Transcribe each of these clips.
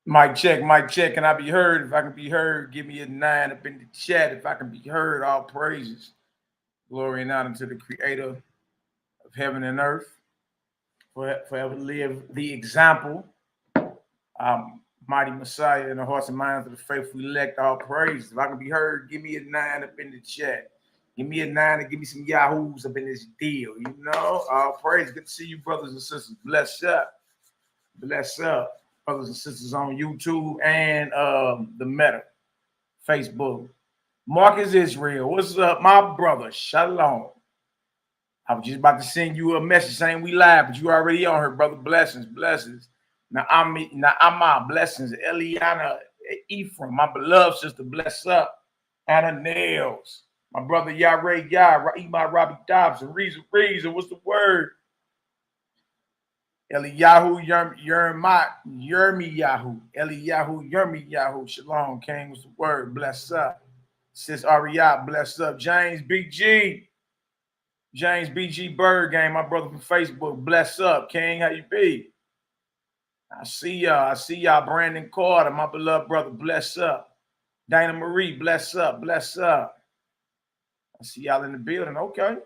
Mic check. Can I be heard? If I can be heard, give me a 9 up in the chat. If I can be heard, all praises. Glory and honor to the creator of heaven and earth. Forever live the example. Mighty Messiah in the hearts and minds of the faithful elect, all praises. If I can be heard, give me a 9 up in the chat. Give me a 9 and give me some yahoos up in this deal. You know, all praise. Good to see you, brothers and sisters. Bless up. Bless up. Brothers and sisters on YouTube and the Meta, Facebook. Marcus Israel, what's up, my brother? Shalom. I was just about to send you a message saying we live, but you already on her, brother. Blessings, blessings. Now I'm my blessings. Eliana Ephraim, my beloved sister, bless up. Anna Nails, my brother YAHWH'S, Rahima Robbie Dobson, Reason, what's the word? Eliyahu YAHWH'S, Eliyahu YAHWH'S, Shalom, King, what's the word? Bless up. Sis Ariat, bless up. James BG Bird Game, my brother from Facebook, bless up. King, how you be? I see y'all. Brandon Carter, my beloved brother, bless up. Dana Marie, bless up. I see y'all in the building. Okay.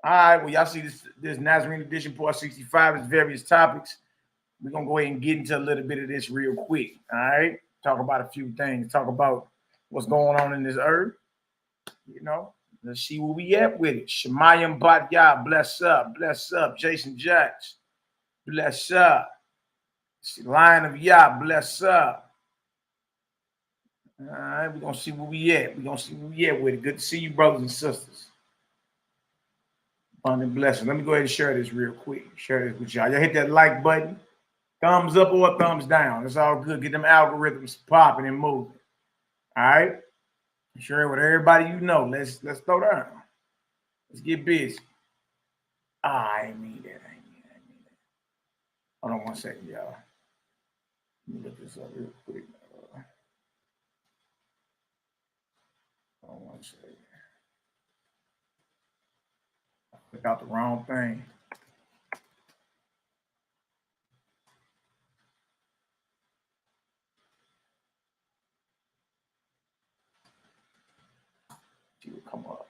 All right. Well, y'all see this Nazarene edition part 65 is various topics. We're gonna go ahead and get into a little bit of this real quick. All right. Talk about a few things. Talk about what's going on in this earth. You know, let's see where we at with it. Shemayim Batya, bless up. Jason Jacks, bless up. Lion of Yah, bless up. All right, we're gonna see where we at. With it. Good to see you, brothers and sisters. Abundant blessing. Let me go ahead and share this real quick. Share this with y'all. Y'all hit that like button. Thumbs up or thumbs down. It's all good. Get them algorithms popping and moving. All right. Share it with everybody you know. Let's throw down. Let's get busy. I ain't mean that. Hold on 1 second, y'all. Let me look this up real quick. Hold on 1 second. I clicked out the wrong thing. See what come up.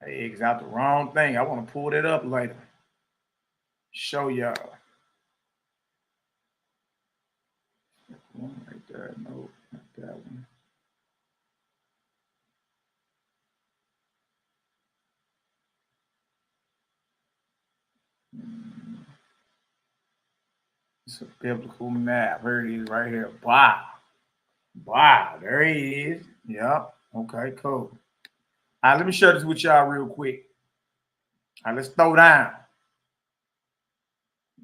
Hey, it's out the wrong thing. I want to pull that up later. Show y'all. One right there. No, not that one. It's a biblical map. Here it is right here. Wow. There it is. Yep. Okay, cool. All right, let me share this with y'all real quick. All right, let's throw down.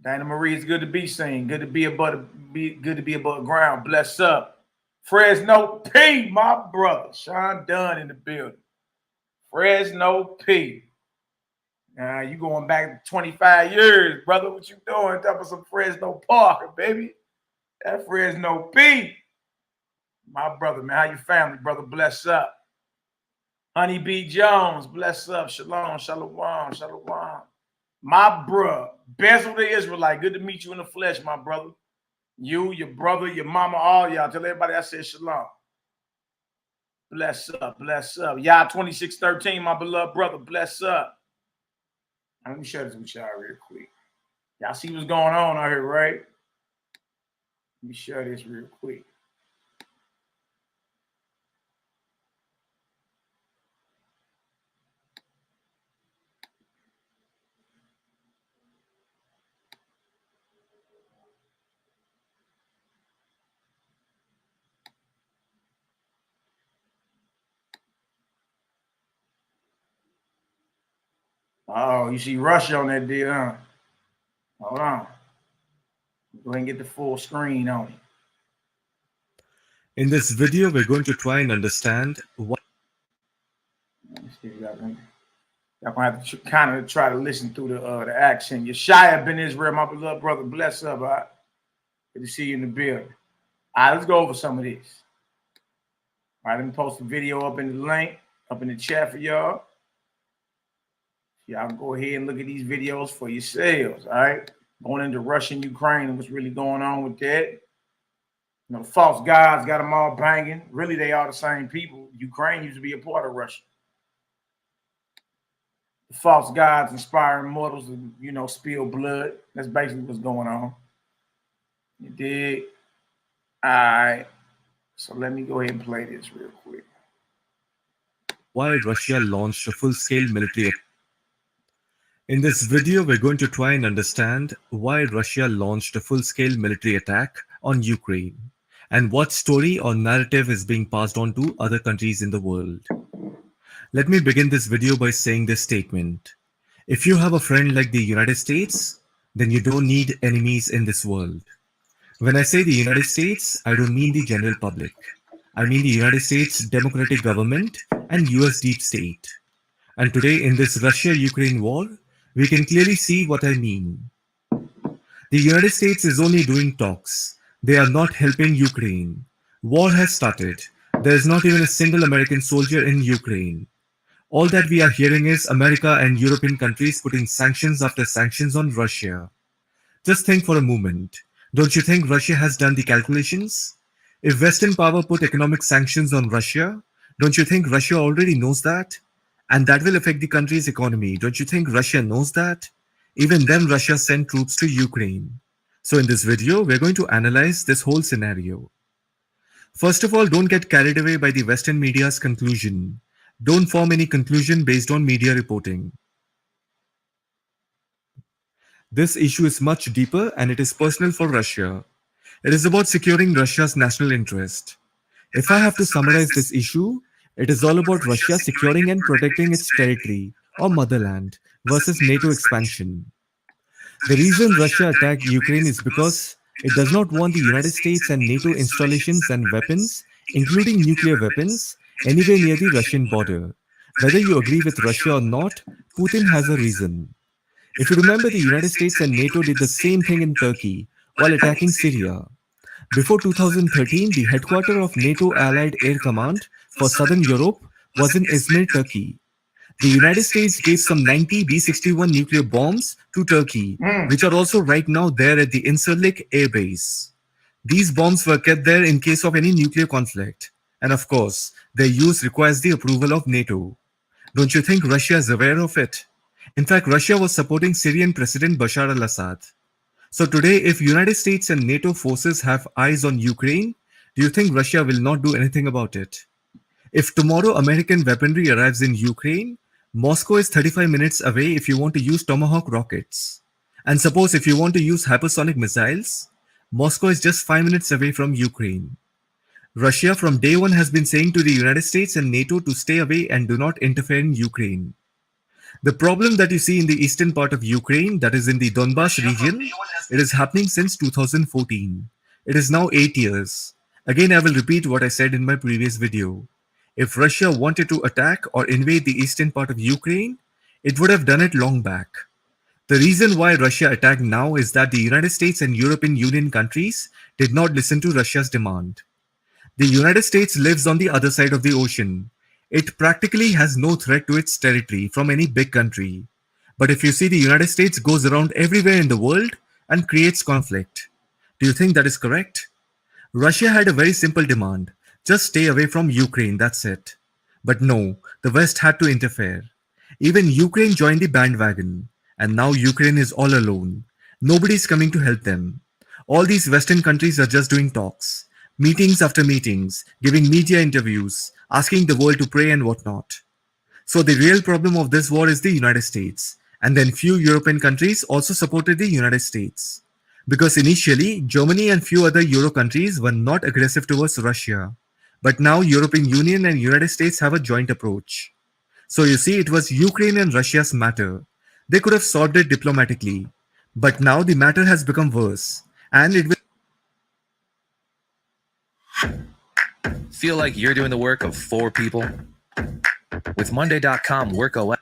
Dana Marie, it's good to be seen. Good to be above ground. Bless up. Fresno P, my brother. Sean Dunn in the building. Fresno P. You going back 25 years, brother. What you doing? Talking about some Fresno Parker, baby. That Fresno P. My brother, man. How your family, brother? Bless up. Honey B. Jones, bless up. Shalom. My bro, Bezel the Israelite. Good to meet you in the flesh, my brother. You, your brother, your mama, all y'all. Tell everybody I said shalom. Bless up. Y'all 2613, my beloved brother. Bless up. Let me share this with y'all real quick. Y'all see what's going on out here, right? Let me share this real quick. Oh, you see Russia on that deal, huh? Hold on. Go ahead and get the full screen on it. In this video, we're going to try and understand what. Y'all gonna have to kind of try to listen through the action. YAHWH'S been Israel, my beloved brother. Bless up, all right? Good to see you in the building. All right, let's go over some of this. All right, let me post a video up in the link, up in the chat for y'all. Y'all go ahead and look at these videos for yourselves, all right? going into Russia and Ukraine and what's really going on with that. You know, false gods got them all banging. Really, they are the same people. Ukraine used to be a part of Russia. The false gods inspiring mortals to, you know, spill blood. That's basically what's going on. You dig? All right. So let me go ahead and play this real quick. Why Russia launched a full-scale military attack. In this video, we're going to try and understand why Russia launched a full-scale military attack on Ukraine and what story or narrative is being passed on to other countries in the world. Let me begin this video by saying this statement. If you have a friend like the United States, then you don't need enemies in this world. When I say the United States, I don't mean the general public. I mean the United States democratic government and US deep state. And today in this Russia-Ukraine war, we can clearly see what I mean. The United States is only doing talks. They are not helping Ukraine. War has started. There is not even a single American soldier in Ukraine. All that we are hearing is America and European countries putting sanctions after sanctions on Russia. Just think for a moment. Don't you think Russia has done the calculations? If Western power put economic sanctions on Russia, don't you think Russia already knows that? And that will affect the country's economy. Don't you think Russia knows that? Even then, Russia sent troops to Ukraine. So in this video, we're going to analyze this whole scenario. First of all, don't get carried away by the Western media's conclusion. Don't form any conclusion based on media reporting. This issue is much deeper and it is personal for Russia. It is about securing Russia's national interest. If I have to summarize this issue, it is all about Russia securing and protecting its territory or motherland versus NATO expansion. The reason Russia attacked Ukraine is because it does not want the United States and NATO installations and weapons, including nuclear weapons, anywhere near the Russian border. Whether you agree with Russia or not, Putin has a reason. If you remember, the United States and NATO did the same thing in Turkey while attacking Syria. Before 2013, the headquarters of NATO Allied Air Command for Southern Europe was in Izmir, Turkey. The United States gave some 90 B-61 nuclear bombs to Turkey, which are also right now there at the Incirlik Air Base. These bombs were kept there in case of any nuclear conflict. And of course, their use requires the approval of NATO. Don't you think Russia is aware of it? In fact, Russia was supporting Syrian President Bashar al-Assad. So today, if United States and NATO forces have eyes on Ukraine, do you think Russia will not do anything about it? If tomorrow American weaponry arrives in Ukraine, Moscow is 35 minutes away if you want to use Tomahawk rockets. And suppose if you want to use hypersonic missiles, Moscow is just 5 minutes away from Ukraine. Russia from day one has been saying to the United States and NATO to stay away and do not interfere in Ukraine. The problem that you see in the eastern part of Ukraine, that is in the Donbass region, it is happening since 2014. It is now 8 years. Again, I will repeat what I said in my previous video. If Russia wanted to attack or invade the eastern part of Ukraine, it would have done it long back. The reason why Russia attacked now is that the United States and European Union countries did not listen to Russia's demand. The United States lives on the other side of the ocean. It practically has no threat to its territory from any big country. But if you see, the United States goes around everywhere in the world and creates conflict. Do you think that is correct? Russia had a very simple demand. Just stay away from Ukraine, that's it. But no, the West had to interfere. Even Ukraine joined the bandwagon. And now Ukraine is all alone. Nobody's coming to help them. All these Western countries are just doing talks. Meetings after meetings, giving media interviews, asking the world to pray and whatnot. So the real problem of this war is the United States. And then few European countries also supported the United States. Because initially, Germany and few other Euro countries were not aggressive towards Russia. But now European Union and United States have a joint approach. So you see, it was Ukraine and Russia's matter. They could have solved it diplomatically. But now the matter has become worse. And it will Feel like you're doing the work of 4 people? With Monday.com WorkOS.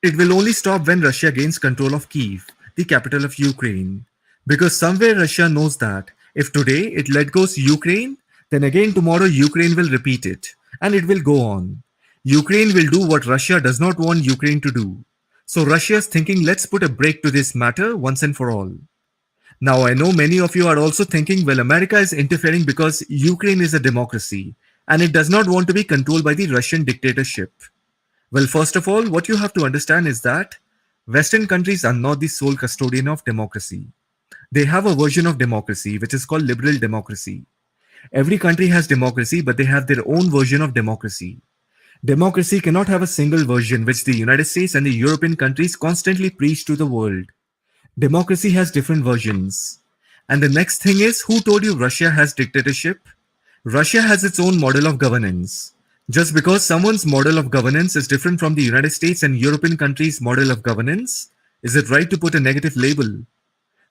It will only stop when Russia gains control of Kyiv, the capital of Ukraine. Because somewhere Russia knows that if today it let go Ukraine, then again tomorrow Ukraine will repeat it. And it will go on. Ukraine will do what Russia does not want Ukraine to do. So Russia is thinking, let's put a break to this matter once and for all. Now, I know many of you are also thinking, well, America is interfering because Ukraine is a democracy and it does not want to be controlled by the Russian dictatorship. Well, first of all, what you have to understand is that Western countries are not the sole custodian of democracy. They have a version of democracy which is called liberal democracy. Every country has democracy, but they have their own version of democracy. Democracy cannot have a single version which the United States and the European countries constantly preach to the world. Democracy has different versions. And the next thing is, who told you Russia has dictatorship? Russia has its own model of governance. Just because someone's model of governance is different from the United States and European countries' model of governance, is it right to put a negative label?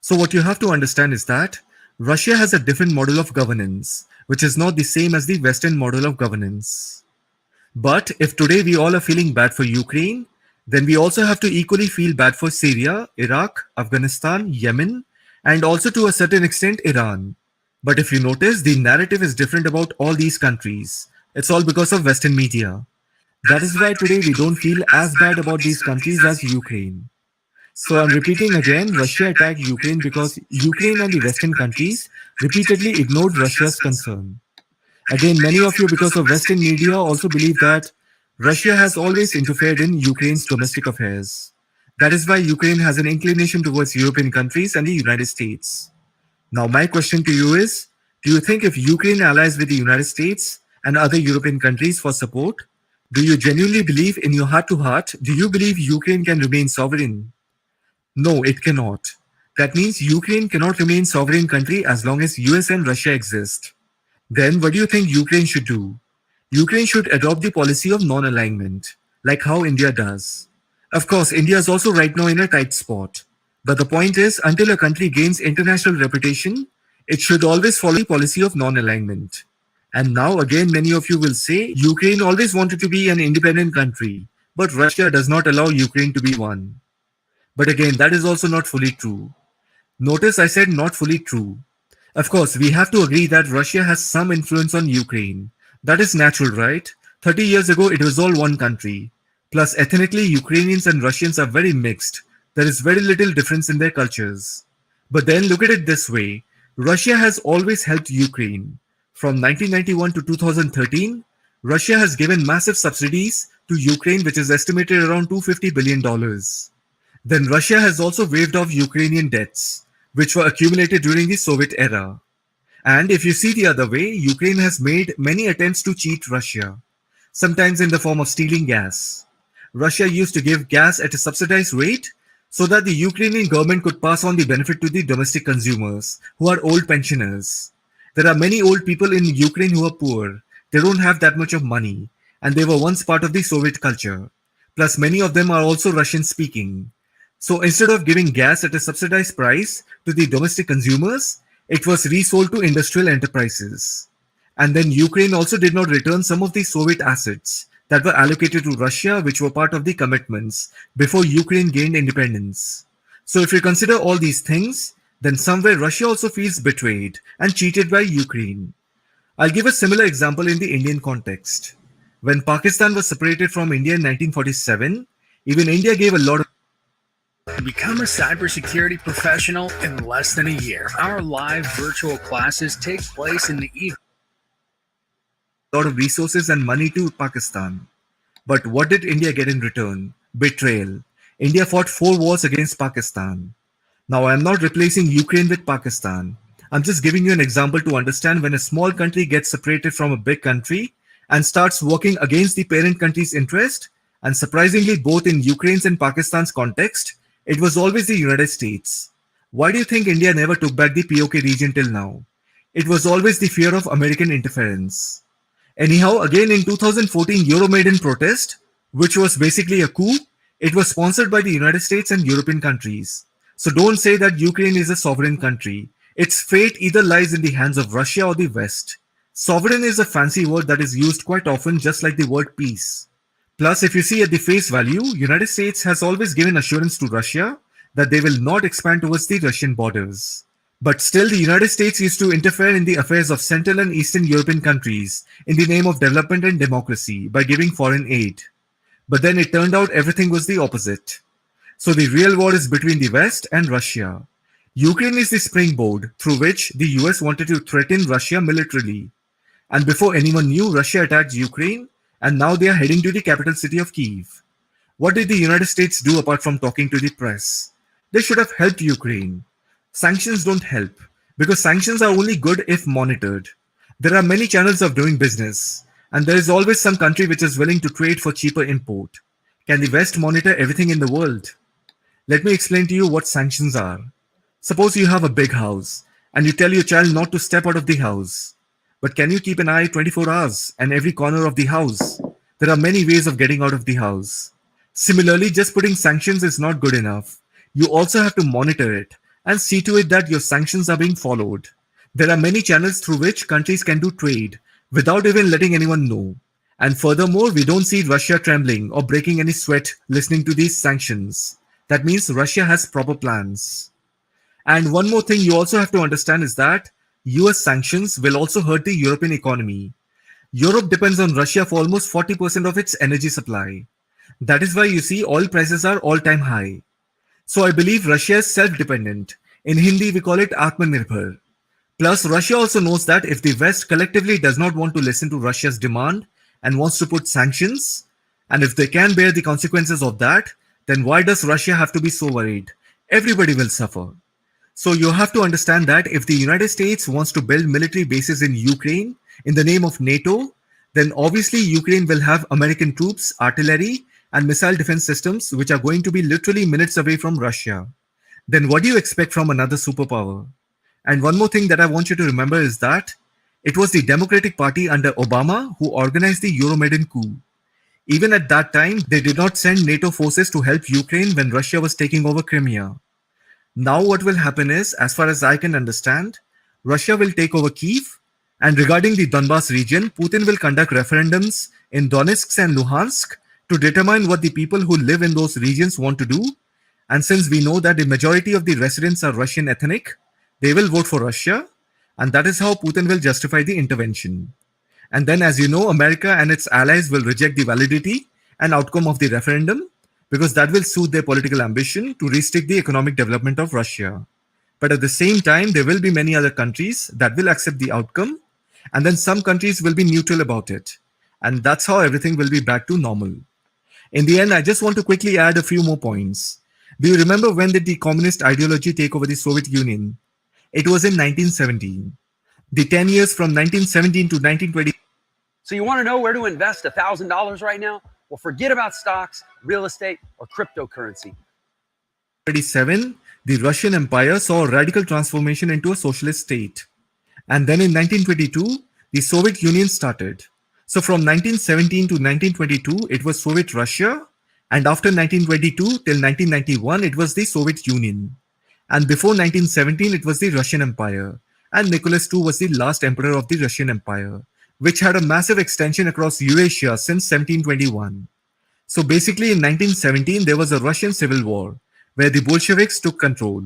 So what you have to understand is that Russia has a different model of governance, which is not the same as the Western model of governance. But if today we all are feeling bad for Ukraine, then we also have to equally feel bad for Syria, Iraq, Afghanistan, Yemen, and also to a certain extent Iran. But if you notice, the narrative is different about all these countries. It's all because of Western media. That is why today we don't feel as bad about these countries as Ukraine. So I'm repeating again, Russia attacked Ukraine because Ukraine and the Western countries repeatedly ignored Russia's concern. Again, many of you, because of Western media, also believe that Russia has always interfered in Ukraine's domestic affairs. That is why Ukraine has an inclination towards European countries and the United States. Now, my question to you is, do you think if Ukraine allies with the United States and other European countries for support, do you genuinely believe in your heart to heart, do you believe Ukraine can remain sovereign? No, it cannot. That means Ukraine cannot remain sovereign country as long as US and Russia exist. Then what do you think Ukraine should do? Ukraine should adopt the policy of non-alignment, like how India does. Of course, India is also right now in a tight spot. But the point is, until a country gains international reputation, it should always follow the policy of non-alignment. And now again, many of you will say, Ukraine always wanted to be an independent country, but Russia does not allow Ukraine to be one. But again, that is also not fully true. Notice I said not fully true. Of course, we have to agree that Russia has some influence on Ukraine. That is natural, right? 30 years ago, it was all one country. Plus, ethnically, Ukrainians and Russians are very mixed. There is very little difference in their cultures. But then look at it this way. Russia has always helped Ukraine. From 1991 to 2013, Russia has given massive subsidies to Ukraine, which is estimated around $250 billion. Then Russia has also waived off Ukrainian debts, which were accumulated during the Soviet era. And if you see the other way, Ukraine has made many attempts to cheat Russia, sometimes in the form of stealing gas. Russia used to give gas at a subsidized rate so that the Ukrainian government could pass on the benefit to the domestic consumers, who are old pensioners. There are many old people in Ukraine who are poor. They don't have that much of money, and they were once part of the Soviet culture. Plus, many of them are also Russian speaking. So instead of giving gas at a subsidized price to the domestic consumers, it was resold to industrial enterprises. And then Ukraine also did not return some of the Soviet assets that were allocated to Russia, which were part of the commitments before Ukraine gained independence. So if you consider all these things, then somewhere Russia also feels betrayed and cheated by Ukraine. I'll give a similar example in the Indian context. When Pakistan was separated from India in 1947, even India gave a lot of Become a cybersecurity professional in less than a year. Our live virtual classes take place in the evening. lot of resources and money to Pakistan. But what did India get in return? Betrayal. India fought 4 wars against Pakistan. Now, I am not replacing Ukraine with Pakistan. I'm just giving you an example to understand when a small country gets separated from a big country and starts working against the parent country's interest, and surprisingly, both in Ukraine's and Pakistan's context, it was always the United States. Why do you think India never took back the POK region till now? It was always the fear of American interference. Anyhow, again in 2014 Euromaidan protest, which was basically a coup, it was sponsored by the United States and European countries. So don't say that Ukraine is a sovereign country. Its fate either lies in the hands of Russia or the West. Sovereign is a fancy word that is used quite often, just like the word peace. Plus, if you see at the face value, United States has always given assurance to Russia that they will not expand towards the Russian borders. But still, the United States used to interfere in the affairs of Central and Eastern European countries in the name of development and democracy by giving foreign aid. But then it turned out everything was the opposite. When Pakistan was separated from India in 1947, even India gave a lot of resources and money to Russia, sometimes in the form of stealing gas. Russia used to give gas at a subsidized rate so that the Ukrainian government could pass on the benefit to the domestic consumers, who are old pensioners. So the real war is between the West and Russia. Ukraine is the springboard through which the US wanted to threaten Russia militarily. And before anyone knew, Russia attacked Ukraine, and now they are heading to the capital city of Kyiv. What did the United States do apart from talking to the press? They should have helped Ukraine. Sanctions don't help, because sanctions are only good if monitored. There are many channels of doing business, and there is always some country which is willing to trade for cheaper import. Can the West monitor everything in the world? Let me explain to you what sanctions are. Suppose you have a big house, and you tell your child not to step out of the house. But can you keep an eye 24 hours and every corner of the house? There are many ways of getting out of the house. Similarly, just putting sanctions is not good enough. You also have to monitor it and see to it that your sanctions are being followed. There are many channels through which countries can do trade without even letting anyone know. And furthermore, we don't see Russia trembling or breaking any sweat listening to these sanctions. That means Russia has proper plans. And one more thing you also have to understand is that US sanctions will also hurt the European economy. Europe depends on Russia for almost 40% of its energy supply. That is why you see oil prices are all-time high. So I believe Russia is self-dependent. In Hindi, we call it Atmanirbhar. Plus, Russia also knows that if the West collectively does not want to listen to Russia's demand and wants to put sanctions, and if they can bear the consequences of that, then why does Russia have to be so worried? Everybody will suffer. So you have to understand that if the United States wants to build military bases in Ukraine in the name of NATO, then obviously Ukraine will have American troops, artillery, and missile defense systems which are going to be literally minutes away from Russia. Then what do you expect from another superpower? And one more thing that I want you to remember is that it was the Democratic Party under Obama who organized the Euromaidan coup. Even at that time, they did not send NATO forces to help Ukraine when Russia was taking over Crimea. Now what will happen is, as far as I can understand, Russia will take over Kyiv, and regarding the Donbas region, Putin will conduct referendums in Donetsk and Luhansk to determine what the people who live in those regions want to do. And since we know that the majority of the residents are Russian ethnic, they will vote for Russia, and that is how Putin will justify the intervention. And then, as you know, America and its allies will reject the validity and outcome of the referendum, because that will suit their political ambition to restrict the economic development of Russia. But at the same time, there will be many other countries that will accept the outcome, and then some countries will be neutral about it. And that's how everything will be back to normal. In the end, I just want to quickly add a few more points. Do you remember when did the communist ideology take over the Soviet Union? It was in 1917. The 10 years from 1917 to 1920. So you want to know where to invest $1,000 right now? Well, forget about stocks, real estate, or cryptocurrency. 1927, the Russian Empire saw a radical transformation into a socialist state. And then in 1922, the Soviet Union started. So from 1917 to 1922, it was Soviet Russia. And after 1922 till 1991, it was the Soviet Union. And before 1917, it was the Russian Empire. And Nicholas II was the last emperor of the Russian Empire, which had a massive extension across Eurasia since 1721. So basically in 1917, there was a Russian civil war, where the Bolsheviks took control.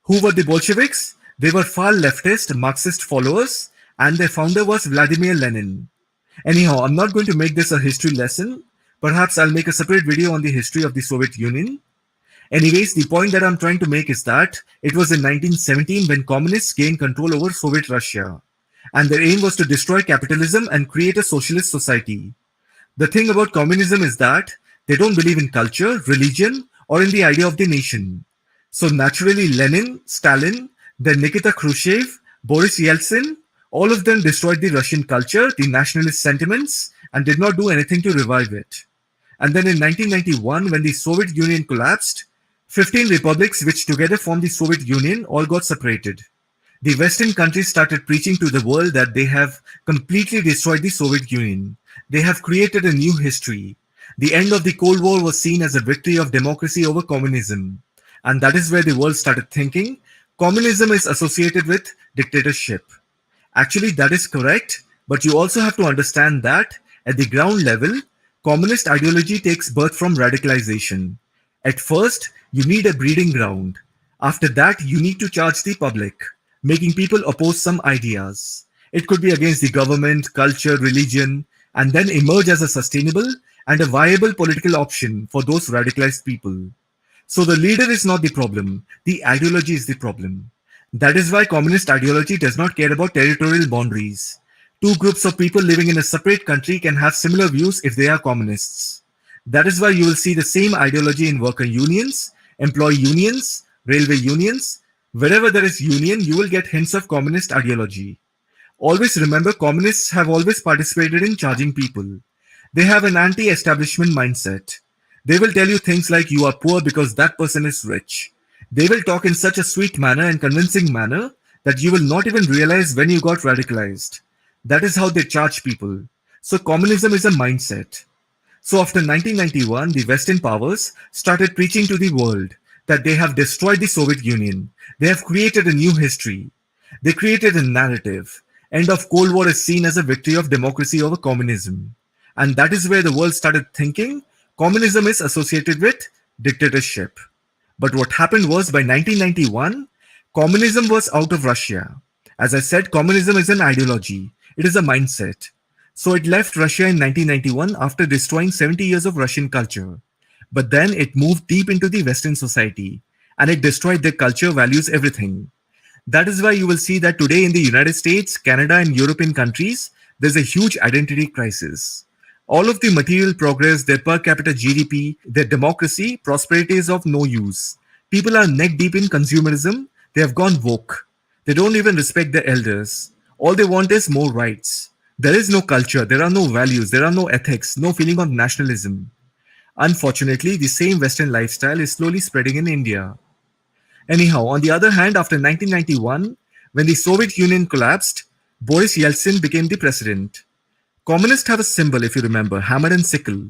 Who were the Bolsheviks? They were far leftist, Marxist followers, and their founder was Vladimir Lenin. Anyhow, I'm not going to make this a history lesson. Perhaps I'll make a separate video on the history of the Soviet Union. Anyways, the point that I'm trying to make is that it was in 1917 when communists gained control over Soviet Russia, and their aim was to destroy capitalism and create a socialist society. The thing about communism is that they don't believe in culture, religion, or in the idea of the nation. So naturally, Lenin, Stalin, then Nikita Khrushchev, Boris Yeltsin, all of them destroyed the Russian culture, the nationalist sentiments, and did not do anything to revive it. And then in 1991, when the Soviet Union collapsed, 15 republics which together formed the Soviet Union all got separated. The Western countries started preaching to the world that they have completely destroyed the Soviet Union. They have created a new history. The end of the Cold War was seen as a victory of democracy over communism. And that is where the world started thinking communism is associated with dictatorship. Actually, that is correct, but you also have to understand that at the ground level, communist ideology takes birth from radicalization. At first, you need a breeding ground. After that, you need to charge the public, making people oppose some ideas. It could be against the government, culture, religion, and then emerge as a sustainable and a viable political option for those radicalized people. So the leader is not the problem, the ideology is the problem. That is why communist ideology does not care about territorial boundaries. Two groups of people living in a separate country can have similar views if they are communists. That is why you will see the same ideology in worker unions, employee unions, railway unions. Wherever there is union, you will get hints of communist ideology. Always remember, communists have always participated in charging people. They have an anti-establishment mindset. They will tell you things like you are poor because that person is rich. They will talk in such a sweet manner and convincing manner that you will not even realize when you got radicalized. That is how they charge people. So communism is a mindset. So after 1991, the Western powers started preaching to the world that they have destroyed the Soviet Union. They have created a new history. They created a narrative. End of Cold War is seen as a victory of democracy over communism. And that is where the world started thinking communism is associated with dictatorship. But what happened was by 1991, communism was out of Russia. As I said, communism is an ideology. It is a mindset. So it left Russia in 1991 after destroying 70 years of Russian culture. But then it moved deep into the Western society and it destroyed their culture, values, everything. That is why you will see that today in the United States, Canada, and European countries, there's a huge identity crisis. All of the material progress, their per capita GDP, their democracy, prosperity is of no use. People are neck deep in consumerism. They have gone woke. They don't even respect their elders. All they want is more rights. There is no culture, there are no values, there are no ethics, no feeling of nationalism. Unfortunately, the same Western lifestyle is slowly spreading in India. Anyhow, on the other hand, after 1991, when the Soviet Union collapsed, Boris Yeltsin became the president. Communists have a symbol, if you remember, hammer and sickle.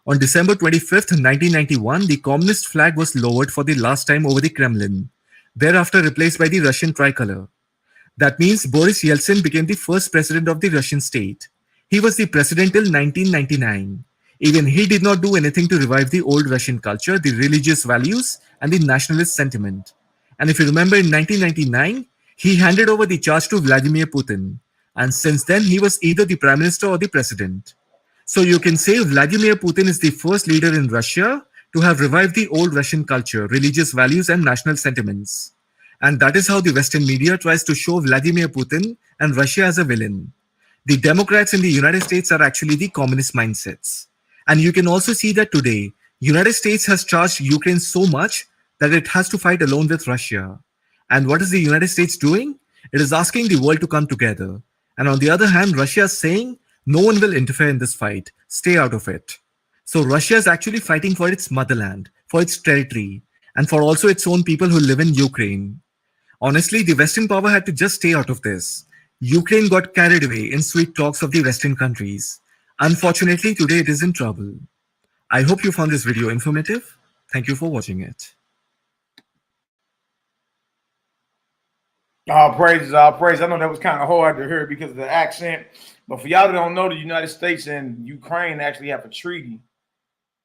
On December 25th, 1991, the communist flag was lowered for the last time over the Kremlin, thereafter replaced by the Russian tricolor. That means Boris Yeltsin became the first president of the Russian state. He was the president till 1999. Even he did not do anything to revive the old Russian culture, the religious values, and the nationalist sentiment. And if you remember, in 1999, he handed over the charge to Vladimir Putin. And since then, he was either the prime minister or the president. So you can say Vladimir Putin is the first leader in Russia to have revived the old Russian culture, religious values, and national sentiments. And that is how the Western media tries to show Vladimir Putin and Russia as a villain. The Democrats in the United States are actually the communist mindsets. And you can also see that today, United States has charged Ukraine so much that it has to fight alone with Russia. And what is the United States doing? It is asking the world to come together. And on the other hand, Russia is saying, no one will interfere in this fight. Stay out of it. So Russia is actually fighting for its motherland, for its territory, and for also its own people who live in Ukraine. Honestly, the Western power had to just stay out of this. Ukraine got carried away in sweet talks of the Western countries. Unfortunately, today it is in trouble. I hope you found this video informative. Thank you for watching it. All praises, all praise. I know that was kind of hard to hear because of the accent. But for y'all that don't know, the United States and Ukraine actually have a treaty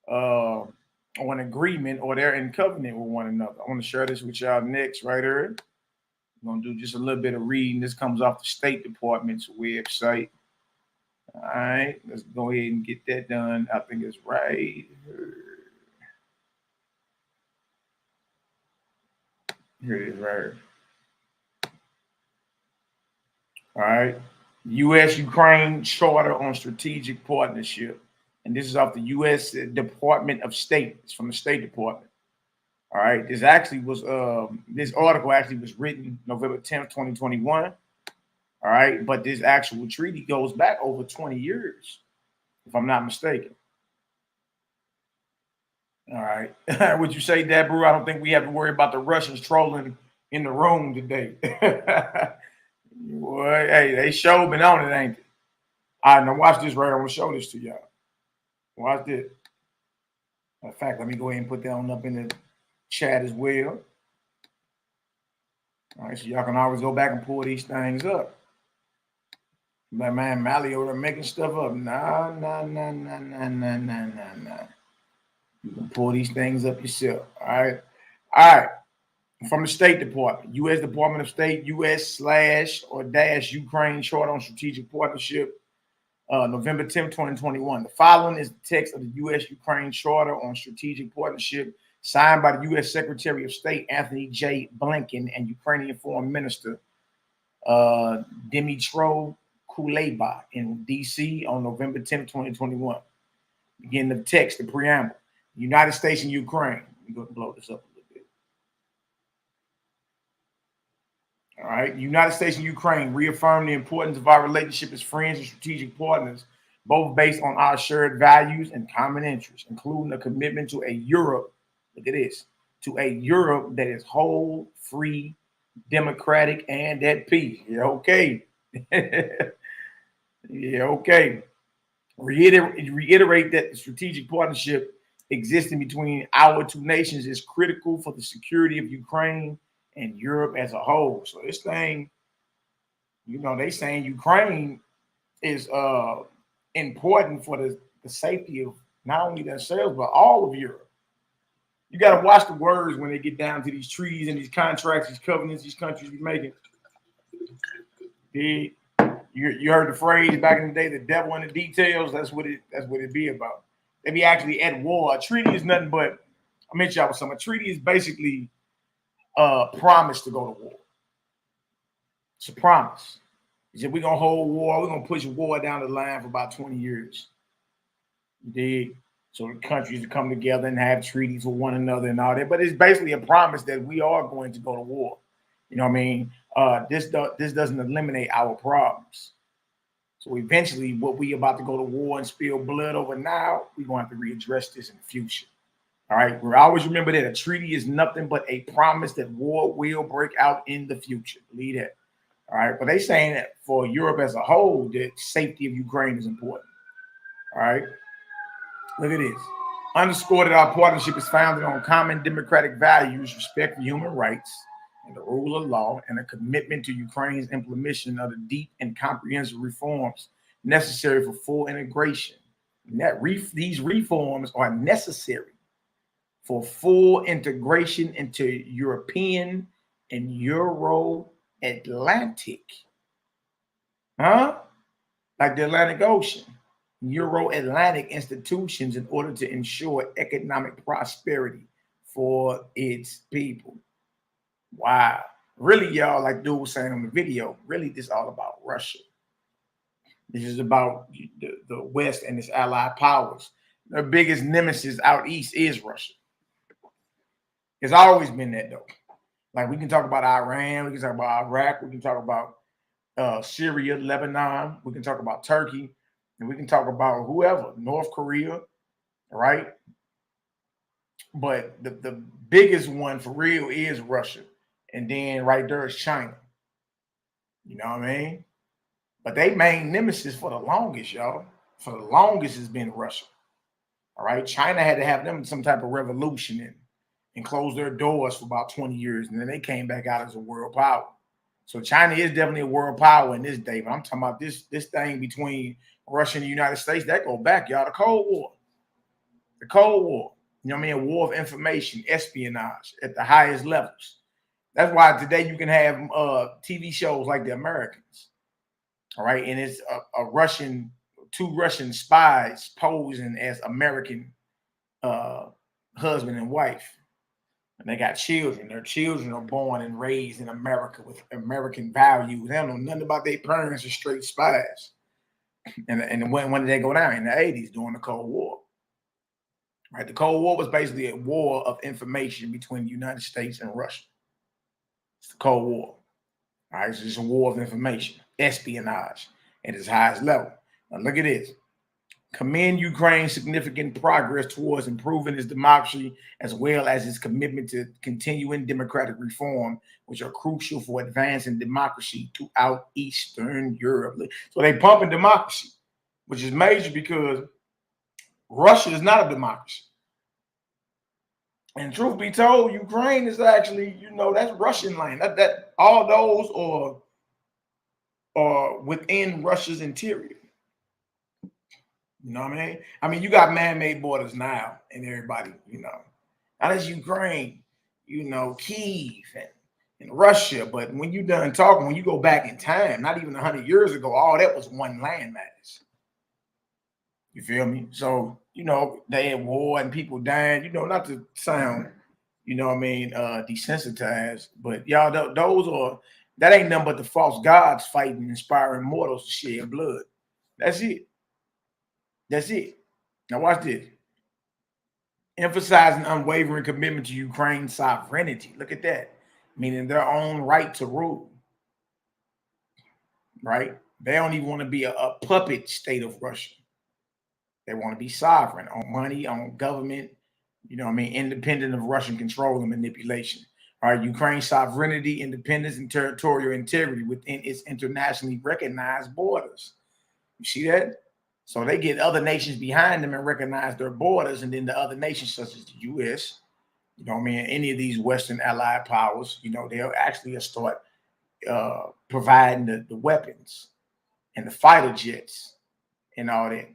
or an agreement, or they're in covenant with one another. I want to share this with y'all next right here. I'm going to do just a little bit of reading. This comes off the State Department's website. All right, let's go ahead and get that done. I think it's right here. Here it is right here. All right. U.S.-Ukraine Charter on Strategic Partnership. And this is off the U.S. Department of State. It's from the State Department. All right. This actually was, this article actually was written November 10th, 2021. All right. But this actual treaty goes back over 20 years, if I'm not mistaken. All right. Would you say that, Brew? I don't think we have to worry about the Russians trolling in the room today. Boy, hey, they sure been on it, ain't they? All right, now watch this right here. I want to show this to y'all. Watch this. In fact, let me go ahead and put that on up in the chat as well. All right, so y'all can always go back and pull these things up. But man, Mally over there making stuff up. Nah. You can pull these things up yourself. All right. All right. From the State Department, U.S. Department of State, U.S./Ukraine Charter on Strategic Partnership, November 10, 2021. The following is the text of the U.S.-Ukraine Charter on Strategic Partnership signed by the U.S. Secretary of State Anthony J. Blinken and Ukrainian Foreign Minister Dmytro Kuleba in D.C. on November 10, 2021. Beginning the text, the preamble. The United States and Ukraine. We're going to blow this up a little bit. All right. The United States and Ukraine reaffirm the importance of our relationship as friends and strategic partners, both based on our shared values and common interests, including a commitment to a Europe, look at this, to a Europe that is whole, free, democratic, and at peace. Yeah, okay. Yeah, okay. Reiterate that the strategic partnership existing between our two nations is critical for the security of Ukraine and Europe as a whole. So this thing, you know, they saying Ukraine is important for the safety of not only themselves, but all of Europe. You got to watch the words when they get down to these treaties and these contracts, these covenants, these countries be making. You heard the phrase back in the day, the devil in the details. That's what it be about. They be actually at war. A treaty is nothing but, I mentioned y'all with something. A treaty is basically a promise to go to war. It's a promise. He said, we're going to hold war. We're going to push war down the line for about 20 years. You dig? So the countries to come together and have treaties with one another and all that. But it's basically a promise that we are going to go to war. You know what I mean? This doesn't eliminate our problems. So eventually, what we about to go to war and spill blood over now, we're going to have to readdress this in the future. All right? We always remember that a treaty is nothing but a promise that war will break out in the future. Believe that. All right? But they saying that for Europe as a whole, the safety of Ukraine is important. All right? Look at this. Underscore that our partnership is founded on common democratic values, respect for human rights, and the rule of law, and a commitment to Ukraine's implementation of the deep and comprehensive reforms necessary for full integration. And these reforms are necessary for full integration into European and Euro-Atlantic, like the Atlantic Ocean, Euro-Atlantic institutions in order to ensure economic prosperity for its people. Wow. Really, y'all, like Deuel was saying on the video, really this is all about Russia. This is about the West and its allied powers. Their biggest nemesis out east is Russia. It's always been that, though. Like, we can talk about Iran, we can talk about Iraq, we can talk about Syria, Lebanon, we can talk about Turkey, and we can talk about whoever, North Korea, right? But the biggest one for real is Russia. And then right there is China. You know what I mean? But they main nemesis for the longest, y'all. For the longest has been Russia. All right. China had to have them some type of revolution and close their doors for about 20 years. And then they came back out as a world power. So China is definitely a world power in this day. But I'm talking about this thing between Russia and the United States. That go back, y'all. The Cold War. The Cold War. You know what I mean? A war of information, espionage at the highest levels. That's why today you can have TV shows like The Americans, all right? And it's two Russian spies posing as American husband and wife. And they got children. Their children are born and raised in America with American values. They don't know nothing about their parents. Are straight spies. And when did they go down? In the 80s during the Cold War. Right? The Cold War was basically a war of information between the United States and Russia. It's the Cold War. All right, so it's a war of information, espionage at its highest level. Now look at this. Commend Ukraine's significant progress towards improving its democracy, as well as its commitment to continuing democratic reform, which are crucial for advancing democracy throughout Eastern Europe. So they pumping democracy, which is major because Russia is not a democracy. And truth be told, Ukraine is actually, you know, that's Russian land. That all those are within Russia's interior. You know what I mean? I mean, you got man-made borders now, and everybody, you know, now that's Ukraine, you know, Kyiv and Russia. But when you're done talking, when you go back in time, not even 100 years ago, all that was one landmass. You feel me? So, you know, they had war and people dying, you know, not to sound, you know what I mean, desensitized, but y'all, that ain't nothing but the false gods fighting, inspiring mortals to shed blood. That's it. That's it. Now watch this. Emphasizing unwavering commitment to Ukraine's sovereignty. Look at that. Meaning their own right to rule. Right? They don't even want to be a puppet state of Russia. They want to be sovereign on money, on government, you know what I mean, independent of Russian control and manipulation. All right, Ukraine's sovereignty, independence, and territorial integrity within its internationally recognized borders. You see that? So they get other nations behind them and recognize their borders, and then the other nations, such as the U.S., you know what I mean, any of these Western allied powers, you know, they'll actually start providing the weapons and the fighter jets and all that.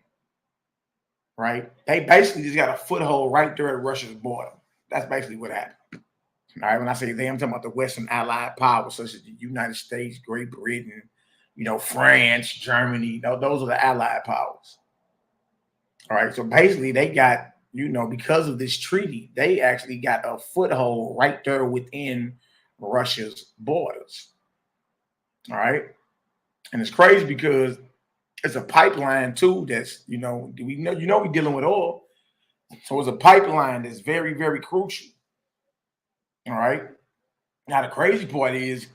Right? They basically just got a foothold right there at Russia's border. That's basically what happened. All right, when I say they, I'm talking about the Western allied powers, such as the United States, Great Britain, you know, France, Germany. You know, those are the allied powers. All right, so basically they got, you know, because of this treaty, they actually got a foothold right there within Russia's borders. All right, and it's crazy because it's a pipeline too. That's, you know, we're dealing with oil, so it's a pipeline that's very, very crucial. All right. Now the crazy part is,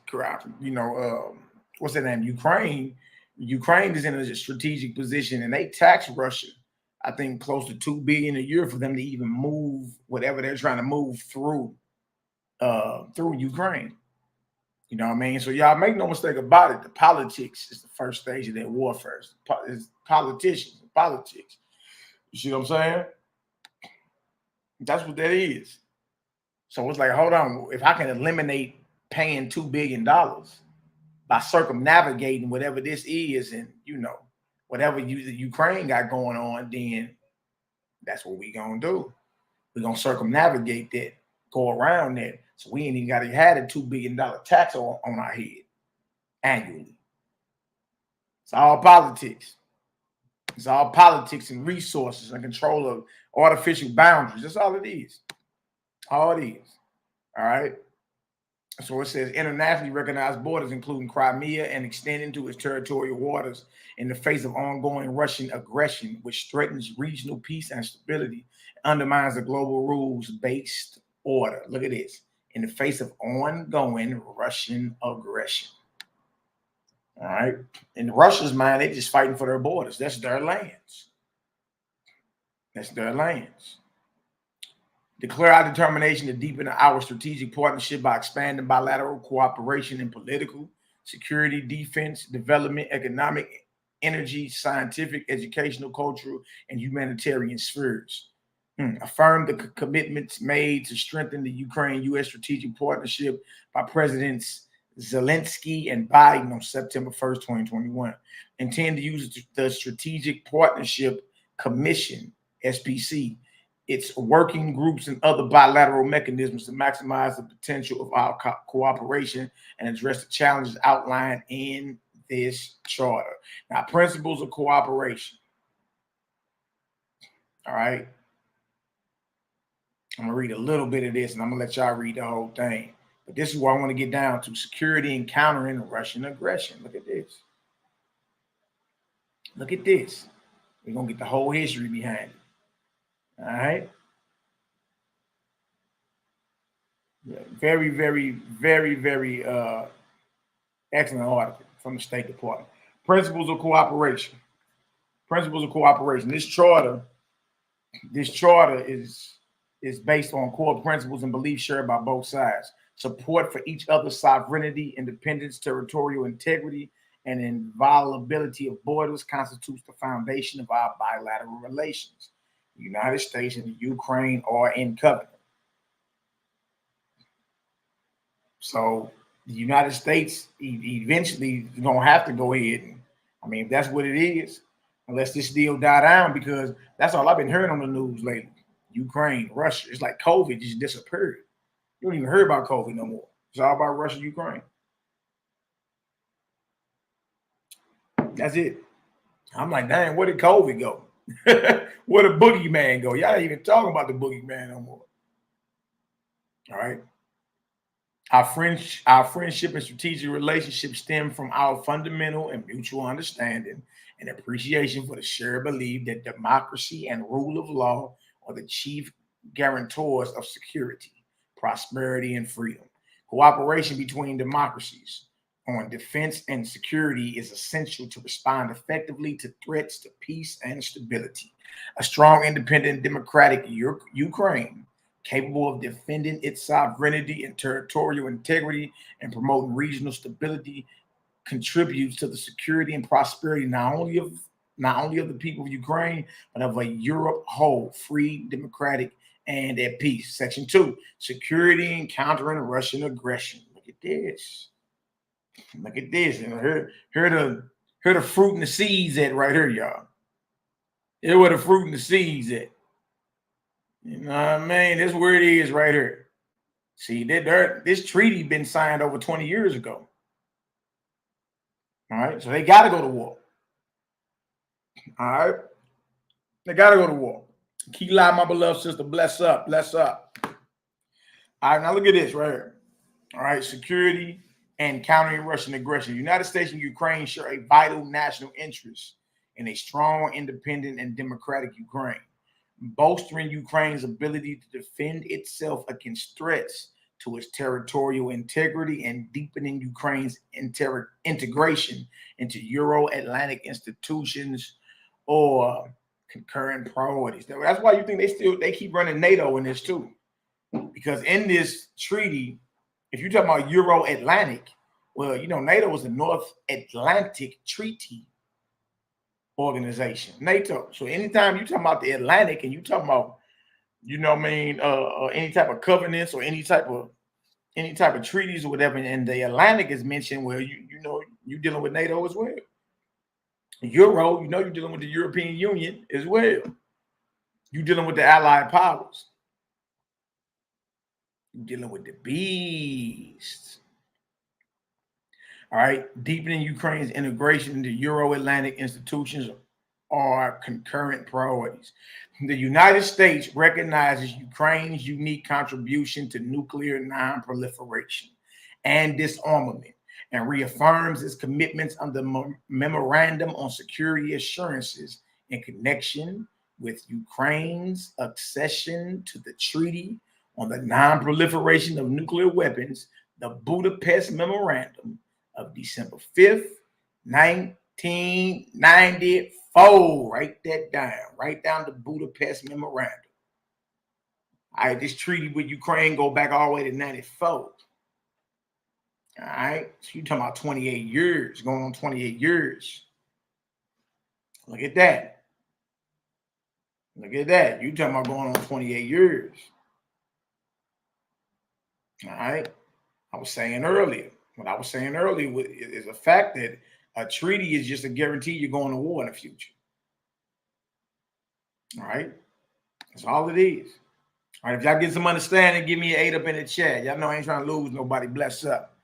you know, what's that name? Ukraine. Ukraine is in a strategic position, and they tax Russia, I think, close to $2 billion a year for them to even move whatever they're trying to move through Ukraine. You know what I mean? So y'all make no mistake about it. The politics is the first stage of that warfare. It's politicians, politics. You see what I'm saying? That's what that is. So it's like, hold on, if I can eliminate paying $2 billion by circumnavigating whatever this is, and, you know, whatever Ukraine got going on, then that's what we gonna do. We're gonna circumnavigate that, go around that. So we ain't even got to have a $2 billion tax on our head annually. It's all politics. It's all politics and resources and control of artificial boundaries. That's all it is. All it is. All right. So it says internationally recognized borders, including Crimea and extending to its territorial waters in the face of ongoing Russian aggression, which threatens regional peace and stability, undermines the global rules-based order. Look at this. In the face of ongoing Russian aggression. All right. In Russia's mind, they're just fighting for their borders. That's their lands. That's their lands. Declare our determination to deepen our strategic partnership by expanding bilateral cooperation in political, security, defense, development, economic, energy, scientific, educational, cultural, and humanitarian spheres. Affirm the commitments made to strengthen the Ukraine-U.S. strategic partnership by Presidents Zelensky and Biden on September 1st, 2021. Intend to use the Strategic Partnership Commission, SPC, its working groups and other bilateral mechanisms to maximize the potential of our cooperation and address the challenges outlined in this charter. Now, principles of cooperation. All right. I'm going to read a little bit of this, and I'm going to let y'all read the whole thing. But this is what I want to get down to: security and countering Russian aggression. Look at this. Look at this. We're going to get the whole history behind it. All right. Yeah, very, very, very, very excellent article from the State Department. Principles of cooperation. Principles of cooperation. This charter is based on core principles and beliefs shared by both sides. Support for each other's sovereignty, independence, territorial integrity, and inviolability of borders constitutes the foundation of our bilateral relations. The United States and the Ukraine are in covenant. So the United States eventually is going to have to go ahead and, I mean, if that's what it is, unless this deal die down, because that's all I've been hearing on the news lately. Ukraine, Russia. It's like COVID just disappeared. You don't even hear about COVID no more. It's all about Russia, Ukraine. That's it. I'm like, dang, where did COVID go? Where the boogeyman go? Y'all ain't even talking about the boogeyman no more. All right. Our friendship and strategic relationship stem from our fundamental and mutual understanding and appreciation for the shared belief that democracy and rule of law are the chief guarantors of security, prosperity, and freedom. Cooperation between democracies on defense and security is essential to respond effectively to threats to peace and stability. A strong, independent, democratic Ukraine, capable of defending its sovereignty and territorial integrity and promoting regional stability, contributes to the security and prosperity not only of the people of Ukraine, but of a Europe whole, free, democratic, and at peace. Section 2, security and countering Russian aggression. Look at this. Look at this. You know, here the fruit and the seeds at right here, y'all. Here where the fruit and the seeds at. You know what I mean? This is where it is right here. See, this treaty been signed over 20 years ago. All right, so they got to go to war. All right, they got to go to war. Keep live, my beloved sister. Bless up, bless up. All right, now look at this right here. All right, security and countering Russian aggression. The United States and Ukraine share a vital national interest in a strong, independent, and democratic Ukraine, bolstering Ukraine's ability to defend itself against threats to its territorial integrity and deepening Ukraine's integration into Euro-Atlantic institutions or concurrent priorities. That's why you think they keep running NATO in this too, because in this treaty, if you're talking about Euro-Atlantic, well, you know, NATO is the North Atlantic Treaty Organization, NATO. So anytime you talking about the Atlantic and you talking about, you know what I mean, any type of covenants or any type of treaties or whatever, and the Atlantic is mentioned, well, you know, you're dealing with NATO as well. Euro, you know, you're dealing with the European Union as well. You're dealing with the Allied powers. You're dealing with the beast. All right, deepening Ukraine's integration into Euro-Atlantic institutions are concurrent priorities. The United States recognizes Ukraine's unique contribution to nuclear non-proliferation and disarmament and reaffirms its commitments under the Memorandum on Security Assurances in connection with Ukraine's accession to the Treaty on the Non-Proliferation of Nuclear Weapons, the Budapest Memorandum of December 5th, 1994. Write that down. Write down the Budapest Memorandum. All right, this treaty with Ukraine go back all the way to 94. All right, so you're talking about 28 years, going on 28 years. Look at that. Look at that. You're talking about going on 28 years. All right, I was saying earlier. What I was saying earlier is a fact that a treaty is just a guarantee you're going to war in the future. All right. That's all it is. All right. If y'all get some understanding, give me an 8 up in the chat. Y'all know I ain't trying to lose nobody. Bless up.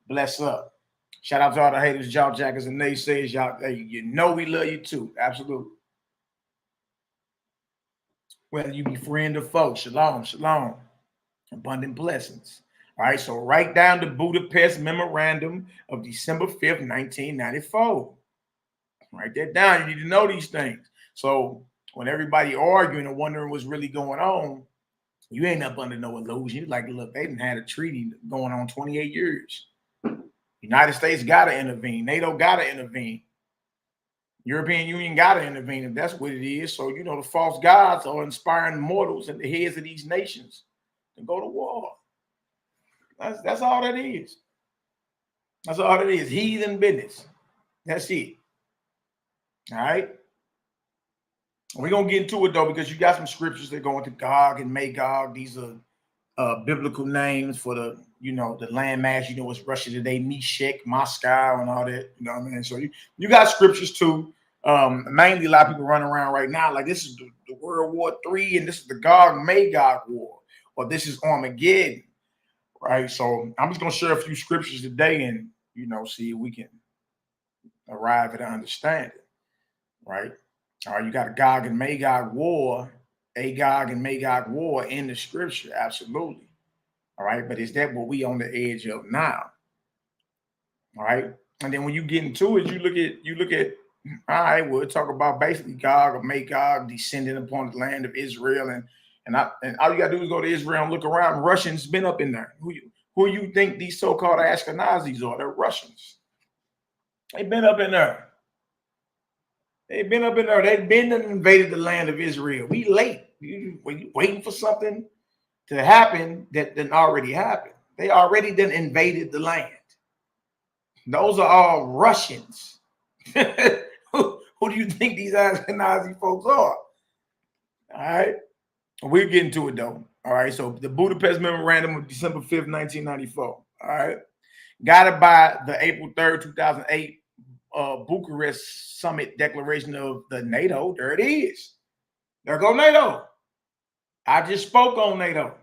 Bless up. Shout out to all the haters, jaw jackers, and naysayers. Y'all, hey, you know we love you too. Absolutely. Whether you be friend or foe. Shalom, shalom. Abundant blessings. All right, so write down the Budapest Memorandum of December 5th, 1994. Write that down. You need to know these things. So when everybody arguing and wondering what's really going on, you ain't up under no illusion. You're like, look, they done had a treaty going on 28 years. United States got to intervene. NATO got to intervene. European Union got to intervene if that's what it is. So, you know, the false gods are inspiring mortals and the heads of these nations to go to war. That's all that is. That's all it is. Heathen business. That's it. All right. We're going to get into it, though, because you got some scriptures that go into Gog and Magog. These are biblical names for the, you know, the landmass. You know, it's Russia today, Meshach, Moscow, and all that. You know what I mean? So you got scriptures, too. Mainly, a lot of people running around right now like this is the World War III, and this is the Gog Magog War, or this is Armageddon. Right, so I'm just gonna share a few scriptures today, and you know, see if we can arrive at an understanding. Right, All right, you got a Gog and Magog war, in the scripture, absolutely. All right, but is that what we on the edge of now? All right, and then when you get into it, you look at. All right, we'll talk about basically Gog or Magog descending upon the land of Israel, and all you gotta do is go to Israel and look around. Russians been up in there. Who you think these so-called Ashkenazis are? They're Russians. They've been up in there. They've been up in there. They've been and invaded the land of Israel. We late. You waiting for something to happen that didn't already happen. They already done invaded the land. Those are all Russians. Who do you think these Ashkenazi folks are? All right. We're getting to it though. All right. So the Budapest Memorandum of December 5th, 1994. All right. Guided by the April 3rd, 2008 Bucharest Summit Declaration of the NATO. There it is. There go NATO. I just spoke on NATO.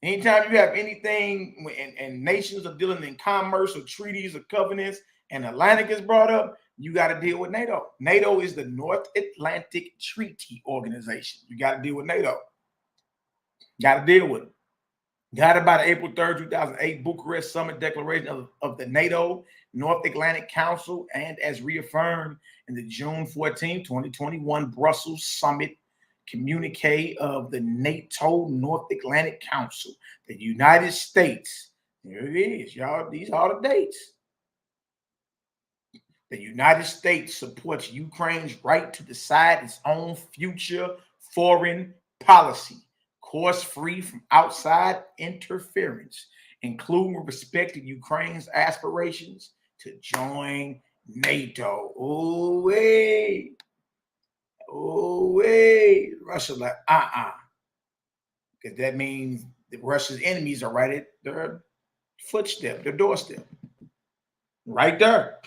Anytime you have anything and nations are dealing in commerce or treaties or covenants and Atlantic is brought up, you got to deal with NATO. NATO is the North Atlantic Treaty Organization. You got to deal with NATO. Got to deal with it. Guided by the April 3rd, 2008 Bucharest Summit Declaration of the NATO North Atlantic Council, and as reaffirmed in the June 14, 2021 Brussels Summit communique of the NATO North Atlantic Council, the United States, there it is, y'all, these are the dates. The United States supports Ukraine's right to decide its own future foreign policy, course free from outside interference, including with respect to Ukraine's aspirations to join NATO. Oh, wait. Russia like, because that means that Russia's enemies are right at their footstep, their doorstep. Right there.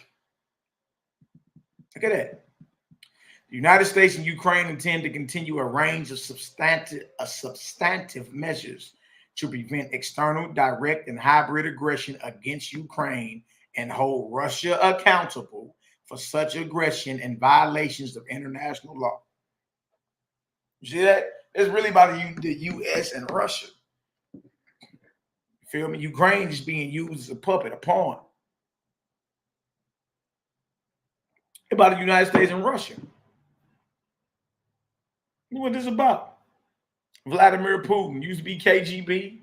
Look at that. The United States and Ukraine intend to continue a range of substantive measures to prevent external, direct, and hybrid aggression against Ukraine and hold Russia accountable for such aggression and violations of international law. You see that? It's really about the U.S. and Russia. You feel me? Ukraine is being used as a puppet, a pawn. About the United States and Russia. What this about? Vladimir Putin used to be KGB.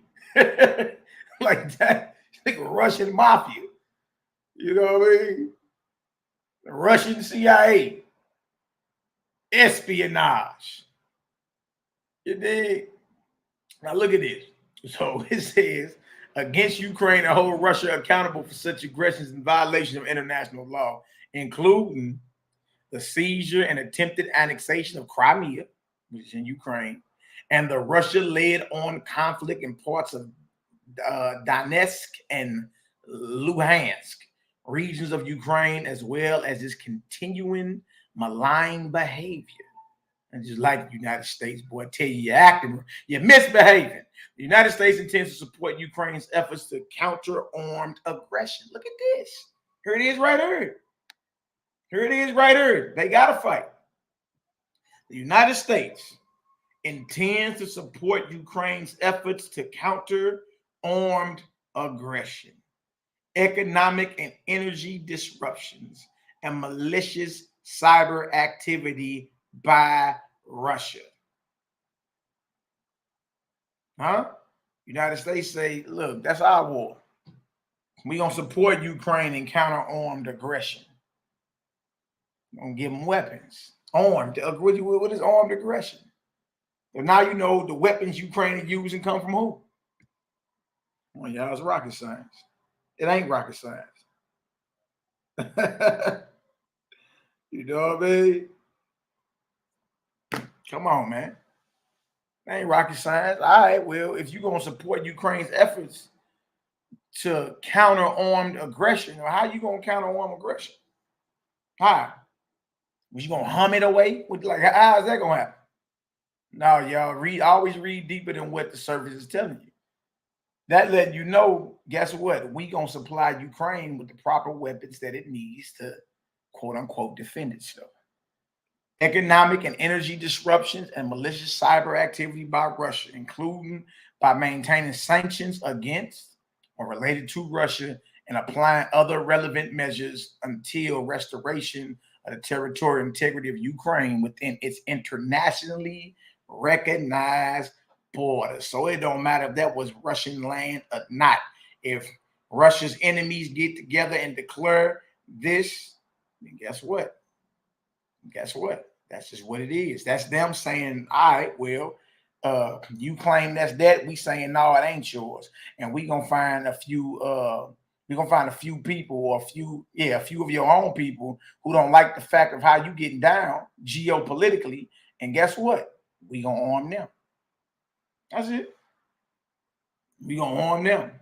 Like that. Like a Russian mafia. You know what I mean? The Russian CIA. Espionage. You dig? Now look at this. So it says, against Ukraine and hold Russia accountable for such aggressions and violations of international law, including the seizure and attempted annexation of Crimea, which is in Ukraine, and the Russia-led armed conflict in parts of Donetsk and Luhansk regions of Ukraine, as well as its continuing malign behavior. And just like the United States, boy, I tell you, you're acting, you're misbehaving. The United States intends to support Ukraine's efforts to counter armed aggression. Look at this. Here it is right here. Here it is right here. They got to fight. The United States intends to support Ukraine's efforts to counter armed aggression, economic and energy disruptions, and malicious cyber activity by Russia. United States say, look, that's our war. We're going to support Ukraine in counter armed aggression. We're going to give them weapons. Armed. What is armed aggression? So now you know the weapons Ukraine is using come from who? Well, y'all, it's rocket science. It ain't rocket science. You know what I mean? Come on, man. It ain't rocket science. All right, well, if you're going to support Ukraine's efforts to counter armed aggression, or how you going to counter armed aggression? How? Was you going to hum it away? Like, how is that going to happen? No, y'all, always read deeper than what the surface is telling you. That let you know, guess what? We going to supply Ukraine with the proper weapons that it needs to, quote unquote, defend itself. economic and energy disruptions, and malicious cyber activity by Russia, including by maintaining sanctions against or related to Russia and applying other relevant measures until restoration of the territorial integrity of Ukraine within its internationally recognized borders. So it don't matter if that was Russian land or not. If Russia's enemies get together and declare this, then guess what? Guess what? That's just what it is. That's them saying, all right, well, you claim that's that. We saying, no, it ain't yours. And we gonna find a few people or a few of your own people who don't like the fact of how you getting down geopolitically. And guess what? We gonna arm them. That's it. We gonna arm them.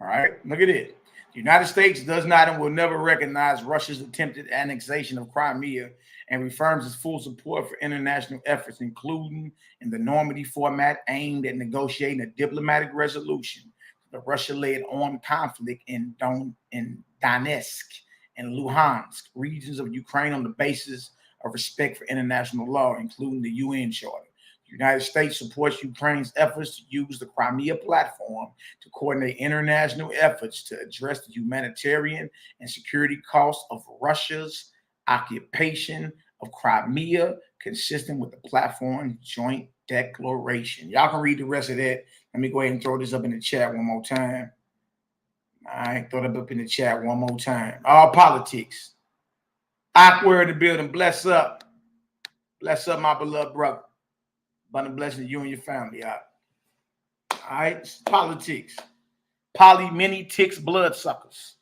All right, look at it. The United States does not and will never recognize Russia's attempted annexation of Crimea and reaffirms its full support for international efforts, including in the Normandy format aimed at negotiating a diplomatic resolution to the Russia-led armed conflict in Donetsk and Luhansk regions of Ukraine on the basis of respect for international law, including the UN Charter. The United States supports Ukraine's efforts to use the Crimea platform to coordinate international efforts to address the humanitarian and security costs of Russia's occupation of Crimea, consistent with the platform's joint declaration. Y'all can read the rest of that. Let me go ahead and throw this up in the chat one more time. All right, throw it up in the chat one more time. All politics. Awkward in the building. Bless up. Bless up, my beloved brother. Abundant blessing to you and your family. All right, it's politics. Many ticks, bloodsuckers.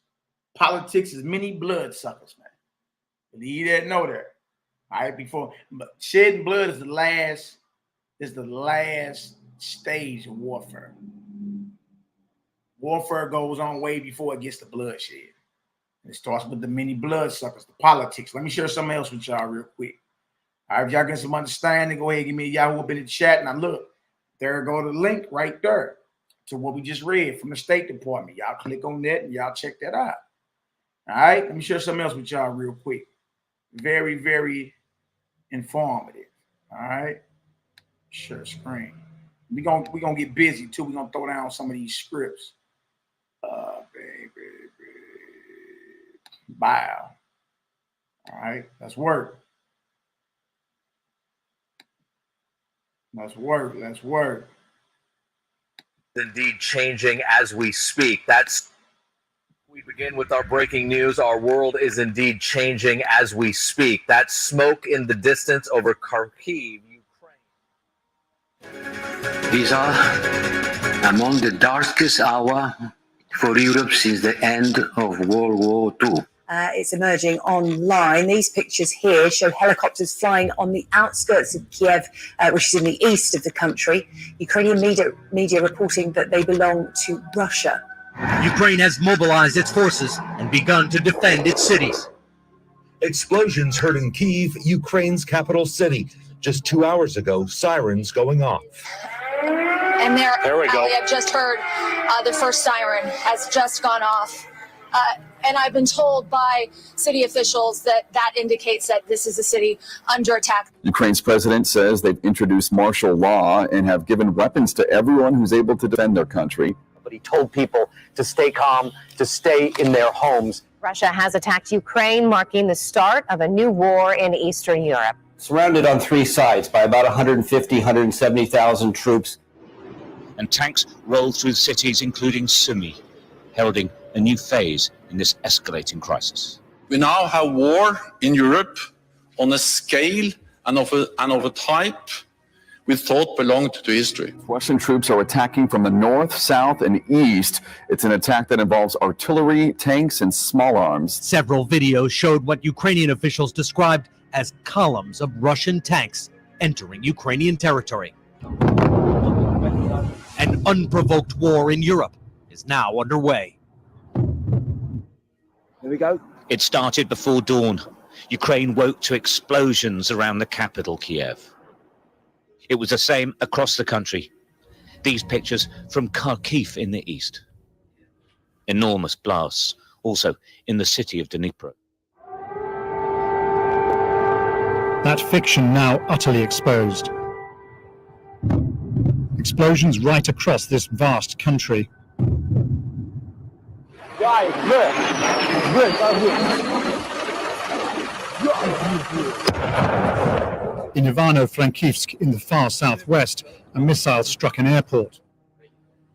Politics is many bloodsuckers, man. Believe that, know that. All right, before shedding blood is the last stage of warfare. Warfare goes on way before it gets to bloodshed. It starts with the many bloodsuckers, the politics. Let me share something else with y'all real quick. All right, if y'all get some understanding, go ahead and give me a Yahoo up in the chat. Now look, there go the link right there to what we just read from the State Department. Y'all click on that and y'all check that out. All right, let me share something else with y'all real quick. Very, very informative. All right, share screen. We're gonna get busy too. We're gonna throw down some of these scripts. Bio. All right, let's work. Let's work. Indeed changing as we speak. We begin with our breaking news. Our world is indeed changing as we speak. That's smoke in the distance over Kharkiv, Ukraine. These are among the darkest hours for Europe since the end of World War II. It's emerging online. These pictures here show helicopters flying on the outskirts of Kiev, which is in the east of the country. Ukrainian media reporting that they belong to Russia. Ukraine has mobilized its forces and begun to defend its cities. Explosions heard in Kyiv, Ukraine's capital city. Just 2 hours ago, sirens going off. And there we go. I've just heard the first siren has just gone off. And I've been told by city officials that indicates that this is a city under attack. Ukraine's president says they've introduced martial law and have given weapons to everyone who's able to defend their country. But he told people to stay calm, to stay in their homes. Russia has attacked Ukraine, marking the start of a new war in Eastern Europe. Surrounded on three sides by about 150, 170,000 troops. And tanks rolled through cities, including Sumy, heralding a new phase in this escalating crisis. We now have war in Europe on a scale and of a type we thought belonged to history. Russian troops are attacking from the north, south, and east. It's an attack that involves artillery, tanks, and small arms. Several videos showed what Ukrainian officials described as columns of Russian tanks entering Ukrainian territory. An unprovoked war in Europe is now underway. Here we go. It started before dawn. Ukraine woke to explosions around the capital, Kiev. It was the same across the country. These pictures from Kharkiv in the east. Enormous blasts, also in the city of Dnipro. That fiction now utterly exposed. Explosions right across this vast country. In Ivano-Frankivsk, in the far southwest, a missile struck an airport.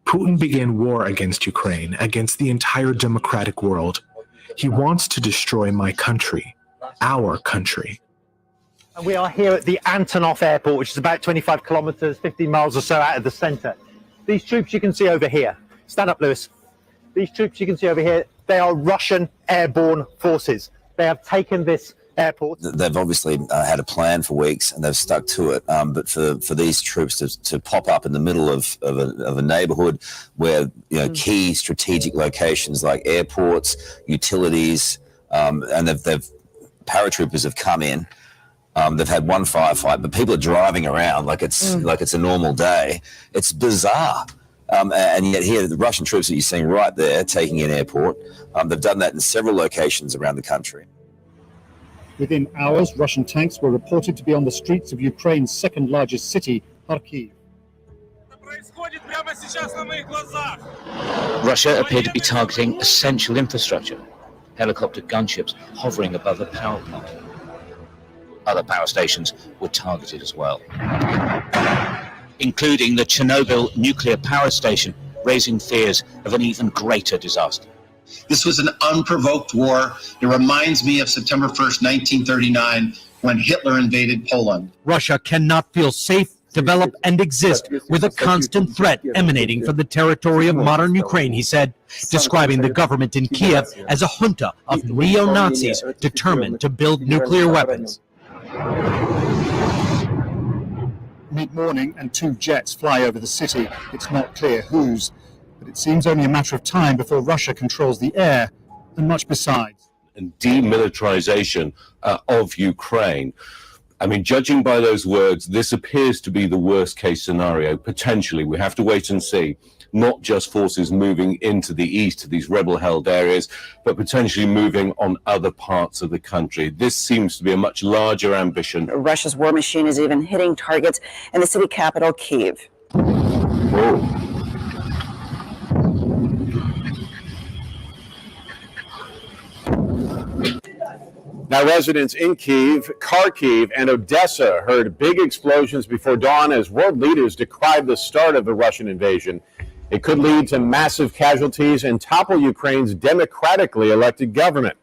Putin began war against Ukraine, against the entire democratic world. He wants to destroy my country, our country. And we are here at the Antonov Airport, which is about 25 kilometers, 15 miles or so out of the center. These troops you can see over here. Stand up, Lewis. These troops you can see over here, they are Russian airborne forces. They have taken this airport. They've obviously had a plan for weeks and they've stuck to it. But for these troops to pop up in the middle of a neighborhood where key strategic locations like airports, utilities, and paratroopers have come in. They've had one firefight, but people are driving around like it's a normal day. It's bizarre. And yet here, the Russian troops that you're seeing right there taking an airport, they've done that in several locations around the country. Within hours, Russian tanks were reported to be on the streets of Ukraine's second largest city, Kharkiv. Russia appeared to be targeting essential infrastructure, helicopter gunships hovering above the power plant. Other power stations were targeted as well, including the Chernobyl nuclear power station, raising fears of an even greater disaster. This was an unprovoked war. It reminds me of September 1st, 1939, when Hitler invaded Poland. Russia cannot feel safe, develop, and exist with a constant threat emanating from the territory of modern Ukraine, he said, describing the government in Kiev as a junta of neo-Nazis determined to build nuclear weapons. Mid-morning and 2 jets fly over the city. It's not clear whose, but it seems only a matter of time before Russia controls the air and much besides. And demilitarization of Ukraine. I mean, judging by those words, this appears to be the worst case scenario, potentially. We have to wait and see. Not just forces moving into the east to these rebel-held areas, but potentially moving on other parts of the country. This seems to be a much larger ambition. Russia's war machine is even hitting targets in the city capital, Kyiv. Whoa. Now, residents in Kyiv, Kharkiv, and Odessa heard big explosions before dawn as world leaders decried the start of the Russian invasion. It could lead to massive casualties and topple Ukraine's democratically elected government.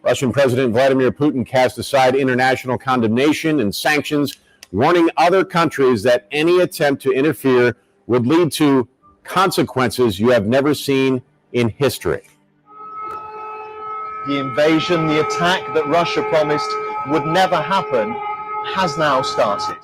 Russian President Vladimir Putin cast aside international condemnation and sanctions, warning other countries that any attempt to interfere would lead to consequences you have never seen in history. The invasion, the attack that Russia promised would never happen, has now started.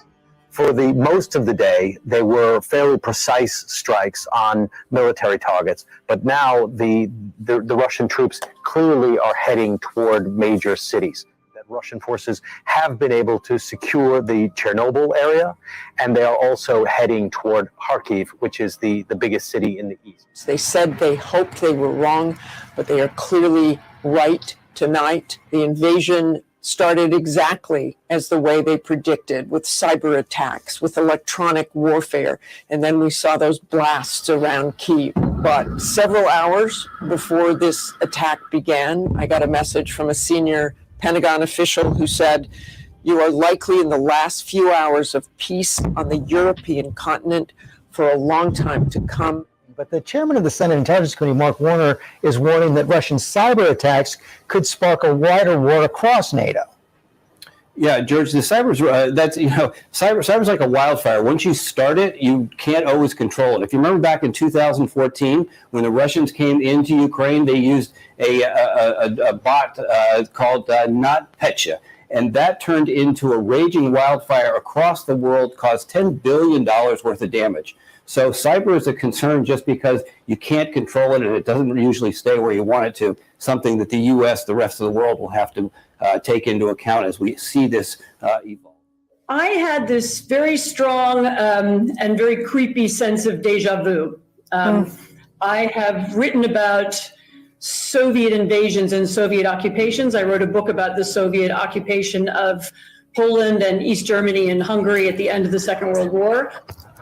For the most of the day, they were fairly precise strikes on military targets, but now the Russian troops clearly are heading toward major cities. That Russian forces have been able to secure the Chernobyl area, and they are also heading toward Kharkiv, which is the biggest city in the east. They said they hoped they were wrong, but they are clearly right tonight. The invasion started exactly as the way they predicted, with cyber attacks, with electronic warfare, and then we saw those blasts around Kyiv. But several hours before this attack began, I got a message from a senior Pentagon official who said, "You are likely in the last few hours of peace on the European continent for a long time to come." But the chairman of the Senate Intelligence Committee, Mark Warner, is warning that Russian cyber attacks could spark a wider war across NATO. Yeah, George, the cyber's cyber's like a wildfire. Once you start it, you can't always control it. If you remember back in 2014, when the Russians came into Ukraine, they used a bot called NotPetya. And that turned into a raging wildfire across the world, caused $10 billion worth of damage. So cyber is a concern just because you can't control it and it doesn't usually stay where you want it to, something that the U.S., the rest of the world will have to take into account as we see this evolve. I had this very strong and very creepy sense of deja vu. I have written about Soviet invasions and Soviet occupations. I wrote a book about the Soviet occupation of Poland and East Germany and Hungary at the end of the Second World War.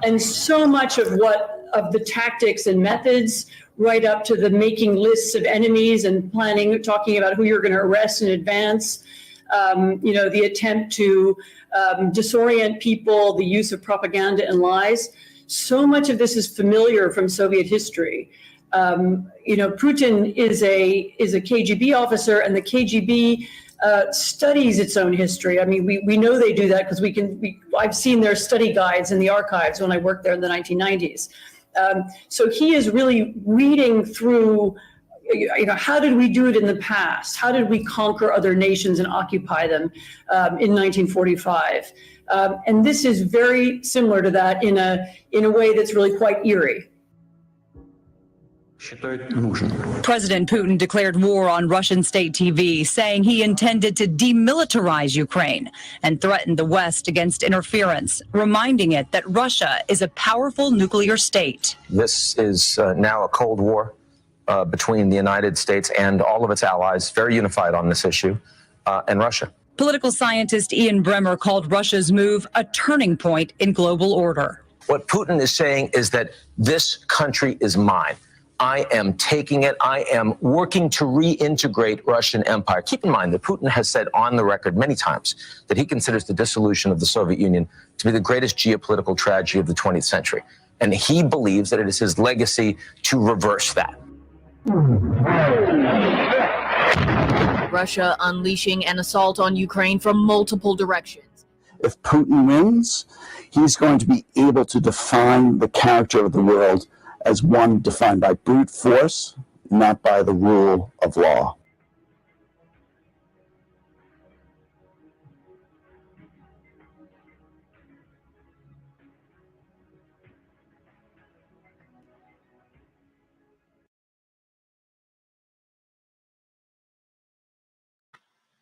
And so much of the tactics and methods, right up to the making lists of enemies and planning, talking about who you're going to arrest in advance, the attempt to disorient people, the use of propaganda and lies. So much of this is familiar from Soviet history. Putin is a KGB officer, and the KGB studies its own history. I mean, we know they do that because I've seen their study guides in the archives when I worked there in the 1990s. So he is really reading through, how did we do it in the past? How did we conquer other nations and occupy them in 1945? And this is very similar to that in a way that's really quite eerie. President Putin declared war on Russian state TV, saying he intended to demilitarize Ukraine and threatened the West against interference, reminding it that Russia is a powerful nuclear state. This is now a Cold War between the United States and all of its allies, very unified on this issue, and Russia. Political scientist Ian Bremmer called Russia's move a turning point in global order. What Putin is saying is that this country is mine. I am taking it. I am working to reintegrate Russian empire. Keep in mind that Putin has said on the record many times that he considers the dissolution of the Soviet Union to be the greatest geopolitical tragedy of the 20th century. And he believes that it is his legacy to reverse that. Russia unleashing an assault on Ukraine from multiple directions. If Putin wins, he's going to be able to define the character of the world as one defined by brute force, not by the rule of law.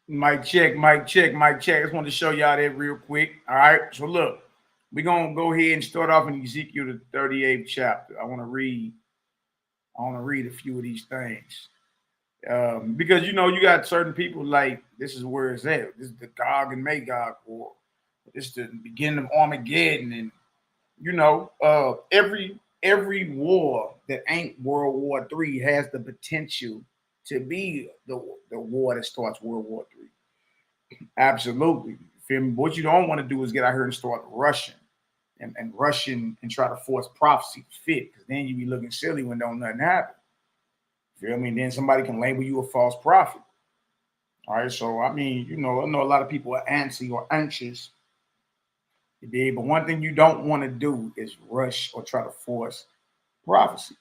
Mic check, mic check, mic check. I just wanted to show y'all that real quick. All right, so look, we're going to go ahead and start off in Ezekiel, the 38th chapter. I want to read a few of these things. Because, you got certain people like, this is where it's at. This is the Gog and Magog war. This is the beginning of Armageddon. And, every war that ain't World War III has the potential to be the war that starts World War III. Absolutely. What you don't want to do is get out here and start rushing and rushing and try to force prophecy to fit, because then you be looking silly when don't nothing happen. Feel me? Then somebody can label you a false prophet. All right. So, I mean, I know a lot of people are antsy or anxious. But one thing you don't want to do is rush or try to force prophecy.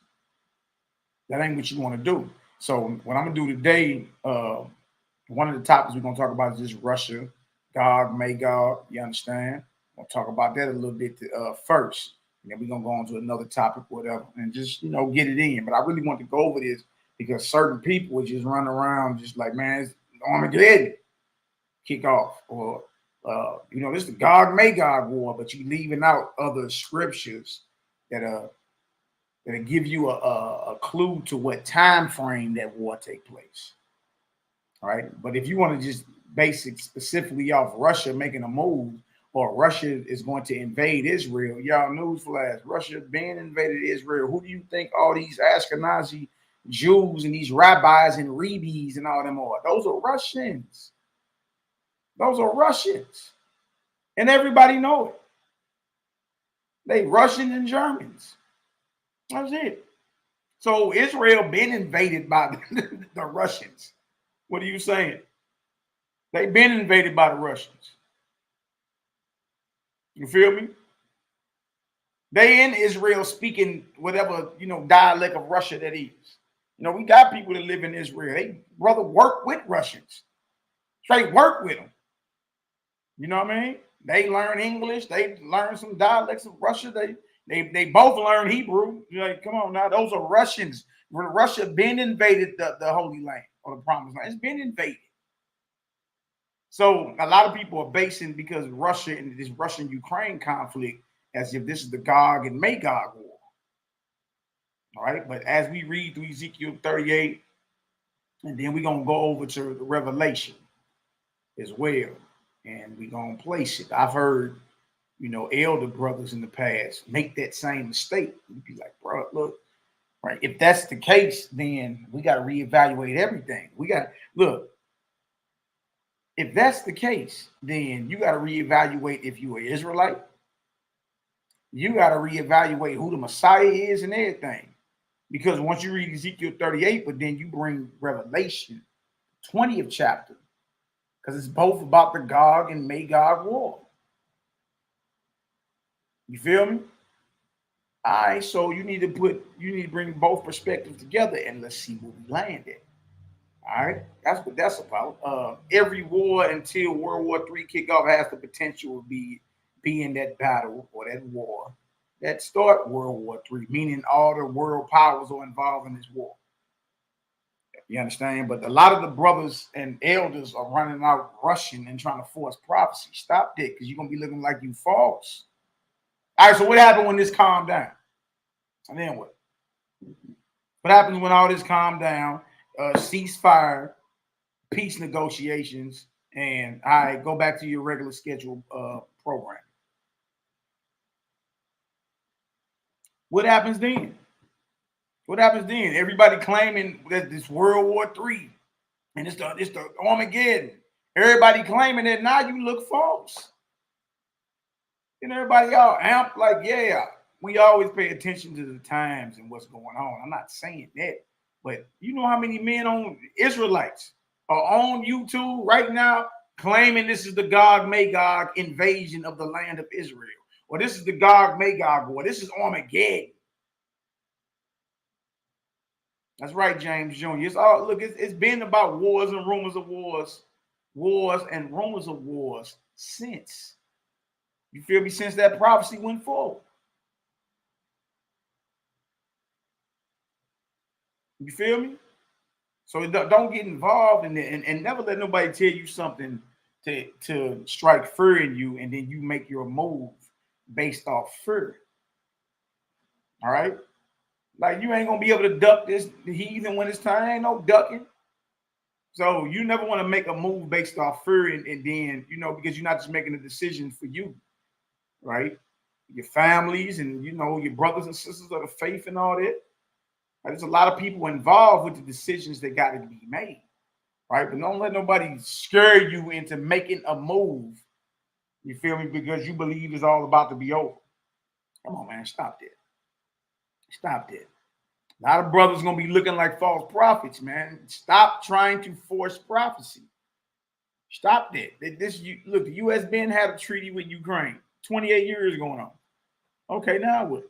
That ain't what you want to do. So what I'm going to do today, one of the topics we're going to talk about is just Russia, Gog, Magog. You understand? We'll talk about that a little bit first. And then we're going to go on to another topic, whatever, and just, get it in. But I really want to go over this because certain people would just run around just like, man, it's Armageddon kick off. Or, this is the Gog Magog war, but you leaving out other scriptures that'll give you a clue to what time frame that war take place. All right. But if you want to just base it specifically off Russia making a move, or Russia is going to invade Israel, y'all newsflash, Russia been invaded Israel. Who do you think all these Ashkenazi Jews and these rabbis and rebbes and all them are? Those are Russians. Those are Russians. And everybody know it. They Russian and Germans. That's it. So Israel been invaded by the Russians. What are you saying? They've been invaded by the Russians. You feel me? They in Israel speaking whatever, dialect of Russia that is. We got people that live in Israel. They rather work with Russians. Straight work with them. You know what I mean? They learn English. They learn some dialects of Russia. They both learn Hebrew. You're like, come on now. Those are Russians. Russia been invaded the Holy Land or the Promised Land. It's been invaded. So a lot of people are basing, because Russia and this Russian-Ukraine conflict, as if this is the Gog and Magog war. All right. But as we read through Ezekiel 38, and then we're going to go over to the Revelation as well. and we're going to place it. I've heard, you know, elder brothers in the past make that same mistake. You'd be like, bro, look, right? If that's the case, then we got to reevaluate everything. We got to look. If that's the case, then you got to reevaluate if you're an Israelite. You got to reevaluate who the Messiah is and everything. Because once you read Ezekiel 38, but then you bring Revelation 20th chapter, because it's both about the Gog and Magog war. You feel me? All right, so you need to bring both perspectives together, and let's see where we land at. All right, that's what that's about. Every war until World War III kickoff has the potential of be in that battle or that war that start World War III, meaning all the world powers are involved in this war. You understand? But a lot of the brothers and elders are running out rushing and trying to force prophecy. Stop that, because you're gonna be looking like you false. All right, so what happened when this calmed down? And then what? What happens when all this calmed down? Ceasefire, peace negotiations, and all right, go back to your regular scheduled program. What happens then? What happens then? Everybody claiming that this World War III and it's the Armageddon. Everybody claiming that. Now you look false. And everybody all amped like, yeah, we always pay attention to the times and what's going on. I'm not saying that. But you know how many men on Israelites are on YouTube right now claiming this is the Gog-Magog invasion of the land of Israel, or this is the Gog-Magog war. This is Armageddon. That's right, James Jr. It's all look. It's been about wars and rumors of wars, and rumors of wars since. You feel me? Since that prophecy went forward. You feel me? So don't get involved in it, and never let nobody tell you something to strike fear in you, and then you make your move based off fear. All right? Like, you ain't gonna be able to duck this heathen when it's time. Ain't no ducking. So you never want to make a move based off fear, and then, you know, because you're not just making a decision for you, right? Your families and, you know, your brothers and sisters of the faith and all that. There's a lot of people involved with the decisions that got to be made, right? But don't let nobody scare you into making a move, you feel me, because you believe it's all about to be over. Come on, man, stop that. Stop that. A lot of brothers going to be looking like false prophets, man. Stop trying to force prophecy. Stop that. Look, the U.S. been had a treaty with Ukraine. 28 years going on. Okay, now what?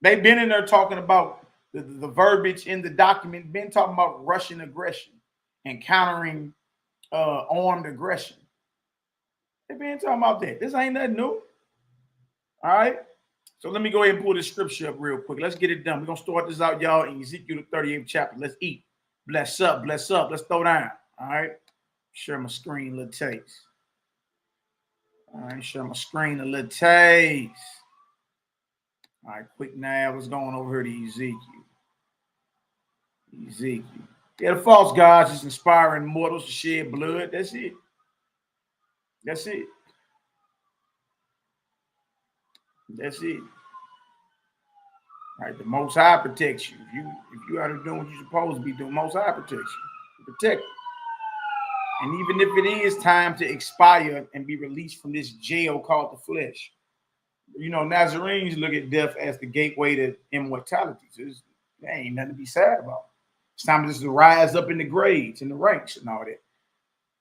They've been in there talking about the verbiage in the document, been talking about Russian aggression and countering armed aggression. They've been talking about that. This ain't nothing new. All right. So let me go ahead and pull this scripture up real quick. Let's get it done. We're going to start this out, y'all, in Ezekiel the 38th chapter. Let's eat. Bless up. Bless up. Let's throw down. All right. Share my screen a little taste. All right. Share my screen a little taste. All right. Quick now. What's going over here to Ezekiel? Yeah, the false gods is inspiring mortals to shed blood. That's it. That's it. That's it. All right, the Most High protects you. If you are doing what you're supposed to be doing, Most High protects you. Protect you. And even if it is time to expire and be released from this jail called the flesh, you know, Nazarenes look at death as the gateway to immortality. So there ain't nothing to be sad about. It's time just to rise up in the grades and the ranks and all that.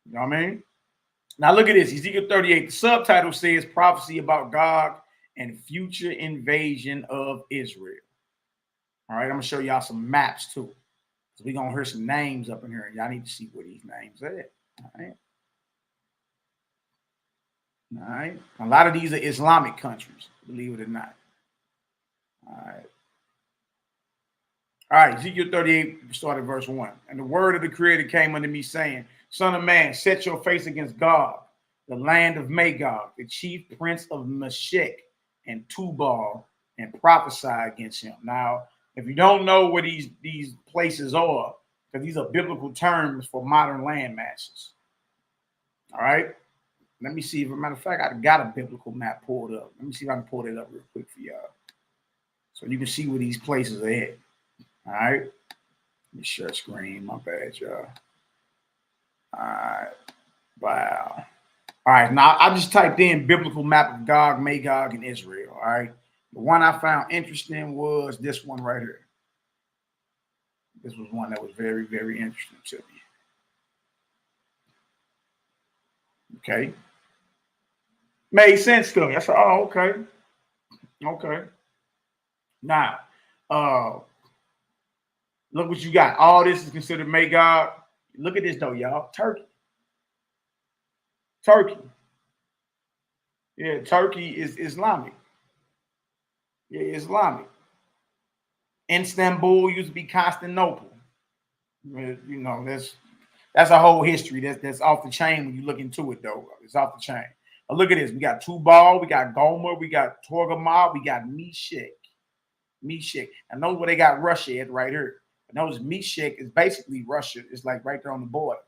You know what I mean? Now look at this. Ezekiel 38. The subtitle says prophecy about Gog and future invasion of Israel. All right, I'm going to show y'all some maps too. So we're going to hear some names up in here. Y'all need to see where these names are at. All right. All right. A lot of these are Islamic countries, believe it or not. All right. All right, Ezekiel 38, start at verse 1. And the word of the Creator came unto me, saying, Son of man, set your face against Gog, the land of Magog, the chief prince of Meshech and Tubal, and prophesy against him. Now, if you don't know where these places are, because these are biblical terms for modern land masses. All right. Let me see if, as a matter of fact, I got a biblical map pulled up. Let me see if I can pull it up real quick for y'all, so you can see where these places are at. All right. Let me share screen. My bad, y'all. All right. Wow. All right. Now I just typed in biblical map of Gog, Magog, and Israel. All right. The one I found interesting was this one right here. This was one that was very, very interesting to me. Okay. Made sense to me. I said, oh, okay. Okay. Now, look what you got. All this is considered Magog. Look at this though, y'all. Turkey. Turkey. Yeah, Turkey is Islamic. Yeah, Islamic. Istanbul used to be Constantinople. You know, that's a whole history. That's off the chain when you look into it, though. It's off the chain. Now look at this. We got Tubal, we got Gomer, we got Torgamah, we got Meshech. Meshech. And notice where they got Russia at right here. But notice Meshech is basically Russia. It's like right there on the border.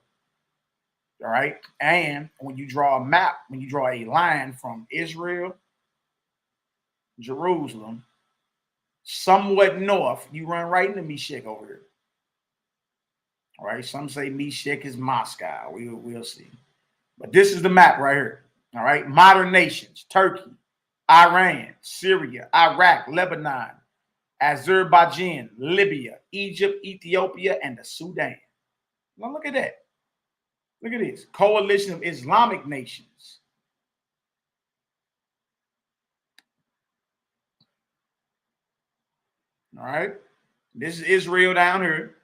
All right. And when you draw a map, when you draw a line from Israel, Jerusalem, somewhat north, you run right into Meshech over here. All right. Some say Meshech is Moscow. We'll see. But this is the map right here. All right. Modern nations: Turkey, Iran, Syria, Iraq, Lebanon, Azerbaijan, Libya, Egypt, Ethiopia, and the Sudan. Now look at that. Look at this. Coalition of Islamic nations. All right. This is Israel down here.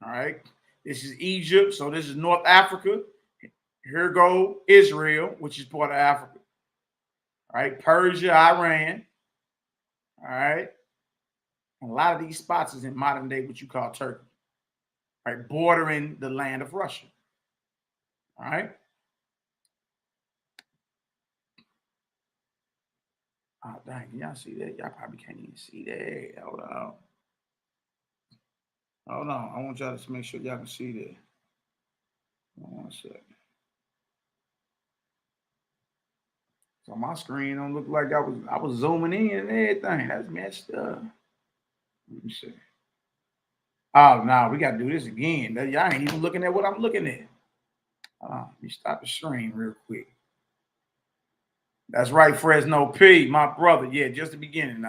All right. This is Egypt. So this is North Africa. Here go Israel, which is part of Africa. All right. Persia, Iran. All right. And a lot of these spots is in modern day what you call Turkey. All right. Bordering the land of Russia. All right. Oh, dang. Can y'all see that? Y'all probably can't even see that. Hold on. Hold on. I want y'all to make sure y'all can see that. One second. So my screen don't look like I was zooming in and everything. That's messed up. Let me see. Oh no, we gotta do this again. Y'all ain't even looking at what I'm looking at. Let me stop the stream real quick. That's right, Fresno P, my brother. Yeah, just the beginning.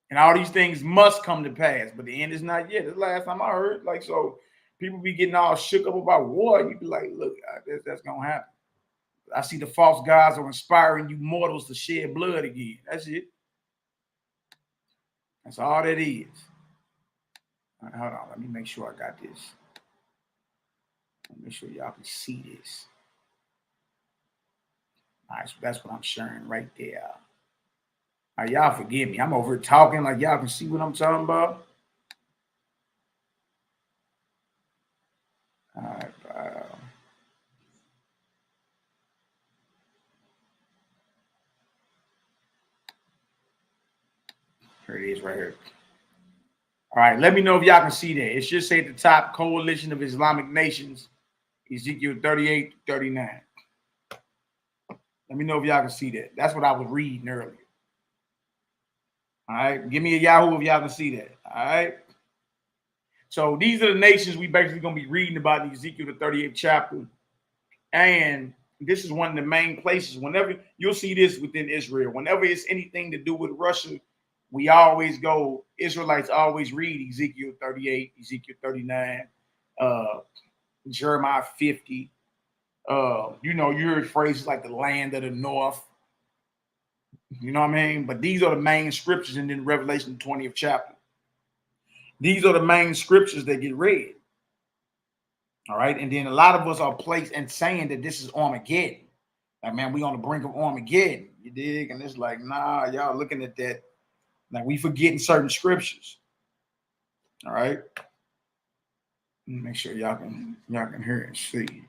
And all these things must come to pass, but the end is not yet. That's the last time I heard. Like, so people be getting all shook up about war. You be like, look, that's gonna happen. I see the false gods are inspiring you mortals to shed blood again. That's it. That's all that is. All right, hold on. Let me make sure I got this. Let me make sure y'all can see this. All right, so that's what I'm sharing right there. All right, y'all forgive me. I'm over here talking like y'all can see what I'm talking about. All right. Here it is right here. All right, let me know if y'all can see that. It should say at the top, Coalition of Islamic Nations, Ezekiel 38-39. Let me know if y'all can see that. That's what I was reading earlier. All right, give me a Yahoo if y'all can see that. All right. So these are the nations we basically going to be reading about in Ezekiel the 38th chapter. And this is one of the main places. Whenever you'll see this within Israel, whenever it's anything to do with Russia, we always go, Israelites always read Ezekiel 38, Ezekiel 39, Jeremiah 50. You know, you heard phrases like the land of the north. You know what I mean? But these are the main scriptures, and then Revelation 20th chapter. These are the main scriptures that get read. All right. And then a lot of us are placed and saying that this is Armageddon. Like, man, we on the brink of Armageddon. You dig? And it's like, nah, y'all looking at that. Like, we forgetting certain scriptures. All right. Make sure y'all can hear and see.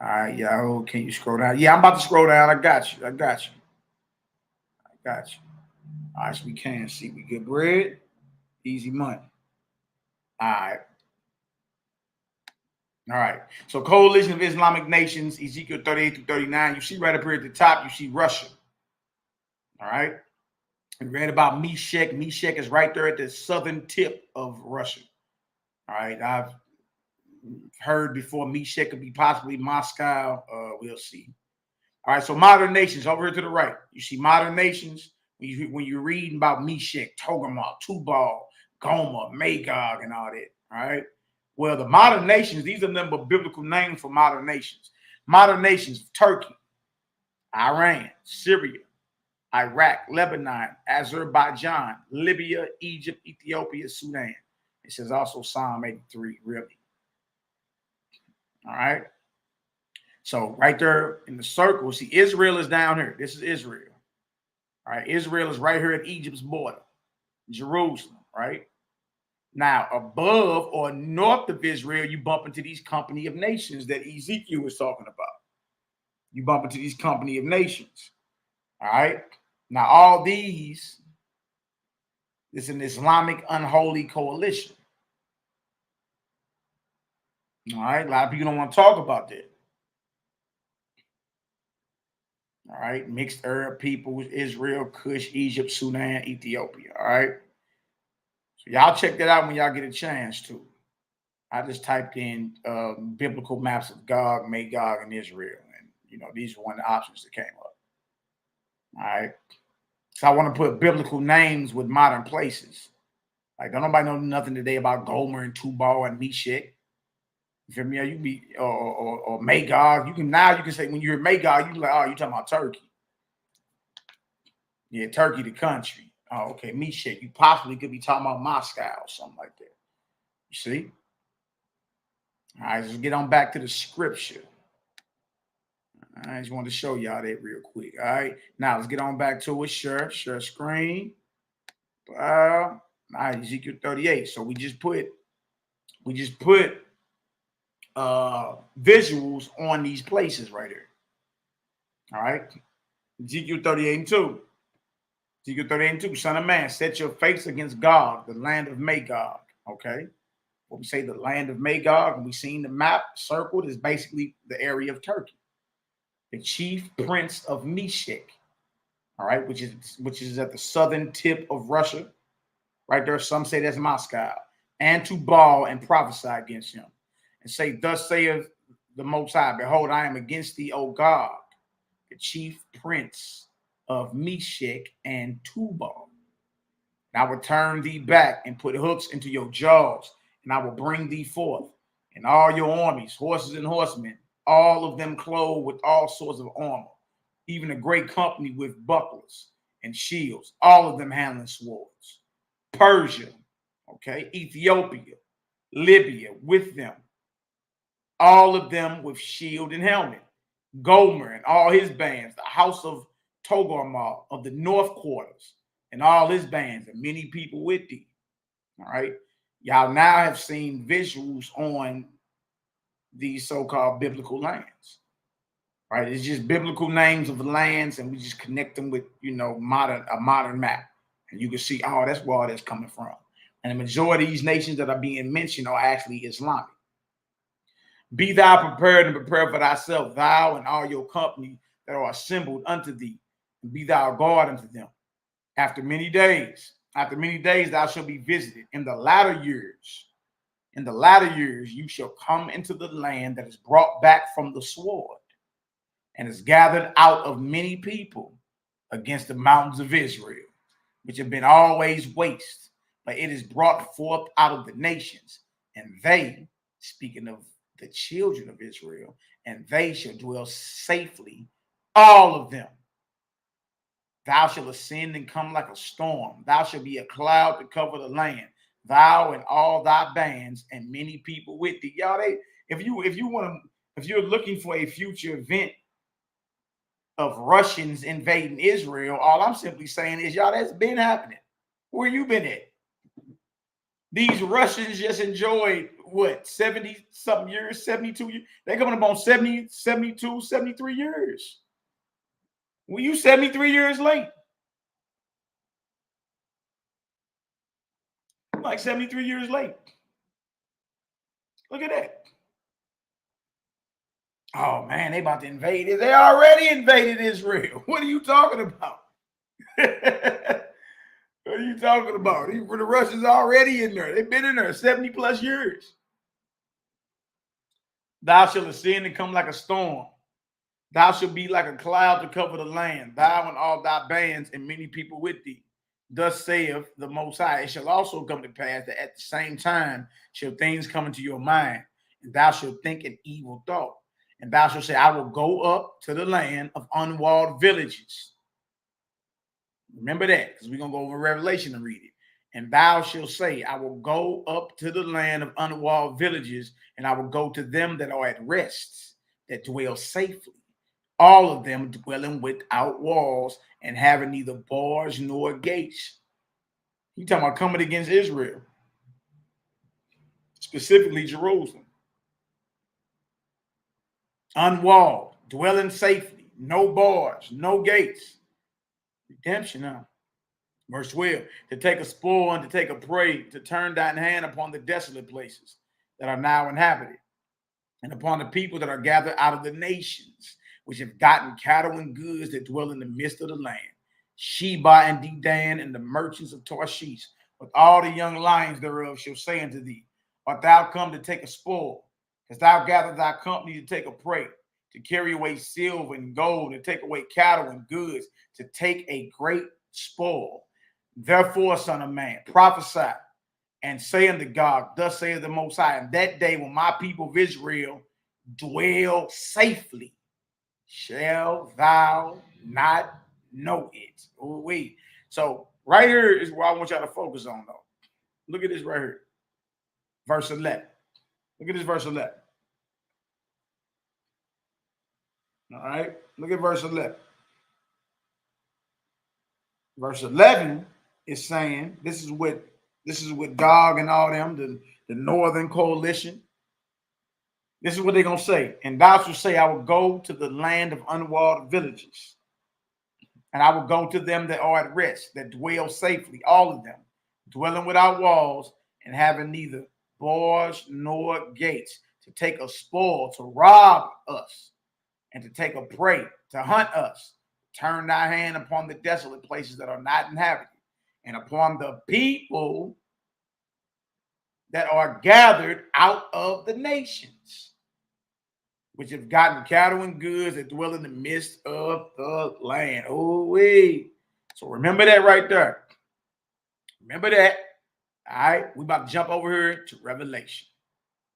All right, y'all. Can you scroll down? Yeah, I'm about to scroll down. I got you. All right, so we can see. We get bread, easy money. All right. All right. So coalition of Islamic nations, Ezekiel 38 through 39. You see right up here at the top, you see Russia. All right. We read about Meshech. Meshech is right there at the southern tip of Russia. All right. I've heard before Meshech could be possibly Moscow. We'll see. All right. So modern nations over here to the right. You see modern nations when you're reading about Meshech, Togarmah, Tubal, Gomer, Magog, and all that. All right. Well, the modern nations, these are number biblical names for modern nations. Modern nations: Turkey, Iran, Syria, Iraq, Lebanon, Azerbaijan, Libya, Egypt, Ethiopia, Sudan. It says also Psalm 83, really. All right. So right there in the circle, see, Israel is down here. This is Israel. All right. Israel is right here at Egypt's border, Jerusalem, right? Now, above or north of Israel, you bump into these company of nations that Ezekiel was talking about. You bump into these company of nations. All right. Now, all these is an Islamic unholy coalition. All right. A lot of people don't want to talk about that. All right. Mixed Arab peoples, Israel, Cush, Egypt, Sudan, Ethiopia. All right. So y'all check that out when y'all get a chance to. I just typed in biblical maps of Gog, Magog, and Israel. And, you know, these are one of the options that came up. All right. So I want to put biblical names with modern places. Like, don't nobody know nothing today about Gomer and Tubal and Meshech. You feel me? You can be or Magog. You can say when you hear Magog, you be like, oh, you talking about Turkey. Yeah, Turkey, the country. Oh, okay. Meshech. You possibly could be talking about Moscow or something like that. You see? All right, let's get on back to the scripture. I just wanted to show y'all that real quick. All right. Now let's get on back to it. Share screen. All right, Ezekiel 38. So we just put visuals on these places right here. All right. Ezekiel 38 and 2. Ezekiel 38 and 2. Son of man, set your face against Gog, the land of Magog. Okay. When we say the land of Magog, and we seen the map circled, is basically the area of Turkey. The chief prince of Meshech. All right, which is at the southern tip of Russia. Right there, some say that's Moscow. And Tubal and prophesy against him. And say, thus saith the Most High, behold, I am against thee, O Gog, the chief prince of Meshech and Tubal. And I will turn thee back and put hooks into your jaws, and I will bring thee forth, and all your armies, horses and horsemen, all of them clothed with all sorts of armor, even a great company with bucklers and shields, all of them handling swords. Persia, okay, Ethiopia, Libya with them, all of them with shield and helmet. Gomer and all his bands, the house of Togarmah of the north quarters, and all his bands, and many people with thee. All right. Y'all now have seen visuals on these so-called biblical lands. Right? It's just biblical names of the lands, and we just connect them with, you know, a modern map. And you can see, oh, that's where all that's coming from. And the majority of these nations that are being mentioned are actually Islamic. Be thou prepared and prepare for thyself, thou and all your company that are assembled unto thee, and be thou a guard unto them. After many days, thou shalt be visited. In the latter years, you shall come into the land that is brought back from the sword, and is gathered out of many people against the mountains of Israel, which have been always waste, but it is brought forth out of the nations, and they, speaking of the children of Israel, and they shall dwell safely, all of them. Thou shalt ascend and come like a storm. Thou shalt be a cloud to cover the land. Thou and all thy bands and many people with thee. Y'all, if you're looking for a future event of Russians invading Israel, all I'm simply saying is, y'all, that's been happening. Where you been at? These Russians just enjoyed what, 70 something years, 72 years. They're coming up on 70, 72, 73 years. Well, you 73 years late. Like 73 years late. Look at that. Oh man, they about to invade it. They already invaded Israel. What are you talking about? What are you talking about? The Russians already in there. They've been in there 70 plus years. Thou shalt ascend and come like a storm. Thou shalt be like a cloud to cover the land, thou and all thy bands and many people with thee. Thus saith the Most High. It shall also come to pass that at the same time shall things come into your mind, and thou shalt think an evil thought. And thou shalt say, I will go up to the land of unwalled villages. Remember that, because we're going to go over Revelation and read it. And thou shalt say, I will go up to the land of unwalled villages, and I will go to them that are at rest, that dwell safely, all of them dwelling without walls and having neither bars nor gates. He's talking about coming against Israel, specifically Jerusalem. Unwalled, dwelling safely, no bars, no gates. Redemption now. Verse 12, to take a spoil and to take a prey, to turn thine hand upon the desolate places that are now inhabited, and upon the people that are gathered out of the nations, which have gotten cattle and goods that dwell in the midst of the land. Sheba and Dedan and the merchants of Tarshish, with all the young lions thereof, shall say unto thee, art thou come to take a spoil? Hast thou gathered thy company to take a prey, to carry away silver and gold, to take away cattle and goods, to take a great spoil? Therefore, son of man, prophesy and say unto God, thus saith the Most High, in that day when my people of Israel dwell safely, shall thou not know it? Oh, wait. So right here is where I want y'all to focus on, though. Look at this right here. Verse 11. Look at this verse 11. All right. Look at verse 11. Verse 11 is saying, this is what Gog and all them, the northern coalition. This is what they're going to say. And thou shalt say, I will go to the land of unwalled villages, and I will go to them that are at rest, that dwell safely, all of them, dwelling without walls and having neither bars nor gates, to take a spoil, to rob us, and to take a prey, to hunt us. Turn thy hand upon the desolate places that are not inhabited, and upon the people that are gathered out of the nations, which have gotten cattle and goods that dwell in the midst of the land. Oh, wait. So remember that right there. Remember that. All right. We're about to jump over here to Revelation.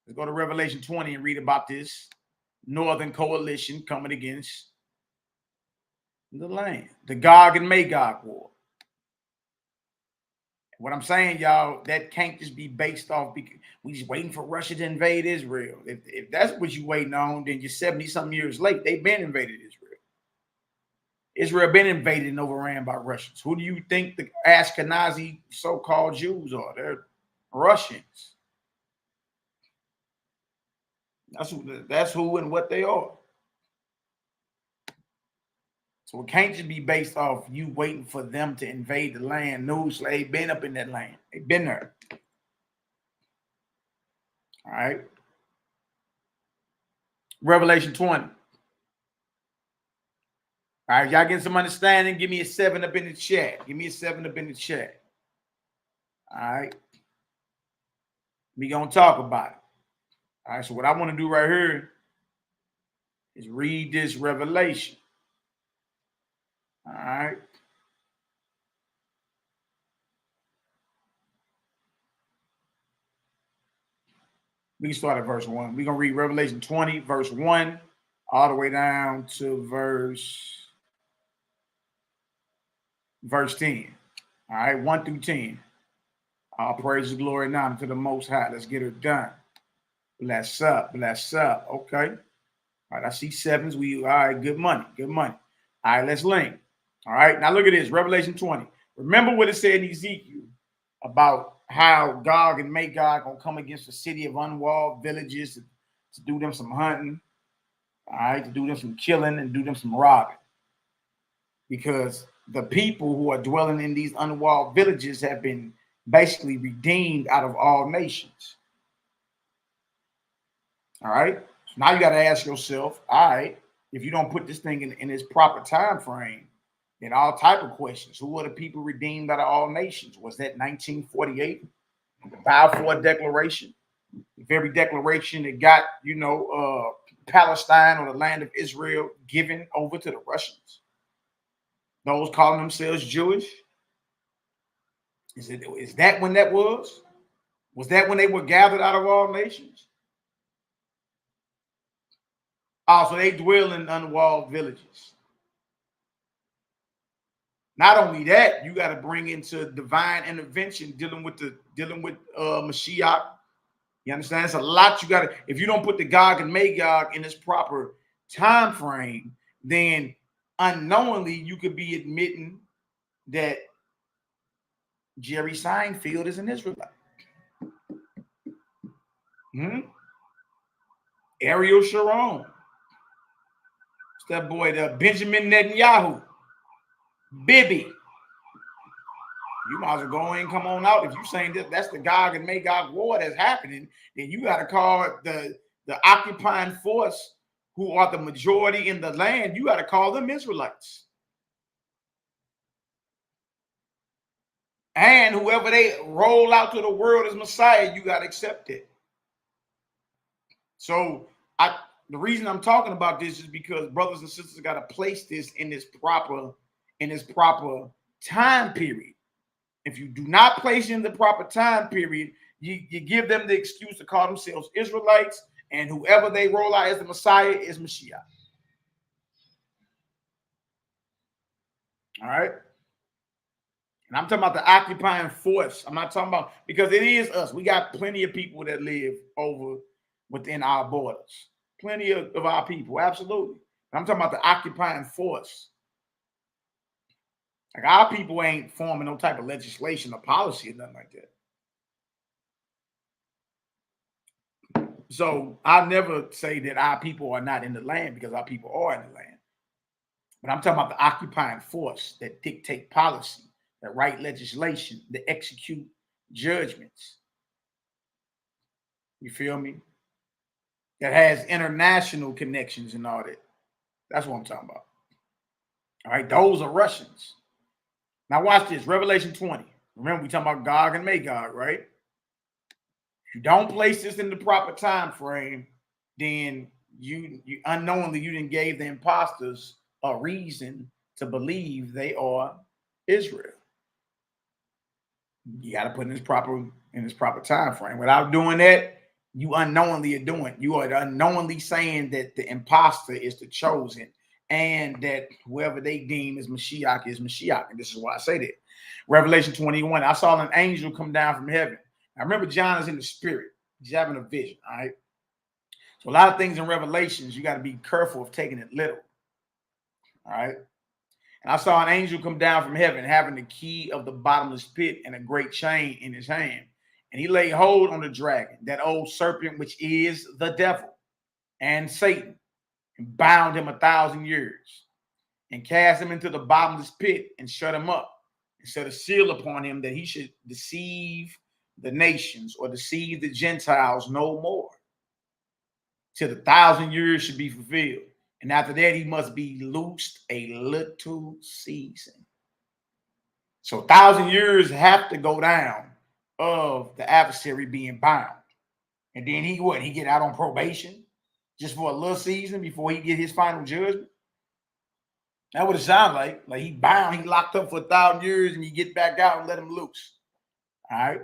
Let's go to Revelation 20 and read about this northern coalition coming against the land. The Gog and Magog war. What I'm saying, y'all, that can't just be based off because we just waiting for Russia to invade Israel. If that's what you're waiting on, then you're 70-some years late. They've been invaded Israel. Israel been invaded and overran by Russians. Who do you think the Ashkenazi so-called Jews are? They're Russians. That's who and what they are. So it can't just be based off you waiting for them to invade the land. News, they've been up in that land. They've been there. All right. Revelation 20. All right, y'all get some understanding. Give me a 7 up in the chat. Give me a 7 up in the chat. All right. We gonna talk about it. All right, so what I want to do right here is read this Revelation. All right. We can start at verse 1. We're going to read Revelation 20, verse 1, all the way down to verse 10. All right, 1 through 10. All praise, glory, and honor to the Most High. Let's get it done. Bless up, bless up. Okay. All right, I see 7s. All right, good money, good money. All right, let's link. All right, now look at this, Revelation 20. Remember what it said in Ezekiel about how Gog and Magog gonna come against the city of unwalled villages to do them some hunting, all right, to do them some killing and do them some robbing. Because the people who are dwelling in these unwalled villages have been basically redeemed out of all nations. All right, so Now you got to ask yourself, all right, if you don't put this thing in its proper time frame, then all type of questions. Who were the people redeemed out of all nations? Was that 1948, the Balfour Declaration, the very declaration that got, Palestine or the land of Israel given over to the Russians? Those calling themselves Jewish? Is that when that was? Was that when they were gathered out of all nations? Also, they dwell in unwalled villages. Not only that, you got to bring into divine intervention dealing with Mashiach. You understand? It's a lot you got to. If you don't put the Gog and Magog in its proper time frame, then unknowingly you could be admitting that Jerry Seinfeld is an Israelite. Ariel Sharon. It's that boy, the Benjamin Netanyahu. Bibi. You might as well go in and come on out. If you're saying that's the Gog and Magog war that's happening, then you got to call it the occupying force, who are the majority in the land. You got to call them Israelites. And whoever they roll out to the world as Messiah, you got to accept it. So the reason I'm talking about this is because brothers and sisters got to place this in this proper time period. If you do not place it in the proper time period, you give them the excuse to call themselves Israelites, and whoever they roll out as the Messiah is Mashiach. All right? And I'm talking about the occupying force. I'm not talking about, because it is us. We got plenty of people that live over within our borders. Plenty of our people, absolutely. I'm talking about the occupying force. Like, our people ain't forming no type of legislation or policy or nothing like that. So I never say that our people are not in the land, because our people are in the land. But I'm talking about the occupying force that dictate policy, that write legislation, that execute judgments. You feel me? That has international connections and all that. That's what I'm talking about. All right, those are Russians. Now watch this, Revelation 20. Remember, we talking about Gog and Magog, right? If you don't place this in the proper time frame, then you unknowingly you didn't gave the imposters a reason to believe they are Israel. You got to put in this proper time frame. Without doing that, you unknowingly are unknowingly saying that the imposter is the chosen, and that whoever they deem as Mashiach is Mashiach. And this is why I say that. Revelation 21, I saw an angel come down from heaven. I remember John is in the spirit. He's having a vision, all right? So a lot of things in Revelations, you got to be careful of taking it literal, all right? And I saw an angel come down from heaven, having the key of the bottomless pit and a great chain in his hand. And he laid hold on the dragon, that old serpent, which is the devil and Satan, and bound him 1,000 years, and cast him into the bottomless pit, and shut him up, and set a seal upon him, that he should deceive the nations, or deceive the Gentiles no more, till the 1,000 years should be fulfilled. And after that, he must be loosed a little season. So 1,000 years have to go down of the adversary being bound. And then he get out on probation just for a little season before he get his final judgment? That would it sound like. Like he bound, he locked up for 1,000 years, and you get back out and let him loose. All right.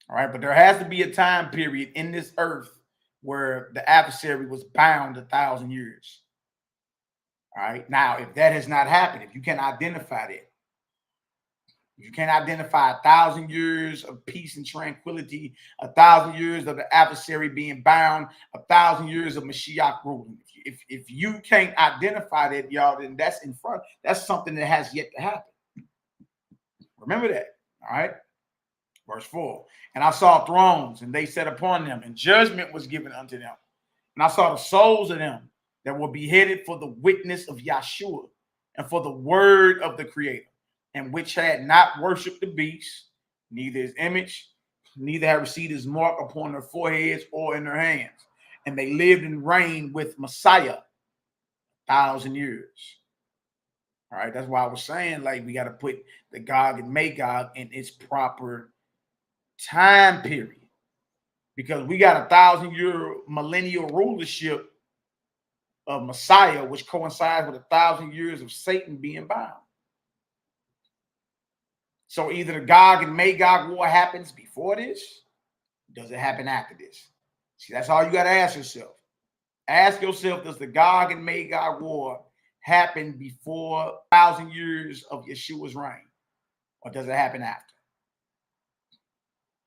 All right. But there has to be a time period in this earth where the adversary was bound 1,000 years. All right. Now, if that has not happened, if you can identify that, if you can identify 1,000 years of peace and tranquility, 1,000 years of the adversary being bound, 1,000 years of Mashiach ruling. If you can't identify that, y'all, then that's in front. That's something that has yet to happen. Remember that. All right. Verse 4. And I saw thrones, and they sat upon them, and judgment was given unto them. And I saw the souls of them that were beheaded for the witness of Yahshua, and for the word of the Creator, and which had not worshipped the beast, neither his image, neither had received his mark upon their foreheads or in their hands. and they lived and reigned with Messiah 1,000 years. All right, that's why I was saying, like, we got to put the Gog and Magog in its proper time period, because we got 1,000-year millennial rulership of Messiah, which coincides with 1,000 years of Satan being bound. So either the Gog and Magog war happens before this, does it happen after this? See, that's all you got to ask yourself. Ask yourself, does the Gog and Magog war happen before 1,000 years of Yeshua's reign, or does it happen after?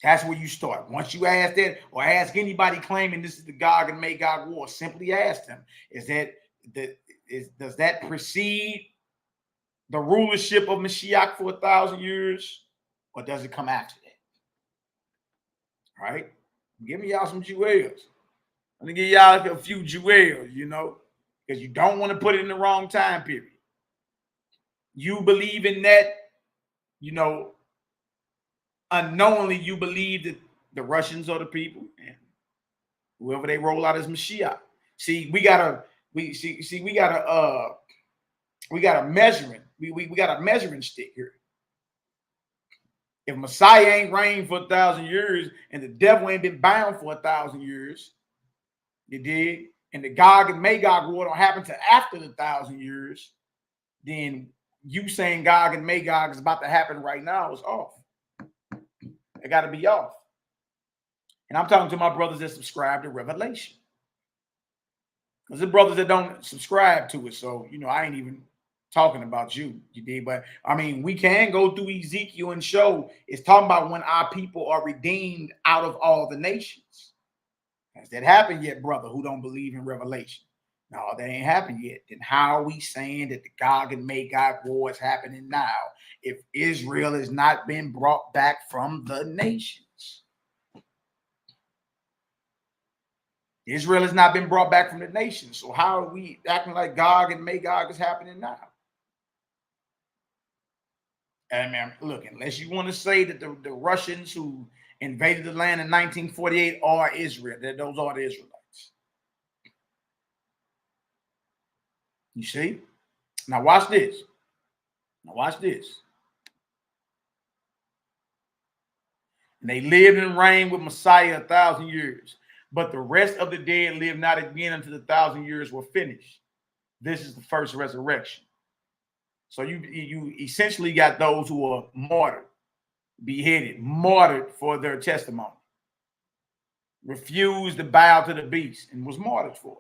That's where you start. Once you ask that, or ask anybody claiming this is the Gog and Magog war, simply ask them, does that precede the rulership of Mashiach for 1,000 years, or does it come after that? All right, give me y'all some Jewels. Let me give y'all a few Jewels, you know, because you don't want to put it in the wrong time period. You believe in that, you know, unknowingly you believe that the Russians are the people, and whoever they roll out as Mashiach. See, we got a measuring. We got a measuring stick here. If Messiah ain't reigned for 1,000 years and the devil ain't been bound for 1,000 years, you dig? And the Gog and Magog war don't happen to after the 1,000 years, then you saying Gog and Magog is about to happen right now is off. It got to be off. And I'm talking to my brothers that subscribe to Revelation, because the brothers that don't subscribe to it. So, you know, I ain't even talking about you, you did. But I mean, we can go through Ezekiel and show it's talking about when our people are redeemed out of all the nations. Has that happened yet, brother, who don't believe in Revelation? No, that ain't happened yet. Then how are we saying that the Gog and Magog war is happening now if Israel has not been brought back from the nations? Israel has not been brought back from the nations. So how are we acting like Gog and Magog is happening now? And man, look, unless you want to say that the Russians who invaded the land in 1948 are Israel, that those are the Israelites. You see? Now watch this. Now watch this. And they lived and reigned with Messiah 1,000 years. But the rest of the dead lived not again until the 1,000 years were finished. This is the first resurrection. So you essentially got those who are martyred, beheaded, martyred for their testimony, refused to bow to the beast and was martyred for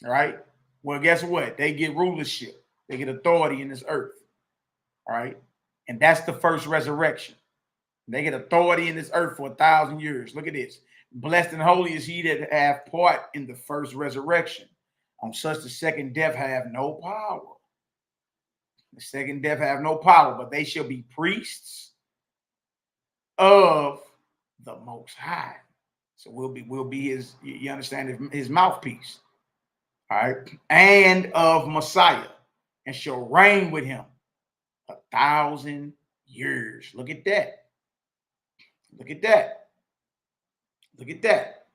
it. All right. Well, guess what? They get rulership. They get authority in this earth. All right. And that's the first resurrection. They get authority in this earth for 1,000 years. Look at this. Blessed and holy is he that hath part in the first resurrection. On such the second death have no power. The second death have no power, but they shall be priests of the Most High. So we'll be his, you understand, his mouthpiece. All right. And of Messiah, and shall reign with him 1,000 years. Look at that. Look at that. Look at that.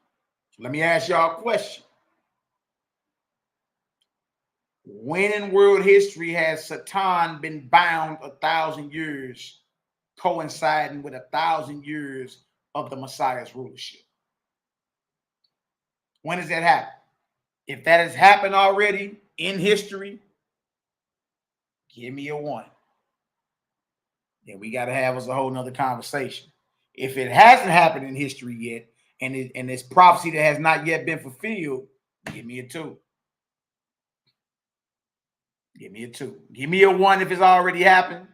So let me ask y'all a question. When in world history has Satan been bound 1,000 years, coinciding with 1,000 years of the Messiah's rulership? When does that happen? If that has happened already in history, give me a 1. Then we got to have us a whole nother conversation. If it hasn't happened in history yet, and it's prophecy that has not yet been fulfilled, give me a 2. Give me a 2. Give me a 1 if it's already happened.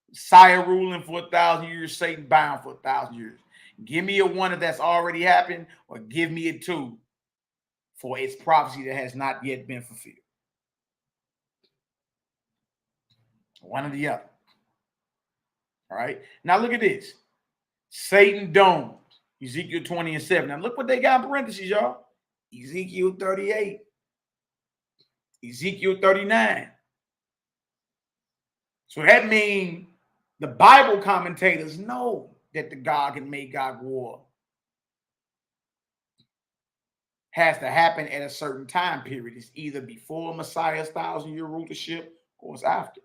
Messiah ruling for 1,000 years, Satan bound for 1,000 years. Give me a 1 if that's already happened, or give me a 2 for its prophecy that has not yet been fulfilled. One or the other. All right. Now look at this. Satan domed. Ezekiel 20:7. Now look what they got in parentheses, y'all. Ezekiel 38. Ezekiel 39. So that means the Bible commentators know that the Gog and Magog war has to happen at a certain time period. It's either before Messiah's 1,000-year rulership or it's after.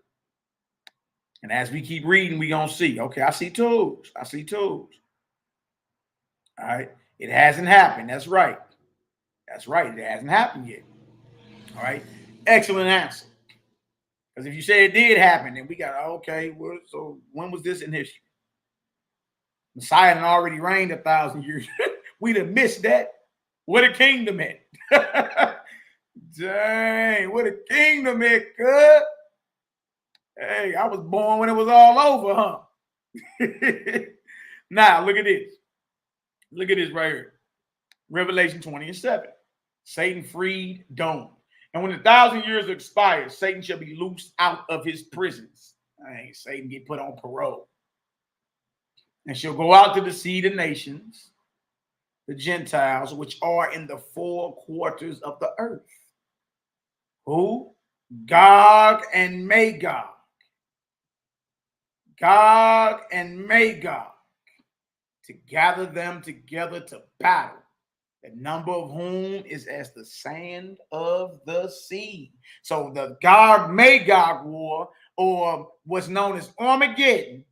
And as we keep reading, we're going to see. Okay, I see tools. I see tools. All right. It hasn't happened. That's right. That's right. It hasn't happened yet. All right. Excellent answer. Because if you say it did happen, then we got, okay, well, so when was this in history? Messiah had already reigned 1,000 years. We'd have missed that. What a kingdom at. Dang, what a kingdom at, good. Hey, I was born when it was all over, huh? Now, look at this. Look at this right here. Revelation 20:7. Satan freed Dome. And when the 1,000 years expires, Satan shall be loosed out of his prisons. Dang, Satan get put on parole. And shall go out to deceive the nations, the Gentiles, which are in the four quarters of the earth. Who? Gog and Magog. Gog and Magog. To gather them together to battle, the number of whom is as the sand of the sea. So the Gog-Magog war, or what's known as Armageddon,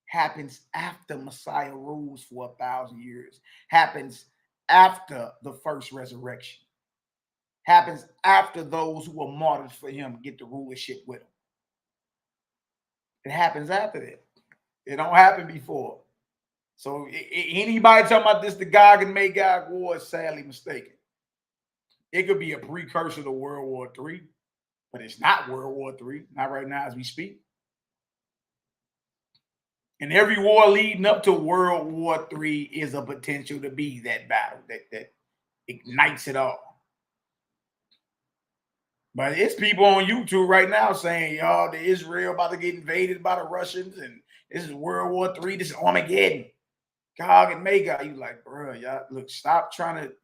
happens after Messiah rules for 1,000 years, happens after the first resurrection, happens after those who were martyred for him get the rulership with him. It happens after that. It don't happen before. So anybody talking about this, the Gog and Magog war, is sadly mistaken. It could be a precursor to World War III, but it's not World War III, not right now as we speak. And every war leading up to World War III is a potential to be that battle that ignites it all. But it's people on YouTube right now saying, y'all, the Israel about to get invaded by the Russians, and this is World War III, this is Armageddon. Gog and Magog. You like, bro, y'all, look, stop trying to,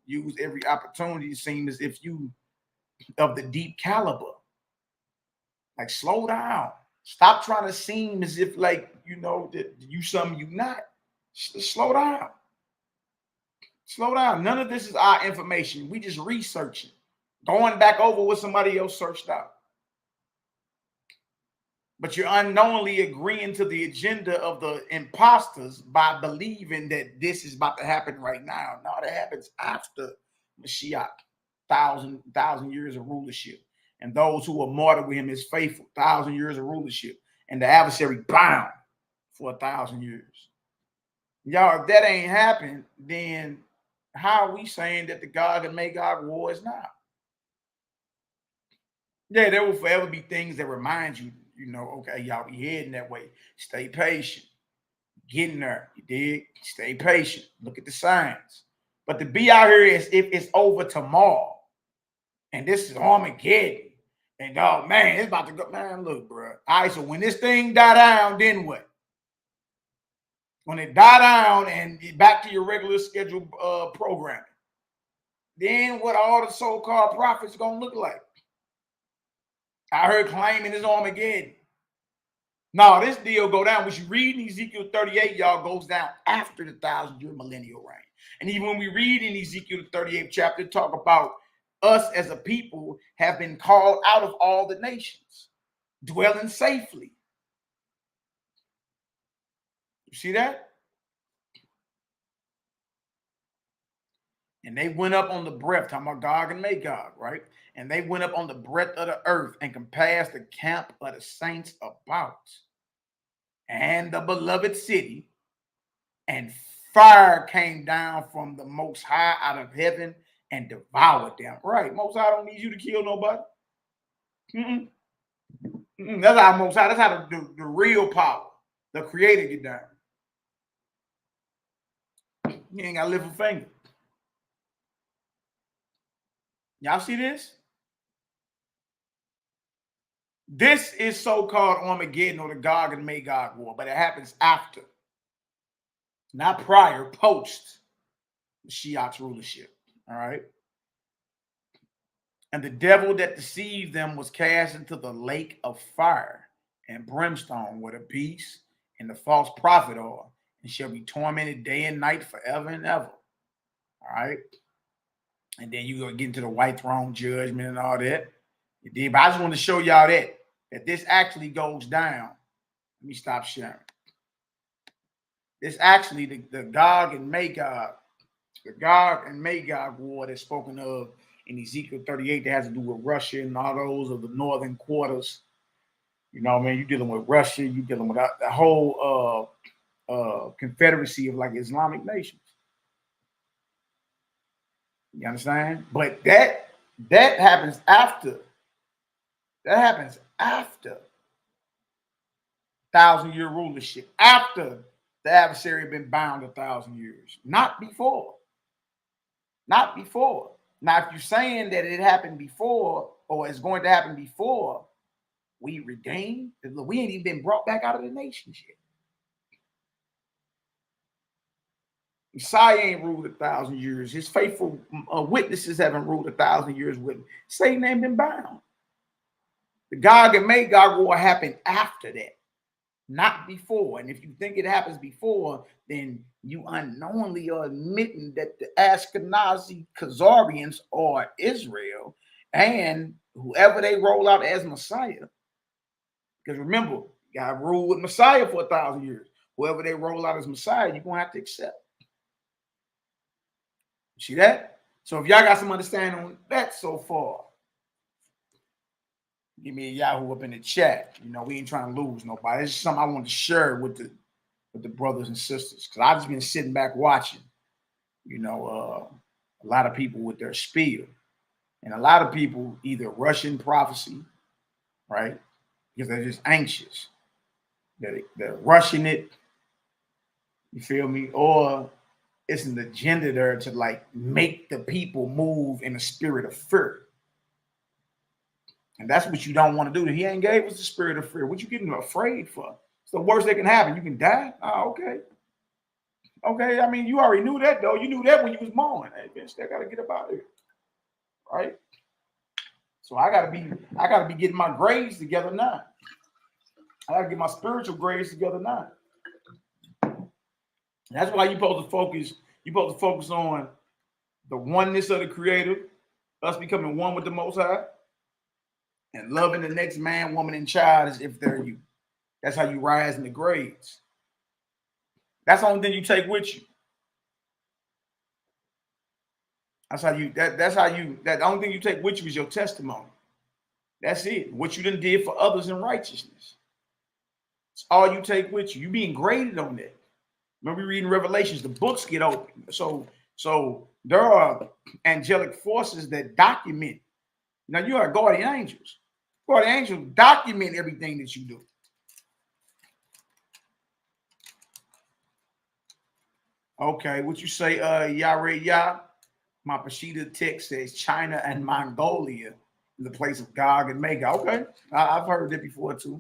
use every opportunity to seem as if you of the deep caliber. Like, slow down. Stop trying to seem as if, like, that you something you not. Slow down. Slow down. None of this is our information. We just researching, going back over what somebody else searched out. But you're unknowingly agreeing to the agenda of the imposters by believing that this is about to happen right now. No, that happens after Mashiach, 1,000 years of rulership. And those who are martyred with him is faithful, 1,000 years of rulership. And the adversary bound for 1,000 years. Y'all, if that ain't happened, then how are we saying that the Gog and Magog war is now? Yeah, there will forever be things that remind you, okay, y'all be heading that way. Stay patient. Getting there. You dig? Stay patient. Look at the signs. But to be out here as if it's over tomorrow, and this is Armageddon, and oh man, it's about to go. Man, look, bro. All right, so when this thing die down, then what? When it die down and back to your regular scheduled programming, then what all the so-called prophets gonna look like? I heard claiming it's Armageddon. No, this deal go down. What you read in Ezekiel 38, y'all, goes down after the 1,000-year millennial reign. And even when we read in Ezekiel 38 chapter, talk about us as a people have been called out of all the nations, dwelling safely. You see that? And they went up on the breadth, talking about Gog and Magog, right? And they went up on the breadth of the earth and compassed the camp of the saints about and the beloved city. And fire came down from the Most High out of heaven and devoured them. Right? Most High don't need you to kill nobody. That's how Most High, that's how the real power, the Creator, get down. You ain't got to lift a finger. Y'all see this? This is so-called Armageddon, or the Gog and Magog war, but it happens after, not prior, post Mashiach's rulership. All right. And the devil that deceived them was cast into the lake of fire and brimstone, where the beast and the false prophet are, and shall be tormented day and night forever and ever. All right. And then you're going to get into the white throne judgment and all that. You did, but I just want to show y'all that this actually goes down. Let me stop sharing. This actually, the Gog and Magog, the Gog and Magog war that's spoken of in Ezekiel 38 that has to do with Russia and all those of the northern quarters. You know what I mean? You're dealing with Russia. You're dealing with the whole confederacy of like Islamic nations. You understand? But that happens after. That happens after 1,000-year rulership. After the adversary had been bound 1,000 years. Not before. Not before. Now, if you're saying that it happened before or it's going to happen before we redeem, we ain't even been brought back out of the nations yet. Messiah ain't ruled 1,000 years. His faithful witnesses haven't ruled 1,000 years with him. Satan ain't been bound. The Gog and Magog war happened after that, not before. And if you think it happens before, then you unknowingly are admitting that the Ashkenazi Khazarians are Israel and whoever they roll out as Messiah. Because remember, you got to rule with Messiah for 1,000 years. Whoever they roll out as Messiah, you're going to have to accept. See that? So if y'all got some understanding on that so far, give me a Yahoo up in the chat. You know, we ain't trying to lose nobody. It's just something I want to share with the brothers and sisters. Because I've just been sitting back watching, you know, a lot of people with their spiel. And a lot of people either rushing prophecy, right? Because they're just anxious. They're rushing it. You feel me? Or it's an agenda there to like make the people move in a spirit of fear. And that's what you don't want to do. He ain't gave us the spirit of fear. What you getting afraid for? It's the worst that can happen. You can die. Oh, okay. Okay. I mean, you already knew that though. You knew that when you was born. Hey, bitch, I gotta get up out of here. Right? So I gotta be getting my grades together now. I gotta get my spiritual grades together now. That's why you're supposed to focus. You're supposed to focus on the oneness of the Creator, us becoming one with the Most High, and loving the next man, woman, and child as if they're you. That's how you rise in the grades. That's the only thing you take with you. That's how you. That the only thing you take with you is your testimony. That's it. What you done did for others in righteousness. It's all you take with you. You being graded on that. Remember reading Revelations, the books get open. So there are angelic forces that document. Now you are guardian angels. Guardian angels document everything that you do. Okay, what you say, YAHWH'S? My Peshitta text says China and Mongolia is the place of Gog and Magog. Okay, I've heard that before too.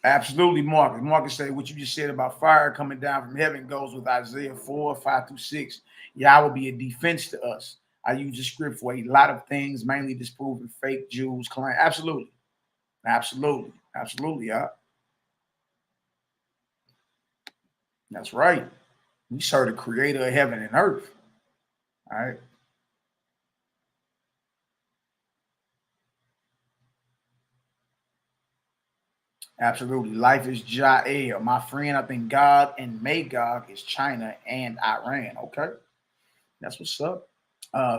Absolutely, Marcus. Marcus say what you just said about fire coming down from heaven goes with Isaiah 4:5-6. Yah will be a defense to us. I use the script for a lot of things, mainly disproving fake Jews claim. Absolutely. Yeah. That's right. We serve the creator of heaven and earth. All right. Absolutely. Life is Jael. My friend, I think Gog and Magog is China and Iran. Okay. That's what's up.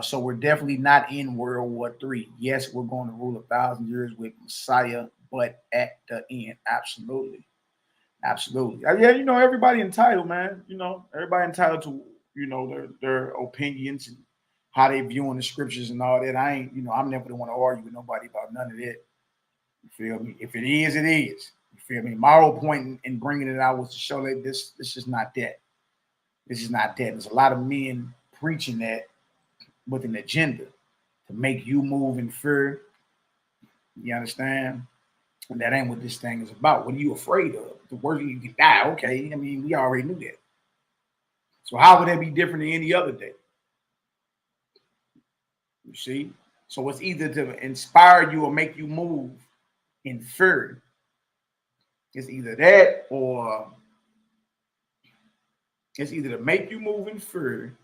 So we're definitely not in World War III. Yes, we're going to rule 1,000 years with Messiah, but at the end. Absolutely. Yeah, you know, everybody entitled, man. You know, everybody entitled to, you know, their opinions and how they viewing the scriptures and all that. I'm never going to argue with nobody about none of that. You feel me? If it is, it is. You feel me? My whole point in bringing it out was to show that this is not that. This is not that. There's a lot of men preaching that with an agenda to make you move in fear. You understand? And that ain't what this thing is about. What are you afraid of? The worst you can die. Okay. I mean, we already knew that. So how would that be different than any other day? You see? So it's either to inspire you or make you move in fear. It's either that or it's either to make you move in fear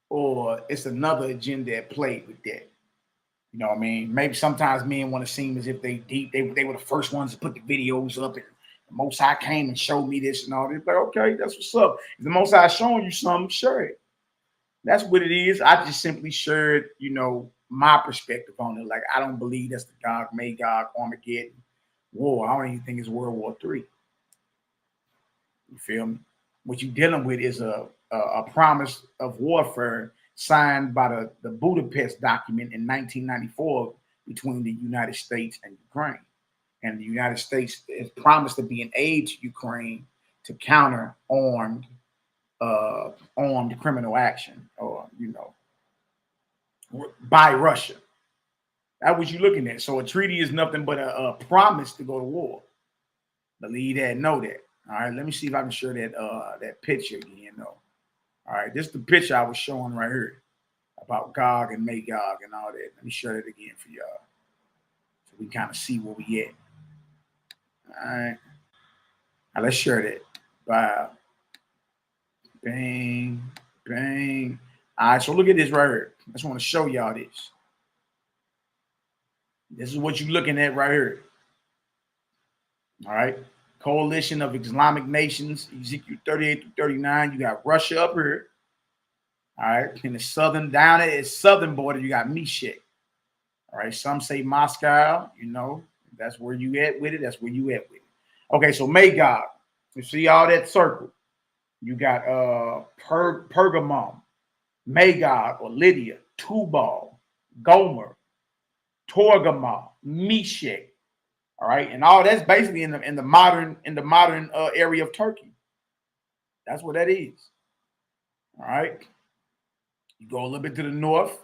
or it's another agenda at play with that. You know what I mean? Maybe sometimes men want to seem as if they deep. They were the first ones to put the videos up, and the Most High came and showed me this and all this. Like, okay, that's what's up. If the Most High showing you something, share it. That's what it is. I just simply shared, you know, my perspective on it. Like, I don't believe that's the God, Magog, Armageddon war. I don't even think it's World War III. You feel me? What you're dealing with is a promise of warfare signed by the Budapest document in 1994 between the United States and Ukraine. And the United States has promised to be an aid to Ukraine to counter armed criminal action, or, you know, by Russia. That's what you're looking at. So a treaty is nothing but a promise to go to war. Believe that, know that. All right, let me see if I can show that that picture again, though. All right, this is the picture I was showing right here about Gog and Magog and all that. Let me show that again for y'all, so we kind of see where we at. All right, now let's share that. Bye. Bang, bang. All right, so look at this right here. I just want to show y'all this. This is what you're looking at right here. All right. Coalition of Islamic nations, Ezekiel 38 through 39. You got Russia up here. All right. In the southern, down at its southern border, you got Meshach. All right. Some say Moscow, you know, that's where you at with it. That's where you at with it. Okay. So Magog, you see all that circle. You got Pergamum, Magog or Lydia, Tubal, Gomer, Torgamah, Meshach. All right, and all that's basically in the modern area of Turkey. That's what that is. All right. You go a little bit to the north,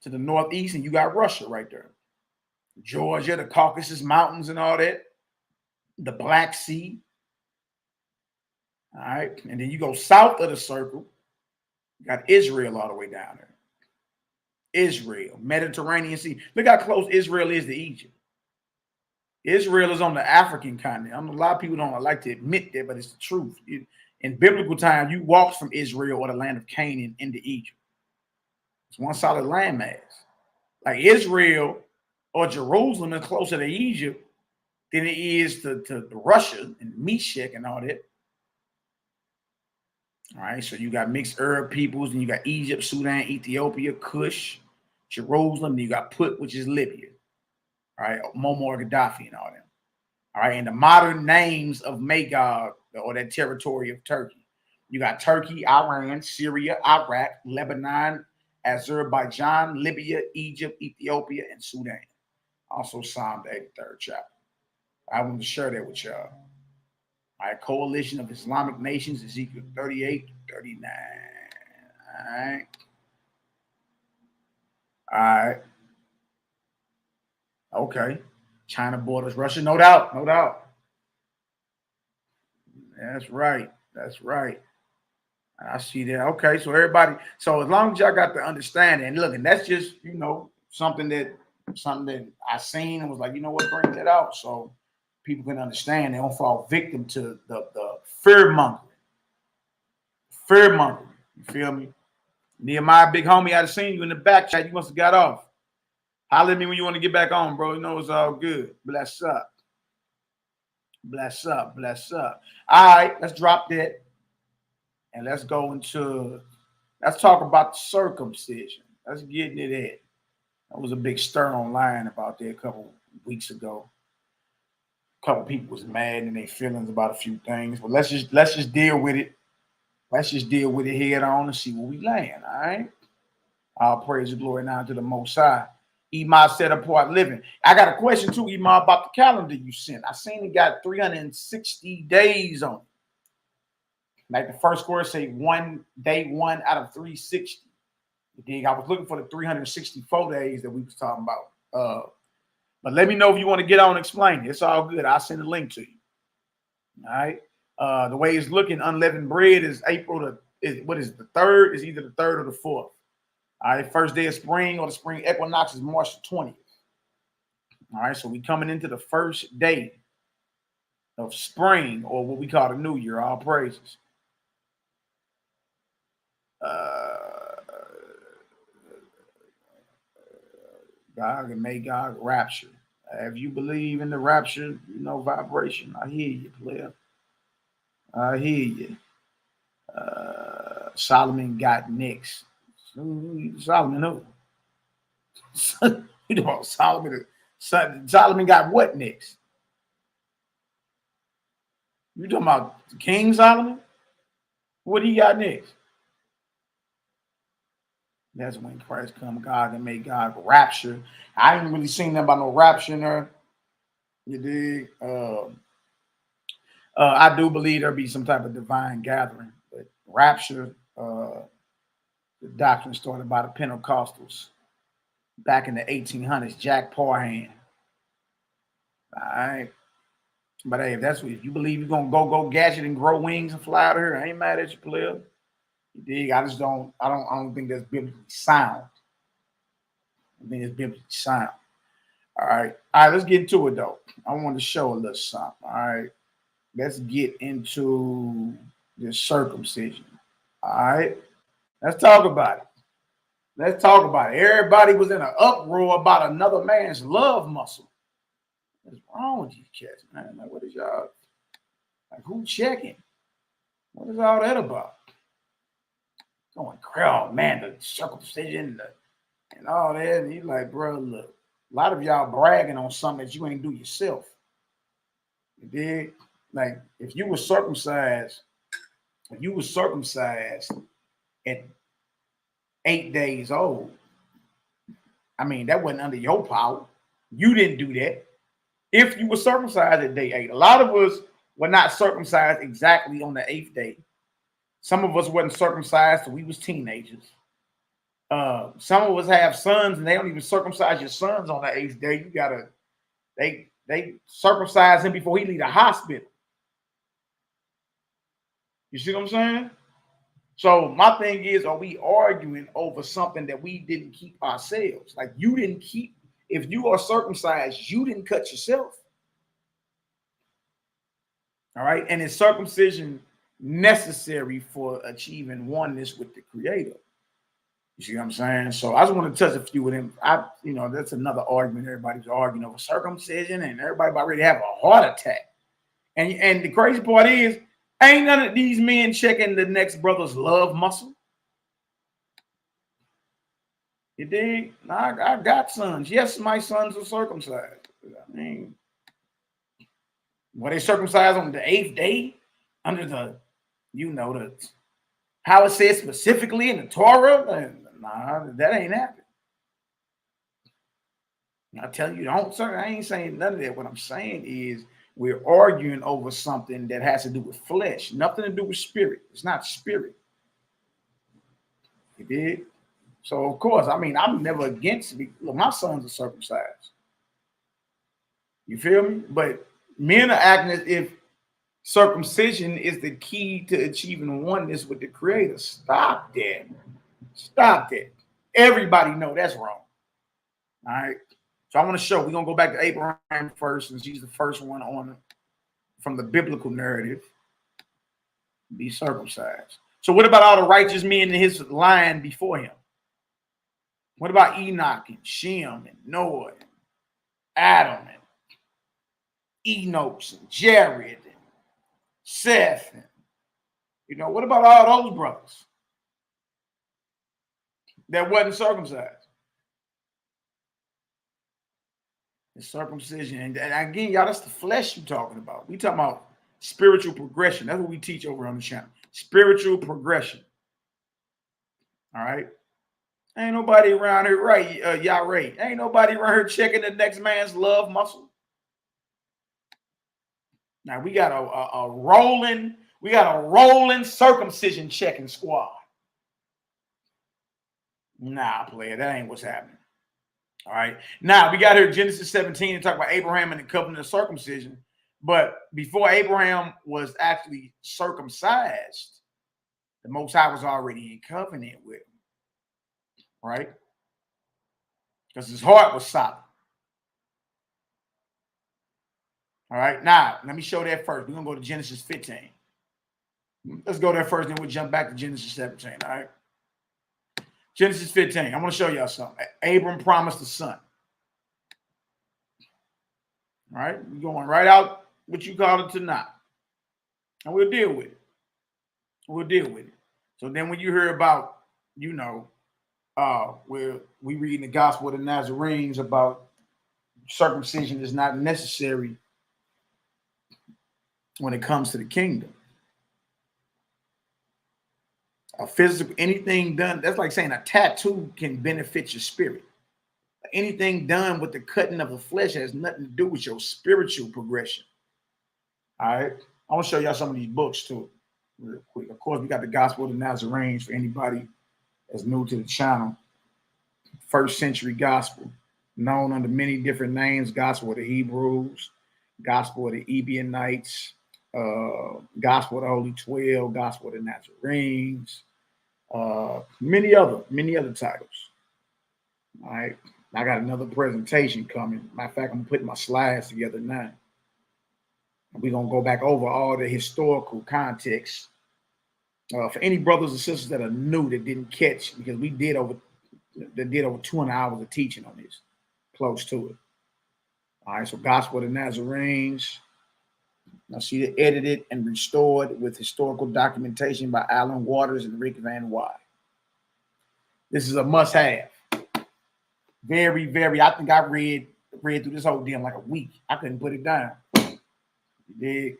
to the northeast, and you got Russia right there. Georgia, the Caucasus Mountains, and all that. The Black Sea. All right, and then you go south of the circle. You got Israel all the way down there. Israel, Mediterranean Sea. Look how close Israel is to Egypt. Israel is on the African continent. A lot of people don't like to admit that, but it's the truth. In biblical time, you walked from Israel or the land of Canaan into Egypt. It's one solid landmass. Like Israel or Jerusalem is closer to Egypt than it is to Russia and Meshach and all that. All right, so you got mixed Arab peoples, and you got Egypt, Sudan, Ethiopia, Cush, Jerusalem, and you got Put, which is Libya. All right, Muammar Gaddafi and all them. All right, and the modern names of Magog, or that territory of Turkey. You got Turkey, Iran, Syria, Iraq, Lebanon, Azerbaijan, Libya, Egypt, Ethiopia, and Sudan. Also Psalm the 83rd chapter. I want to share that with y'all. All right, Coalition of Islamic Nations, Ezekiel 38 to 39. All right. All right. Okay. China borders Russia, no doubt, no doubt. That's right. That's right. I see that. Okay, so everybody, so as long as y'all got the understanding, and look, and that's just, you know, something that I seen and was like, you know what, bring that out so people can understand. They don't fall victim to the fear mongering. Fear mongering. You feel me? Nehemiah, big homie, I'd have seen you in the back chat. You must have got off. Holler at me when you want to get back on, bro. You know it's all good. Bless up. Bless up. Bless up. All right, let's drop that. And let's go into, let's talk about the circumcision. Let's get into that. That was a big stir online about that a couple weeks ago. A couple people was mad in their feelings about a few things. But let's just deal with it. Let's just deal with it head on and see where we land. All right. All praise and glory now to the Most High. Ema set apart living. I got a question too, Ema, about the calendar you sent. I seen it got 360 days on it. Like the first quarter say day one out of 360. You dig? I was looking for the 364 days that we was talking about. But let me know if you want to get on and explain it. It's all good. I'll send a link to you. All right. The way it's looking, unleavened bread is what is it, the 3rd? Is either the 3rd or the 4th. All right, first day of spring or the spring equinox is March the 20th. All right, so we coming into the first day of spring, or what we call the new year. All praises. God can make God rapture. If you believe in the rapture, vibration. I hear you, player. I hear you. Solomon got next. Solomon who? Solomon got what next? You talking about King Solomon? What he got next? That's when Christ come. God can make God rapture. I ain't really seen nothing about no rapture in there. You dig? I do believe there'll be some type of divine gathering, but rapture, the doctrine started by the Pentecostals back in the 1800s. Jack Parham. All right. But hey, if you believe you're gonna go gadget and grow wings and fly out here, I ain't mad at you, player. You dig? I don't think that's biblically sound. I think it's biblically sound. All right, let's get into it though. I want to show a little something. All right, let's get into this circumcision. All right, let's talk about it. Let's talk about it. Everybody was in an uproar about another man's love muscle. What's wrong with these cats, man? Like, what is y'all? Like, who checking? What is all that about? Going crowd, man, the circumcision and all that. And he's like, bro, look, a lot of y'all bragging on something that you ain't do yourself. You dig? Like, if you were circumcised at 8 days old, I mean, that wasn't under your power. You didn't do that. If you were circumcised at day 8, a lot of us were not circumcised exactly on the 8th day. Some of us wasn't circumcised till we was teenagers. Some of us have sons and they don't even circumcise your sons on the 8th day. You gotta, they circumcise him before he leave the hospital. You see what I'm saying? So my thing is, are we arguing over something that we didn't keep ourselves? Like, you didn't keep, if you are circumcised, you didn't cut yourself. All right. And is circumcision necessary for achieving oneness with the Creator? You see what I'm saying? So I just want to touch a few of them. That's another argument. Everybody's arguing over circumcision and everybody about ready to have a heart attack. And the crazy part is, ain't none of these men checking the next brother's love muscle. You dig? I got sons. Yes, my sons are circumcised. I mean, were they circumcised on the 8th day under the, how it says specifically in the Torah? Nah, that ain't happened. I tell you, I ain't saying none of that. What I'm saying is we're arguing over something that has to do with flesh, nothing to do with spirit. It's not spirit. You did? So, of course, I mean, I'm never against it. Look, my sons are circumcised. You feel me? But men are acting as if circumcision is the key to achieving oneness with the Creator. Stop that. Stop that. Everybody know that's wrong. All right. So I want to show. We're going to go back to Abraham first, since he's the first one on from the biblical narrative. Be circumcised. So what about all the righteous men in his line before him? What about Enoch and Shem and Noah and Adam and Enos and Jared and Seth? And, what about all those brothers that wasn't circumcised? The circumcision. And again, y'all, that's the flesh you're talking about. We talking about spiritual progression. That's what we teach over on the channel. Spiritual progression. All right. Ain't nobody around here, right? Yahweh. Ain't nobody around here checking the next man's love muscle. Now we got a rolling circumcision checking squad. Nah, player, that ain't what's happening. All right. Now we got here Genesis 17 to talk about Abraham and the covenant of circumcision. But before Abraham was actually circumcised, the Most High was already in covenant with him. Right? Because his heart was solid. All right, now let me show that first. We're gonna go to Genesis 15. Let's go there first, then we'll jump back to Genesis 17. All right. Genesis 15. I want to show y'all something. Abram promised a son. All right, we're going right out what you call it tonight. And we'll deal with it. We'll deal with it. So then when you hear about, you know, where we read in the Gospel of the Nazarenes about circumcision is not necessary when it comes to the kingdom. A physical, anything done, that's like saying a tattoo can benefit your spirit. Anything done with the cutting of the flesh has nothing to do with your spiritual progression. All right. I want to show y'all some of these books too, real quick. Of course, we got the Gospel of the Nazarenes for anybody that's new to the channel. First century gospel, known under many different names: Gospel of the Hebrews, Gospel of the Ebionites, Gospel of the Holy 12, Gospel of the Nazarenes, many other titles. All right. I got another presentation coming. Matter of fact, I'm putting my slides together now. We're going to go back over all the historical context. For any brothers and sisters that are new that didn't catch, because we did over 200 hours of teaching on this, close to it. All right, so Gospel of the Nazarenes. Now see it edited and restored with historical documentation by Alan Waters and Rick Van Wy. This is a must-have. Very, very. I think I read through this whole deal in like a week. I couldn't put it down. You dig?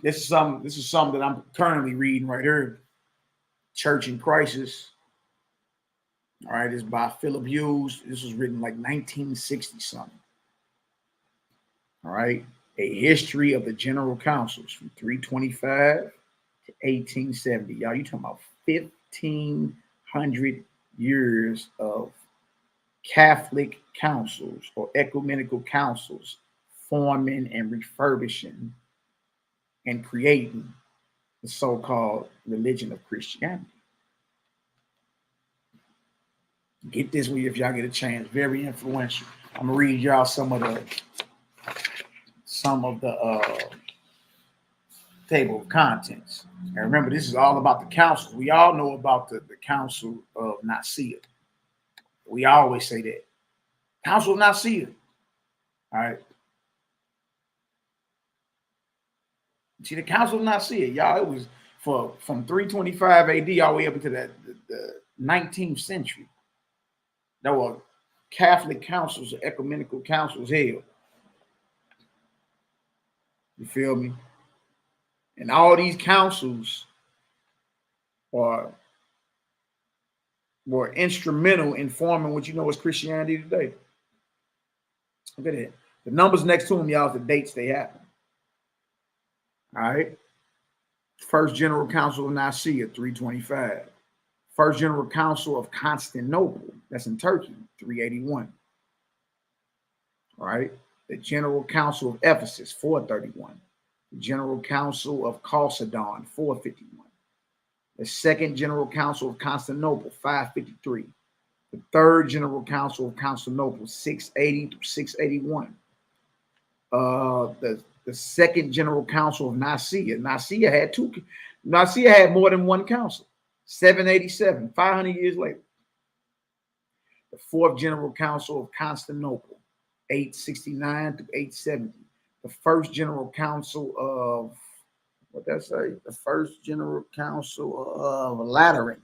This is something that I'm currently reading right here. Church in Crisis. All right, it's by Philip Hughes. This was written like 1960 something. All right, a history of the general councils from 325 to 1870. Y'all, you talking about 1,500 years of Catholic councils or ecumenical councils forming and refurbishing and creating the so-called religion of Christianity. Get this way if y'all get a chance. Very influential. I'm gonna read y'all some of the table of contents. And remember, this is all about the council. We all know about the Council of Nicaea. We always say that. Council of Nicaea. All right. See, the Council of Nicaea, y'all, it was from 325 AD all the way up into the 19th century. There were Catholic councils or ecumenical councils held. You feel me? And all these councils were instrumental in forming what you know as Christianity today. Look at it. The numbers next to them, y'all, is the dates they happen. All right. First General Council of Nicaea, 325. First General Council of Constantinople, that's in Turkey, 381. All right. The General Council of Ephesus, 431. The General Council of Chalcedon, 451. The Second General Council of Constantinople, 553. The Third General Council of Constantinople, 680 to 681. The Second General Council of Nicaea. Nicaea had more than one council. 787, 500 years later. The Fourth General Council of Constantinople, 869 to 870. The First General Council of, what that say? The First General Council of Lateran.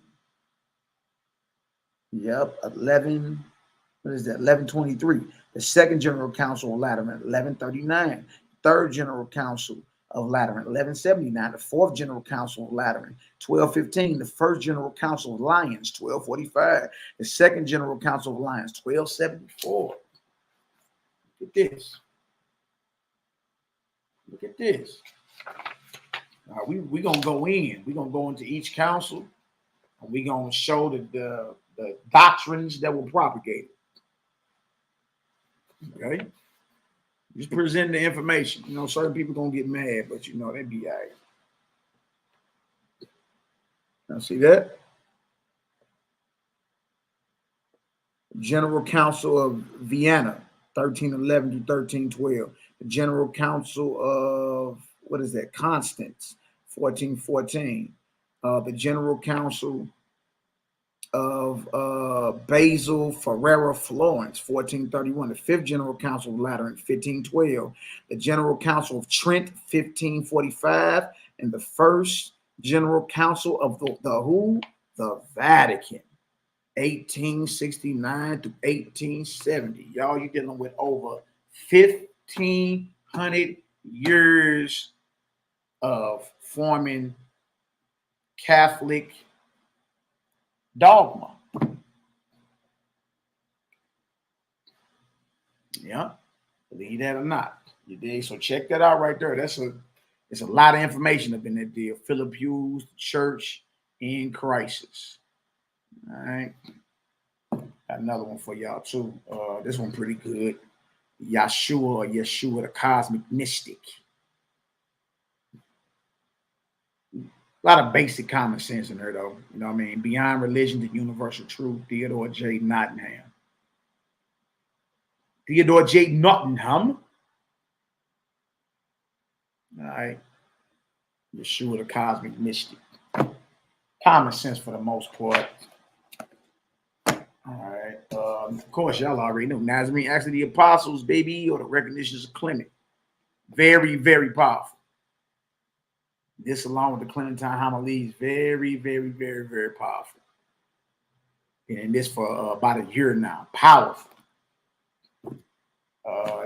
Yep, 1123. The Second General Council of Lateran, 1139. Third General Council of Lateran, 1179. The Fourth General Council of Lateran, 1215. The First General Council of Lyons, 1245. The Second General Council of Lyons, 1274. Look at this. Look at this. We're going to go in. We're going to go into each council, and we're going to show the doctrines that were propagated. Okay? Just present the information. You know, certain people going to get mad, but you know, they be all right. Now, see that? General Council of Vienna, 1311 to 1312. The General Council of, what is that? Constance, 1414. The General Council of Basil Ferrera Florence, 1431. The Fifth General Council of Lateran, 1512. The General Council of Trent, 1545. And the First General Council of the Vatican, 1869 to 1870. Y'all, you're dealing with over 1,500 years of forming Catholic dogma. Yeah, believe that or not. You dig? So check that out right there. It's a lot of information up in that deal. Philip Hughes, Church in Crisis. All right. Got another one for y'all too. This one pretty good. Yeshua the Cosmic Mystic. A lot of basic common sense in there, though. You know what I mean? Beyond Religion, the Universal Truth, Theodore J. Nottingham. Theodore J. Nottingham. All right. Yeshua the Cosmic Mystic. Common sense for the most part. All right. Of course, y'all already know. Nazarene, Acts of the Apostles, baby, or the Recognitions of Clement. Very, very powerful. This, along with the Clementine homilies, very, very, very, very powerful. And this for about a year now. Powerful.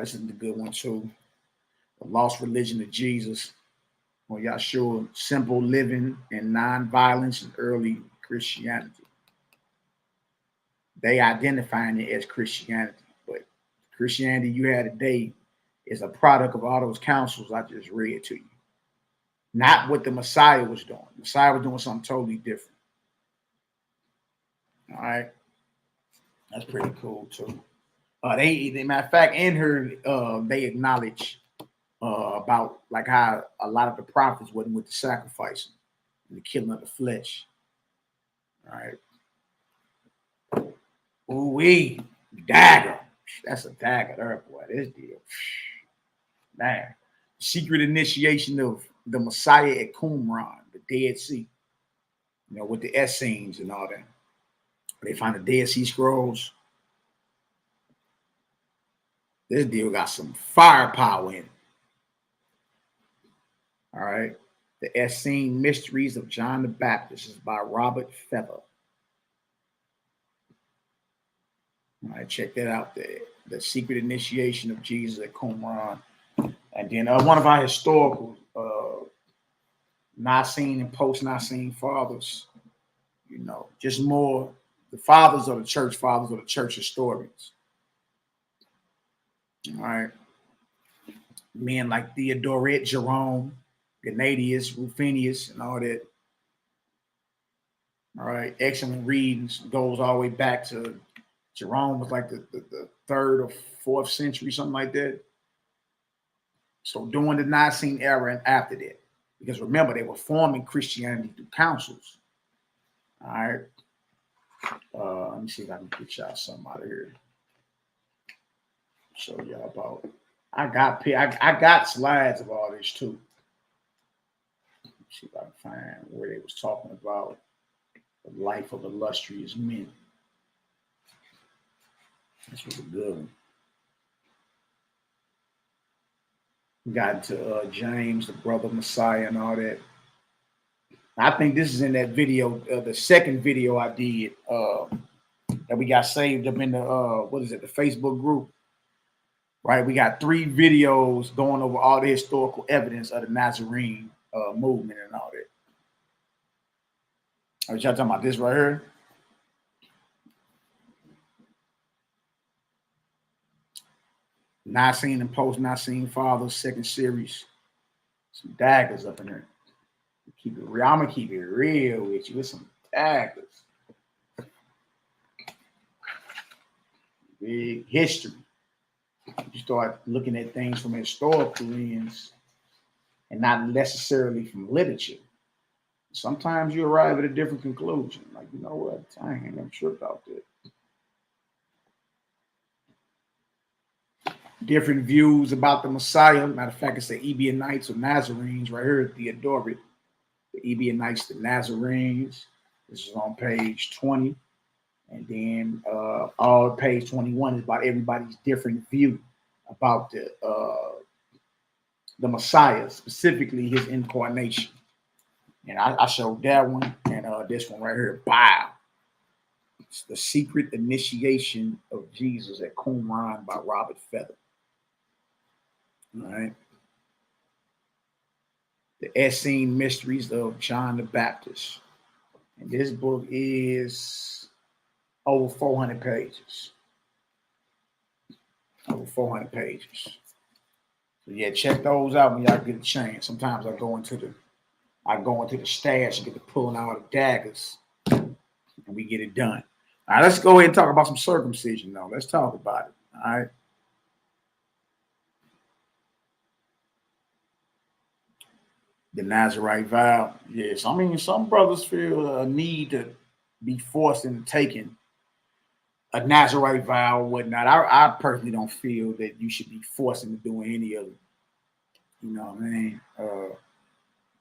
This is the good one too. The Lost Religion of Jesus. Or Yahshua, Simple Living and Nonviolence in Early Christianity. They identifying it as Christianity, but Christianity you had today is a product of all those councils I just read to you. Not what the Messiah was doing. The Messiah was doing something totally different. All right. That's pretty cool too. They matter of fact, in her, they acknowledge about like how a lot of the prophets wasn't with the sacrificing and the killing of the flesh. All right. Ooh-wee, dagger. That's a dagger there, boy. This deal. Man. Secret initiation of the Messiah at Qumran, the Dead Sea. You know, with the Essenes and all that. They find the Dead Sea Scrolls. This deal got some firepower in it. All right. The Essene Mysteries of John the Baptist is by Robert Feather. All right, check that out there. The Secret Initiation of Jesus at Qumran. And then one of our historical Nicene and post-Nicene fathers, you know, just more the fathers of the church historians. All right. Men like Theodoret, Jerome, Gennadius, Rufinus, and all that. All right. Excellent readings. Goes all the way back to Jerome was like the 3rd or 4th century, something like that. So during the Nicene era and after that. Because remember, they were forming Christianity through councils. All right. Let me see if I can get y'all something out of here. Show y'all about. I got slides of all this too. Let's see if I can find where they was talking about the life of illustrious men. This was a good one. We got into James, the brother Messiah, and all that. I think this is in that video, the second video I did that we got saved up in the the Facebook group. Right, we got 3 videos going over all the historical evidence of the Nazarene movement and all that. Are y'all talking about this right here? Nicene and post-Nicene fathers, 2nd series. Some daggers up in there. Keep it real. I'm gonna keep it real with you with some daggers. Big history. You start looking at things from a historical lens and not necessarily from literature. Sometimes you arrive at a different conclusion. Like, you know what? I ain't even sure about that. different views about the Messiah. Matter of fact, it's the Ebionites or Nazarenes right here at Theodoret. The Ebionites, the Nazarenes. This is on page 20. And then all page 21 is about everybody's different view about the Messiah, specifically his incarnation. And I showed that one and this one right here, Bow. It's the Secret Initiation of Jesus at Qumran by Robert Feather. All right. The Essene Mysteries of John the Baptist. And this book is over 400 pages. Over 400 pages. So yeah, check those out when y'all get a chance. Sometimes I go into the stash and get to pulling out the daggers, and we get it done. All right, let's go ahead and talk about some circumcision now. Let's talk about it. All right. The Nazarite vow. Yes, I mean, some brothers feel a need to be forced into taking a Nazarite vow or whatnot. I personally don't feel that you should be forced into doing any of it. You know what I mean?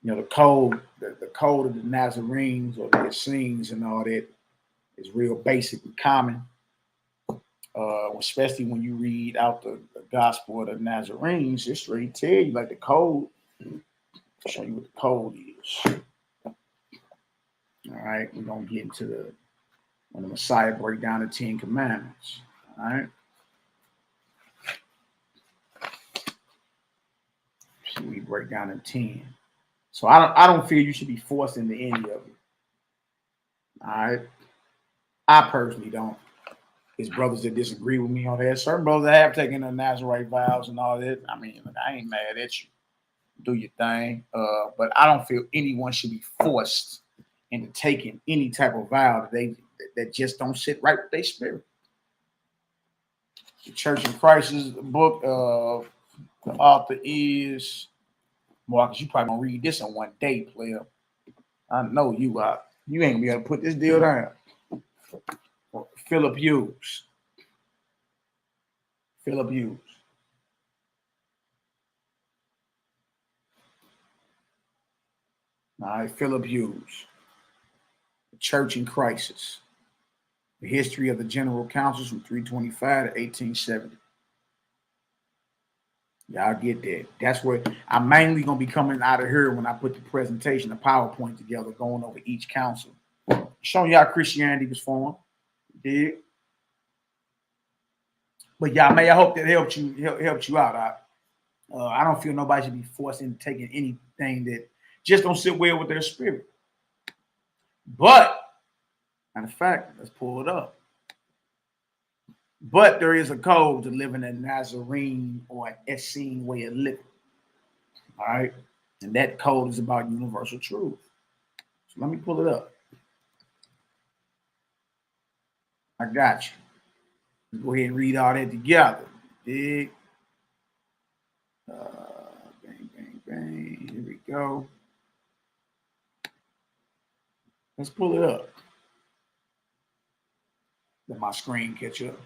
The code of the Nazarenes or the Essenes and all that is real basic and common. Especially when you read out the gospel of the Nazarenes, it straight tell you like the code. I'll show you what the code is. All right, we're gonna get into when the Messiah break down the 10 Commandments. All right. So we break down the 10. So I don't feel you should be forced into any of it. All right. I personally don't. There's brothers that disagree with me on that. Certain brothers that have taken the Nazarite vows and all that. I mean, I ain't mad at you. Do your thing. But I don't feel anyone should be forced into taking any type of vow that just don't sit right with their spirit. The Church in Christ's book, the author is Marcus. You probably gonna read this in one day, player. I know you are. You ain't gonna be able to put this deal down. Philip Hughes. Philip Hughes. All right, Philip Hughes. The Church in Crisis. The History of the General Councils from 325 to 1870. Y'all get that. That's where I'm mainly going to be coming out of here when I put the presentation, the PowerPoint together, going over each council. Showing y'all Christianity was formed. Did. But y'all, I hope that helped you out. I don't feel nobody should be forced into taking anything that just don't sit well with their spirit. But, matter of fact, let's pull it up. But there is a code to living a Nazarene or an Essene way of living. All right. And that code is about universal truth. So let me pull it up. I got you. Go ahead and read all that together. Dig. Bang, bang, bang. Here we go. Let's pull it up. Let my screen catch up.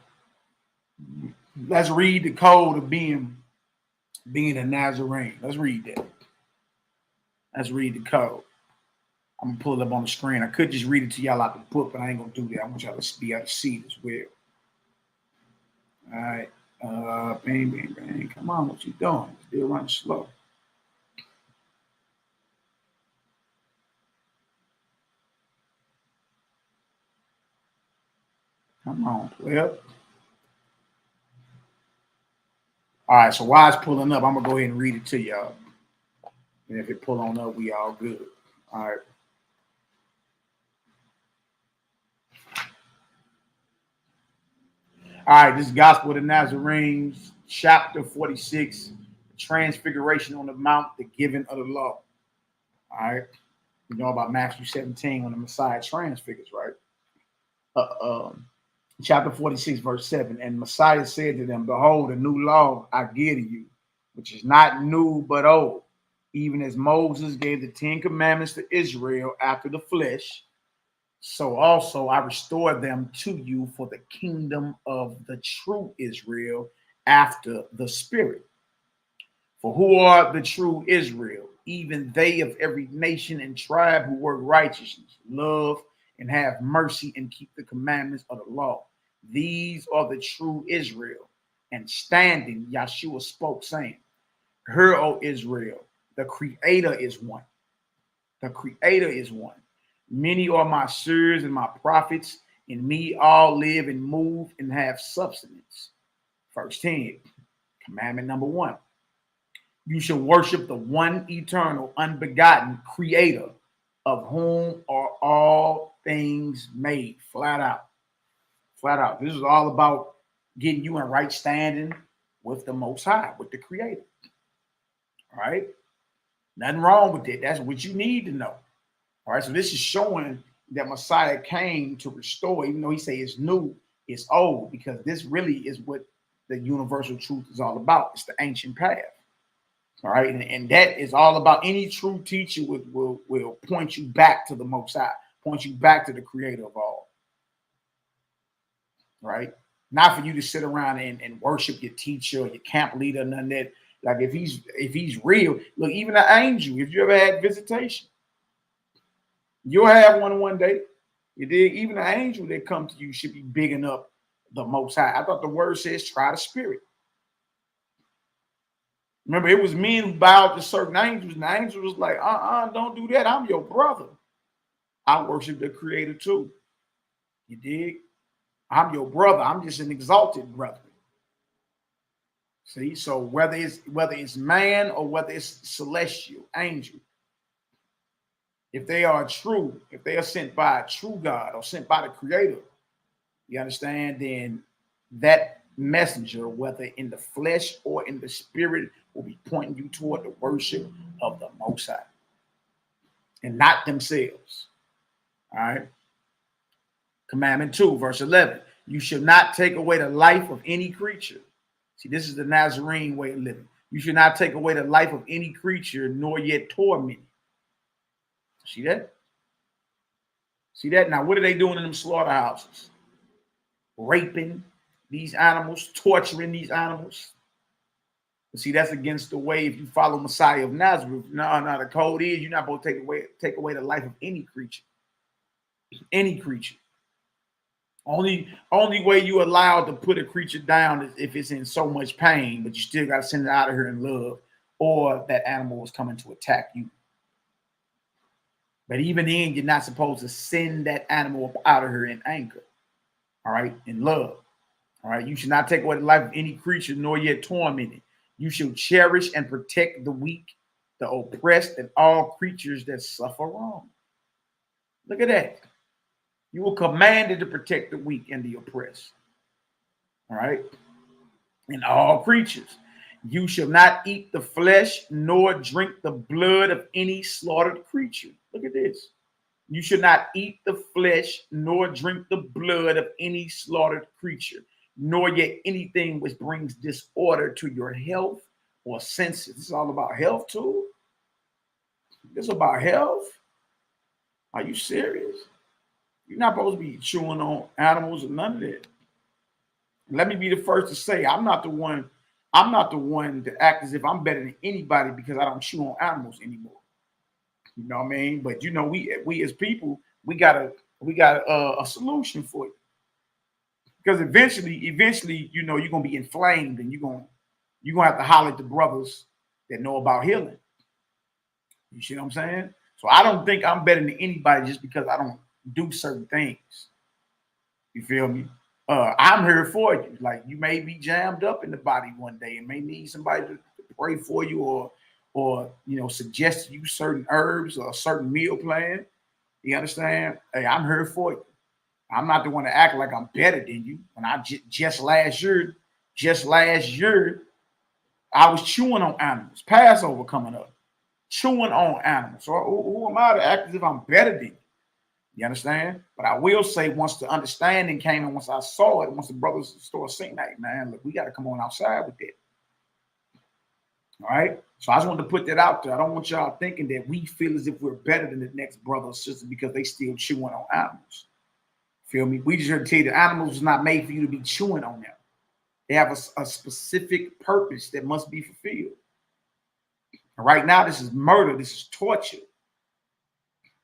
Let's read the code of being a Nazarene. Let's read that. Let's read the code. I'm gonna pull it up on the screen. I could just read it to y'all out the book, but I ain't gonna do that. I want y'all to be able to see it as well. All right. Bang, bang, bang. Come on, what you doing? Still running slow. Come on, well. All right, so while it's pulling up, I'm gonna go ahead and read it to y'all. And if it pull on up, we all good. All right. All right, this is Gospel of the Nazarenes, chapter 46, the Transfiguration on the Mount, the giving of the law. All right. You know about Matthew 17 when the Messiah transfigures, right? Chapter 46, verse 7. And Messiah said to them, behold, a new law I give to you, which is not new but old, even as Moses gave the 10 commandments to Israel after the flesh, so also I restore them to you for the kingdom of the true Israel after the Spirit. For who are the true Israel? Even they of every nation and tribe who work righteousness, love, and have mercy, and keep the commandments of the law. These are the true Israel. And standing, Yahshua spoke, saying, Hear, O Israel, the Creator is one. The Creator is one. Many are my seers and my prophets, in me all live and move and have substance. Verse 10, commandment number 1. You shall worship the one eternal, unbegotten Creator, of whom are all things made. Flat out. Flat out. This is all about getting you in right standing with the Most High, with the Creator. All right? Nothing wrong with it. That's what you need to know. All right? So this is showing that Messiah came to restore, even though he say it's new, it's old, because this really is what the universal truth is all about. It's the ancient path. All right? And that is all about, any true teacher will point you back to the Most High, point you back to the Creator of all. Right? Not for you to sit around and worship your teacher or your camp leader, none of that. Like if he's real, look, even an angel, if you ever had visitation, you'll have one day. You did. Even an angel that come to you should be bigging up the Most High. I thought the word says try the Spirit. Remember, it was men who bowed to certain angels, and the angel was like, don't do that. I'm your brother. I worship the Creator too. You dig? I'm your brother. I'm just an exalted brother. See, so whether it's man or whether it's celestial, angel, if they are true, if they are sent by a true God or sent by the Creator, you understand, then that messenger, whether in the flesh or in the spirit, will be pointing you toward the worship of the Most High and not themselves. All right. Commandment 2, verse 11. You shall not take away the life of any creature. See, this is the Nazarene way of living. You should not take away the life of any creature, nor yet torment it. See that? See that? Now, what are they doing in them slaughterhouses? Raping these animals, torturing these animals. See, that's against the way if you follow Messiah of Nazareth. No, the code is you're not supposed to take away the life of any creature. Any creature. Only way you allowed to put a creature down is if it's in so much pain, but you still got to send it out of here in love, or that animal was coming to attack you. But even then, you're not supposed to send that animal out of here in anger. All right, in love. All right, you should not take away the life of any creature, nor yet torment it. You shall cherish and protect the weak, the oppressed, and all creatures that suffer wrong. Look at that. You were commanded to protect the weak and the oppressed. All right, and all creatures. You shall not eat the flesh nor drink the blood of any slaughtered creature. Look at this. You should not eat the flesh nor drink the blood of any slaughtered creature, nor yet anything which brings disorder to your health or senses. This is all about health too. This is about health. Are you serious? You're not supposed to be chewing on animals or none of that. Let me be the first to say, I'm not the one to act as if I'm better than anybody because I don't chew on animals anymore. You know what I mean? But you know, we as people, we got a solution for you. Because eventually, you know, you're gonna be inflamed and you're gonna have to holler at the brothers that know about healing. You see what I'm saying? So I don't think I'm better than anybody just because I don't do certain things. You feel me? I'm here for you. Like, you may be jammed up in the body one day and may need somebody to pray for you or you know, suggest to you certain herbs or a certain meal plan. You understand? Hey, I'm here for you. I'm not the one to act like I'm better than you. When I just last year, I was chewing on animals. Passover coming up, chewing on animals. So who am I to act as if I'm better than you? You understand? But I will say, once the understanding came and once I saw it, once the brothers started saying, "Hey, man, look, we got to come on outside with that." All right. So I just wanted to put that out there. I don't want y'all thinking that we feel as if we're better than the next brother or sister because they still chewing on animals. Feel me? We just heard to tell you the animals was not made for you to be chewing on them. They have a specific purpose that must be fulfilled. And right now, this is murder. This is torture.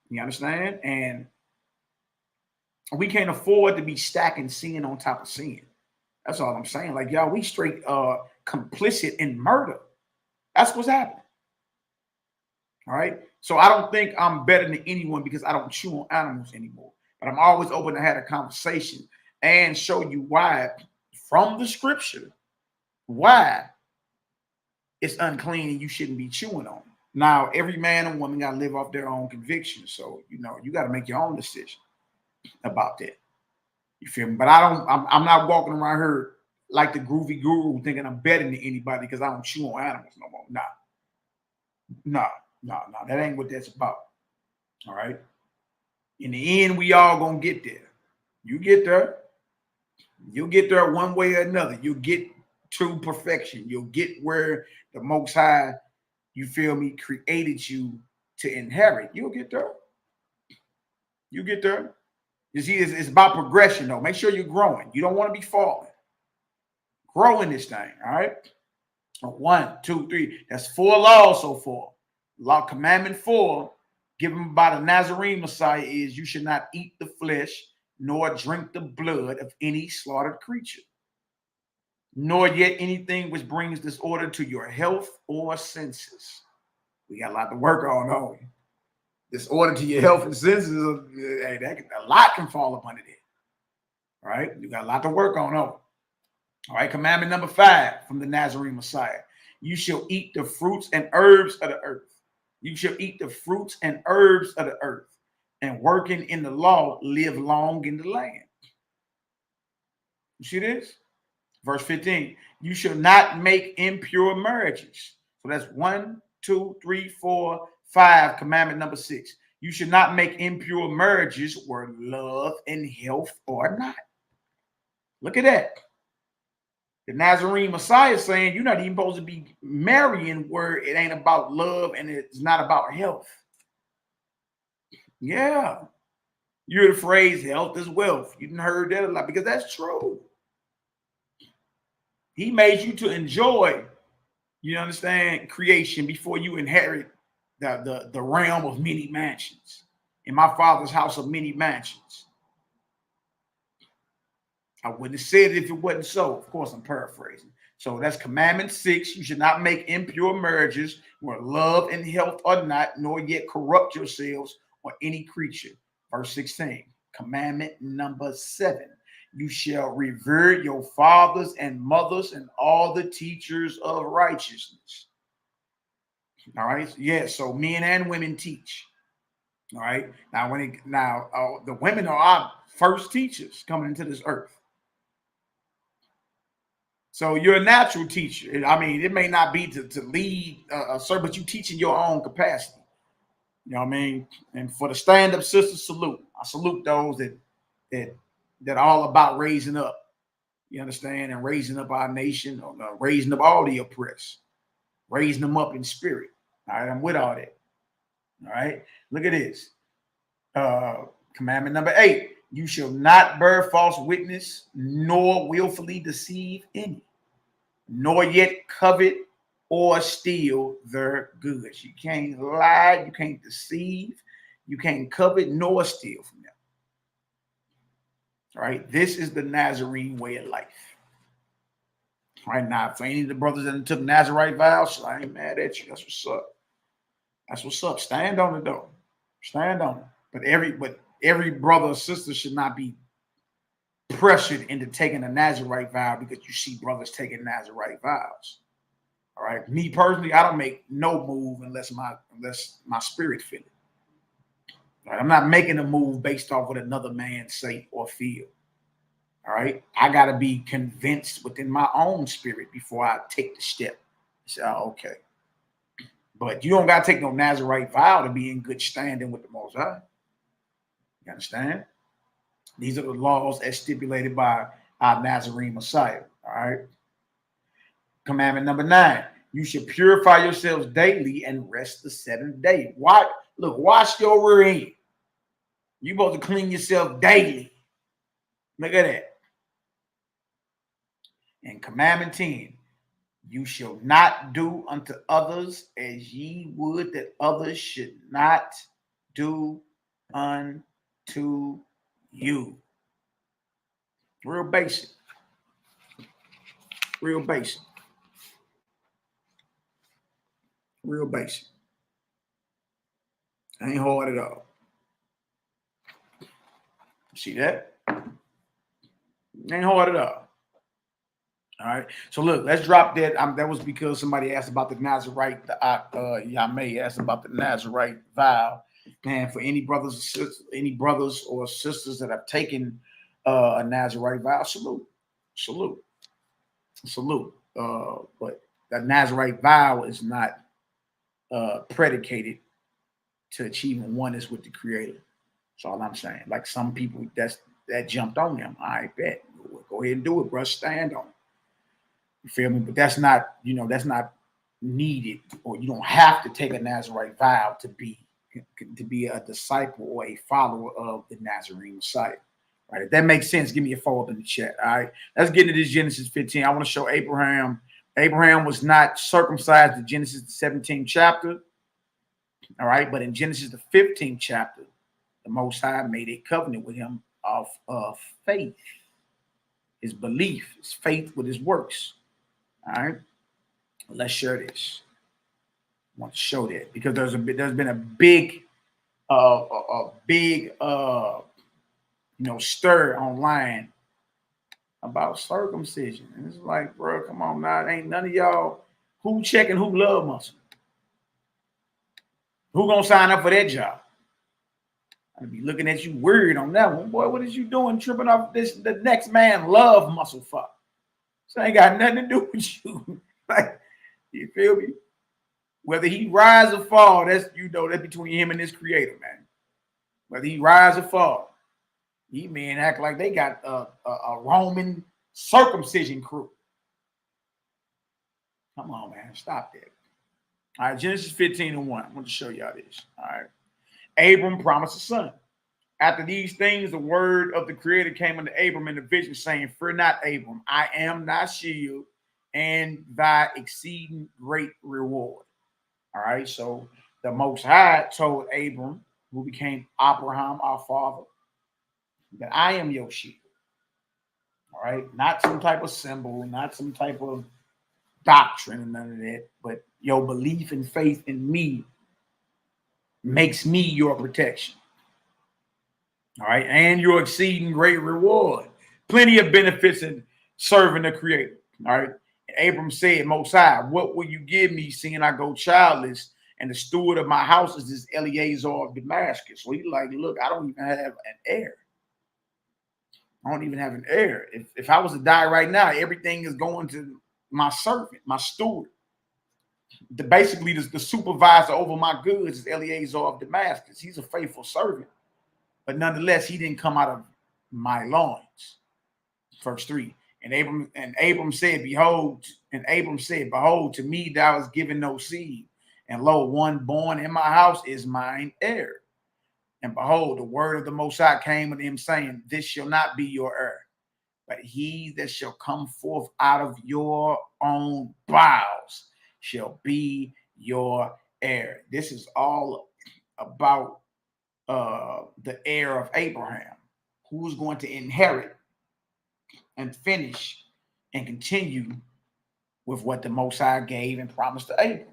You understand? And we can't afford to be stacking sin on top of sin. That's all I'm saying. Like, y'all, we straight complicit in murder. That's what's happening. All right. So I don't think I'm better than anyone because I don't chew on animals anymore. But I'm always open to have a conversation and show you why, from the scripture, why it's unclean and you shouldn't be chewing on it. Now, every man and woman got to live off their own convictions. So, you know, you got to make your own decision about that. You feel me? But I'm not walking around here like the groovy guru thinking I'm better than anybody because I don't chew on animals no more. Nah. That ain't what that's about. All right. In the end, we all gonna get there. You get there. You'll get there one way or another. You'll get to perfection. You'll get where the Most High, you feel me, created you to inherit. You'll get there. You get there. You see, it's about progression, though. Make sure you're growing. You don't want to be falling. Grow in this thing, all right? 1, 2, 3. That's 4 laws so far. Law commandment 4, given by the Nazarene Messiah, is you should not eat the flesh nor drink the blood of any slaughtered creature, nor yet anything which brings disorder to your health or senses. We got a lot to work on, don't we? Disorder to your health and senses, a lot can fall up under that. All right? You got a lot to work on, don't we? All right, commandment number 5 from the Nazarene Messiah. You shall eat the fruits and herbs of the earth. You shall eat the fruits and herbs of the earth, and working in the law, live long in the land. You see this? Verse 15. You shall not make impure marriages. So that's 1, 2, 3, 4, 5. Commandment number 6. You should not make impure marriages where love and health are not. Look at that. The Nazarene Messiah is saying you're not even supposed to be marrying where it ain't about love and it's not about health. Yeah. You heard the phrase health is wealth. You didn't heard that a lot because that's true. He made you to enjoy, you understand, creation before you inherit the realm of many mansions. In my Father's house of many mansions. I wouldn't have said it if it wasn't so. Of course, I'm paraphrasing. So that's commandment 6. You should not make impure marriages where love and health are not, nor yet corrupt yourselves or any creature. Verse 16. Commandment number 7. You shall revere your fathers and mothers and all the teachers of righteousness. All right. Yeah. So men and women teach. All right. Now, the women are our first teachers coming into this earth. So you're a natural teacher. I mean, it may not be to lead a certain, but you teach in your own capacity. You know what I mean? And for the stand-up sisters, salute. I salute those that are all about raising up. You understand? And raising up our nation, or raising up all the oppressed, raising them up in spirit. All right, I'm with all that. All right, look at this. Commandment number 8. You shall not bear false witness, nor willfully deceive any, nor yet covet or steal their goods. You can't lie, you can't deceive, you can't covet nor steal from them. All right, this is the Nazarene way of life. All right, now, for any of the brothers that took Nazarite vows, I ain't mad at you. That's what's up. That's what's up. Stand on it, though. Stand on it. But every brother or sister should not be pressured into taking a Nazarite vow because you see brothers taking Nazarite vows. All right. Me personally, I don't make no move unless my spirit feel it. All right? I'm not making a move based off what another man say or feel. All right. I gotta be convinced within my own spirit before I take the step. Say, oh, okay. But you don't gotta take no Nazarite vow to be in good standing with the Most High. You understand? These are the laws as stipulated by our Nazarene Messiah. All right. Commandment number 9. You should purify yourselves daily and rest the 7th day. Wash your rear end. You're supposed to clean yourself daily. Look at that. And commandment 10, you shall not do unto others as ye would that others should not do unto you. Real basic. Real basic. Real basic. Ain't hard at all. See that? Ain't hard at all. All right. So look, let's drop that. That was because somebody asked about the Nazarite. Yahweh asked about the Nazarite vow. And for any brothers or sisters that have taken a Nazarite vow, salute. But that Nazarite vow is not predicated to achieving oneness with the Creator. That's all I'm saying. Like some people that jumped on them. I bet. Go ahead and do it, bro. Stand on it. You feel me? But that's not, that's not needed, or you don't have to take a Nazarite vow to be a disciple or a follower of the Nazarene Messiah. Right? If that makes sense, give me a follow up in the chat. All right. Let's get into this Genesis 15. I want to show Abraham. Abraham was not circumcised in Genesis the 17th chapter. All right. But in Genesis the 15th chapter, the Most High made a covenant with him of faith, his belief, his faith with his works. All right, let's share this. I want to show that because there's been a big stir online about circumcision, and it's like, bro, come on now, ain't none of y'all who checking who love muscle. Who gonna sign up for that job? I'll be looking at you weird on that one, boy. What is you doing tripping off the next man love muscle fuck? So ain't got nothing to do with you. Like, you feel me? Whether he rise or fall, that's that's between him and his Creator, man. Whether he rise or fall, he men act like they got a Roman circumcision crew. Come on, man, stop that. All right, Genesis 15:1. I want to show y'all this. All right, Abram promised a son. After these things, the word of the Creator came unto Abram in a vision, saying, "Fear not, Abram, I am thy shield and thy exceeding great reward." All right, so the Most High told Abram, who became Abraham, our father, that I am your shield. All right, not some type of symbol, not some type of doctrine, and none of that, but your belief and faith in me makes me your protection. All right, and your exceeding great reward. Plenty of benefits in serving the Creator. All right. And Abram said, Most High, what will you give me, seeing I go childless, and the steward of my house is this Eleazar of Damascus? So he's like, look, I don't even have an heir. I don't even have an heir. If I was to die right now, everything is going to my servant, my steward. Basically, the supervisor over my goods is Eleazar of Damascus. He's a faithful servant. But nonetheless, he didn't come out of my loins. Verse 3. And Abram said, Behold, to me thou hast given no seed, and lo, one born in my house is mine heir. And behold, the word of the Most High came unto him, saying, This shall not be your heir, but he that shall come forth out of your own bowels shall be your heir. This is all about the heir of Abraham, who's going to inherit and finish and continue with what the Most High gave and promised to Abram.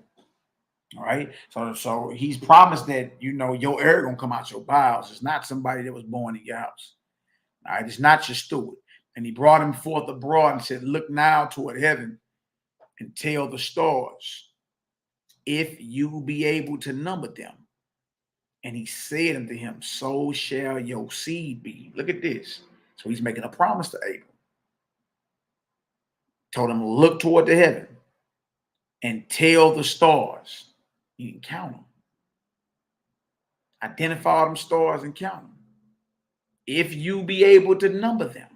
All right, so he's promised that your heir gonna come out your bowels. It's not somebody that was born in your house. All right, it's not your steward. And he brought him forth abroad and said, Look now toward heaven and tell the stars, if you be able to number them. And he said unto him, So shall your seed be. Look at this. So he's making a promise to Abram. Told him, look toward the heaven and tell the stars. You can count them. Identify them stars and count them. If you be able to number them.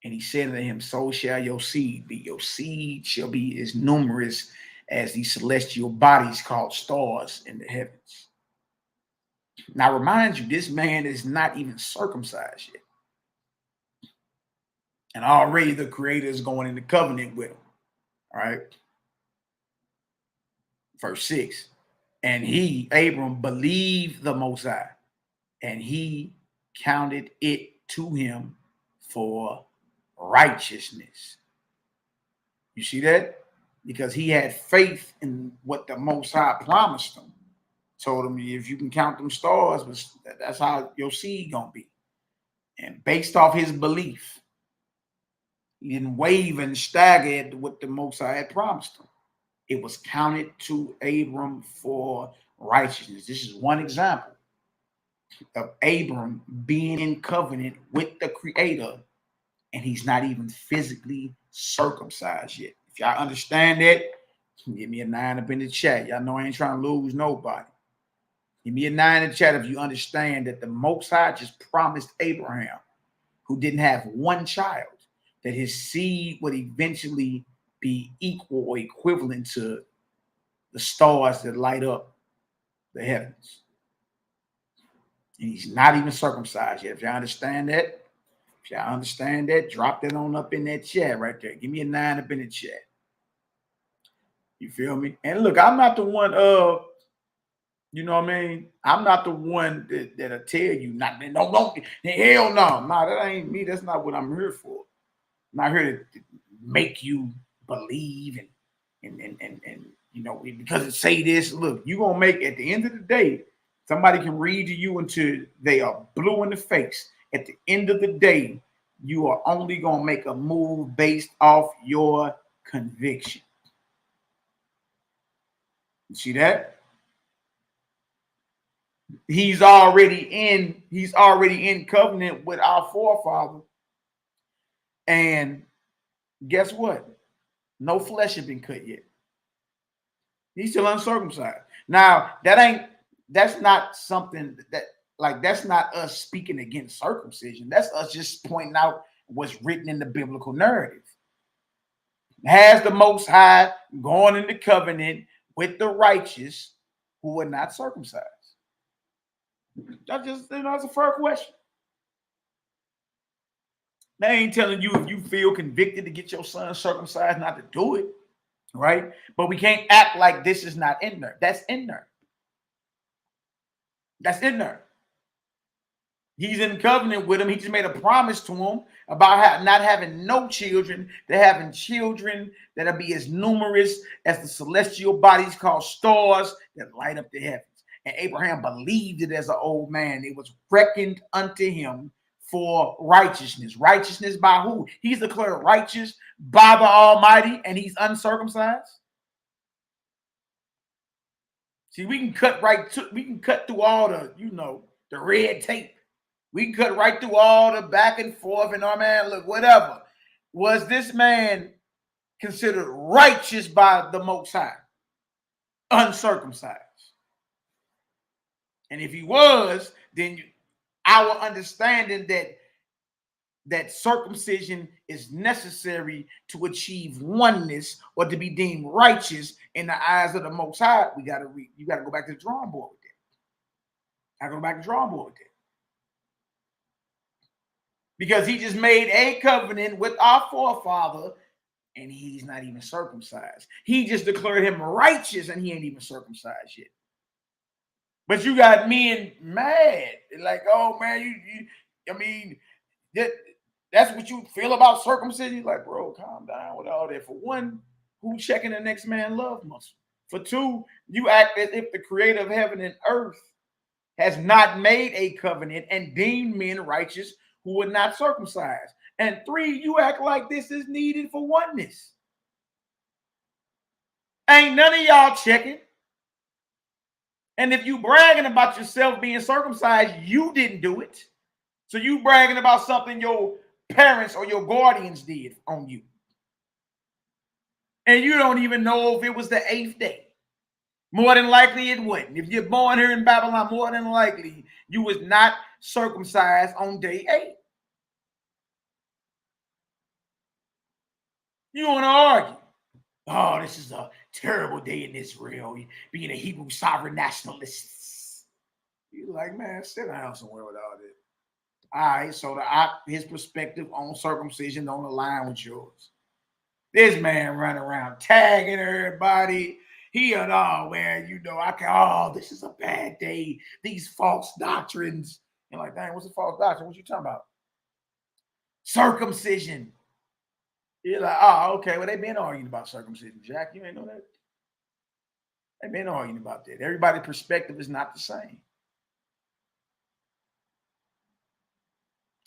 And he said unto him, So shall your seed be. Your seed shall be as numerous as the celestial bodies called stars in the heavens. Now, remind you, this man is not even circumcised yet. And already the Creator is going into covenant with him. All right. Verse 6. And he, Abram, believed the Most High, and he counted it to him for righteousness. You see that? Because he had faith in what the Most High promised him. Told him, if you can count them stars, that's how your seed gonna be. And based off his belief, he didn't waver and stagger at what the Most High had promised him. It was counted to Abram for righteousness. This is one example of Abram being in covenant with the Creator, and he's not even physically circumcised yet. If y'all understand that, give me a 9 up in the chat. Y'all know I ain't trying to lose nobody. Give me a 9 in the chat if you understand that the Most High just promised Abraham, who didn't have one child, that his seed would eventually be equal or equivalent to the stars that light up the heavens. And he's not even circumcised yet. If y'all understand that, drop that on up in that chat right there. Give me a 9 up in the chat. You feel me? And look, I'm not the one you know what I mean? I'm not the one that'll tell you not. No, hell no. Nah, that ain't me. That's not what I'm here for. I'm not here to make you believe and you know, because it say this. Look, you gonna make, at the end of the day, somebody can read to you until they are blue in the face. At the end of the day, you are only gonna make a move based off your conviction. You see that? He's already in covenant with our forefather. And guess what? No flesh has been cut yet. He's still uncircumcised. Now, that's not something that's not us speaking against circumcision. That's us just pointing out what's written in the biblical narrative. Has the Most High gone into covenant with the righteous who are not circumcised? That's just, that's a fair question. They ain't telling you if you feel convicted to get your son circumcised not to do it, right? But we can't act like this is not in there. That's in there. That's in there. He's in covenant with him. He just made a promise to him about not having no children, to having children that'll be as numerous as the celestial bodies called stars that light up the heavens. And Abraham believed it as an old man. It was reckoned unto him for righteousness. Righteousness by who? He's declared righteous by the Almighty, and he's uncircumcised. See, we can cut through all the, the red tape. We can cut right through all the back and forth and, oh man, look, whatever. Was this man considered righteous by the Most High? Uncircumcised. And if he was, then our understanding that circumcision is necessary to achieve oneness or to be deemed righteous in the eyes of the Most High, you got to go back to the drawing board with that. I go back to the drawing board with that. Because he just made a covenant with our forefather and he's not even circumcised. He just declared him righteous and he ain't even circumcised yet. But you got men mad. Like, oh man, that's what you feel about circumcision? Like, bro, calm down with all that. For one, who checking the next man's love muscle? For two, you act as if the creator of heaven and earth has not made a covenant and deemed men righteous who were not circumcised. And three, you act like this is needed for oneness. Ain't none of y'all checking. And if you bragging about yourself being circumcised, you didn't do it. So you bragging about something your parents or your guardians did on you. And you don't even know if it was the 8th day. More than likely it wasn't. If you're born here in Babylon, more than likely you was not circumcised on day 8. You want to argue. Oh, this is a terrible day in Israel, being a Hebrew sovereign nationalist. You're like, man, sit down somewhere with all this. All right, so his perspective on circumcision don't align with yours. This man running around tagging everybody. He and all, man, this is a bad day. These false doctrines. You're like, dang, what's a false doctrine? What you talking about? Circumcision. You're like, oh, okay. Well, they've been arguing about circumcision, Jack. You ain't know that? They've been arguing about that. Everybody's perspective is not the same.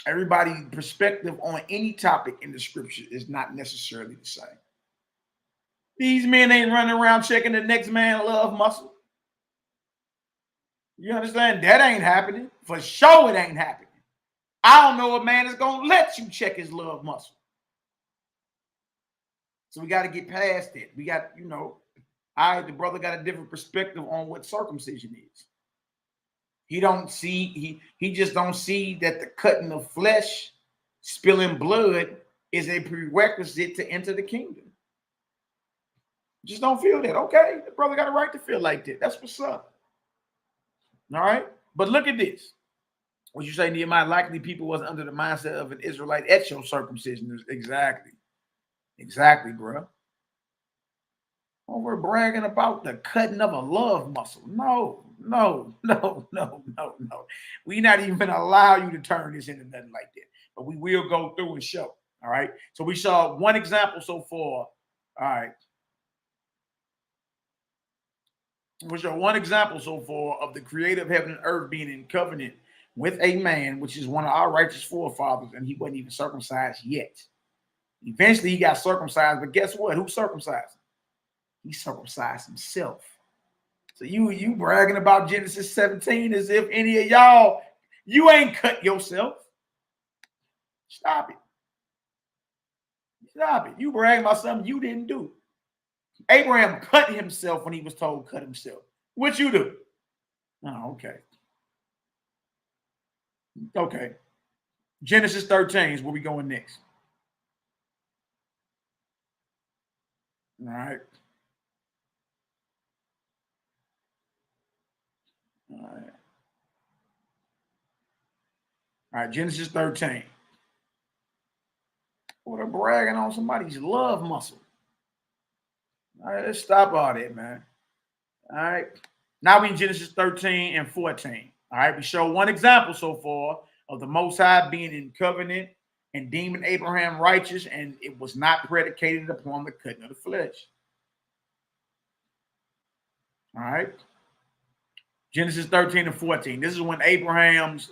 Everybody's perspective on any topic in the scripture is not necessarily the same. These men ain't running around checking the next man love muscle. You understand? That ain't happening. For sure it ain't happening. I don't know a man is going to let you check his love muscle. So we got to get past it. We got, the brother got a different perspective on what circumcision is. He just don't see that the cutting of flesh, spilling blood is a prerequisite to enter the kingdom. Just don't feel that. Okay, the brother got a right to feel like that. That's what's up. All right, but look at this. What you say, Nehemiah? Likely people wasn't under the mindset of an Israelite at your circumcision. Exactly, bro. Oh, we're bragging about the cutting of a love muscle. No. We're not even going to allow you to turn this into nothing like that. But we will go through and show. All right. So we saw one example so far. All right. We saw one example so far of the creator of heaven and earth being in covenant with a man, which is one of our righteous forefathers, and he wasn't even circumcised yet. Eventually, he got circumcised, but guess what? Who circumcised him? He circumcised himself. So you bragging about Genesis 17 as if any of y'all, you ain't cut yourself. Stop it. Stop it. You bragging about something you didn't do. Abraham cut himself when he was told cut himself. What you do? Oh, okay. Okay. Genesis 13 is where we going next. All right. All right, Genesis 13. What a bragging on somebody's love muscle. All right, let's stop all that, man. All right. Now we in Genesis 13 and 14. All right, we show one example so far of the Most High being in covenant and deeming Abraham righteous, and it was not predicated upon the cutting of the flesh. All right. Genesis 13 and 14. This is when Abraham's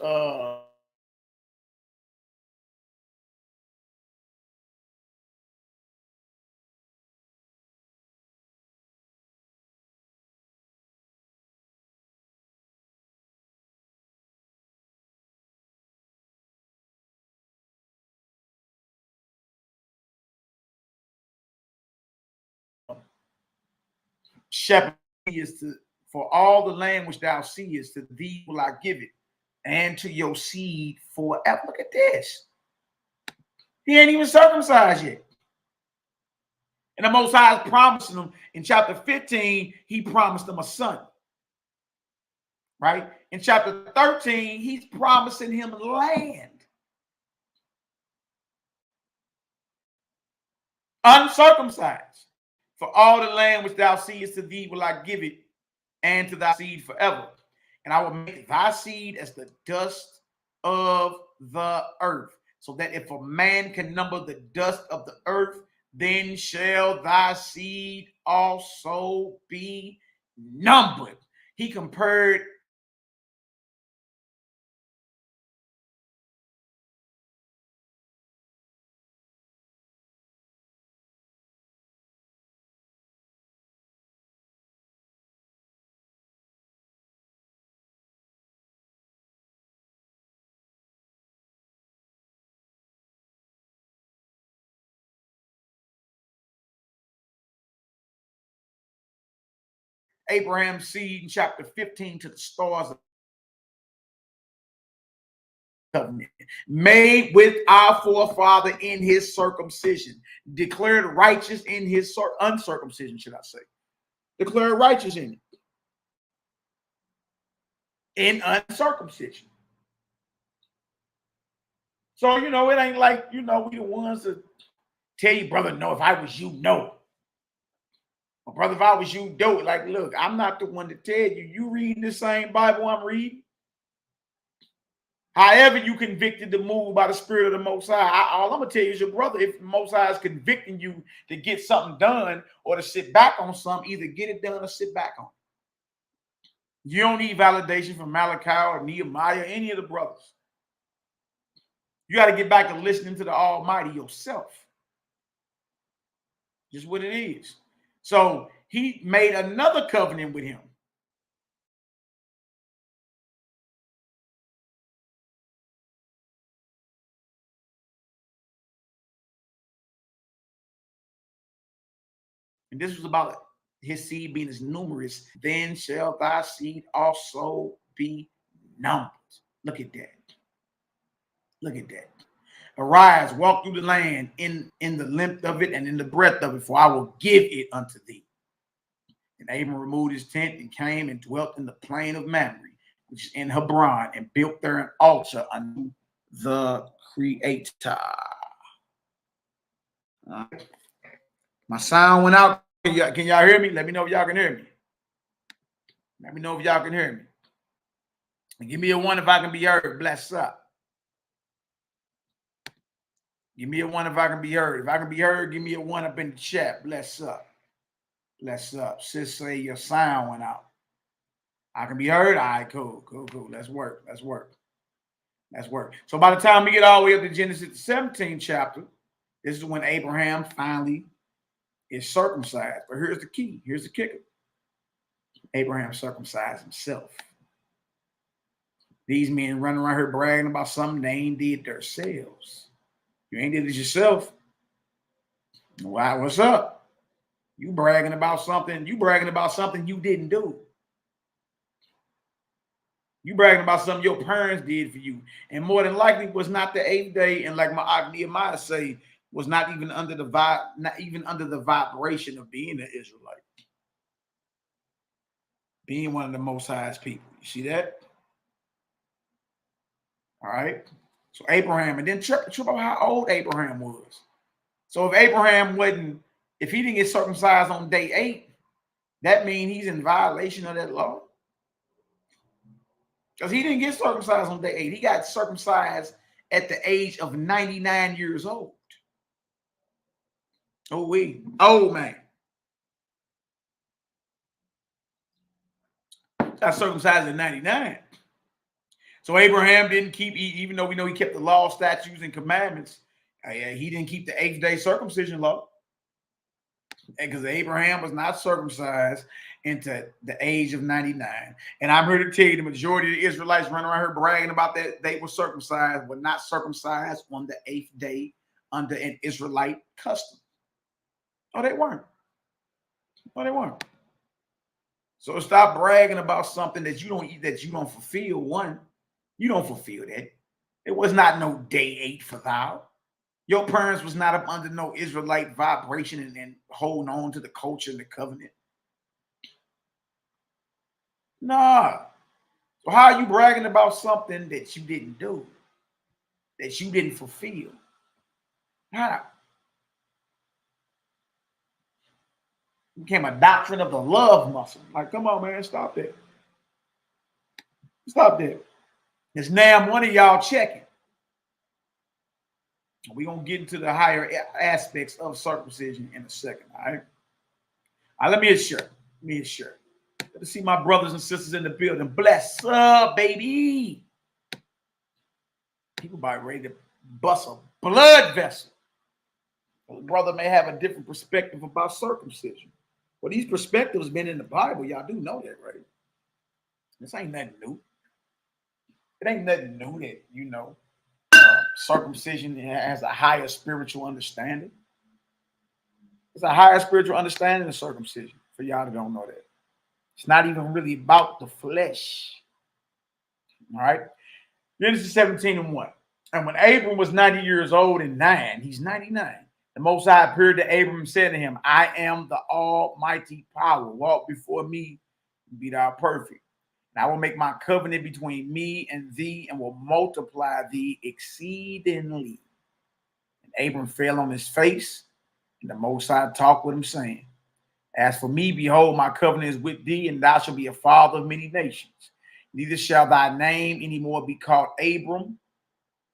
shepherd is to, for all the land which thou seest, to thee will I give it, and to your seed forever. Look at this. He ain't even circumcised yet. And the Most High is promising him in chapter 15, he promised him a son. Right? In chapter 13, he's promising him land. Uncircumcised. For all the land which thou seest, to thee will I give it, and to thy seed forever. And I will make thy seed as the dust of the earth, so that if a man can number the dust of the earth, then shall thy seed also be numbered. He compared Abraham's seed in chapter 15 to the stars of covenant, made with our forefather in his circumcision, declared righteous in his uncircumcision, should I say. Declared righteous in it. In uncircumcision. So, you know, it ain't like, you know, we the ones that tell you, brother, no, if I was you, no. Well, brother, if I was you, do it. Like, look, I'm not the one to tell you. You reading the same Bible I'm reading. However you convicted to move by the Spirit of the Most High, all I'm going to tell you is your brother, if the Most High is convicting you to get something done or to sit back on something, either get it done or sit back on it. You don't need validation from Malaki or Nehemiah or any of the brothers. You got to get back to listening to the Almighty yourself. Just what it is. So he made another covenant with him. And this was about his seed being as numerous. Then shall thy seed also be numbered. Look at that. Look at that. Arise, walk through the land in the length of it and in the breadth of it, for I will give it unto thee. And Abram removed his tent and came and dwelt in the plain of Mamre, which is in Hebron, and built there an altar unto the Creator. My sound went out. Can y'all hear me? Let me know if y'all can hear me. Let me know if y'all can hear me. And give me a 1 if I can be heard. Bless up. Give me a 1 if I can be heard. If I can be heard, give me a 1 up in the chat. Bless up. Bless up. Sis say your sound went out. I can be heard. All right, cool. Let's work. Let's work. So by the time we get all the way up to Genesis the 17th chapter, this is when Abraham finally is circumcised. But here's the key. Here's the kicker. Abraham circumcised himself. These men running around here bragging about something they ain't did themselves. You ain't did it yourself. Why? What's up? You bragging about something. You bragging about something you didn't do. You bragging about something your parents did for you. And more than likely was not the 8th day. And like my NehemiYAH say, was not even under the vibration of being an Israelite. Being one of the Most High's people. You see that? All right. So Abraham, and then trip about how old Abraham was. So if Abraham if he didn't get circumcised on day 8, that means he's in violation of that law. Because he didn't get circumcised on day 8. He got circumcised at the age of 99 years old. Old man. Got circumcised at 99. So Abraham didn't keep, even though we know he kept the law, statutes, and commandments, he didn't keep the 8th day circumcision law. Because Abraham was not circumcised into the age of 99. And I'm here to tell you the majority of the Israelites running around here bragging about that they were circumcised, were not circumcised on the 8th day under an Israelite custom. Oh, they weren't. No, they weren't. So stop bragging about something that you don't fulfill. One, you don't fulfill that. It was not no day 8 for thou. Your parents was not up under no Israelite vibration and holding on to the culture and the covenant. Nah. So how are you bragging about something that you didn't do, that you didn't fulfill? How? It became a doctrine of the love muscle. Like, come on, man, stop that. Stop that. It's now one of y'all checking. We're going to get into the higher aspects of circumcision in a second, all right? All right, let me assure. Good to see my brothers and sisters in the building. Bless up, baby. People about ready to bust a blood vessel. Well, the brother may have a different perspective about circumcision. Well, these perspectives been in the Bible. Y'all do know that, right? This ain't nothing new. It ain't nothing new that, you know, circumcision has a higher spiritual understanding. It's a higher spiritual understanding of circumcision, for y'all that don't know that. It's not even really about the flesh. All right. Genesis 17:1. And when Abram was 90 years old and 9, he's 99. The Most High appeared to Abram and said to him, I am the almighty power. Walk before me and be thou perfect. And I will make my covenant between me and thee, and will multiply thee exceedingly. And Abram fell on his face, and the Most High talked with him, saying, As for me, behold, my covenant is with thee, and thou shalt be a father of many nations. Neither shall thy name any more be called Abram,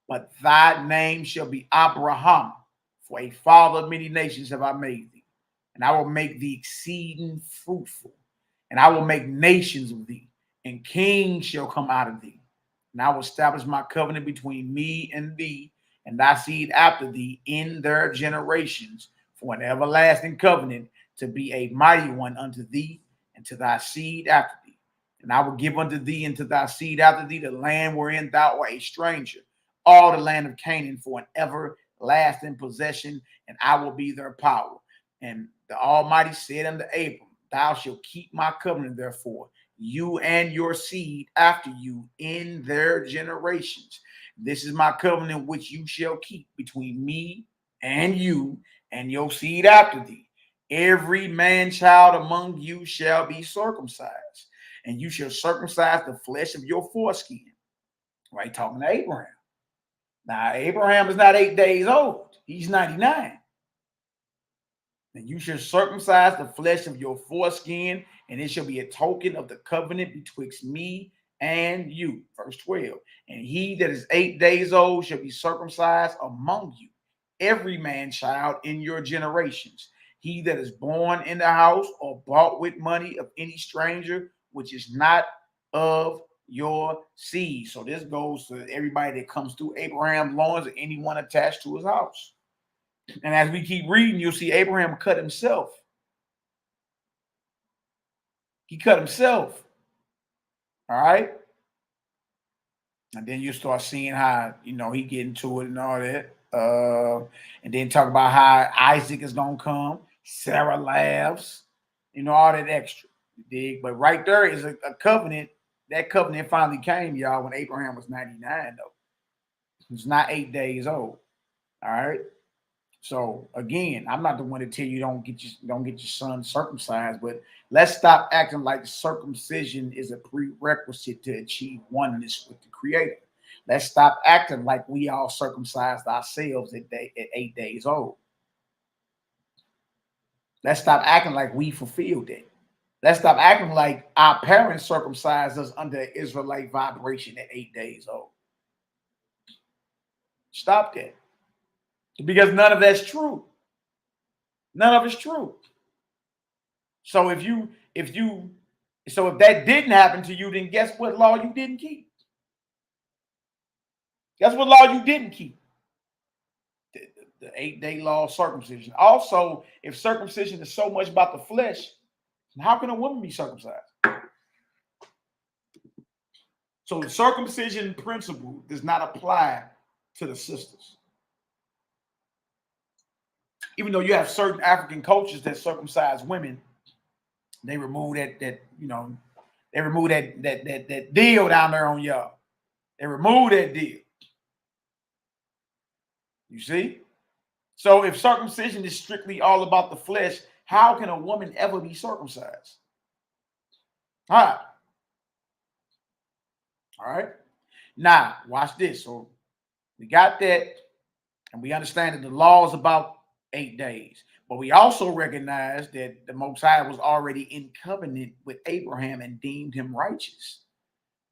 but thy name shall be Abraham, for a father of many nations have I made thee. And I will make thee exceeding fruitful, and I will make nations of thee, and kings shall come out of thee. And I will establish my covenant between me and thee, and thy seed after thee in their generations, for an everlasting covenant, to be a mighty one unto thee, and to thy seed after thee. And I will give unto thee and to thy seed after thee the land wherein thou art a stranger, all the land of Canaan, for an everlasting possession, and I will be their power. And the Almighty said unto Abram, Thou shalt keep my covenant, therefore, you and your seed after you in their generations. This is my covenant which you shall keep between me and you and your seed after thee. Every man child among you shall be circumcised, and you shall circumcise the flesh of your foreskin. Right, talking to Abraham. Now, Abraham is not 8 days old. He's 99. And you shall circumcise the flesh of your foreskin, and it shall be a token of the covenant betwixt me and you. Verse 12. And he that is 8 days old shall be circumcised among you, every man child in your generations. He that is born in the house or bought with money of any stranger, which is not of your seed. So this goes to everybody that comes through Abraham's loins or anyone attached to his house. And as we keep reading, you'll see Abraham cut himself. He cut himself. All right. And then you start seeing how, he get into it and all that. And then talk about how Isaac is going to come. Sarah laughs, all that extra. You dig? But right there is a covenant. That covenant finally came, y'all, when Abraham was 99, though. He's not 8 days old. All right. So again, I'm not the one to tell you don't get your son circumcised, but let's stop acting like circumcision is a prerequisite to achieve oneness with the Creator. Let's stop acting like we all circumcised ourselves at 8 days old. Let's stop acting like we fulfilled it. Let's stop acting like our parents circumcised us under Israelite vibration at 8 days old. Stop that. Because none of that's true. None of it's true. So if that didn't happen to you, then guess what law you didn't keep? Guess what law you didn't keep? The 8-day law of circumcision. Also, if circumcision is so much about the flesh, how can a woman be circumcised? So the circumcision principle does not apply to the sisters. Even though you have certain African cultures that circumcise women, they remove that deal down there on y'all. They remove that deal. You see? So if circumcision is strictly all about the flesh, how can a woman ever be circumcised? All right. Now, watch this. So we got that, and we understand that the law is about 8 days. But we also recognize that the Most High was already in covenant with Abraham and deemed him righteous.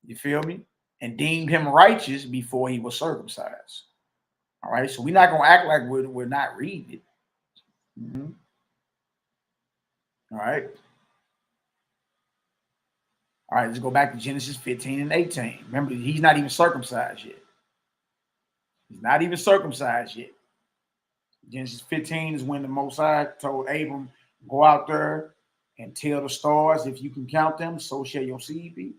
You feel me? And deemed him righteous before he was circumcised. All right. So we're not going to act like we're not reading it. Mm-hmm. All right. All right. Let's go back to Genesis 15 and 18. Remember, he's not even circumcised yet. He's not even circumcised yet. Genesis 15 is when the Most High told Abram, go out there and tell the stars, if you can count them, so shall your seed be.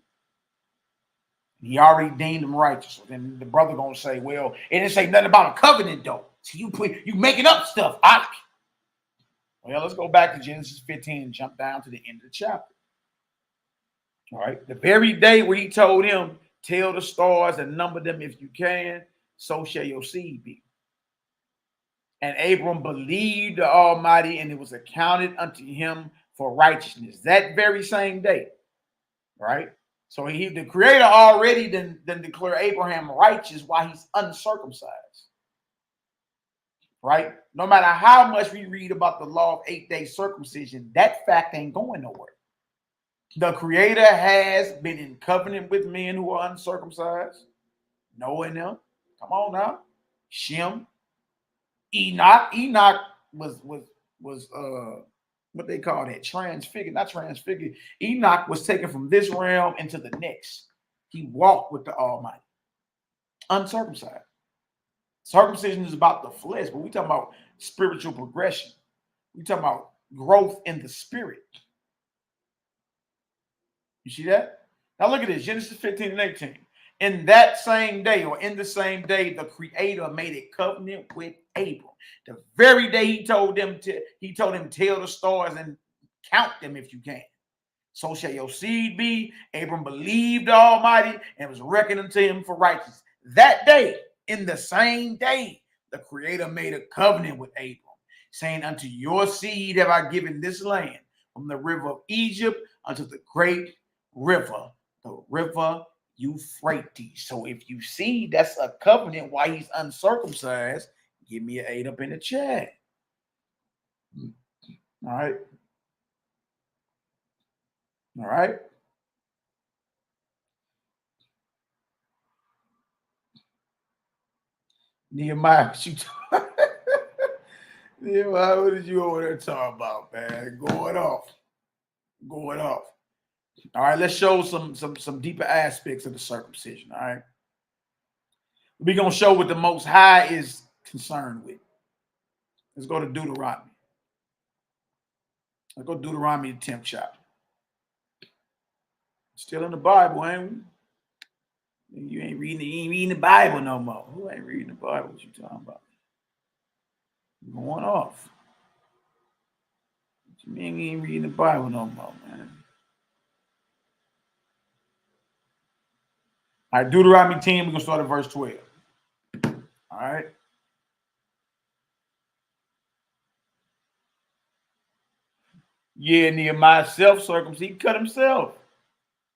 He already deemed him righteous. So then the brother gonna say, well, it didn't say nothing about a covenant, though. So you making up stuff. Well, let's go back to Genesis 15 and jump down to the end of the chapter. All right. The very day where he told him, tell the stars and number them if you can, so shall your seed be. And Abram believed the Almighty, and it was accounted unto him for righteousness. That very same day, right? So the Creator already then declared Abraham righteous while he's uncircumcised. Right? No matter how much we read about the law of 8-day circumcision, that fact ain't going nowhere. The Creator has been in covenant with men who are uncircumcised. Noah and them. Come on now. Shem. Enoch. Enoch was what they call that? Transfigured. Not transfigured. Enoch was taken from this realm into the next. He walked with the Almighty. Uncircumcised. Circumcision is about the flesh, but we talking about spiritual progression. We talking about growth in the spirit. You see that? Now look at this, Genesis 15 and 18. In that same day, or in the same day, the Creator made a covenant with Abram. The very day he told him, tell the stars and count them if you can. So shall your seed be. Abram believed the Almighty and was reckoned unto him for righteousness. That day, in the same day, the Creator made a covenant with Abram, saying, unto your seed have I given this land, from the river of Egypt unto the great river, the river Euphrates. So if you see that's a covenant while he's uncircumcised, give me an 8 up in the chat. All right. All right. Nehemiah, what you Nehemiah, what did you over there talk about, man? Going off. Going off. All right, let's show some deeper aspects of the circumcision. All right. We're going to show what the Most High is concerned with. Let's go to Deuteronomy. Let's go to Deuteronomy, the 10th chapter. Still in the Bible, ain't we? You ain't reading the Bible no more. Who ain't reading the Bible? What you talking about? You're going off. What you mean you ain't reading the Bible no more, man? All right, Deuteronomy 10, we're going to start at verse 12. All right. Yeah, Nehemiah self-circumcised. He cut himself.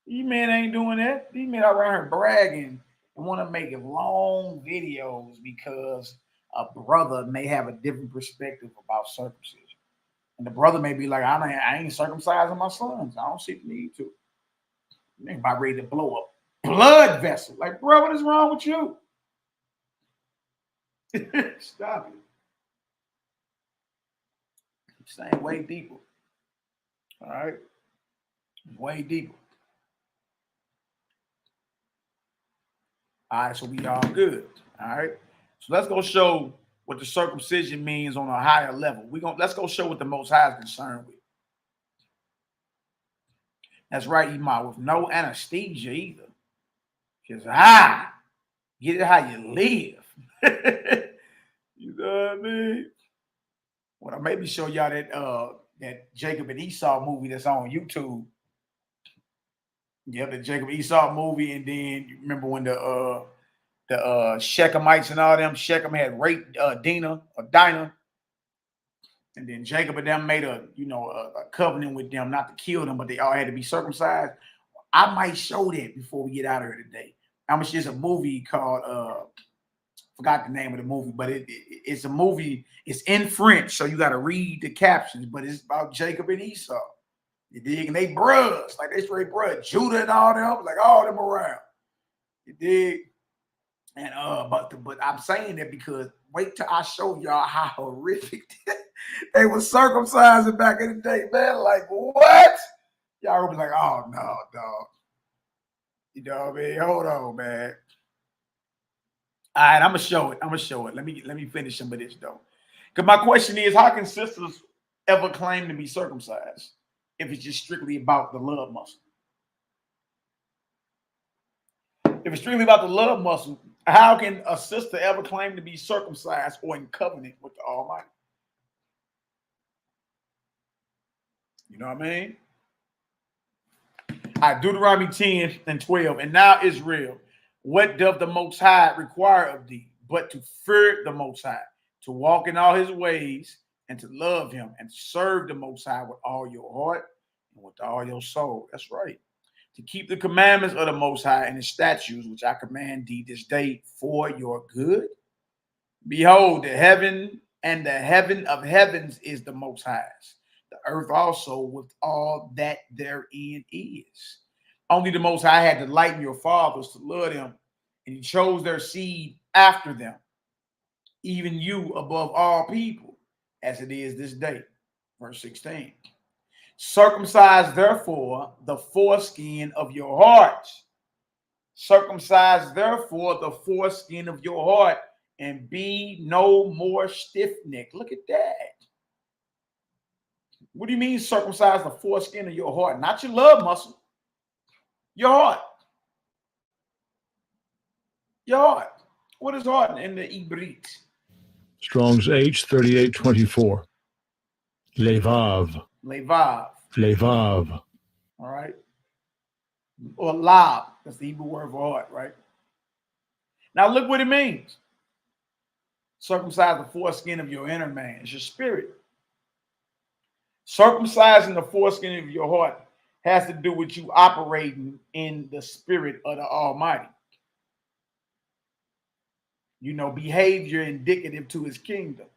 These men ain't doing that. These men are around here bragging and want to make long videos because a brother may have a different perspective about circumcision. And the brother may be like, I ain't circumcising my sons. I don't see the need to. They're about ready to blow up blood vessel. Like, bro, what is wrong with you? Stop it. I'm saying way deeper. All right. Way deeper. All right, so we all good. All right. So let's go show what the circumcision means on a higher level. Let's go show what the Most High is concerned with. That's right, Imam, with no anesthesia either. Just get it how you live. You know what I mean? Well, I maybe show y'all that Jacob and Esau movie that's on YouTube. Yeah, the Jacob Esau movie, and then you remember when the Shechemites and all them, Shechem had raped Dinah, and then Jacob and them made a covenant with them not to kill them, but they all had to be circumcised. I might show that before we get out of here today. There's a movie called forgot the name of the movie, but it's a movie. It's in French, so you got to read the captions. But it's about Jacob and Esau. You dig? And they brothers, like they straight brothers, Judah and all them, like all them around. You dig? And but I'm saying that because wait till I show y'all how horrific they were circumcising back in the day, man. Like what? Y'all will be like, oh no, dog. You know what I mean? Hold on, man. All right, I'm gonna show it. Let me finish some of this though. Because my question is, how can sisters ever claim to be circumcised if it's just strictly about the love muscle? If it's strictly about the love muscle, how can a sister ever claim to be circumcised or in covenant with the Almighty? You know what I mean? All right, Deuteronomy 10 and 12. And now Israel, what doth the Most High require of thee, but to fear the Most High, to walk in all his ways, and to love him, and to serve the Most High with all your heart and with all your soul. That's right. to keep the commandments of the Most High and his statutes, which I command thee this day for your good. Behold, the heaven and the heaven of heavens is the Most High's, the earth also with all that therein is. Only the Most High had delight in your fathers to love them, and he chose their seed after them, even you above all people, as it is this day. Verse 16. Circumcise therefore the foreskin of your hearts. Circumcise therefore the foreskin of your heart, and be no more stiff-necked. Look at that. What do you mean circumcise the foreskin of your heart? Not your love muscle. Your heart. Your heart. What is heart in the Ibrit? Strong's H 3824. Levav. Levav. Levav. All right. Or lab. That's the Hebrew word for heart, right? Now look what it means. Circumcise the foreskin of your inner man. It's your spirit. Circumcising the foreskin of your heart has to do with you operating in the spirit of the Almighty. You know, behavior indicative to his kingdom.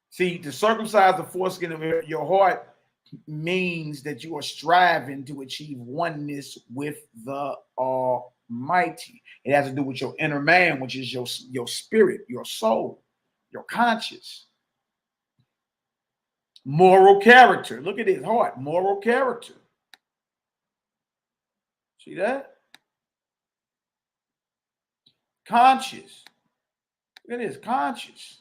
See, to circumcise the foreskin of your heart means that you are striving to achieve oneness with the Almighty. It has to do with your inner man, which is your spirit, your soul, your conscience. Moral character. Look at his heart. Moral character. See that? Conscious. Look at his conscious.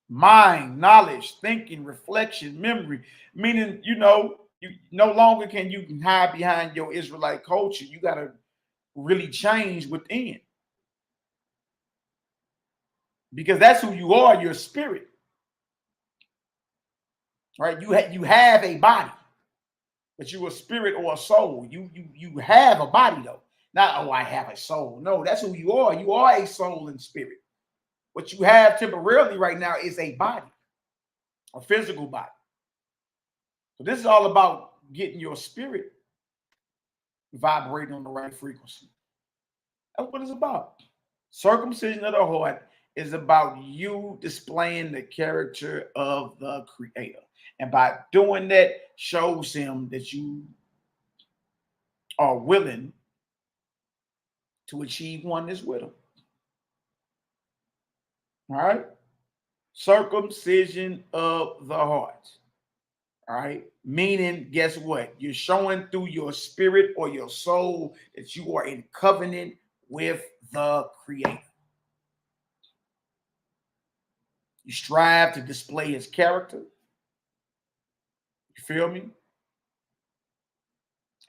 Mind, knowledge, thinking, reflection, memory. Meaning, you know, you no longer can you hide behind your Israelite culture. You got to really change within. Because that's who you are, your spirit. Right? You have a body, but you're a spirit or a soul. You have a body though. Not, oh, I have a soul. No, that's who you are. You are a soul and spirit. What you have temporarily right now is a body, a physical body. So this is all about getting your spirit vibrating on the right frequency. That's what it's about. Circumcision of the heart is about you displaying the character of the Creator. And by doing that, shows him that you are willing to achieve oneness with him. All right. Circumcision of the heart. All right. Meaning, guess what? You're showing through your spirit or your soul that you are in covenant with the Creator. You strive to display his character. You feel me?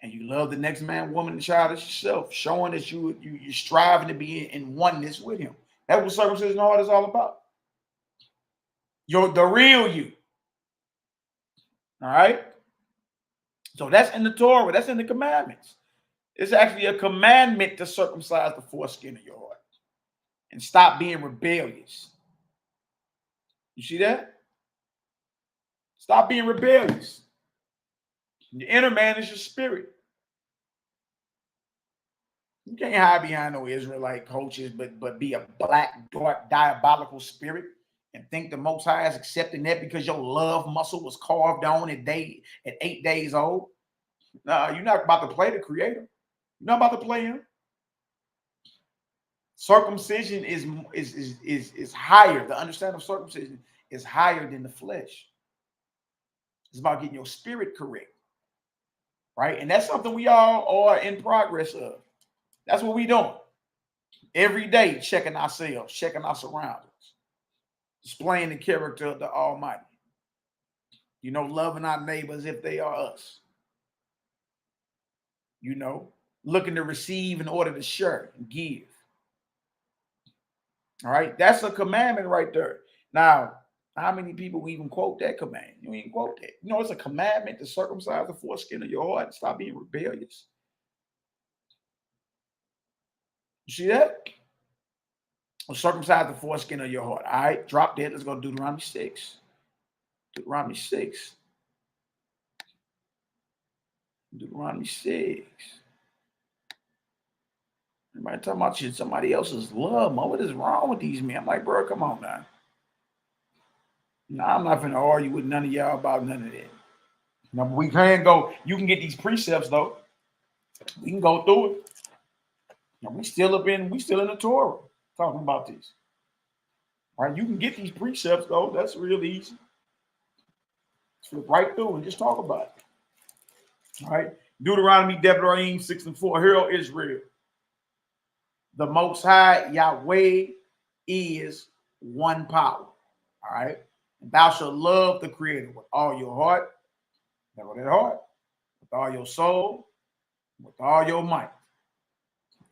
And you love the next man, woman, and child as yourself, showing that you're striving to be in oneness with him. That's what circumcision of the heart is all about. You're the real you. All right? So that's in the Torah. That's in the commandments. It's actually a commandment to circumcise the foreskin of your heart and stop being rebellious. You see that? Stop being rebellious. Your inner man is your spirit. You can't hide behind no Israelite coaches, but be a black, dark, diabolical spirit and think the Most High is accepting that because your love muscle was carved on at 8 days old. No, you're not about to play the Creator. You're not about to play him. Circumcision is higher. The understanding of circumcision is higher than the flesh. It's about getting your spirit correct, right? And that's something we all are in progress of. That's what we doing. Every day, checking ourselves, checking our surroundings, displaying the character of the Almighty. You know, loving our neighbors if they are us. You know, looking to receive in order to share and give. All right, that's a commandment right there. Now, how many people even quote that command? You ain't quote that. You know, it's a commandment to circumcise the foreskin of your heart and stop being rebellious. You see that? Well, circumcise the foreskin of your heart. All right, drop that. Let's go to Deuteronomy 6. Deuteronomy 6. Deuteronomy 6. Everybody talking about shit, somebody else's love, man. What is wrong with these men? I'm like, bro, come on now. Nah, I'm not finna argue with none of y'all about none of that. Now, we can go, you can get these precepts though. We can go through it. Now, we still in the Torah talking about this. All right, you can get these precepts though. That's real easy. Flip right through and just talk about it. All right. Deuteronomy, Devarim 6 and 4. Hear, O Israel, the Most High Yahweh is one power. All right. And thou shalt love the Creator with all your heart, with all your soul, with all your might.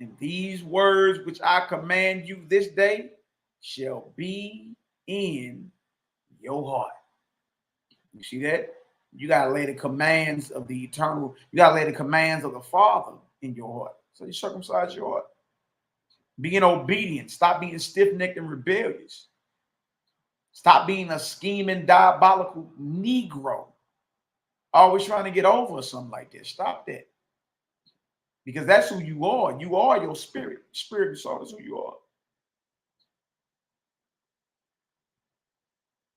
And these words which I command you this day shall be in your heart. You see that? You got to lay the commands of the eternal, you got to lay the commands of the Father in your heart. So you circumcise your heart. Being obedient. Stop being stiff-necked and rebellious. Stop being a scheming, diabolical Negro. Always trying to get over or something like this. Stop that. Because that's who you are. You are your spirit. Spirit and soul is who you are.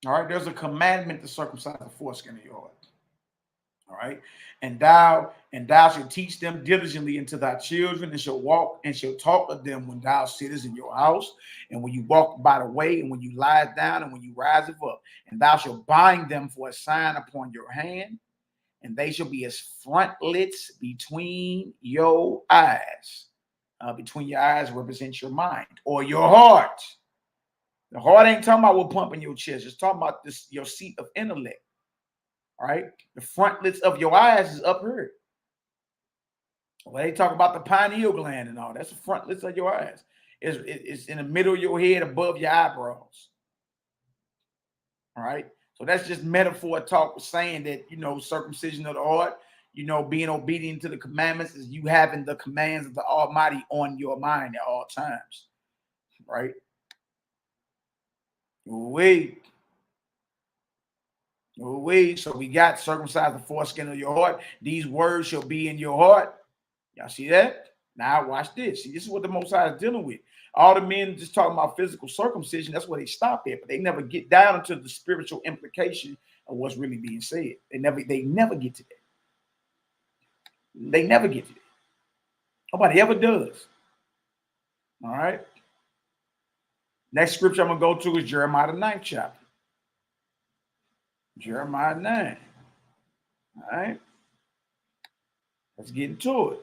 All right, there's a commandment to circumcise the foreskin of your heart. All right, and thou shalt teach them diligently unto thy children, and shall walk and shall talk of them when thou sittest in your house, and when you walk by the way, and when you lie down, and when you rise up, and thou shalt bind them for a sign upon your hand, and they shall be as frontlets between your eyes. Between your eyes represents your mind or your heart. The heart ain't talking about what pump in your chest. It's talking about this, your seat of intellect. All right. The frontlets of your eyes is up here. Well, they talk about the pineal gland and all. That's the frontlets of your eyes. It's in the middle of your head, above your eyebrows. All right. So that's just metaphor talk saying that, you know, circumcision of the heart, you know, being obedient to the commandments is you having the commands of the Almighty on your mind at all times. Right. Wait. So we got circumcise the foreskin of your heart. These words shall be in your heart. Y'all see that? Now watch this. See, this is what the Most High is dealing with. All the men just talking about physical circumcision. That's where they stop at, but they never get down into the spiritual implication of what's really being said. They never get to that. They never get to that. Nobody ever does. All right. Next scripture I'm going to go to is Jeremiah the 9th chapter. Jeremiah 9. All right. Let's get into it.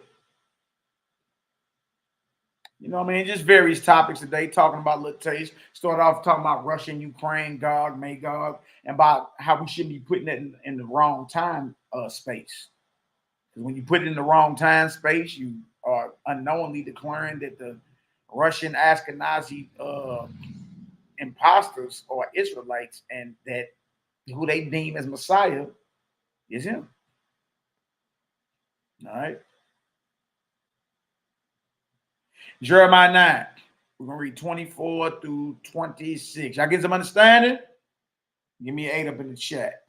You know what I mean? Just various topics today, talking about little taste. Start off talking about Russia and Ukraine, Gog, Magog, and about how we shouldn't be putting it in the wrong time space. Because when you put it in the wrong time space, you are unknowingly declaring that the Russian Ashkenazi imposters are Israelites, and that who they deem as Messiah is him. All right. Jeremiah 9. We're going to read 24 through 26. Y'all get some understanding? Give me an 8 up in the chat.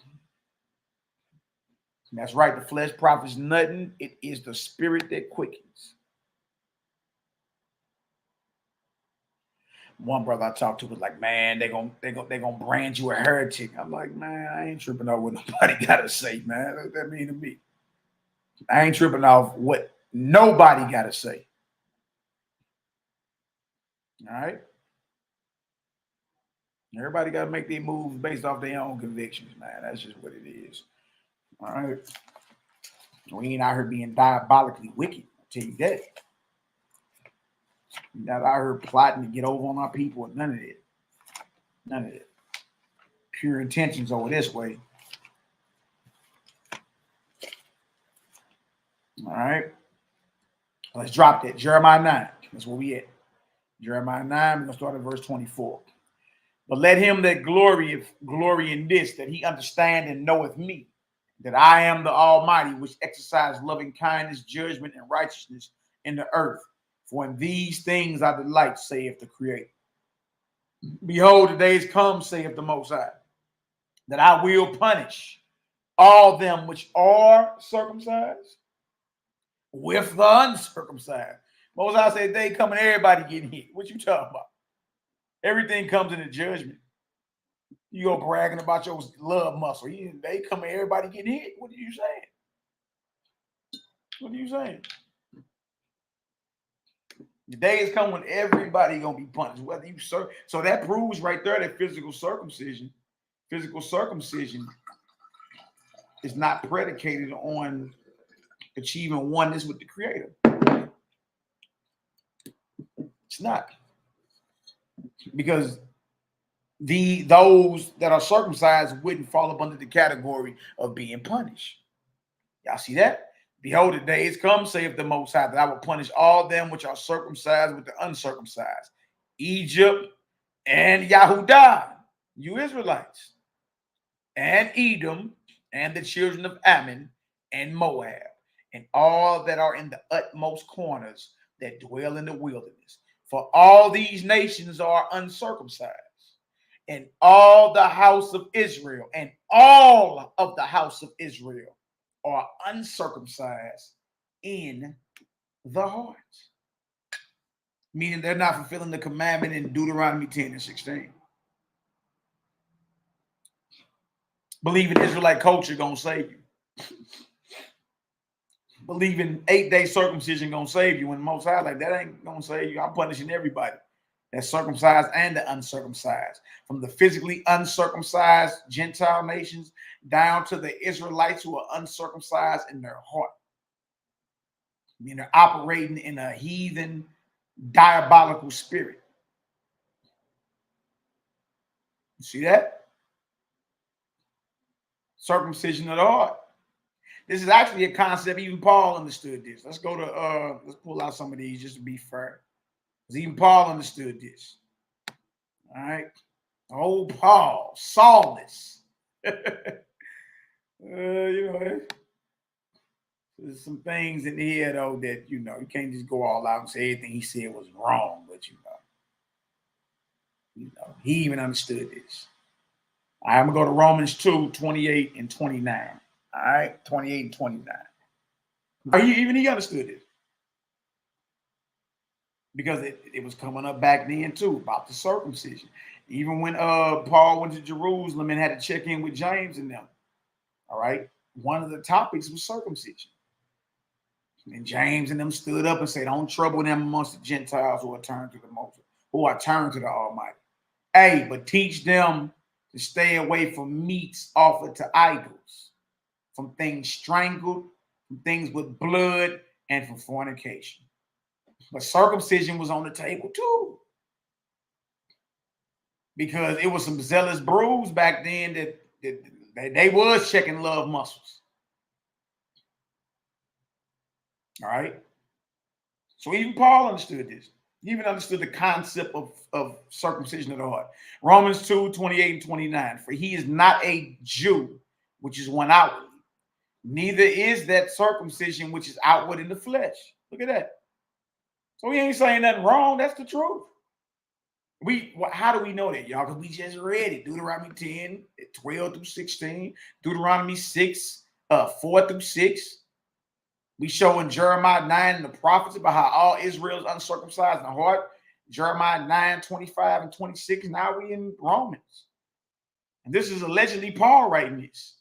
That's right. The flesh profits nothing. It is the spirit that quickens. One brother I talked to was like, man, they're gonna brand you a heretic. I'm like, man, I ain't tripping off what nobody gotta say, man. What does that mean to me? I ain't tripping off what nobody gotta say. All right. Everybody got to make their moves based off their own convictions, man. That's just what it is. All right. We ain't out here being diabolically wicked. I'll tell you that. We're not out here plotting to get over on our people. None of it. None of it. Pure intentions over this way. All right. Let's drop that. Jeremiah 9. That's where we at. Jeremiah 9, we're going to start at verse 24. But let him that glory in this, that he understand and knoweth me, that I am the Almighty, which exercise loving kindness, judgment, and righteousness in the earth. For in these things I delight, saith the Creator. Behold, the days come, saith the Most High, that I will punish all them which are circumcised with the uncircumcised. Moses said they coming, everybody getting hit. What you talking about? Everything comes in a judgment. You go bragging about your love muscle. They coming, everybody getting hit. What are you saying? What are you saying? The day is coming when everybody gonna be punished, whether you serve. So that proves right there that physical circumcision is not predicated on achieving oneness with the Creator. It's not, because those that are circumcised wouldn't fall up under the category of being punished. Y'all see that? Behold, the days come, saith the Most High, that I will punish all them which are circumcised with the uncircumcised, Egypt and Yahudah, you Israelites, and Edom, and the children of Ammon, and Moab, and all that are in the utmost corners that dwell in the wilderness. For all these nations are uncircumcised, and all the house of Israel, and all of the house of Israel are uncircumcised in the heart. Meaning they're not fulfilling the commandment in Deuteronomy 10 and 16. Believing Israelite culture gonna save you. Believing 8-day circumcision gonna save you, when the Most High like that ain't gonna save you. I'm punishing everybody that's circumcised and the uncircumcised, from the physically uncircumcised Gentile nations down to the Israelites who are uncircumcised in their heart. I mean, they're operating in a heathen, diabolical spirit. You see that? Circumcision of the heart. This is actually a concept even Paul understood this. Let's go to let's pull out some of these just to be fair. Because even Paul understood this. All right. Oh, Paul, Saulus. You know, there's some things in here though that you can't just go all out and say everything he said was wrong, but he even understood this. All right, I'm gonna go to Romans 2, 28 and 29. All right, 28 and 29. He understood this. Because it was coming up back then too about the circumcision. Even when Paul went to Jerusalem and had to check in with James and them. All right. One of the topics was circumcision. And James and them stood up and said, don't trouble them amongst the Gentiles who are turned to the Almighty. Hey, but teach them to stay away from meats offered to idols, from things strangled, from things with blood, and from fornication. But circumcision was on the table too, because it was some zealous brews back then that they was checking love muscles. All right. So even Paul understood this. He even understood the concept of circumcision of the heart. Romans 2, 28 and 29. For he is not a Jew, which is one outwardly, neither is that circumcision which is outward in the flesh. Look at that. So we ain't saying nothing wrong. That's the truth. How do we know that, y'all? Because we just read it. Deuteronomy 10, 12 through 16. Deuteronomy 6, 4 through 6. We show in Jeremiah 9 and the prophets about how all Israel is uncircumcised in the heart. Jeremiah 9, 25 and 26. Now we in Romans. And this is allegedly Paul writing this.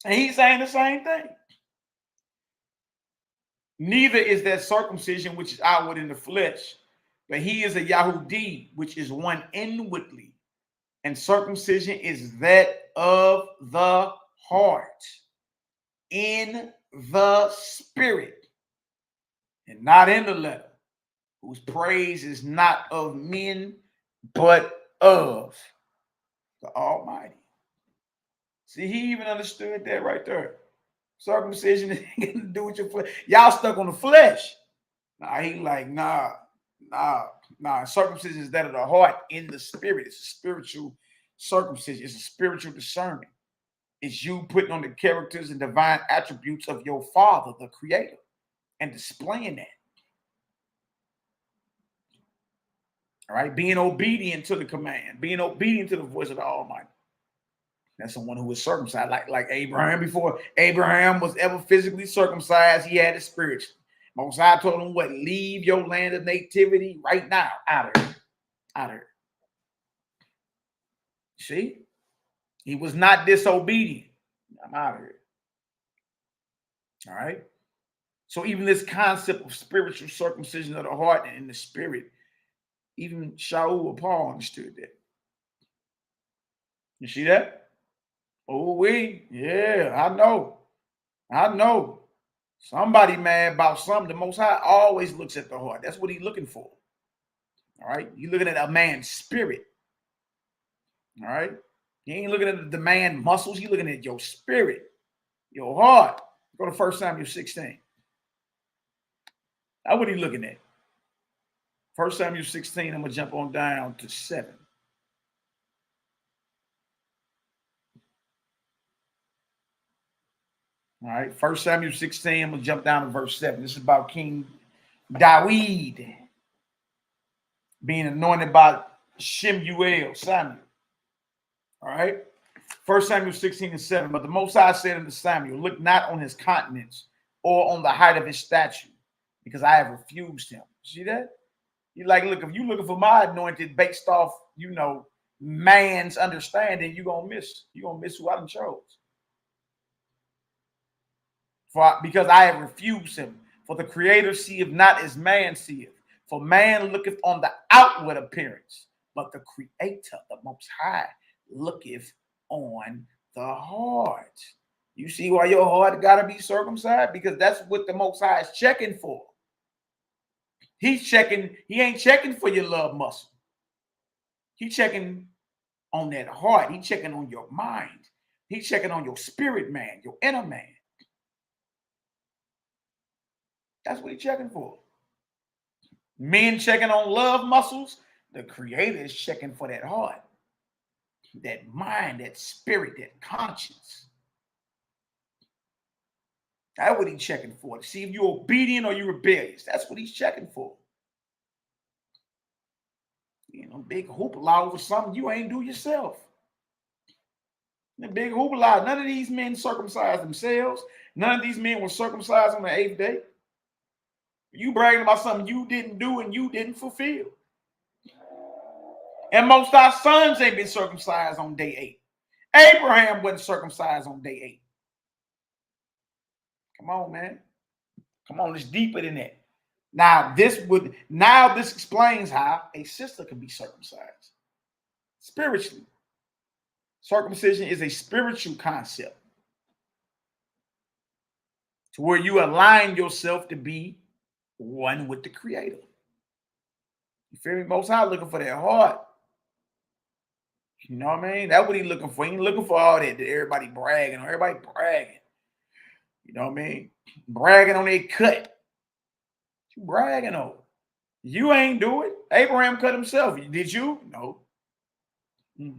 And he's saying the same thing. Neither is that circumcision which is outward in the flesh, but he is a Yahudi, which is one inwardly. And circumcision is that of the heart, in the spirit, and not in the letter, whose praise is not of men, but of the Almighty. See, he even understood that right there. Circumcision ain't got to do with your flesh. Y'all stuck on the flesh. Nah, he like, nah. Circumcision is that of the heart in the spirit. It's a spiritual circumcision. It's a spiritual discernment. It's you putting on the characters and divine attributes of your Father, the Creator, and displaying that. All right, being obedient to the command, being obedient to the voice of the Almighty. That's someone who was circumcised, like Abraham. Before Abraham was ever physically circumcised, he had it spiritually. Most High told him what? Leave your land of nativity right now. Out of here. Out of here. See? He was not disobedient. I'm out of here. All right? So even this concept of spiritual circumcision of the heart and in the spirit, even Shaul or Paul understood that. You see that? Oh, yeah, I know. I know. Somebody mad about something. The Most High always looks at the heart. That's what he's looking for. All right? You're looking at a man's spirit. All right? You ain't looking at the man's muscles. You're looking at your spirit, your heart. Go to 1 Samuel 16. That's what he's looking at. 1 Samuel 16, I'm going to jump on down to 7. All right, 1 Samuel 16, I'm going to jump down to verse 7. This is about King Dawid being anointed by Samuel. All right, 1 Samuel 16 and 7. But the Most High said unto Samuel, look not on his countenance or on the height of his stature, because I have refused him. See that? You're like, look, if you're looking for my anointed based off, man's understanding, you're going to miss. You're going to miss who I done chose. Because I have refused him. For the Creator seeth not as man seeth. For man looketh on the outward appearance, but the Creator, the Most High, looketh on the heart. You see why your heart got to be circumcised? Because that's what the Most High is checking for. He's checking. He ain't checking for your love muscle. He's checking on that heart. He's checking on your mind. He's checking on your spirit man, your inner man. That's what he's checking for. Men checking on love muscles. The Creator is checking for that heart, that mind, that spirit, that conscience. That's what he's checking for. To see if you're obedient or you're rebellious. That's what he's checking for. Big hoopla over something you ain't do yourself. The big hoopla. None of these men circumcised themselves. None of these men were circumcised on the 8th day. You bragging about something you didn't do and you didn't fulfill. And most of our sons ain't been circumcised on day 8. Abraham wasn't circumcised on day 8. Come on, man. Come on, it's deeper than that. Now this explains how a sister can be circumcised spiritually. Circumcision is a spiritual concept to where you align yourself to be one with the Creator. You feel me? Most High looking for that heart. You know what I mean? That's what he's looking for. He ain't looking for all that everybody bragging or everybody bragging. You know what I mean? Bragging on their cut. You bragging on. You ain't do it. Abraham cut himself. Did you? No. Are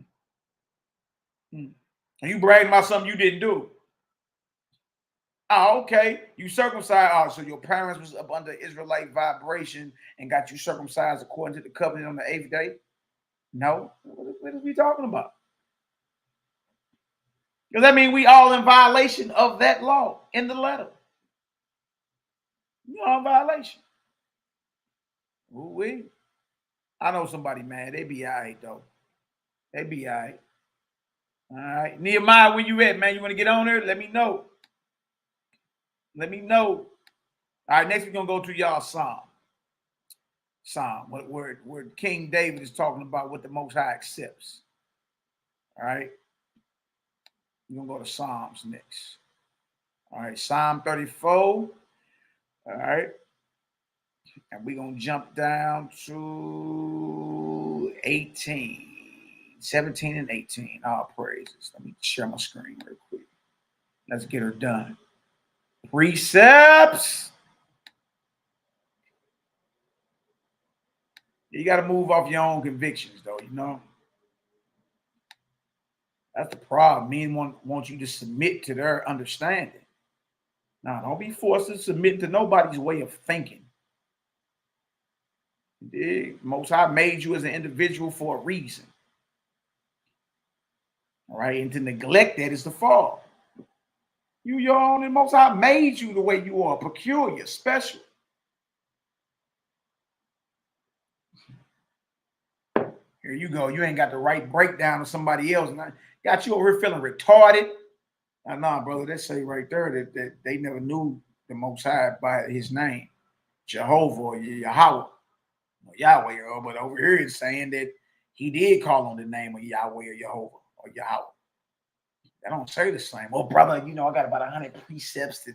you bragging about something you didn't do? Oh, okay. You circumcised. Oh, so your parents was up under Israelite vibration and got you circumcised according to the covenant on the 8th day? No. What are we talking about? Because that means we all in violation of that law in the letter. You're all in violation. Ooh-wee. I know somebody, man. They be all right, though. They be all right. All right. Nehemiah, where you at, man? You want to get on there? Let me know. Let me know. All right, next we're going to go to y'all Psalm. Where King David is talking about what the Most High accepts. All right. We're going to go to Psalms next. All right, Psalm 34. All right. And we're going to jump down to 18. 17 and 18. All praises. Let me share my screen real quick. Let's get her done. Precepts. You got to move off your own convictions, though, you know. That's the problem. Men want you to submit to their understanding. Now, don't be forced to submit to nobody's way of thinking. The Most High made you as an individual for a reason. All right, and to neglect that is to fall. You your own, and Most High made you the way you are, peculiar, special. Here you go. You ain't got the right breakdown of somebody else. And I got you over here feeling retarded. Nah, brother, they say right there that they never knew the Most High by his name, Jehovah or Yahweh, or Yahweh. But over here it's saying that he did call on the name of Yahweh or Jehovah or Yahweh. They don't say the same. Oh, brother, I got about 100 precepts,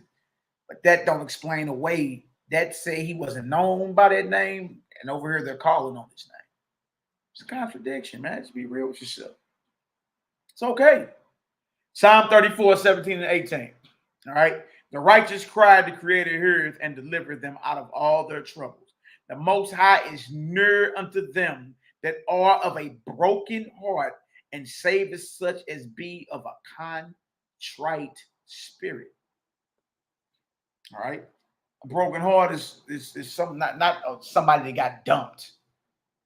but that don't explain away. That say he wasn't known by that name, and over here they're calling on his name. It's a contradiction, man. Just be real with yourself. It's okay. Psalm 34, 17 and 18. All right. The righteous cry, the Creator heareth and delivereth them out of all their troubles. The Most High is near unto them that are of a broken heart, and saveth such as be of a contrite spirit. All right. A broken heart is something, not somebody that got dumped.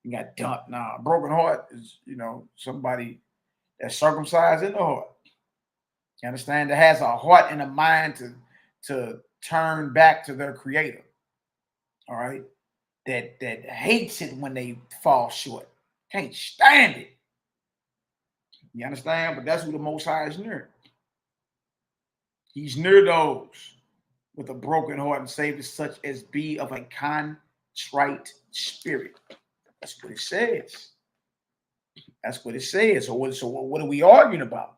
You got dumped. Nah, a broken heart is, somebody that's circumcised in the heart. You understand? That has a heart and a mind to turn back to their Creator. All right. That hates it when they fall short. Can't stand it. You understand? But that's who the Most High is near. He's near those with a broken heart and saveth such as be of a contrite spirit. That's what it says. That's what it says. So what are we arguing about?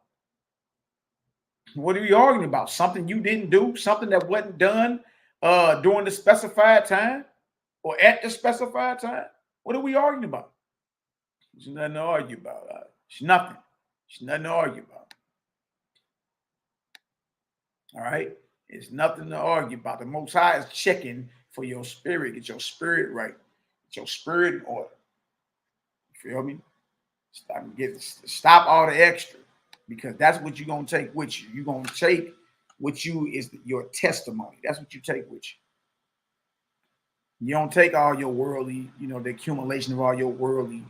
What are we arguing about? Something you didn't do? Something that wasn't done during the specified time or at the specified time? What are we arguing about? There's nothing to argue about. It's nothing. There's nothing to argue about. All right? It's nothing to argue about. The Most High is checking for your spirit. Get your spirit right. Get your spirit in order. You feel me? Stop all the extra, because that's what you're going to take with you. You're going to take with you is your testimony. That's what you take with you. You don't take all your worldly, the accumulation of all your worldly,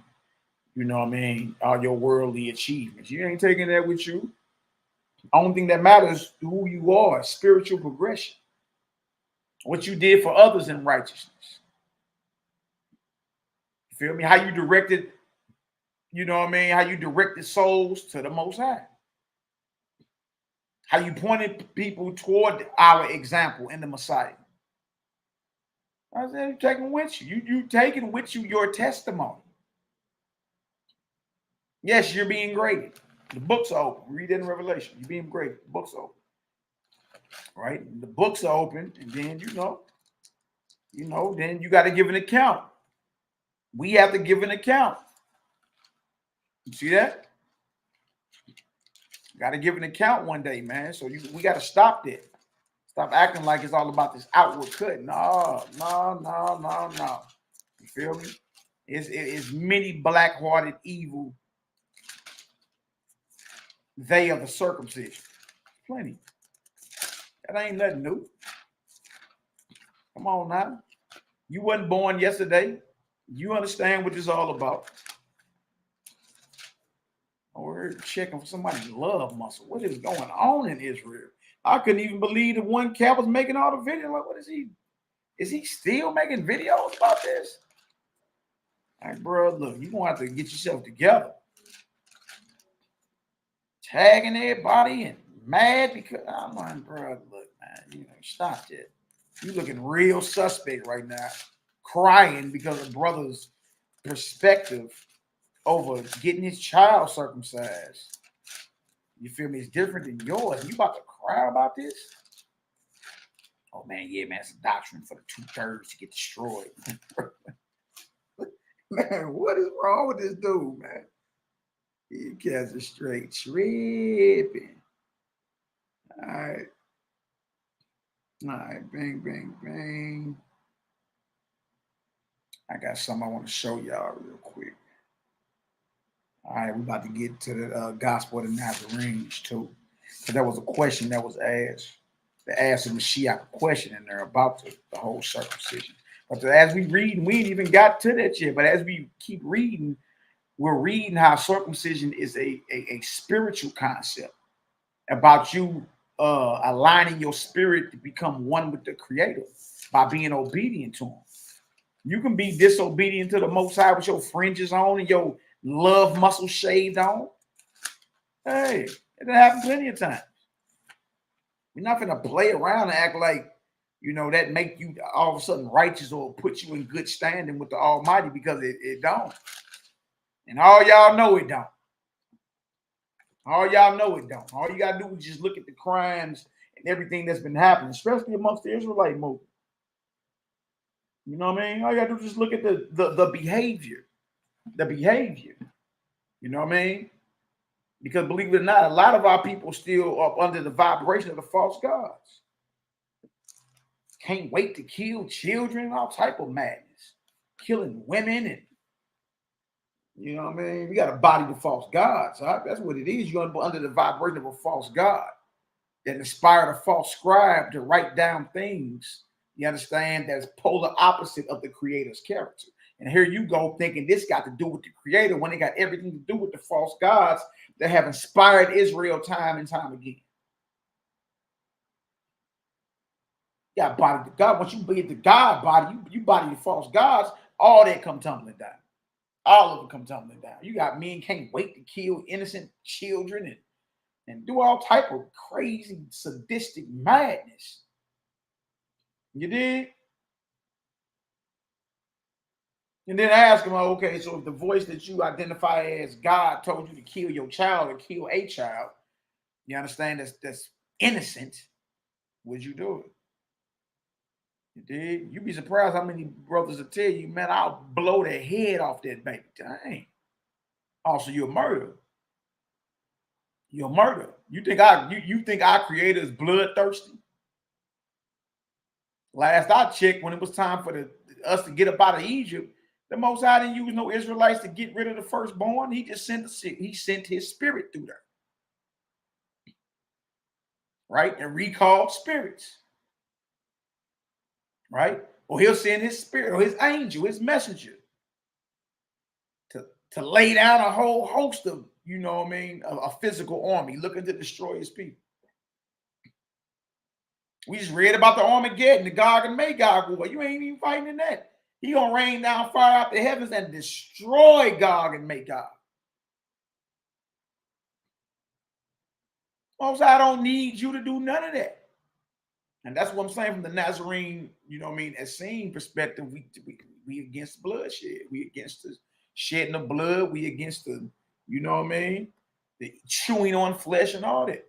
all your worldly achievements. You ain't taking that with you. Only thing that matters is who you are, spiritual progression. What you did for others in righteousness. You feel me? How you directed, how you directed souls to the Most High. How you pointed people toward our example in the Messiah. I said, you taking with you. You taking with you your testimony. Yes, you're being graded. The books are open. Read it in Revelation. You're being graded. The books are open. Right? The books are open, and then then you got to give an account. We have to give an account. You see that? Got to give an account one day, man. So we got to stop that. Stop acting like it's all about this outward cut. No. You feel me? It's many black-hearted evil. They of the circumcision. Plenty. That ain't nothing new. Come on now. You wasn't born yesterday. You understand what this is all about. We're checking for somebody's love muscle. What is going on in Israel? I couldn't even believe that one cat was making all the videos. Like, what is he? Is he still making videos about this? Like, bro, look, you're going to have to get yourself together. Tagging everybody and mad because I'm like, bro, look, man, stop that. You looking real suspect right now, crying because of brother's perspective over getting his child circumcised. You feel me? It's different than yours. You about to cry about this? Oh man, yeah, man, it's a doctrine for the 2/3 to get destroyed. Man, what is wrong with this dude, man? You guys are straight tripping. All right. Bang, bang, bang. I got something I want to show y'all real quick. All right, we're about to get to the gospel of the Nazarene too. So there was a question that was asked. They asked the Mashiach a question in there about the whole circumcision. But as we read, we ain't even got to that yet. But as we keep reading, we're reading how circumcision is a spiritual concept about you aligning your spirit to become one with the Creator by being obedient to him. You can be disobedient to the Most High with your fringes on and your love muscle shaved on. Hey, it happened plenty of times. We're not going to play around and act like, you know, that make you all of a sudden righteous or put you in good standing with the Almighty, because it don't. And all y'all know it don't. All y'all know it don't. All you got to do is just look at the crimes and everything that's been happening, especially amongst the Israelite movement. You know what I mean? All you got to do is just look at the behavior. The behavior. You know what I mean? Because believe it or not, a lot of our people still are under the vibration of the false gods. Can't wait to kill children, all type of madness. Killing women, and you know what I mean? We got to body the false gods. Huh? That's what it is. You're under the vibration of a false god that inspired a false scribe to write down things, you understand, that's polar opposite of the Creator's character. And here you go thinking this got to do with the Creator when it got everything to do with the false gods that have inspired Israel time and time again. You got to body the God. Once you be the God body, you body the false gods, all that come tumbling down. All of them come tumbling down. You got men can't wait to kill innocent children and do all type of crazy, sadistic madness. You did? And then ask them, okay, so if the voice that you identify as God told you to kill your child or kill a child, you understand that's innocent, would you do it? You did? You'd be surprised how many brothers will tell you, man, I'll blow the head off that baby. Dang. Also, you're a murderer. You're a murderer. You think our Creator is bloodthirsty? Last I checked, when it was time for us to get up out of Egypt, the Most High didn't use no Israelites to get rid of the firstborn. He just sent his spirit through there. Right? And recalled spirits. Right? Or he'll send his spirit or his angel, his messenger, to lay down a whole host of, you know what I mean, a physical army looking to destroy his people. We just read about the Armageddon, the Gog and Magog war. You ain't even fighting in that. He gonna rain down fire out the heavens and destroy Gog and Magog. Most I don't need you to do none of that. And that's what I'm saying from the Nazarene, you know what I mean, as seen perspective, we against bloodshed. We against the shedding of blood. We against the, you know what I mean, the chewing on flesh and all that.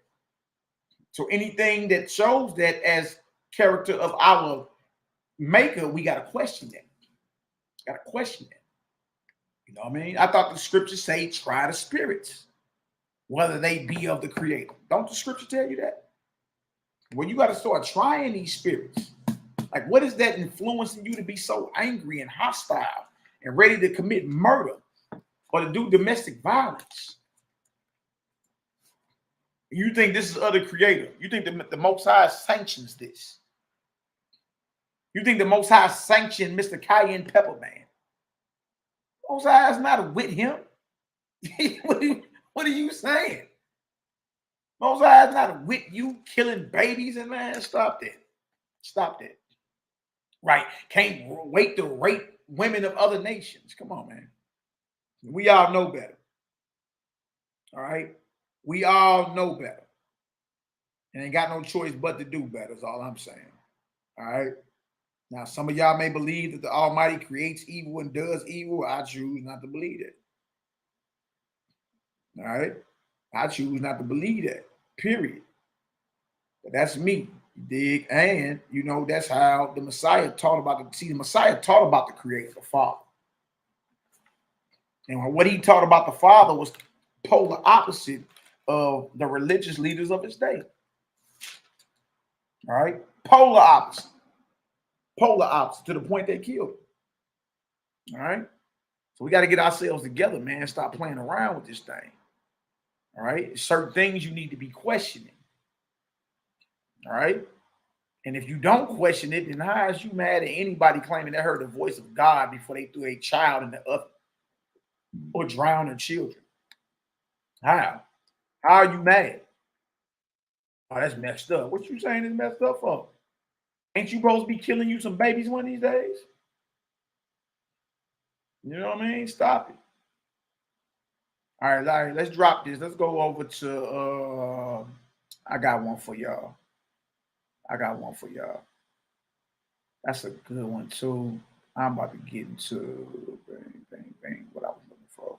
So anything that shows that as character of our maker, we got to question that. Got to question that. You know what I mean? I thought the scriptures say try the spirits, whether they be of the Creator. Don't the scripture tell you that? Well, you got to start trying these spirits. Like, what is that influencing you to be so angry and hostile and ready to commit murder or to do domestic violence? You think this is other Creator? You think the Most High sanctions this? You think the Most High sanctioned Mr. Cayenne Pepper Man? Most High is not with him. What are you saying? Most High is not with you killing babies, and man, stop that. Stop that. Right? Can't wait to rape women of other nations. Come on, man. We all know better. All right? We all know better. And ain't got no choice but to do better, is all I'm saying. All right? Now, some of y'all may believe that the Almighty creates evil and does evil. I choose not to believe it. All right? I choose not to believe that, period. But that's me, you dig? And, you know, that's how the Messiah taught about the Messiah taught about the Creator, the Father. And what he taught about the Father was polar opposite of the religious leaders of his day. All right? Polar opposite. Polar opposite, to the point they killed him. All right? So we got to get ourselves together, man. Stop playing around with this thing. All right? Certain things you need to be questioning. All right? And if you don't question it, then how is you mad at anybody claiming they heard the voice of God before they threw a child in the oven? or drown their children. How? How are you mad? Oh, that's messed up. What you saying is messed up for? Ain't you supposed to be killing you some babies one of these days? You know what I mean? Stop it. All right, let's drop this. Let's go over to I got one for y'all. That's a good one too. I'm about to get into bang, what I was looking for.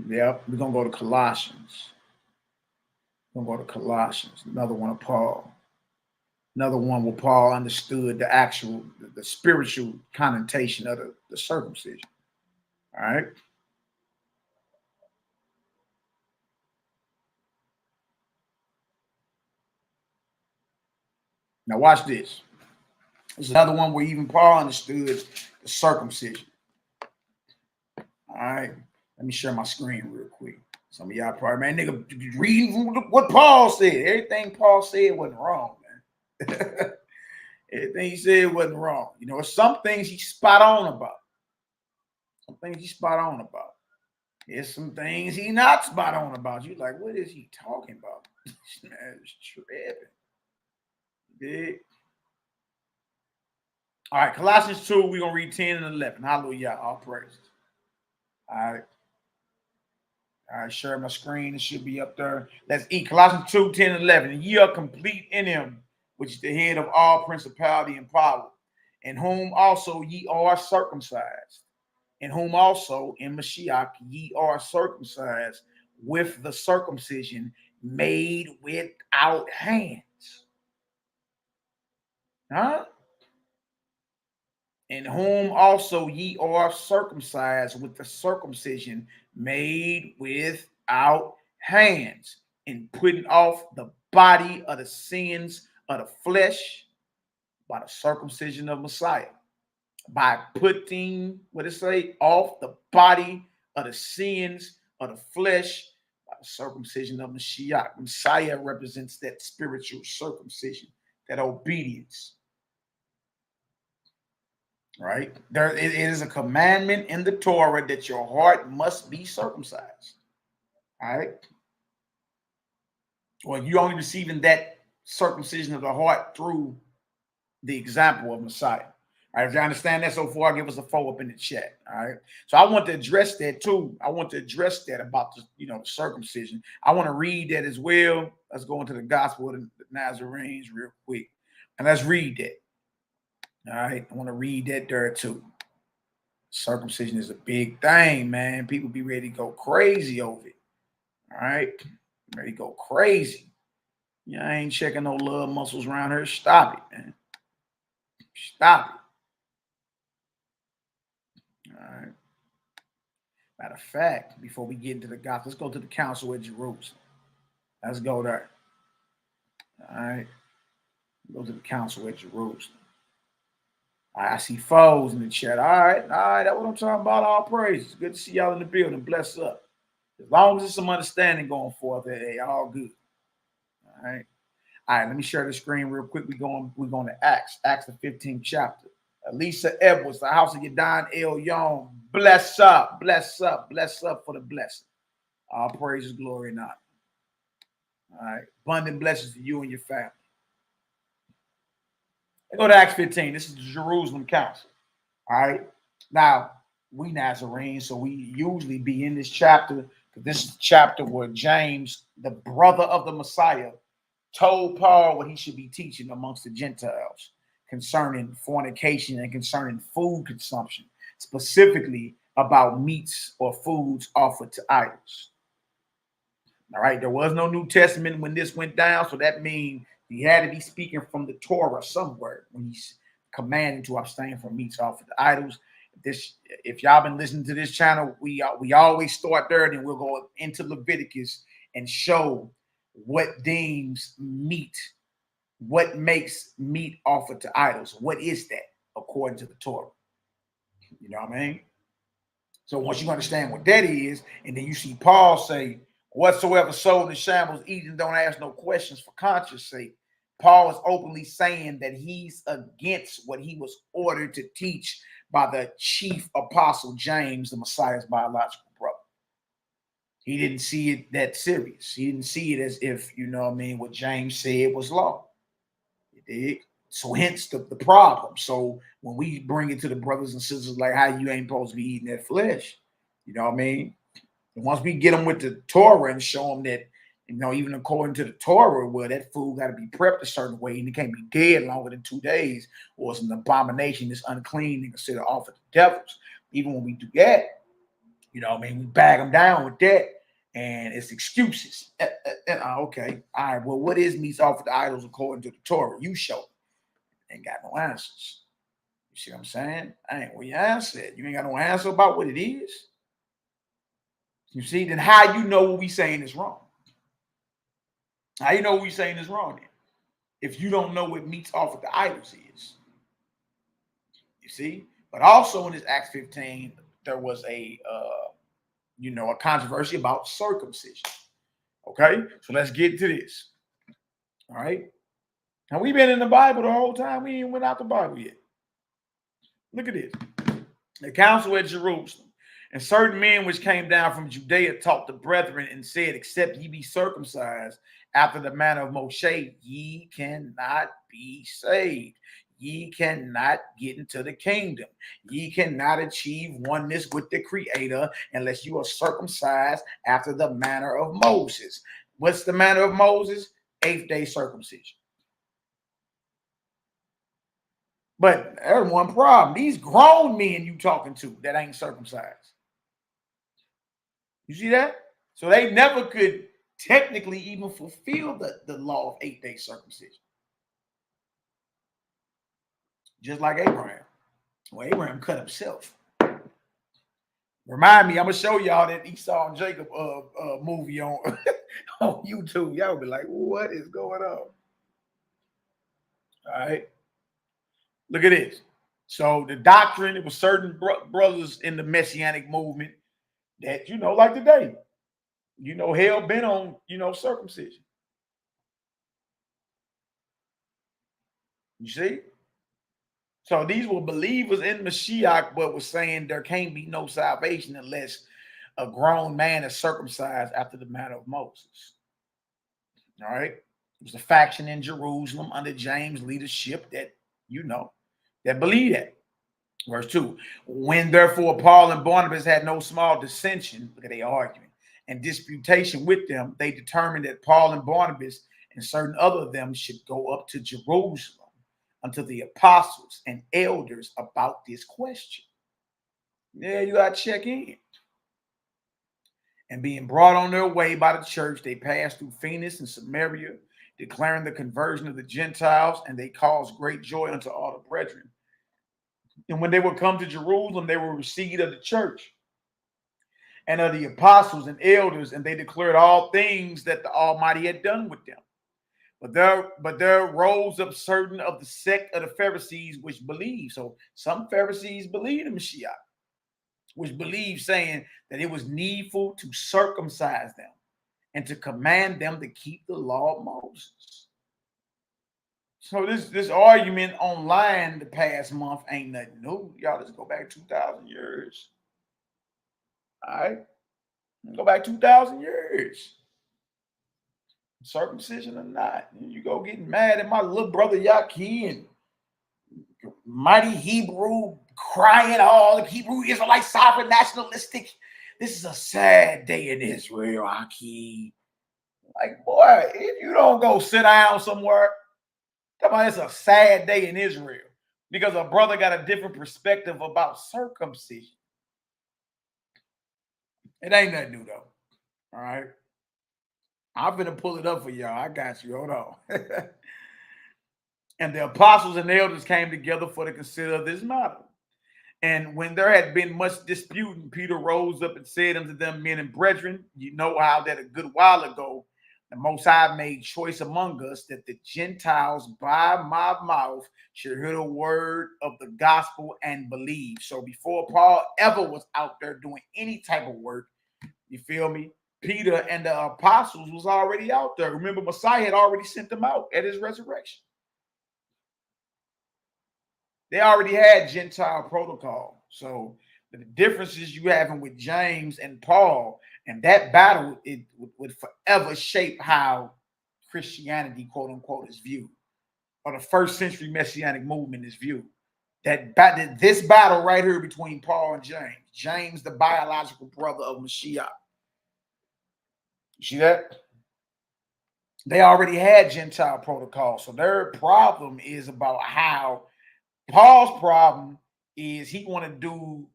Yep, we're gonna go to Colossians. Another one of Paul. Another one where Paul understood the spiritual connotation of the circumcision. All right. Now watch this. There's another one where even Paul understood the circumcision. All right. Let me share my screen real quick. Some of y'all probably, man, nigga, reading what Paul said. Everything Paul said wasn't wrong, man. Everything he said wasn't wrong. You know, some things he's spot on about. There's some things he not spot on about. You're like, what is he talking about? This man is tripping. All right, Colossians 2, we're going to read 10 and 11. Hallelujah, all praises. All right, share my screen. It should be up there. Let's eat. Colossians 2, 10 and 11. And ye are complete in him, which is the head of all principality and power, in whom also ye are circumcised, in whom also in Mashiach ye are circumcised with the circumcision made without hands. Huh? In whom also ye are circumcised with the circumcision made without hands, in putting off the body of the sins of the flesh by the circumcision of Messiah. By putting, what it say, off the body of the sins of the flesh by the circumcision of Mashiach. Messiah represents that spiritual circumcision, that obedience. Right? It is a commandment in the Torah that your heart must be circumcised. All right? Well, you only receiving that circumcision of the heart through the example of Messiah. All right, if you understand that so far, give us a 4 up in the chat. All right. So I want to address that too. I want to address that about the, the circumcision. I want to read that as well. Let's go into the gospel of the Nazarenes real quick. And let's read that. All right. I want to read that there too. Circumcision is a big thing, man. People be ready to go crazy over it. All right. Ready to go crazy. Yeah, I ain't checking no love muscles around here. Stop it, man. Stop it. All right. Matter of fact, before we get into the gospel, let's go to the council at Jerusalem. Let's go there. All right. Go to the council at Jerusalem. I see foes in the chat. All right. That's what I'm talking about. All praises. Good to see y'all in the building. Bless up. As long as there's some understanding going forth, hey, all good. All right. All right. Let me share the screen real quick. We're going to Acts the 15th chapter. Lisa Edwards, the house of Yadon El Young. Bless up for the blessing. All praises, glory, and honor. All right. Abundant blessings to you and your family. Let's go to Acts 15. This is the Jerusalem Council. All right. Now, we Nazarenes, so we usually be in this chapter. This is the chapter where James, the brother of the Messiah, told Paul what he should be teaching amongst the Gentiles concerning fornication and concerning food consumption, specifically about meats or foods offered to idols. All right, there was no New Testament when this went down, so that means he had to be speaking from the Torah somewhere when he's commanding to abstain from meats offered to idols. If y'all been listening to this channel, we always start there, and we'll go into Leviticus and show what deems meat. What makes meat offered to idols? What is that according to the Torah? You know what I mean? So once you understand what that is, and then you see Paul say, whatsoever sold in shambles, eating, don't ask no questions for conscience sake. Paul is openly saying that he's against what he was ordered to teach by the chief apostle James, the Messiah's biological brother. He didn't see it that serious. He didn't see it as if, you know what I mean, what James said was law. You dig? So hence the problem. So when we bring it to the brothers and sisters, like how you ain't supposed to be eating that flesh, you know what I mean? And once we get them with the Torah and show them that, you know, even according to the Torah, well, that food got to be prepped a certain way and it can't be dead longer than 2 days, or it's an abomination, it's unclean and considered offered to devils. Even when we do that, you know what I mean, we bag them down with that and it's excuses. Okay, all right, well, what is meats offered to idols according to the Torah? You show it. Ain't got no answers. You see what I'm saying? I ain't where your answer at. You ain't got no answer about what it is. You see, then how you know what we saying is wrong? How you know what we saying is wrong then? If you don't know what meats offered to idols is. You see? But also in this Acts 15, there was a controversy about circumcision. Okay? So let's get to this. All right? Now we've been in the Bible the whole time. We ain't went out the Bible yet. Look at this. The council at Jerusalem, and certain men which came down from Judea taught the brethren and said, except ye be circumcised after the manner of Moshe, ye cannot be saved. Ye cannot get into the kingdom. Ye cannot achieve oneness with the Creator unless you are circumcised after the manner of Moses. What's the manner of Moses? 8th day circumcision. But there's one problem. These grown men you talking to that ain't circumcised. You see that? So they never could technically even fulfill the law of 8 day circumcision. Just like Abraham. Well, Abraham cut himself. Remind me, I'm going to show y'all that Esau and Jacob movie on, on YouTube. Y'all be like, what is going on? All right. Look at this. So the doctrine, it was certain brothers in the Messianic movement that, you know, like today, you know, hell bent on, you know, circumcision. You see? So these were believers in Mashiach, but were saying there can't be no salvation unless a grown man is circumcised after the manner of Moses. All right? It was a faction in Jerusalem under James' leadership that, you know, that believed that. Verse 2, when therefore Paul and Barnabas had no small dissension, look at their argument, and disputation with them, they determined that Paul and Barnabas and certain other of them should go up to Jerusalem unto the apostles and elders about this question. Yeah, you got to check in. And being brought on their way by the church, they passed through Phoenix and Samaria, declaring the conversion of the Gentiles, and they caused great joy unto all the brethren. And when they would come to Jerusalem, they were received of the church and of the apostles and elders, and they declared all things that the Almighty had done with them. But there rose up certain of the sect of the Pharisees which believed. So some Pharisees believed in Mashiach, which believed, saying that it was needful to circumcise them and to command them to keep the law of Moses. So this argument online the past month ain't nothing new. Y'all just go back 2,000 years. All right? Go back 2,000 years. Circumcision or not. You go getting mad at my little brother YAHKI and mighty Hebrew crying all the Hebrew Israelite sovereign nationalistic. This is a sad day in Israel, YAHKI. Like, boy, if you don't go sit down somewhere, come on, it's a sad day in Israel because a brother got a different perspective about circumcision. It ain't nothing new though. All right. I'm going to pull it up for y'all. I got you. Hold on. And the apostles and the elders came together for to consider this matter. And when there had been much disputing, Peter rose up and said unto them, men and brethren, you know how that a good while ago the Most High made choice among us that the Gentiles by my mouth should hear the word of the gospel and believe. So before Paul ever was out there doing any type of work, you feel me? Peter and the apostles was already out there. Remember, Messiah had already sent them out at his resurrection. They already had Gentile protocol. So the differences you having with James and Paul, and that battle, it would forever shape how Christianity, quote unquote, is viewed, or the first century Messianic movement is viewed. This battle right here between Paul and James, the biological brother of Mashiach. You see that? They already had Gentile protocol. So their problem is about how Paul's problem is he want to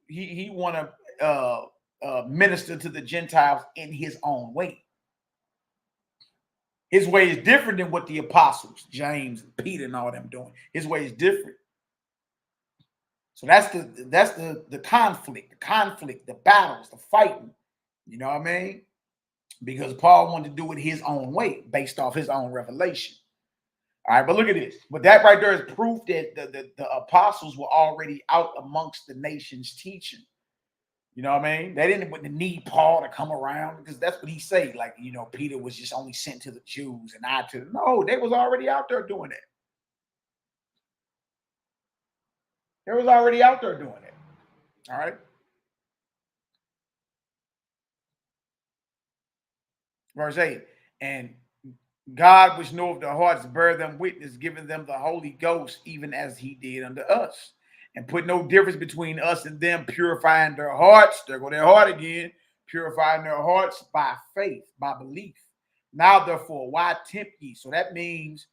minister to the Gentiles in his own way. His way is different than what the apostles, James and Peter and all them doing. His way is different. So that's the conflict, the battles, the fighting. You know what I mean? Because Paul wanted to do it his own way, based off his own revelation. All right, but look at this. But that right there is proof that the apostles were already out amongst the nations teaching. You know what I mean? They didn't need Paul to come around, because that's what he said. Like, you know, Peter was just only sent to the Jews and I to them. No, they was already out there doing it. They was already out there doing it. All right. Verse 8, and God, which knoweth the hearts, bear them witness, giving them the Holy Ghost, even as he did unto us, and put no difference between us and them, purifying their hearts. There go their heart again, purifying their hearts by faith, by belief. Now, therefore, why tempt ye? So that means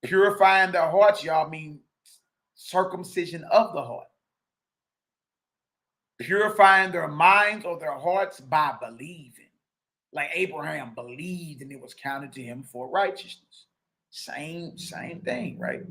purifying their hearts, y'all, mean circumcision of the heart. Purifying their minds or their hearts by believing. Like Abraham believed and it was counted to him for righteousness. Same thing, right?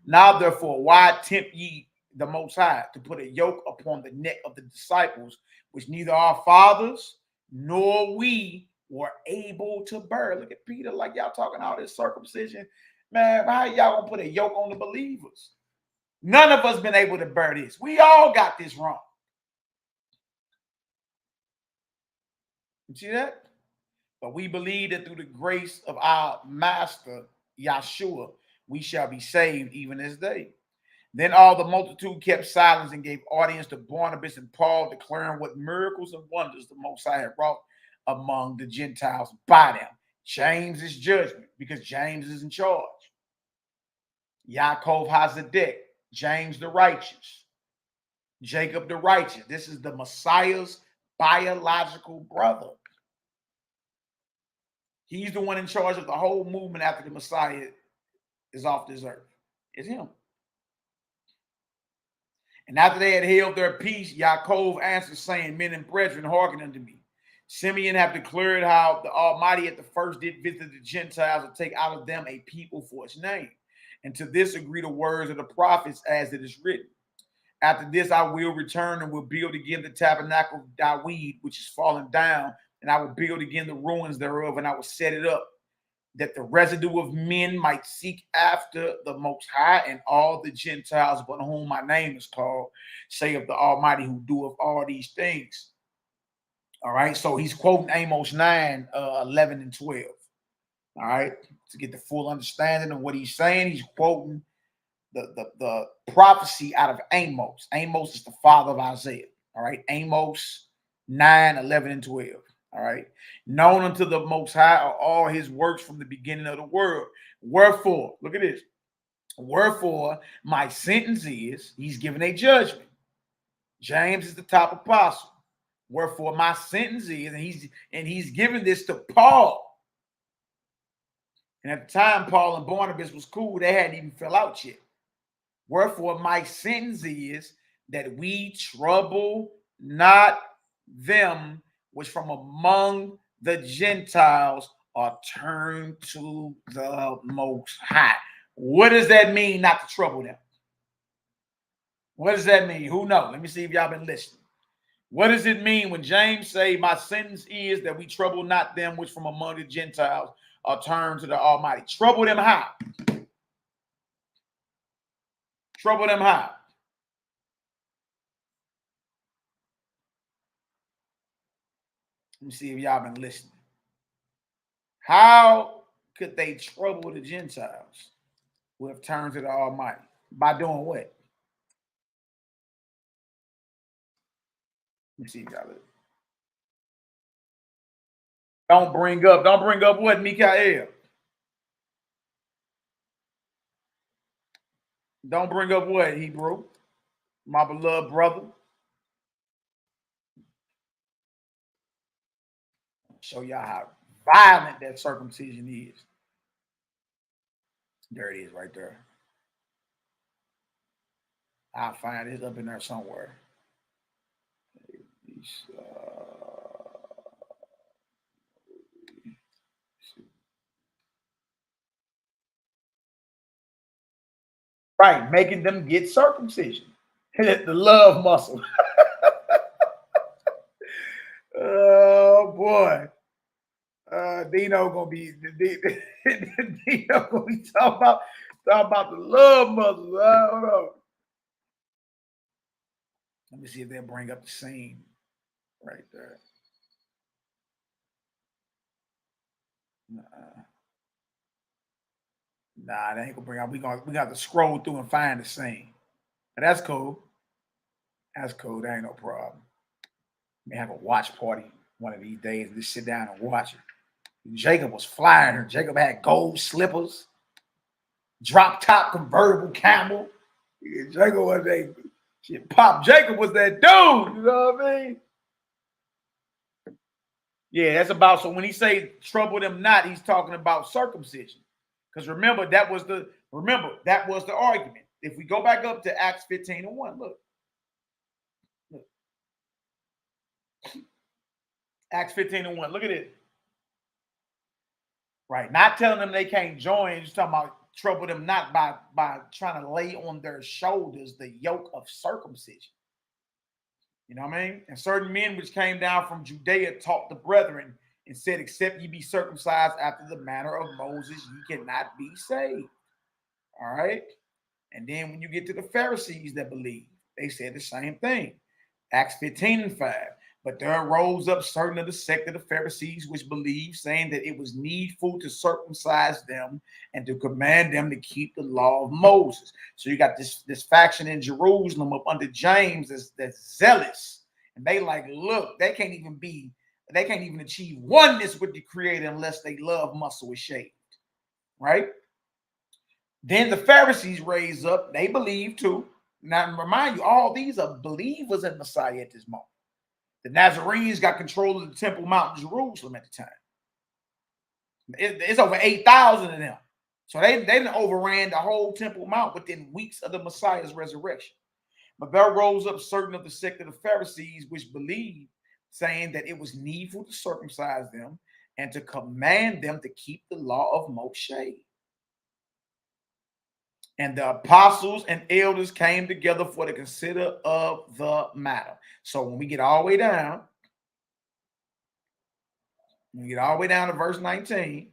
Now, therefore, why tempt ye the Most High to put a yoke upon the neck of the disciples, which neither our fathers nor we were able to bear? Look at Peter, like y'all talking all this circumcision. Man, how y'all gonna put a yoke on the believers? None of us been able to bear this. We all got this wrong. You see that? But we believe that through the grace of our Master, Yahshua, we shall be saved even as they. Then all the multitude kept silence and gave audience to Barnabas and Paul, declaring what miracles and wonders the Most High had wrought among the Gentiles by them. James is judgment, because James is in charge. YHWH'S, James the righteous. Jacob the righteous. This is the Messiah's biological brother. He's the one in charge of the whole movement after the Messiah is off this earth. It's him. And after they had held their peace, Yaakov answered, saying, Men and brethren, hearken unto me. Simeon have declared how the Almighty at the first did visit the Gentiles to take out of them a people for his name. And to this agree the words of the prophets, as it is written. After this I will return and will build again the tabernacle of Dawid, which is fallen down, and I will build again the ruins thereof, and I will set it up, that the residue of men might seek after the Most High, and all the Gentiles upon whom my name is called, say of the Almighty, who doeth all these things. All right, so he's quoting Amos 9, 11 and 12. All right, to get the full understanding of what he's saying, he's quoting the prophecy out of Amos. Amos is the father of Isaiah. All right, Amos 9, 11 and 12. All right. Known unto the Most High are all his works from the beginning of the world. Wherefore, look at this. Wherefore, my sentence is, he's giving a judgment. James is the top apostle. Wherefore, my sentence is, and he's giving this to Paul. And at the time, Paul and Barnabas was cool. They hadn't even fell out yet. Wherefore, my sentence is that we trouble not them which from among the Gentiles are turned to the Most High. What does that mean, not to trouble them? What does that mean? Who knows? Let me see if y'all been listening. What does it mean when James say, my sentence is that we trouble not them which from among the Gentiles are turned to the Almighty? Trouble them how? Trouble them how? Let me see if y'all been listening. How could they trouble the Gentiles who have turned to the Almighty? By doing what? Let me see if y'all look. Don't bring up what, Mikael? Don't bring up what, Hebrew? My beloved brother. Show y'all how violent that circumcision is. There it is right there. I'll find it up in there somewhere. Right, making them get circumcision. The love muscle. Oh boy. Dino gonna be Dino gonna be talking about the love muscle. Hold on. Let me see if they'll bring up the scene right there. Nah, they ain't gonna bring out. We got to scroll through and find the scene. But that's cool. That's cool. That ain't no problem. We have a watch party one of these days and just sit down and watch it. Jacob was flying her. Jacob had gold slippers, drop top convertible camel. Jacob was that shit. Pop Jacob was that dude. You know what I mean? Yeah, that's about. So when he say trouble them not, he's talking about circumcision. Because remember, that was the argument. If we go back up to Acts 15:1, look. Acts 15:1. Look at it. Right. Not telling them they can't join, just talking about trouble them not by trying to lay on their shoulders the yoke of circumcision. You know what I mean? And certain men which came down from Judea taught the brethren and said, except ye be circumcised after the manner of Moses, ye cannot be saved. All right. And then when you get to the Pharisees that believe, they said the same thing. Acts 15:5. But there rose up certain of the sect of the Pharisees which believed, saying that it was needful to circumcise them and to command them to keep the law of Moses. So you got this faction in Jerusalem up under James that's zealous. And they like, look, they can't even achieve oneness with the Creator unless they love muscle is shaved. Right? Then the Pharisees raise up, they believe too. Now remind you, all these are believers in Messiah at this moment. The Nazarenes got control of the Temple Mount in Jerusalem at the time. It's over 8,000 of them. So they overran the whole Temple Mount within weeks of the Messiah's resurrection. But there rose up certain of the sect of the Pharisees which believed, saying that it was needful to circumcise them and to command them to keep the law of Moshe. And the apostles and elders came together for to consider of the matter. So when we get all the way down, to verse 19,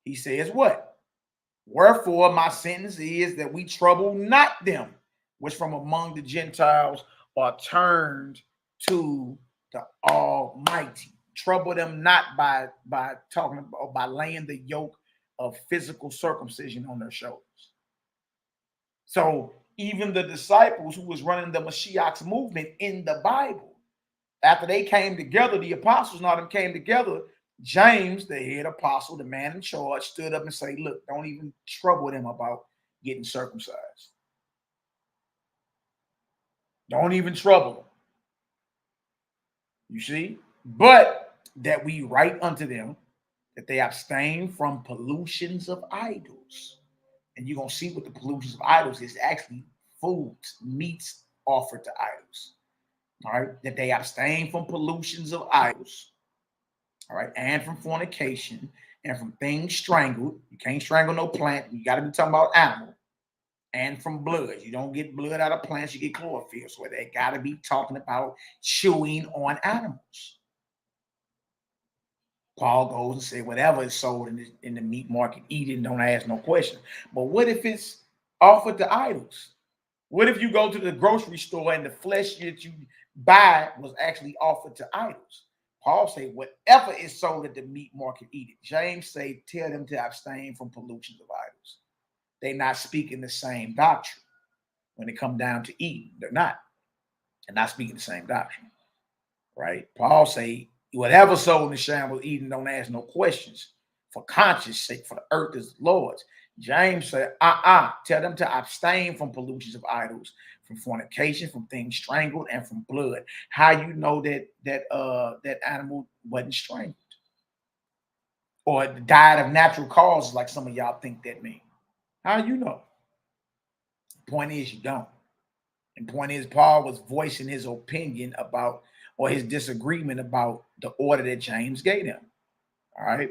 he says what? Wherefore my sentence is that we trouble not them which from among the Gentiles are turned to the Almighty. Trouble them not by talking about, by laying the yoke of physical circumcision on their shoulders. So even the disciples who was running the Mashiach's movement in the Bible, after they came together, the apostles and all them came together, James, the head apostle, the man in charge, stood up and said, look, don't even trouble them about getting circumcised. Don't even trouble them. You see? But that we write unto them that they abstain from pollutions of idols. And you're going to see what the pollutions of idols is actually foods, meats offered to idols. All right. That they abstain from pollutions of idols. All right. And from fornication and from things strangled. You can't strangle no plant. You got to be talking about animal. And from blood. You don't get blood out of plants. You get chlorophyll. So they got to be talking about chewing on animals. Paul goes and says, whatever is sold in the meat market, eat it and don't ask no question. But what if it's offered to idols? What if you go to the grocery store and the flesh that you buy was actually offered to idols? Paul say, whatever is sold at the meat market, eat it. James say, tell them to abstain from pollutions of idols. They're not speaking the same doctrine. When it comes down to eating, they're not. They're not speaking the same doctrine, right? Paul say, whatever sold in the shambles, eating, don't ask no questions. For conscience sake, for the earth is the Lord's. James said, tell them to abstain from pollutions of idols, from fornication, from things strangled, and from blood. How you know that animal wasn't strangled or died of natural causes, like some of y'all think that means? How you know? Point is, you don't. And point is, Paul was voicing his opinion about, or his disagreement about, the order that James gave him. All right.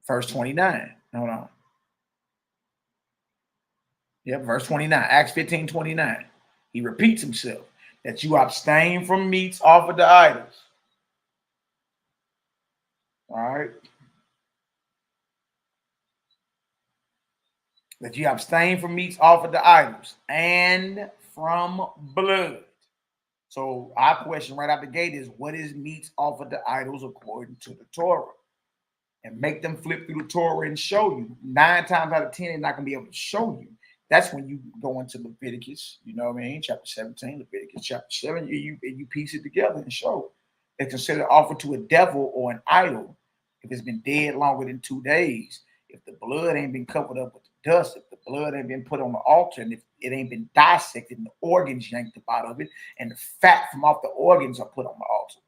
Verse 29. Hold on. Yep, verse 29. Acts 15:29. He repeats himself, that you abstain from meats offered to idols. All right. That you abstain from meats offered to idols and from blood. So our question right out the gate is, what is meats offered to idols according to the Torah? And make them flip through the Torah and show you. 9 times out of 10, they're not going to be able to show you. That's when you go into Leviticus, you know what I mean? Chapter 17, Leviticus chapter 7, you piece it together and show. It's considered offered to a devil or an idol if it's been dead longer than 2 days. If the blood ain't been covered up with the dust, if the blood ain't been put on the altar, and if it ain't been dissected and the organs yanked up out of it, and the fat from off the organs are put on the altar,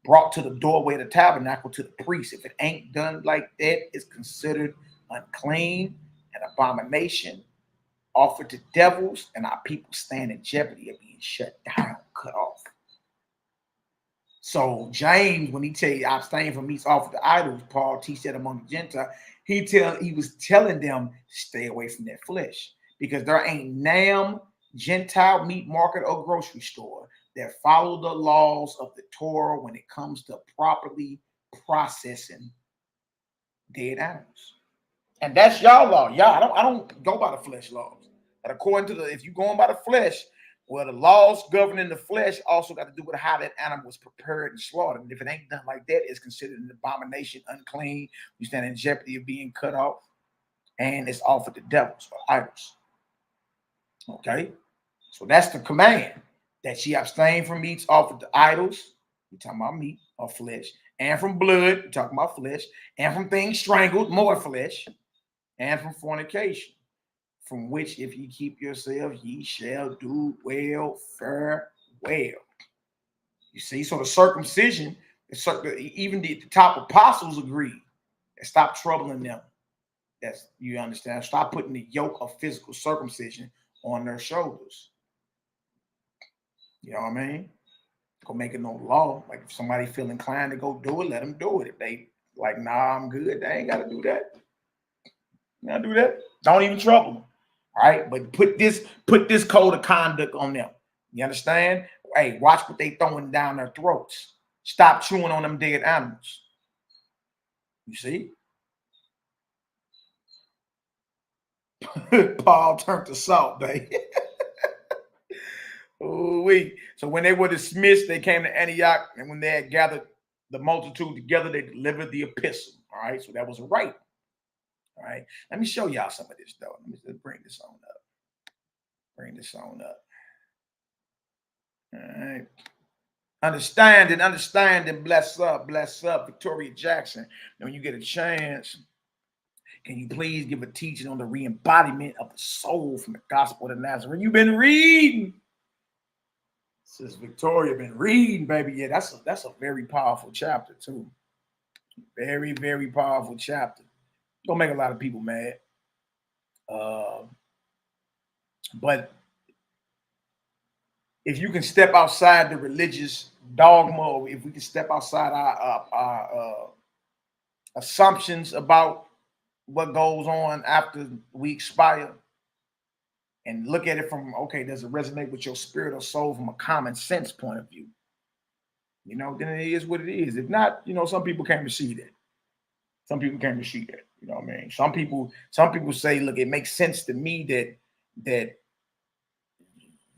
brought to the doorway of the tabernacle to the priest. If it ain't done like that, it's considered unclean, an abomination, offered to devils, and our people stand in jeopardy of being shut down, cut off. So James, when he tell you abstain from meats offered to idols, Paul teach that among the Gentiles. He was telling them stay away from that flesh, because there ain't nam Gentile meat market or grocery store that follow the laws of the Torah when it comes to properly processing dead animals. And that's y'all law. Y'all, I don't go by the flesh laws. But according to if you're going by the flesh, well, the laws governing the flesh also got to do with how that animal was prepared and slaughtered. And if it ain't done like that, it's considered an abomination, unclean. You stand in jeopardy of being cut off. And it's offered to devils or idols. Okay? So that's the command, that ye abstain from meats offered to idols. We're talking about meat or flesh. And from blood, we're talking about flesh. And from things strangled, more flesh. And from fornication, from which if ye keep yourselves, ye shall do well, fare well. You see, so the circumcision, even the top apostles agreed. And stop troubling them. That's, you understand? Stop putting the yoke of physical circumcision on their shoulders. You know what I mean? Go make it no law. Like if somebody feel inclined to go do it, let them do it. If they like, nah, I'm good, they ain't got to do that. You gotta do that. Don't even trouble them. All right, but put this code of conduct on them. You understand? Hey, watch what they throwing down their throats. Stop chewing on them dead animals. You see? Paul turned to salt, baby. Ooh-wee. So when they were dismissed, they came to Antioch, and when they had gathered the multitude together, they delivered the epistle. All right, so that was right. All right, let me show y'all some of this, though. Let me just bring this on up. Bring this on up. All right. Understanding, bless up, Victoria Jackson. Now, when you get a chance, can you please give a teaching on the re-embodiment of the soul from the gospel of the Nazarene? You've been reading. Says Victoria, been reading, baby. Yeah, that's a very powerful chapter, too. Very, very powerful chapter. Gonna make a lot of people mad. But if you can step outside the religious dogma, or if we can step outside our assumptions about what goes on after we expire, and look at it from, okay, does it resonate with your spirit or soul from a common sense point of view? You know, then it is what it is. If not, you know, some people can't receive that. Some people can't receive that. You know what I mean? Some people say, look, it makes sense to me that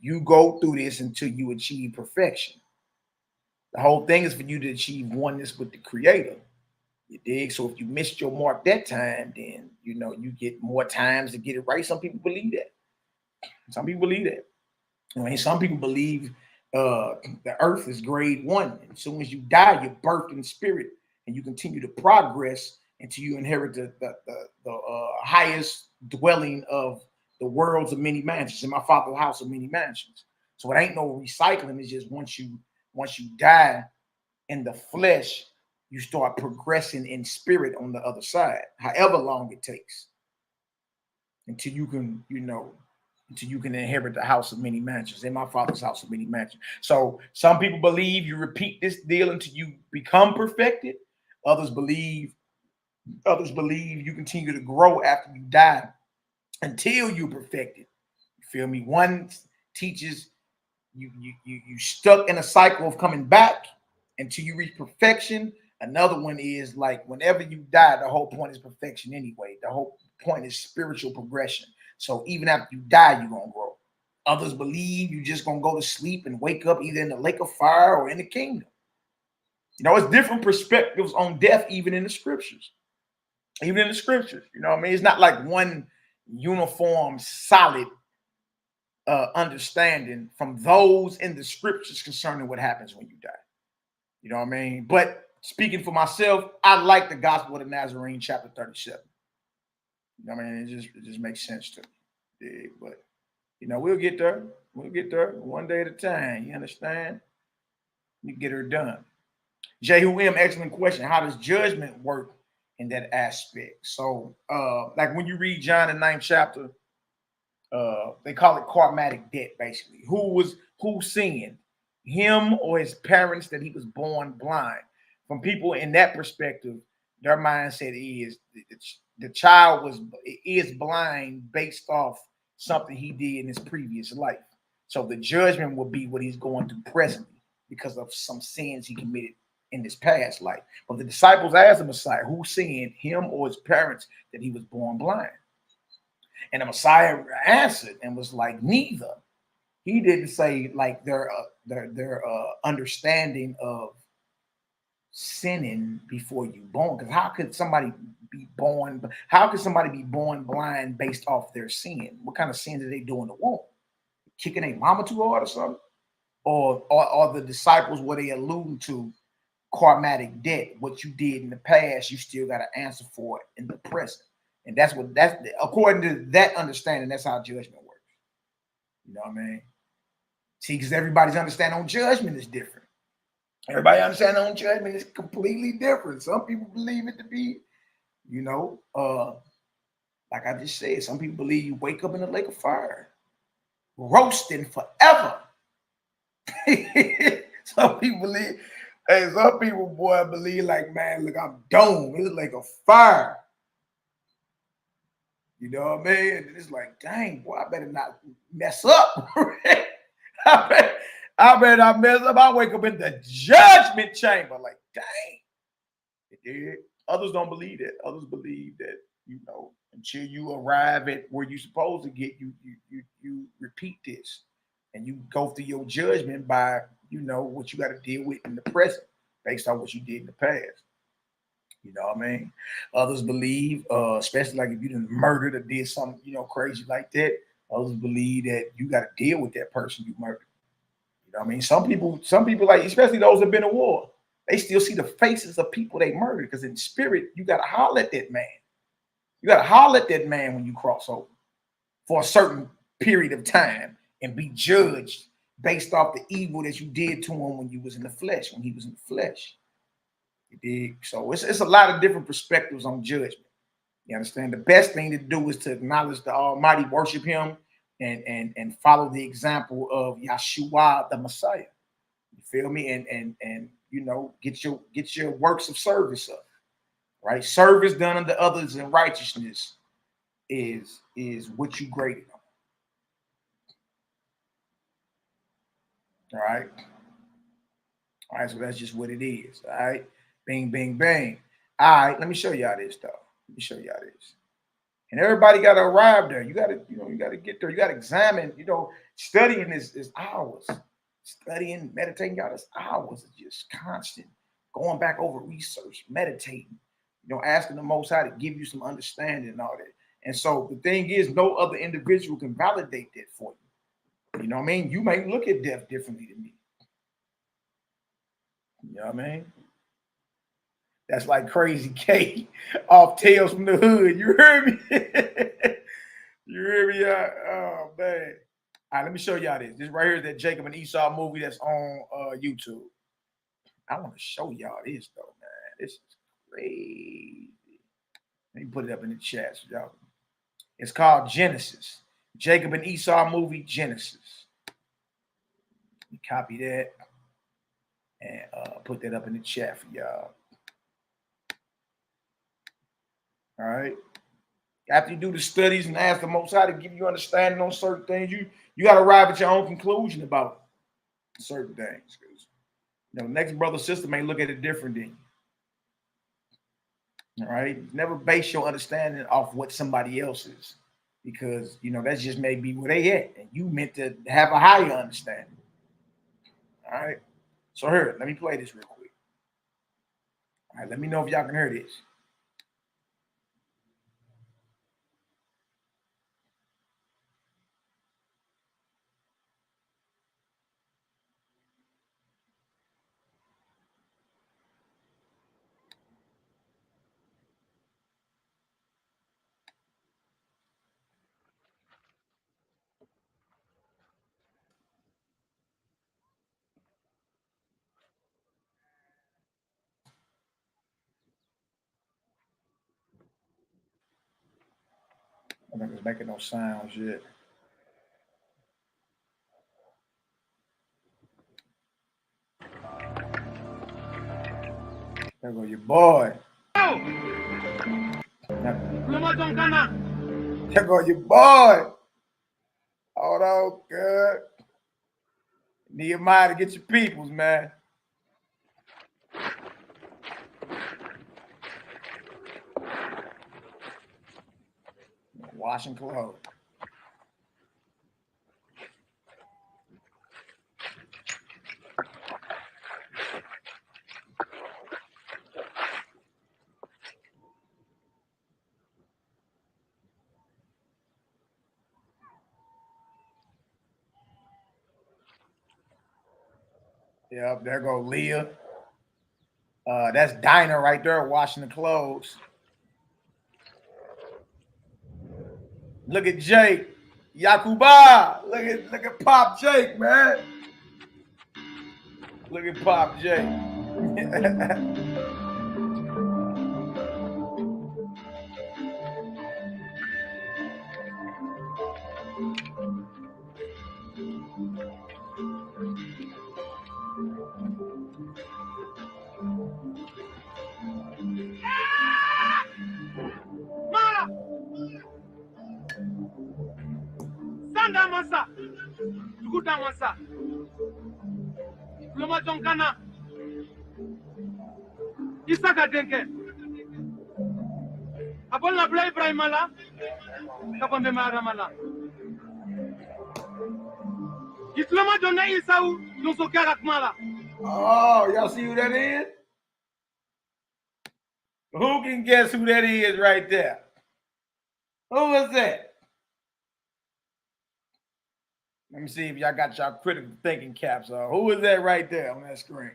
you go through this until you achieve perfection. The whole thing is for you to achieve oneness with the Creator. You dig? So if you missed your mark that time, then you know you get more times to get it right. Some people believe that. Some people believe that. I mean, some people believe the earth is grade 1. And as soon as you die, you're birthed in spirit, and you continue to progress until you inherit the highest dwelling of the worlds of many mansions. In my father's house of many mansions. So it ain't no recycling. It's just once you die in the flesh, you start progressing in spirit on the other side, however long it takes, until you can, until you can inherit the house of many mansions. In my father's house of many mansions. So some people believe you repeat this deal until you become perfected. Others believe you continue to grow after you die until you're perfected. You feel me? One teaches you stuck in a cycle of coming back until you reach perfection. Another one is like whenever you die, the whole point is perfection anyway. The whole point is spiritual progression. So even after you die, you're going to grow. Others believe you're just going to go to sleep and wake up either in the lake of fire or in the kingdom. You know, it's different perspectives on death, even in the scriptures. Even in the scriptures, you know what I mean? It's not like one uniform, solid understanding from those in the scriptures concerning what happens when you die. You know what I mean? But speaking for myself, I like the gospel of the Nazarene, chapter 37. You know what I mean? It just makes sense to me. Yeah, but, you know, we'll get there. We'll get there one day at a time. You understand? You get her done. JHM, excellent question. How does judgment work in that aspect? So, like when you read John the 9th chapter, they call it karmatic debt, basically. Who sinned? Him or his parents that he was born blind? From people in that perspective, their mindset is the child is blind based off something he did in his previous life. So the judgment will be what he's going through presently because of some sins he committed in his past life. But the disciples asked the Messiah, who sinned, him or his parents, that he was born blind? And the Messiah answered and was like, neither. He didn't say like their understanding of sinning before you born. Because how could somebody be born? How could somebody be born blind based off their sin? What kind of sin did they do in the womb? Kicking their mama too hard or something? Or the disciples, were they alluding to karmatic debt? What you did in the past, you still got to answer for it in the present. And that's according to that understanding, that's how judgment works. You know what I mean? See, because everybody's understanding on judgment is different. Everybody understanding on judgment is completely different. Some people believe it to be, you know, like I just said, some people believe you wake up in a lake of fire, roasting forever. Some people believe, some people, boy, believe like, man, look, I'm doomed. It's like a fire. You know what I mean? And it's like, dang, boy, I better not mess up. I better not mess up. I wake up in the judgment chamber. Like, dang. Others don't believe that. Others believe that, you know, until you arrive at where you're supposed to get, you repeat this. And you go through your judgment by, you know, what you got to deal with in the present based on what you did in the past. You know what I mean? Others believe, especially like if you done murdered or did something, you know, crazy like that, others believe that you got to deal with that person you murdered. You know what I mean? Some people like, especially those that have been in war, they still see the faces of people they murdered because in spirit, you got to holler at that man. You got to holler at that man when you cross over for a certain period of time and be judged based off the evil that you did to him when you was in the flesh, when he was in the flesh. So it's a lot of different perspectives on judgment. You understand? The best thing to do is to acknowledge the Almighty, worship him, and follow the example of Yahshua, the Messiah. You feel me? And you know, get your works of service up. Right? Service done unto others in righteousness is what you graded on. All right. All right, so that's just what it is. All right. Bing, bing, bang. All right, let me show y'all this, though. Let me show y'all this. And everybody got to arrive there. You got to get there. You got to examine, you know, studying is hours. studying, meditating. Y'all, that's hours of just constant going back over research, meditating, asking the Most High to give you some understanding and all that. And so the thing is, no other individual can validate that for you. You know what I mean? You may look at death differently than me. You know what I mean? That's like Crazy K off Tales from the Hood. You heard me? You hear me? Oh, man. All right, let me show y'all this. This right here is that Jacob and Esau movie that's on YouTube. I want to show y'all this, though, man. This is crazy. Let me put it up in the chat so y'all. It's called Genesis. Jacob and Esau movie, Genesis. Let me copy that and put that up in the chat for y'all. All right. After you do the studies and ask the Most High to give you understanding on certain things, you got to arrive at your own conclusion about certain things. Because next brother or sister may look at it different than you. All right. Never base your understanding off what somebody else is. Because that's just maybe where they at. And you meant to have a higher understanding. All right. So here, let me play this real quick. All right, let me know if y'all can hear this. I think it's making no sounds yet. There go your boy. There go your boy. Hold on, good. NehemiYAH to get your peoples, man. Washing clothes. Yep, there go Leah. That's Dinah right there washing the clothes. Look at Jake. Yakuba. Look at Pop Jake, man. Look at Pop Jake. Sanda masa, dukuta masa, loma jonkana, Isaka denke, abon la blay Ibrahimala, kapambe maramala. Islama jonna Isau, nuso karakmala. Oh, y'all see who that is? Who can guess who that is right there? Who is that? Let me see if y'all got y'all critical thinking caps on. Who is that right there on that screen?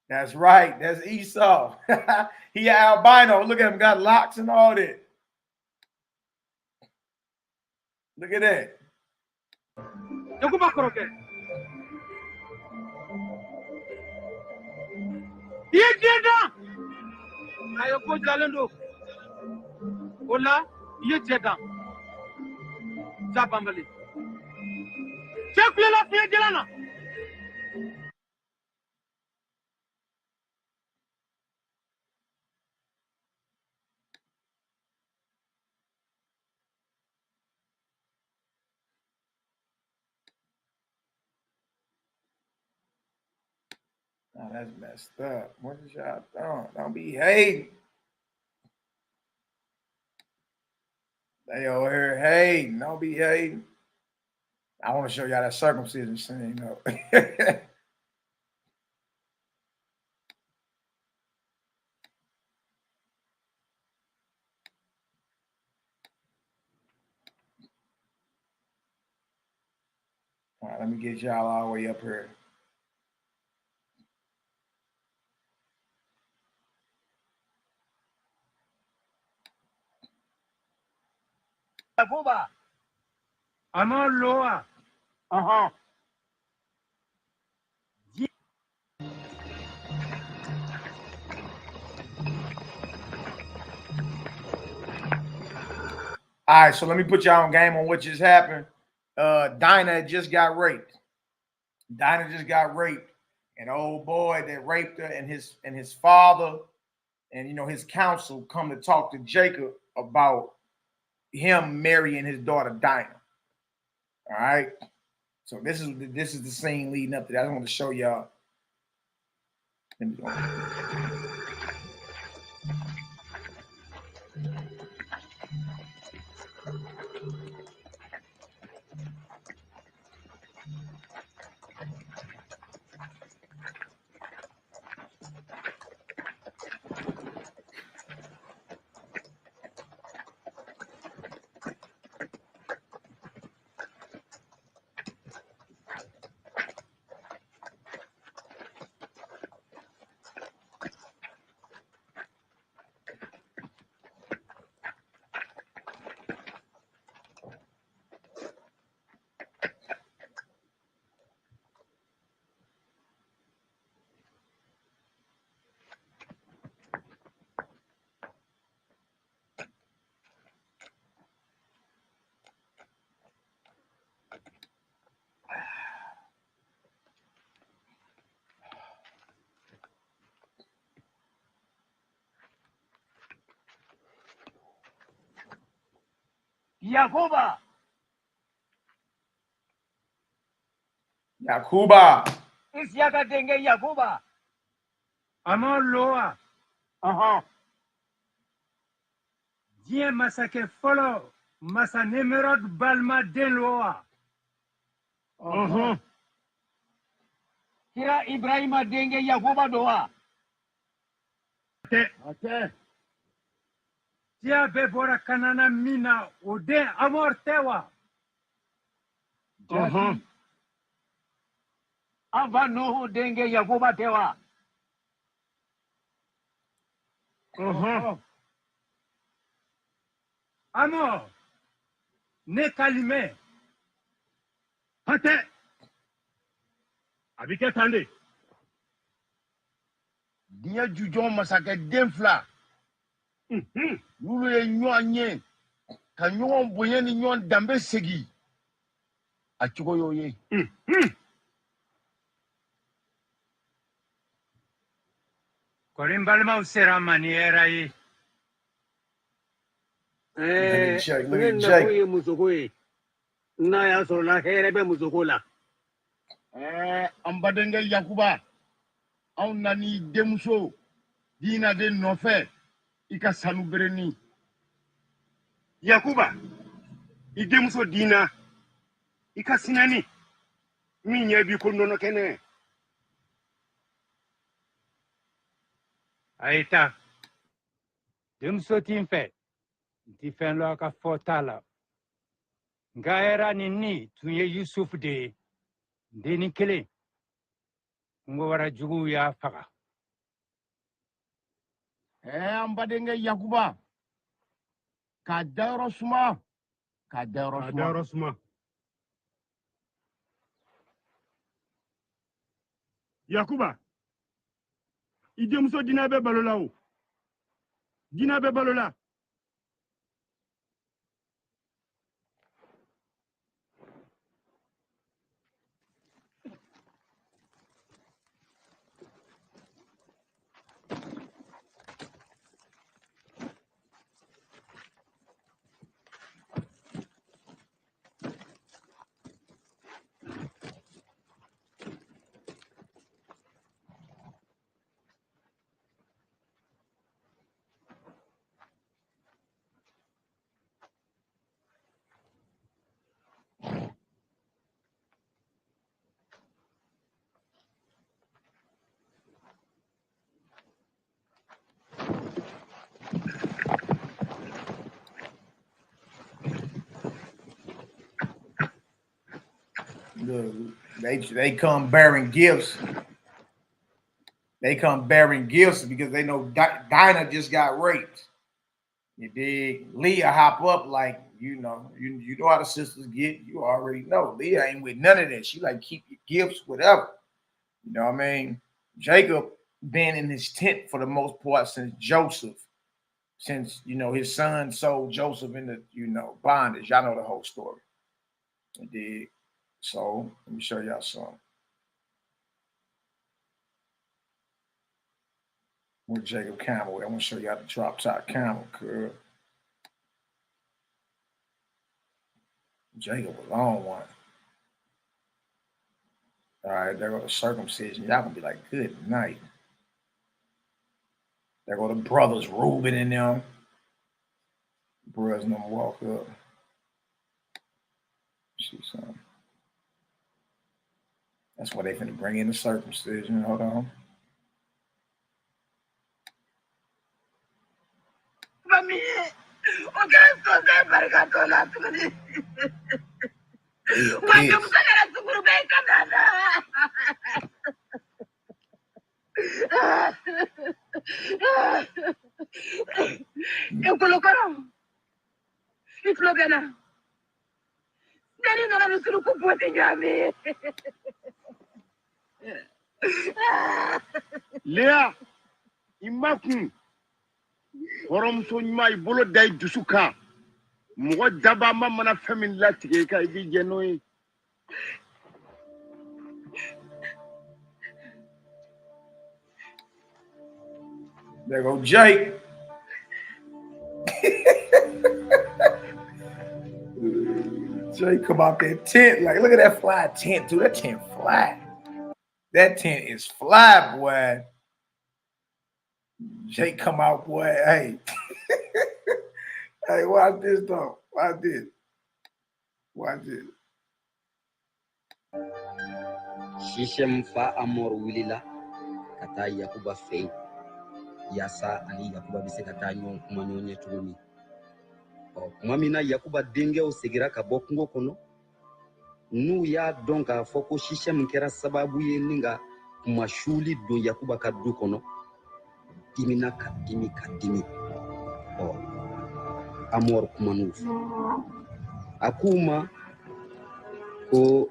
That's right. That's Esau. He albino. Look at him, got locks and all that. Look at that. Ola, ye jedam. Zabambali. Check la fiye jelana. Oh, that's messed up. What is y'all doing? Don't be hating. They over here hating. Don't be hating. I want to show y'all that circumcision scene, though. All right, let me get y'all all the way up here. Yakuba. I'm on lower. Uh-huh. All right, so let me put y'all on game on what just happened. Dinah just got raped. Dinah just got raped. An old boy that raped her and his father and his counsel come to talk to Jacob about him marrying his daughter Dinah. All right. So this is the scene leading up to that. I want to show y'all. Let me go. Yakuba. Yakuba. It's Yakadenge Yakuba. I'm on lower. Uh-huh. Dieu masake follow. Masa nemerod balma den lower. Uh-huh. Kira Ibrahima Denge Yakuba doa. Okay. Tia bebora kanana mina ode amortewa. Uh-huh. Ava no denge Yakuba tewa. Uh-huh. Amo. Ne kalime. Hate. Abike tande. Dia jujon masake denfla. Nulu ye nyanye. Ka nyon boyen ni nyon dambe segi. Achuko yoye. Korimbalma usera maniera yi. Nakuye musokoye. Na ya soro na herebe musokola. Ambadenge Yakuba. Au nani demuso. Dina de nofe. Ika sanu bereni. Yakuba. I demuso dina. Ika sinani. Minye bi konono kene. Aita. Demuso timfe. Tifen lo aka fotala. Ngaera nini tunye Yusuf de. Deni kele. Ngwara jugu ya faga. Ambadenge Yakuba. Ka dayro suma. Ka dayro suma. Yakuba. Idemuso dina be balola o. Dina be balola. Look, they come bearing gifts. They come bearing gifts because they know Dinah just got raped. You dig? Leah hop up like, you know how the sisters get. You already know. Leah ain't with none of that. She like, keep your gifts, whatever. You know what I mean? Jacob been in his tent for the most part since Joseph. Since, his son sold Joseph into, bondage. Y'all know the whole story. You dig? So, let me show y'all something. With Jacob Campbell. I want to show y'all the drop top camel, curl. Jacob was on one. All right, there go the circumcision. Y'all gonna be like, good night. There go the brothers, Reuben and them. Brothers and them walk up. See something. That's why they finna bring in the circumcision. Hold on. Leah, imakum. Forum so my bolo dai dusuka. Mo daba ma mana femin lati ka ibi genoy. There go Jake. Jake come out that tent. Like, look at that fly tent, dude. That tent fly. That tent is fly, boy. Jake come out, boy. Hey. Hey, watch this, though. Watch this. Watch this. Shishem fa amor wilila kata Yakuba fei yasa ani Yakuba bise kata nyon kumanyonye tuni o kumamina Yakuba denge o segira ka bokungo kono nu ya donka foko Shishem kera sababu ye ninga kumashuli do Yakuba kadu kono dimina kadimi o amor kumanufu akuma ko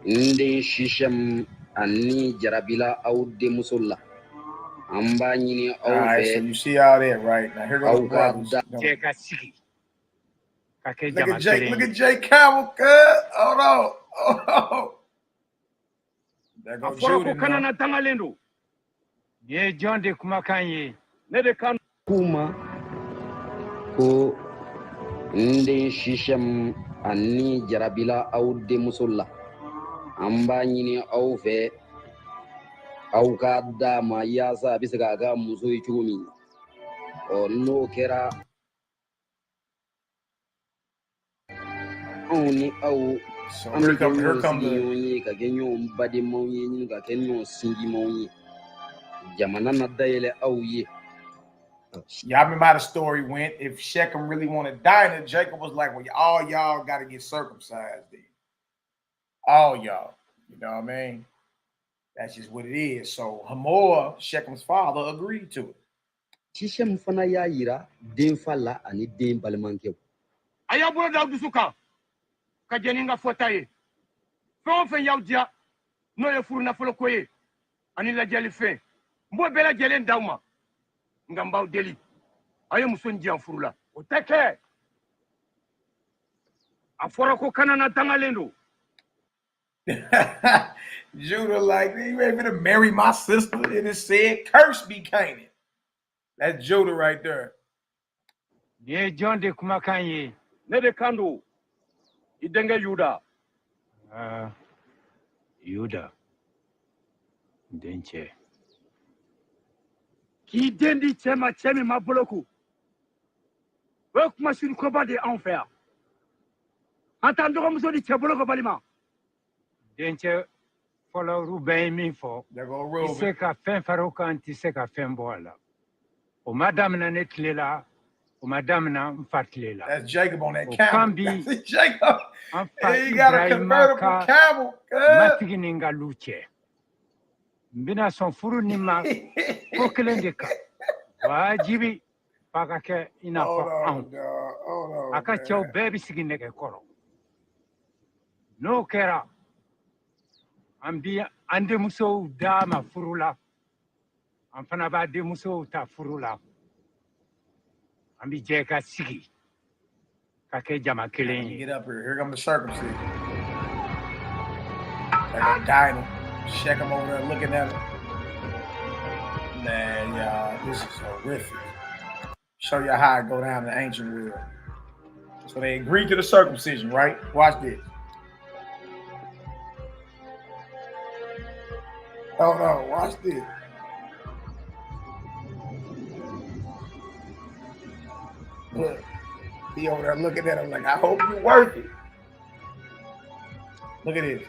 Nde Shishem ani jarabila au de musola. Amba nyini au Alright, so you see all that, right? Now here goes the brothers. Look at Jake Campbell, hold on. Oh. There goes Judah now. Ye John de kumakanye. Ne de kan kuma ko Nde Shishem ani jarabila au de musola. Amba nyini au fe au ka dama ya sa bisa ga muso ichumi o no kera oni au so here come the ka genyo mbadi mawni ni ga kenyo singi mawni jamana na dayele au ye. Y'all remember how the story went? If Shechem really wanted Dinah, Jacob was like, well, all y'all got to get circumcised then. All y'all. You know what I mean? That's just what it is. So Hamor, Shechem's father, agreed to it. Shishem fana ya yira den fala ani den balmanke. Aya bolo da dusuka. Ka jeninga fotaye. Fon fen yawdia no ye furu na folo koye. Ani la jeli fe. Mbo bela jelen dawma. Ngamba deli. Aye musonji an furula. O teke. Afora ko kanana tangalendo. Judah like, you ready to marry my sister? And it said, curse be Canaan. That's Judah right there. Ye John de kumakanye. Ne de kando. Idenge Judah. Judah. Denche. Ki dendi chema chemi maboloku. Wek machine koba de enfer. Entendre comme ça dit cheboloko balima. Denche follow Ruben min fo. There go Ruben. Tise ka fen faroka tise ka fen bola. O madame na netlela That's Jacob on that O camel. kambi That's Jacob. amfa Hey, you got a convertible Ibrahima camel. matigininga luche. Mbina son furu nima fokelendeka. Wajibi pakake ina Hold ko on, an. dog. Hold on, Aka chow man. baby sigineke koro. No kera. Ambi ande muso dama furula. Amfana ba de muso ta furula. Ambi jeka sigi. Kake jama Let killing. me get up here. Here comes the circumcision. They gonna dine him. Check him over there looking at him. Man, y'all, this is horrific. Show you how it go down in the ancient world. So they agreed to the circumcision, right? Watch this. Hold on, watch this. Look, he over there looking at him like, I hope you work it. Look at this.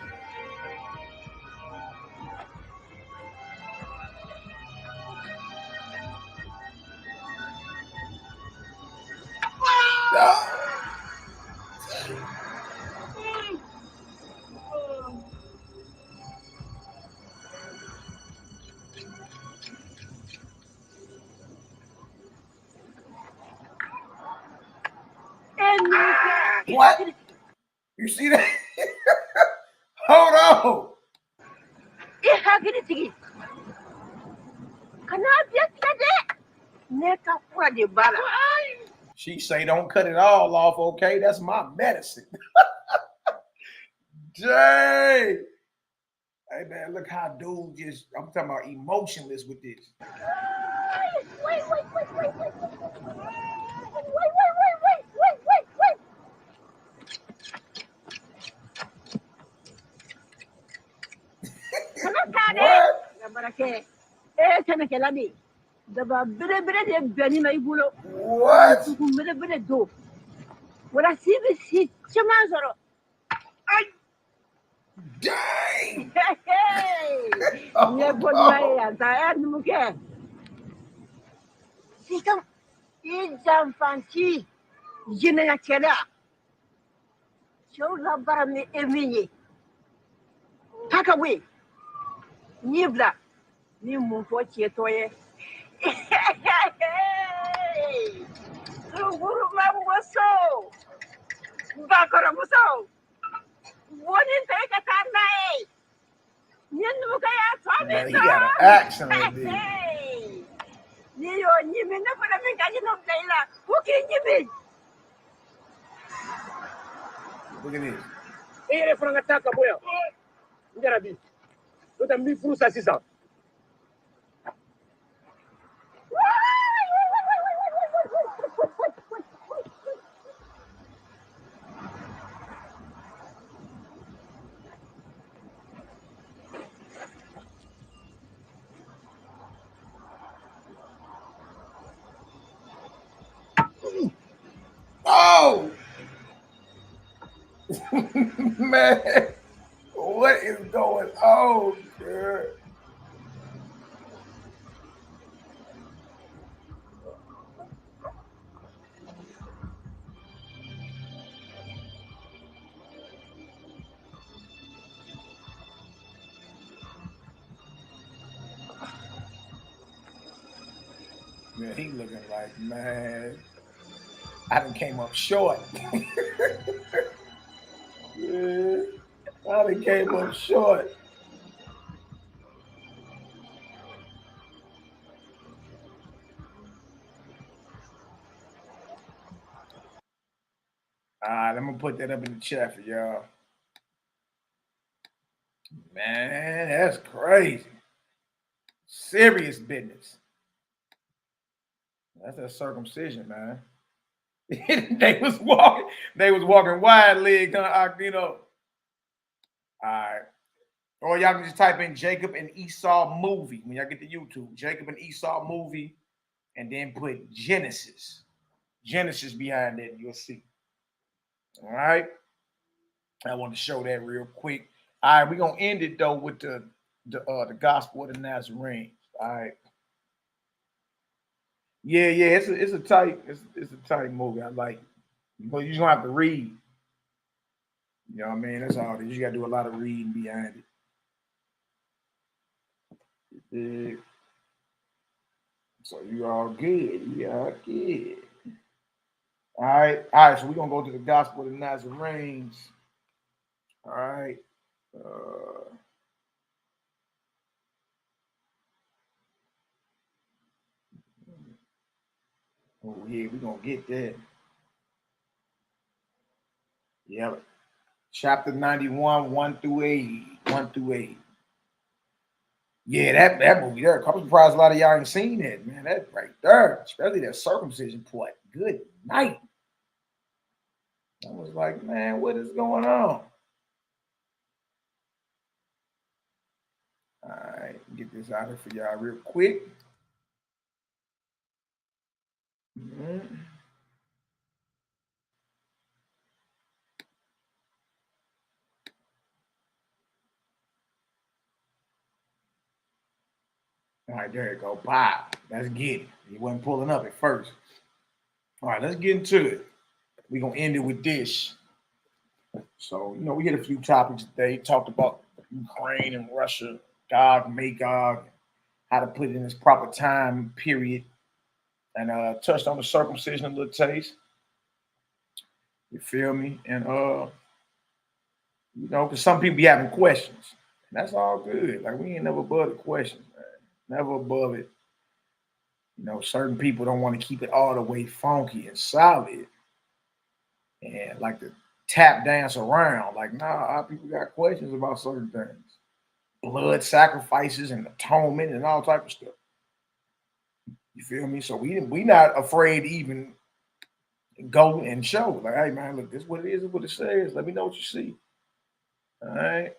What? You see that? Hold on. She say don't cut it all off, okay? That's my medicine. Dang. Hey man, look how dude just, I'm talking about emotionless with this. Dang! Man, he got an accent on this. Look at this. Oh! Man, what is going on, girl? Yeah, he looking like, man, I done came up short. Yeah, I done came up short. All right, I'm gonna put that up in the chat for y'all. Man, that's crazy. Serious business. That's that circumcision, man. They was walking wide legged, you know. All right. Or y'all can just type in Jacob and Esau movie when y'all get to YouTube. Jacob and Esau movie, and then put Genesis. Genesis behind it, you'll see. All right. I want to show that real quick. All right, we're gonna end it though with the gospel of the Nazarene. All right. Yeah, it's a tight movie. I like it. But you're gonna have to read. You know what I mean? That's all it is. You gotta do a lot of reading behind it. Yeah. So you all good. You all good. All right. So we're gonna go to the Gospel of the Nazarenes. All right. Oh yeah, we're gonna get that. Yep. Chapter 91, 1 through 8. 1 through 8. Yeah, that movie there. I'm surprised a lot of y'all ain't seen it, man. That right there, especially that circumcision part. Good night. I was like, man, what is going on? All right, get this out of for y'all real quick. All right, there you go. Bye. Let's get it. He wasn't pulling up at first. All right, let's get into it. We're going to end it with this. So, we hit a few topics today. Talked about Ukraine and Russia, Gog, Magog, how to put it in its proper time period, and touched on the circumcision a little taste. You feel me? And, because some people be having questions. And that's all good. Like, we ain't never above the questions, man. Never above it. Certain people don't want to keep it all the way funky and solid and like to tap dance around. Like, nah, our people got questions about certain things. Blood sacrifices and atonement and all type of stuff. You feel me? So we not afraid to even go and show. Like, hey, man, look, this is what it is, what it says. Let me know what you see. All right.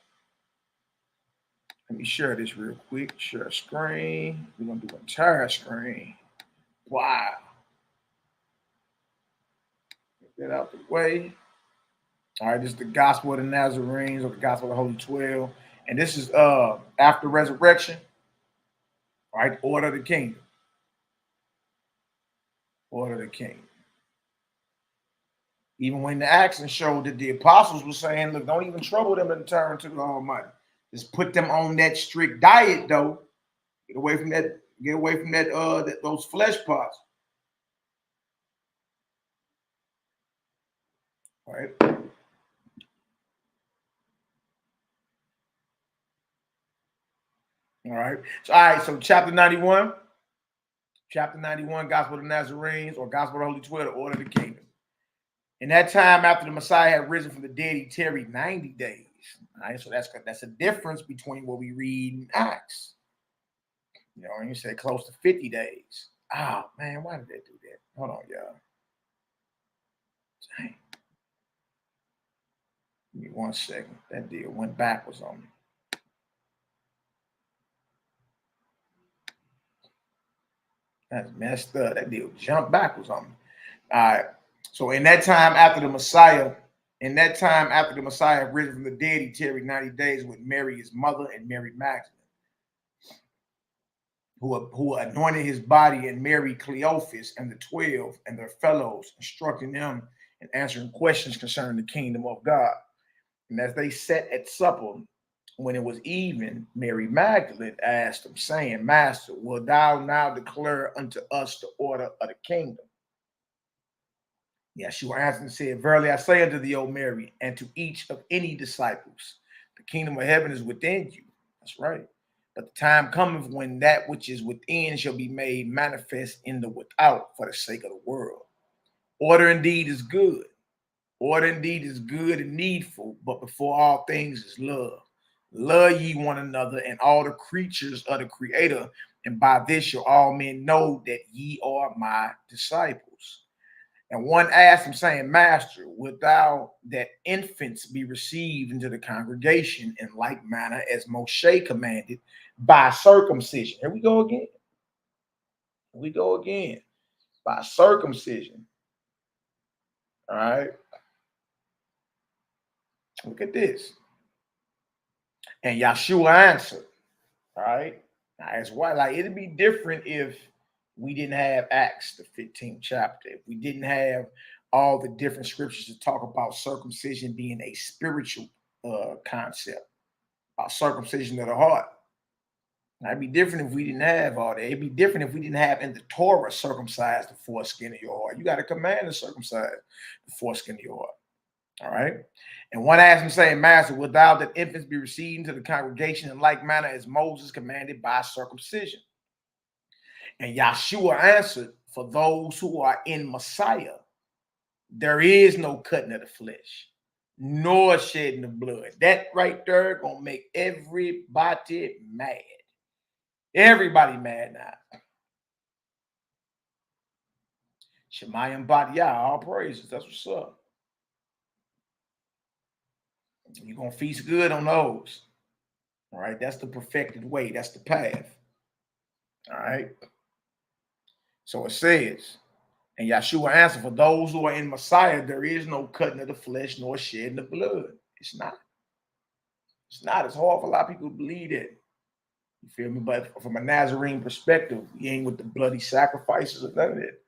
Let me share this real quick. Share screen. We're going to do entire screen. Wow. Get that out the way. All right, this is the Gospel of the Nazarenes, or the Gospel of the Holy 12. And this is after resurrection. All right, order of the kingdom. Order of the kingdom. Even when the actions showed that the apostles were saying, look, don't even trouble them and turn to the Almighty. Just put them on that strict diet, though. Get away from that. Get away from that. Those flesh pots. All right. All right. So chapter 91. Chapter 91, Gospel of the Nazarenes, or Gospel of the Holy 12, the order of the kingdom. In that time, after the Messiah had risen from the dead, he tarried 90 days. All right, so that's a difference between what we read in Acts. And you say close to 50 days. Oh, man, why did they do that? Hold on, y'all. Dang. Give me 1 second. That deal went backwards on me. That's messed up. That deal jumped backwards on me. All right. So in that time after the Messiah had risen from the dead, he tarried 90 days with Mary, his mother, and Mary Magdalene, who anointed his body, and Mary Cleophas and the 12 and their fellows, instructing them and answering questions concerning the kingdom of God. And as they sat at supper, when it was even, Mary Magdalene asked him, saying, Master, wilt thou now declare unto us the order of the kingdom? Yeshua answered and said, Verily I say unto thee, O Mary, and to each of any disciples, the kingdom of heaven is within you. That's right. But the time cometh when that which is within shall be made manifest in the without for the sake of the world. Order indeed is good. Order indeed is good and needful, but before all things is love. Love ye one another and all the creatures of the Creator, and by this shall all men know that ye are my disciples. And one asked him, saying, Master, wilt thou that infants be received into the congregation in like manner as Moshe commanded by circumcision? Here we go again. Here we go again. By circumcision. All right. Look at this. And Yeshua answered. All right. Now, it's why, like, it'd be different if we didn't have Acts, the 15th chapter, if we didn't have all the different scriptures to talk about circumcision being a spiritual concept, circumcision of the heart. It'd be different if we didn't have all that. It'd be different if we didn't have in the Torah circumcise the foreskin of your heart. You got to command to circumcise the foreskin of your heart. All right. And one asked him, saying, Master, wilt thou that infants be received into the congregation in like manner as Moses commanded by circumcision? And Yahshua answered, for those who are in Messiah, there is no cutting of the flesh, nor shedding of blood. That right there gonna make everybody mad. Everybody mad now. Shemayim Bat Yah, all praises. That's what's up. You're gonna feast good on those. All right, that's the perfected way. That's the path. All right. So it says, and Yahshua answered, for those who are in Messiah, there is no cutting of the flesh nor shedding of blood. It's not. It's not. It's hard for a lot of people to believe it. You feel me? But from a Nazarene perspective, we ain't with the bloody sacrifices or none of that.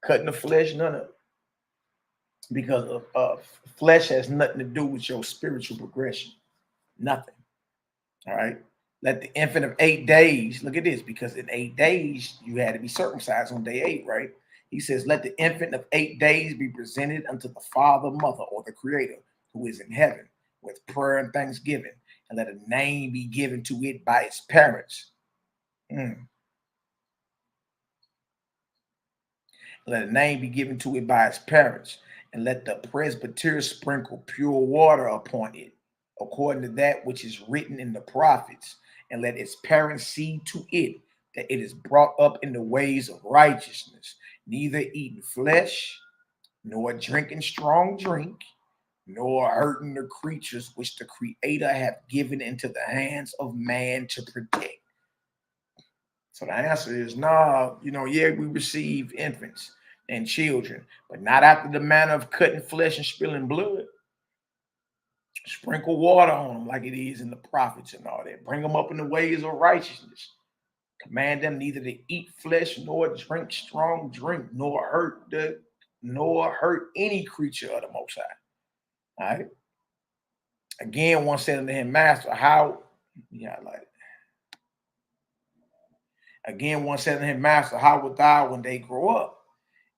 Cutting the flesh, none of it. Because flesh has nothing to do with your spiritual progression. Nothing. All right. Let the infant of 8 days, look at this, because in 8 days, you had to be circumcised on day 8, right? He says, let the infant of 8 days be presented unto the Father, Mother, or the Creator, who is in heaven, with prayer and thanksgiving, and let a name be given to it by its parents. Let a name be given to it by its parents, and let the presbyter sprinkle pure water upon it, according to that which is written in the prophets, and let its parents see to it that it is brought up in the ways of righteousness, neither eating flesh, nor drinking strong drink, nor hurting the creatures which the Creator hath given into the hands of man to protect. So the answer is no, yeah, we receive infants and children, but not after the manner of cutting flesh and spilling blood. Sprinkle water on them like it is in the prophets and all that. Bring them up in the ways of righteousness. Command them neither to eat flesh nor drink strong drink, nor hurt any creature of the Most High. All right. Again, one said unto him, Master, how? Yeah, I like it. Again, one said unto him, Master, how wilt thou when they grow up?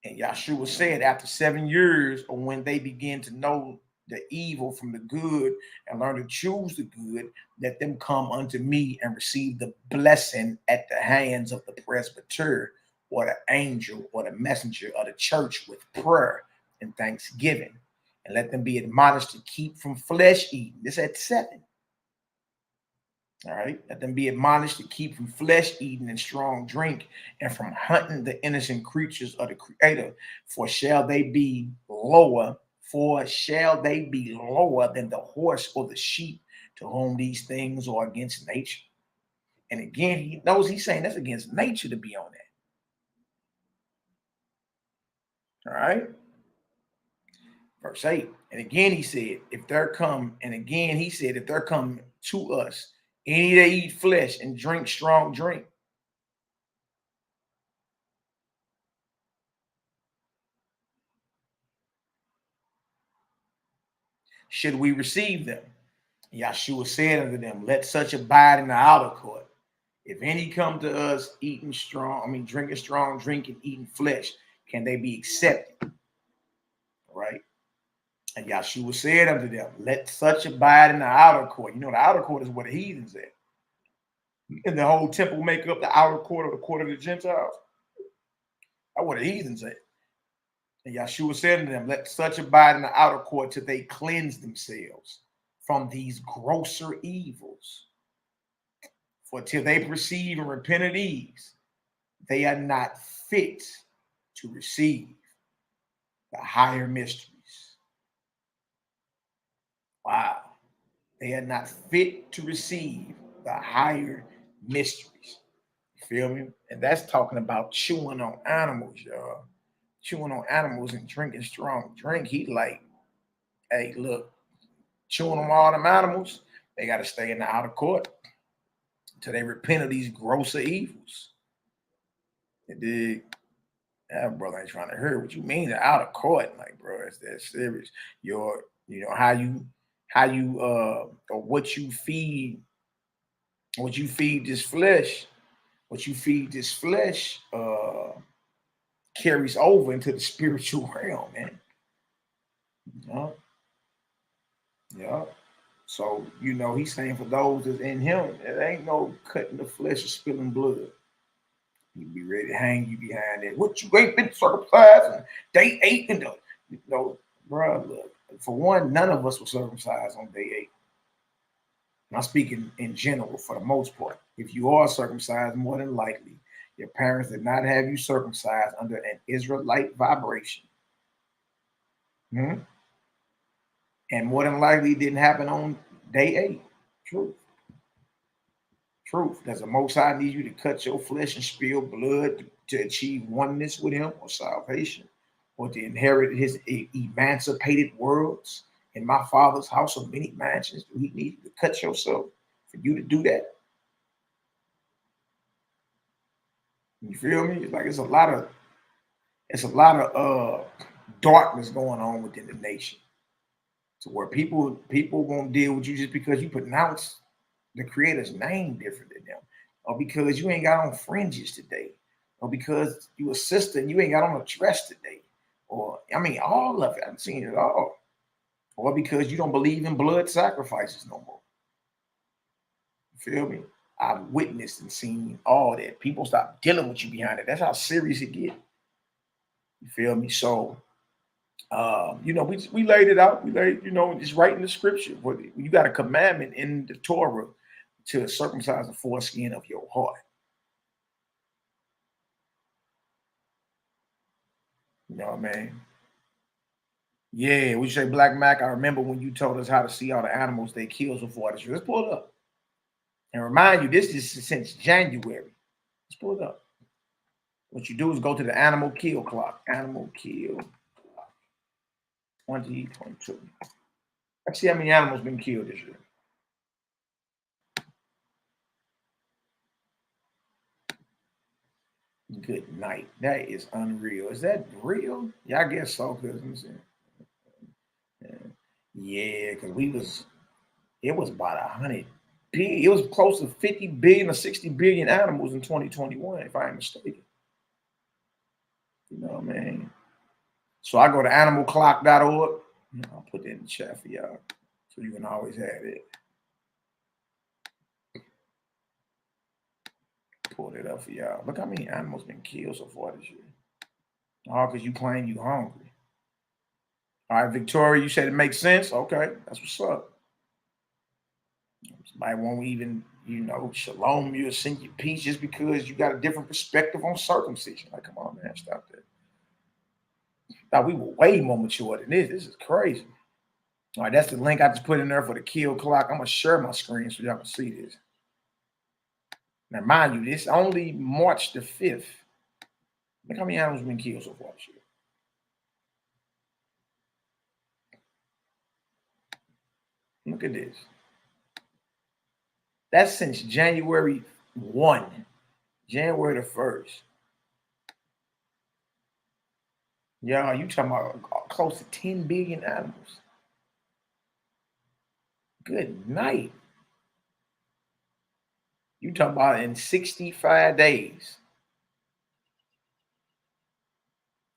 And Yahshua said, after 7 years, or when they begin to know the evil from the good and learn to choose the good, let them come unto me and receive the blessing at the hands of the presbyter or the angel or the messenger of the church with prayer and thanksgiving. And let them be admonished to keep from flesh eating. This at 7. All right. Let them be admonished to keep from flesh eating and strong drink, and from hunting the innocent creatures of the Creator. For shall they be lower than the horse or the sheep, to whom these things are against nature? And again, he knows he's saying that's against nature to be on that. All right. Verse 8. And again he said, if there come to us any that eat flesh and drink strong drink, should we receive them? Yahshua said unto them, let such abide in the outer court. If any come to us drinking strong drink and eating flesh, can they be accepted? Right? And Yahshua said unto them, let such abide in the outer court. The outer court is where the heathens at. And the whole temple make up the outer court or the court of the Gentiles. That's where the heathens at. And Yahshua said to them, let such abide in the outer court till they cleanse themselves from these grosser evils. For till they perceive and repent of these, they are not fit to receive the higher mysteries. Wow. They are not fit to receive the higher mysteries. You feel me? And that's talking about chewing on animals, y'all. Chewing on animals and drinking strong drink. He like, hey, look, chewing on all them animals, they got to stay in the outer court until they repent of these grosser evils. You dig? That brother ain't trying to hear what you mean out of court. Like, bro, it's that serious. Your, you know, how you or what you feed this flesh, carries over into the spiritual realm, man. Yeah. So, you know, he's saying for those that's in him, there ain't no cutting the flesh or spilling blood. You be ready to hang you behind that. What, you ain't been circumcised and day 8 and the, you know, bro, look, for one, none of us were circumcised on day 8. I'm speaking in general for the most part. If you are circumcised, more than likely, your parents did not have you circumcised under an Israelite vibration. And more than likely, it didn't happen on day 8. Truth. Does the Most High need you to cut your flesh and spill blood to achieve oneness with him or salvation or to inherit his emancipated worlds? In my Father's house of many mansions, do he need you to cut yourself for you to do that? You feel me? It's like it's a lot of darkness going on within the nation, to where people won't deal with you just because you pronounce the Creator's name different than them, or because you ain't got on fringes today, or because you a sister and you ain't got on a dress today, or I mean all of it. I've seen it all. Or because you don't believe in blood sacrifices no more. You feel me? I've witnessed and seen all that. People stop dealing with you behind it. That's how serious it gets. You feel me? So, you know, we laid it out. We laid, you know, just right in the scripture. You got a commandment in the Torah to circumcise the foreskin of your heart. You know what I mean? Yeah, we say Black Mac. I remember when you told us how to see all the animals they kill so far this year. Let's pull it up. And remind you, this is since January. Let's pull it up. What you do is go to the animal kill clock. Animal kill clock 2022. Let's see how many animals been killed this year. Good night. That is unreal. Is that real? Yeah, I guess so. Cause yeah, because it was about 100 billion. It was close to 50 billion or 60 billion animals in 2021, if I ain't mistaken. You know what I mean? So I go to animalclock.org. I'll put that in the chat for y'all so you can always have it. Pull it up for y'all. Look how many animals been killed so far this year. All because you claim you hungry. All right, Victoria, you said it makes sense? Okay, that's what's up. Somebody won't even, you know, shalom you or send you peace just because you got a different perspective on circumcision. Like, come on, man, stop that. Now, we were way more mature than this. This is crazy. All right, that's the link I just put in there for the kill clock. I'm going to share my screen so y'all can see this. Now, mind you, this only March the 5th. Look how many animals have been killed so far this year. Look at this. That's since January 1, January the 1st. Y'all, you talking about close to 10 billion animals. Good night. You talking about in 65 days.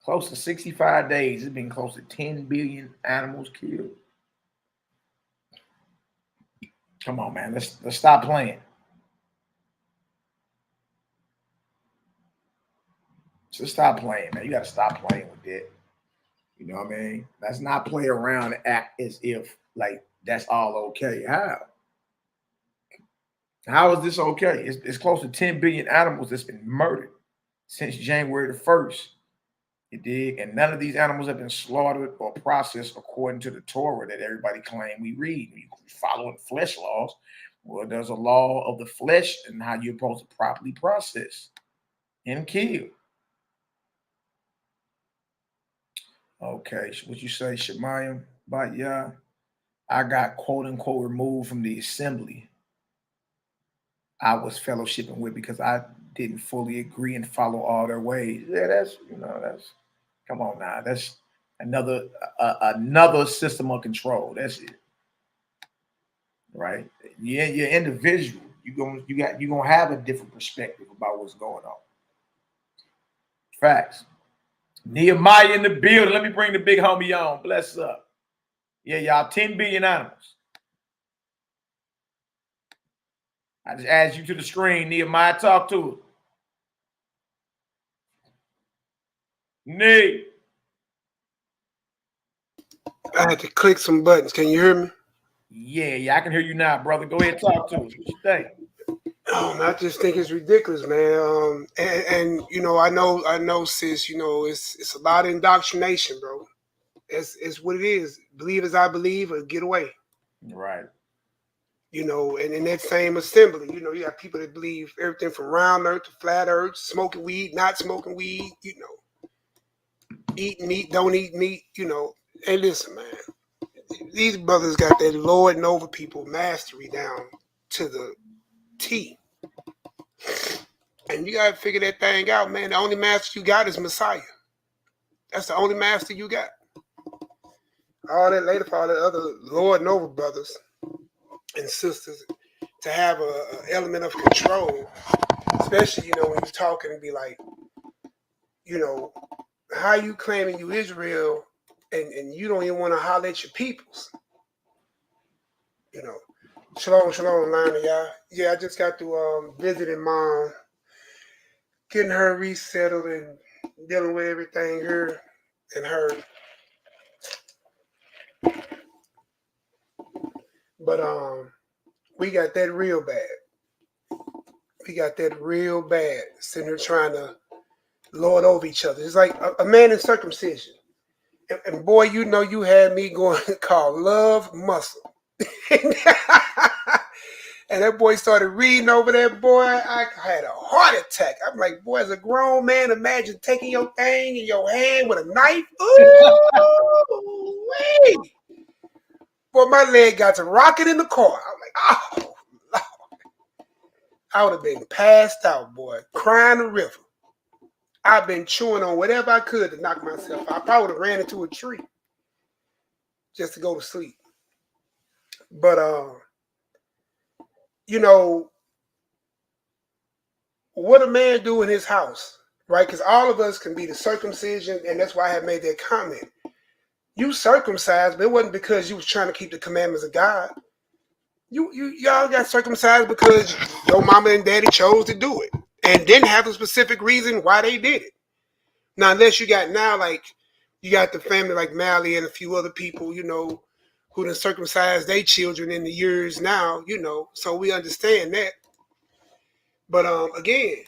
Close to 65 days, it's been close to 10 billion animals killed. Come on, man. Let's stop playing. Just stop playing, man. You got to stop playing with that. You know what I mean? Let's not play around and act as if like that's all okay. How is this okay? It's close to 10 billion animals that's been murdered since January the 1st. You dig? And none of these animals have been slaughtered or processed according to the Torah that everybody claim we read. You following flesh laws. Well, there's a law of the flesh and how you're supposed to properly process and kill. Okay, what you say, Shemayim? But yeah, I got quote unquote removed from the assembly I was fellowshipping with because I didn't fully agree and follow all their ways. Yeah, that's come on now. That's another system of control. That's it. Right? Yeah, you're individual. You're gonna have a different perspective about what's going on. Facts. NehemiYAH in the building. Let me bring the big homie on. Bless up. Yeah, y'all, 10 billion animals. I just add you to the screen. NehemiYAH, talk to it. Nee. I had to click some buttons. Can you hear me? Yeah, I can hear you now, brother. Go ahead, talk to us. What you think? I just think it's ridiculous, man. And I know, sis. It's a lot of indoctrination, bro. It's what it is. Believe as I believe, or get away. Right. And in that same assembly, you got people that believe everything from round earth to flat earth, smoking weed, not smoking weed, eat meat, don't eat meat, Hey, listen, man. These brothers got that Lord and over people mastery down to the T. And you got to figure that thing out, man. The only master you got is Messiah. That's the only master you got. All that later for all the other Lord and over brothers and sisters to have an element of control, especially, when you're talking and be like, how you claiming you Israel and you don't even want to holler at your peoples? Shalom, Lana, y'all. Yeah, I just got to visiting mom, getting her resettled and dealing with everything her and her. But we got that real bad. We got that real bad. Sitting here trying to lord over each other. It's like a man in circumcision. And boy, you had me going called love muscle. And that boy started reading over that boy. I had a heart attack. I'm like, boy, as a grown man, imagine taking your thing in your hand with a knife. Ooh, wait. Boy, my leg got to rocking in the car. I'm like, oh, Lord. I would have been passed out, boy, crying the river. I've been chewing on whatever I could to knock myself out. I probably would have ran into a tree just to go to sleep. But, what a man do in his house, right? Because all of us can be the circumcision, and that's why I had made that comment. You circumcised, but it wasn't because you was trying to keep the commandments of God. Y'all got circumcised because your mama and daddy chose to do it and didn't have a specific reason why they did it. Now, unless you got you got the family like Malaki and a few other people, who done circumcised their children in the years now, so we understand that. But again,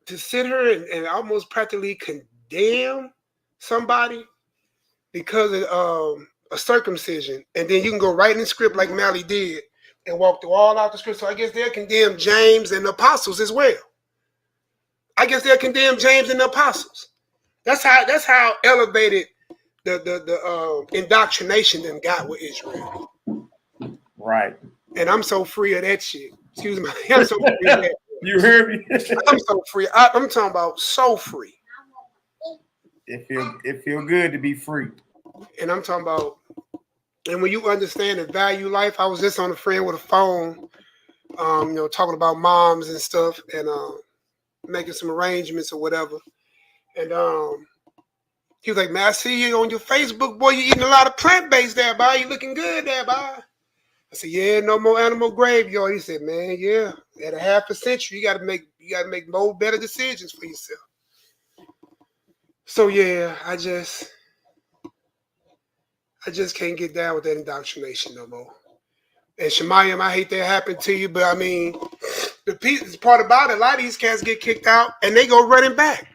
to sit here and almost practically condemn somebody because of a circumcision, and then you can go right in the script like Malaki did and walk through all out the script. So I guess they'll condemn James and the apostles as well. I guess they'll condemn James and the apostles. That's how elevated the indoctrination them got with Israel. Right. And I'm so free of that shit. Excuse me. I'm so free of that. You hear me? I'm so free. I'm talking about so free. It feel good to be free. And I'm talking about, and when you understand and value life, I was just on a friend with a phone, talking about moms and stuff and making some arrangements or whatever. And he was like, man, I see you on your Facebook, boy, you eating a lot of plant-based there, boy. You looking good there, boy. I said, yeah, no more animal graveyard. He said, man, yeah, at a half a century, you gotta make more better decisions for yourself. So yeah, I just can't get down with that indoctrination no more. And Shemayim, I hate that happened to you, but I mean, the part about it, a lot of these cats get kicked out and they go running back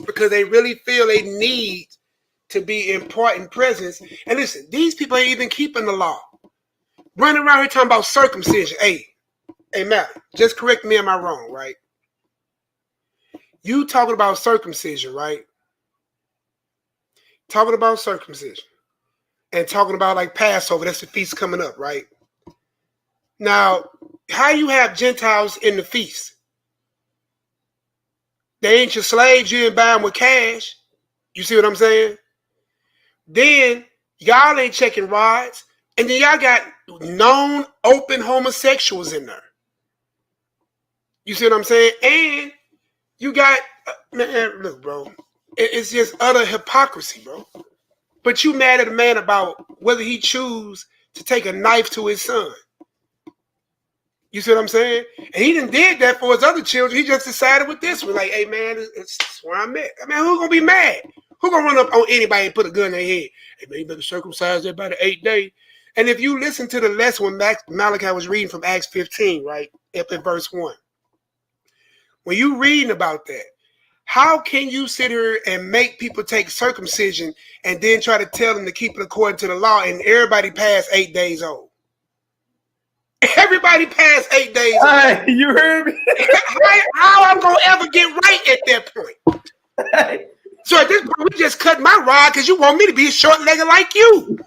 because they really feel they need to be important presence. And listen, these people ain't even keeping the law. Running around here talking about circumcision. Hey, Matt, just correct me, am I wrong, right? You talking about circumcision, right? Talking about circumcision. And talking about like Passover, that's the feast coming up, right? Now, how you have Gentiles in the feast? They ain't your slaves. You ain't buy them with cash. You see what I'm saying? Then y'all ain't checking rides. And then y'all got known open homosexuals in there. You see what I'm saying? And you got, man, look, bro. It's just utter hypocrisy, bro. But you mad at a man about whether he choose to take a knife to his son. You see what I'm saying? And he done did that for his other children. He just decided with this one, like, hey, man, it's where I'm at. I mean, who's going to be mad? Who going to run up on anybody and put a gun in their head? Hey, man, you better circumcise that by the 8th day. And if you listen to the lesson when Malachi was reading from Acts 15, right, up in verse 1, when you reading about that, how can you sit here and make people take circumcision and then try to tell them to keep it according to the law and everybody past 8 days old? Everybody past 8 days old. Hey, you heard me? How I'm going to ever get right at that point? Hey. So at this point, we just cut my rod because you want me to be short-legged like you.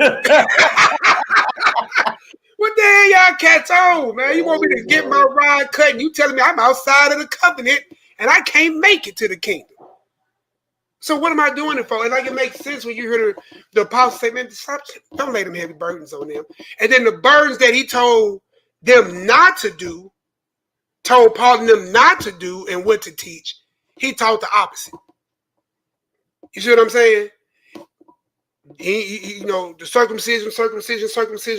What the hell y'all cats on, man? You want me to get my rod cut and you telling me I'm outside of the covenant and I can't make it to the kingdom. So what am I doing it for? And like it makes sense when you hear the apostle say, man, stop, don't lay them heavy burdens on them. And then the burdens that he told them not to do, told Paul and them not to do and what to teach, he taught the opposite. You see what I'm saying? He you know, the circumcision.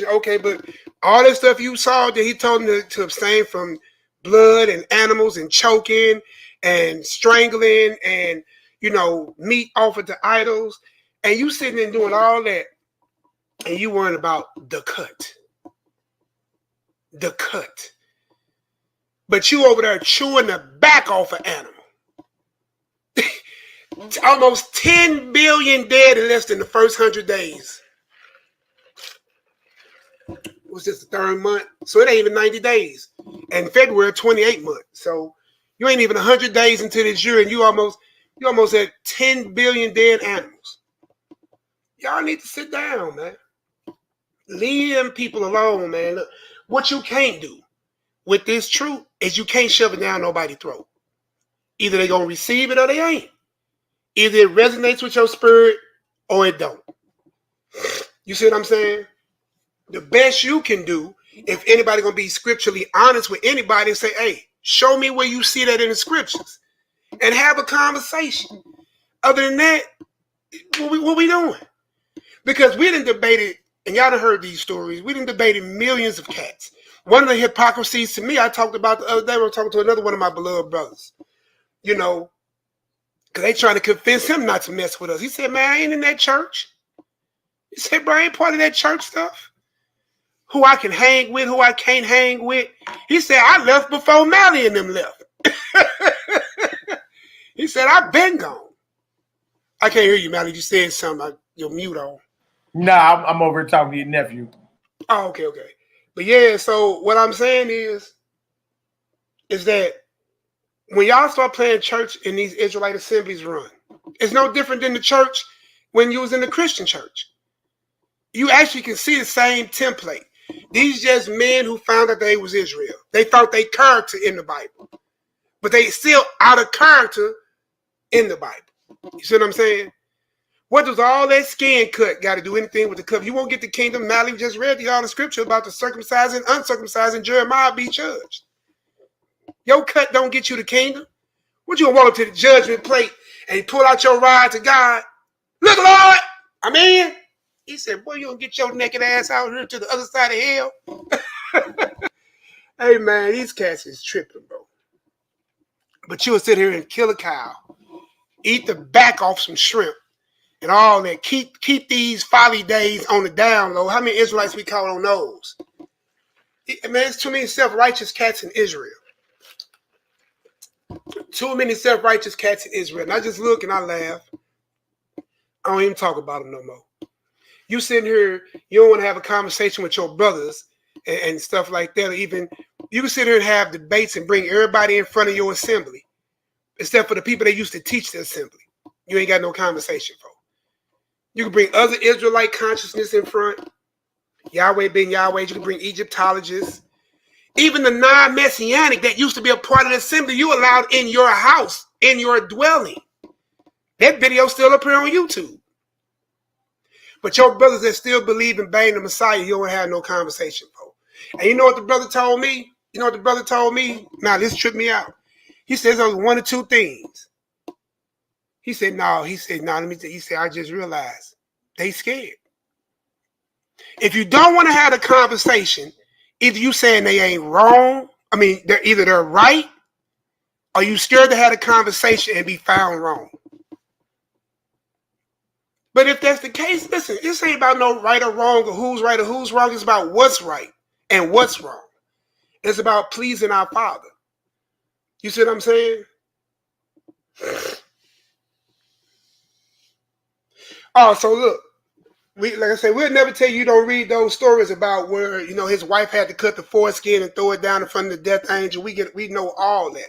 Okay, but all that stuff you saw that he told them to abstain from blood and animals and choking and strangling and, you know, meat offered to idols. And you sitting there doing all that and you worrying about the cut. The cut. But you over there chewing the back off an animal. Almost 10 billion dead in less than the first 100 days. Was this the 3rd month? So it ain't even 90 days. And February, 28 months. So you ain't even 100 days into this year and you almost at 10 billion dead animals. Y'all need to sit down, man. Leave them people alone, man. Look, what you can't do with this truth is you can't shove it down nobody's throat. Either they gonna receive it or they ain't. Either it resonates with your spirit or it don't. You see what I'm saying? The best you can do, if anybody gonna be scripturally honest with anybody and say, hey, show me where you see that in the scriptures and have a conversation. Other than that, what we doing? Because we done debated, and y'all done heard these stories, we done debated millions of cats. One of the hypocrisies to me, I talked about the other day, we were talking to another one of my beloved brothers. You know, because they trying to convince him not to mess with us. He said, man, I ain't in that church. He said, bro, I ain't part of that church stuff. Who I can hang with, who I can't hang with. He said, I left before Mally and them left. He said, I've been gone. I can't hear you, Mally. You said something. You're mute on. Nah, I'm over here talking to your nephew. Oh, okay. But yeah, so what I'm saying is that when y'all start playing church in these Israelite assemblies run, it's no different than the church when you was in the Christian church. You actually can see the same template. These just men who found out they was Israel. They thought they character in the Bible, but they still out of character in the Bible. You see what I'm saying? What does all that skin cut got to do anything with the covenant? You won't get the kingdom. Mally just read all the scripture about the circumcised and uncircumcised and Jeremiah be judged. Your cut don't get you the kingdom. What you gonna walk up to the judgment plate and pull out your rod to God? Look, Lord, I'm in. He said, boy, you gonna get your naked ass out here to the other side of hell? Hey, man, these cats is tripping, bro. But you'll sit here and kill a cow, eat the back off some shrimp, and all that. Keep these folly days on the down low. How many Israelites we call on those? Man, there's too many self-righteous cats in Israel. Too many self-righteous cats in Israel. And I just look and I laugh. I don't even talk about them no more. You sitting here, you don't want to have a conversation with your brothers and stuff like that. Or even you can sit here and have debates and bring everybody in front of your assembly, except for the people that used to teach the assembly. You ain't got no conversation for. You can bring other Israelite consciousness in front. Yahweh being Yahweh. You can bring Egyptologists. Even the non-messianic that used to be a part of the assembly, you allowed in your house, in your dwelling. That video still up here on YouTube. But your brothers that still believe in banging the Messiah, you don't have no conversation, bro. And you know what the brother told me? You know what the brother told me? Now, this tripped me out. He says there was one or two things. He said, no, let me tell you. He said, I just realized they scared. If you don't want to have a conversation, either you saying they ain't wrong, I mean, they're right, or you scared to have a conversation and be found wrong. But if that's the case, listen, this ain't about no right or wrong or who's right or who's wrong. It's about what's right and what's wrong. It's about pleasing our Father. You see what I'm saying? Oh, so look, like I said, we'll never tell you don't read those stories about where, his wife had to cut the foreskin and throw it down in front of the death angel. We know all that.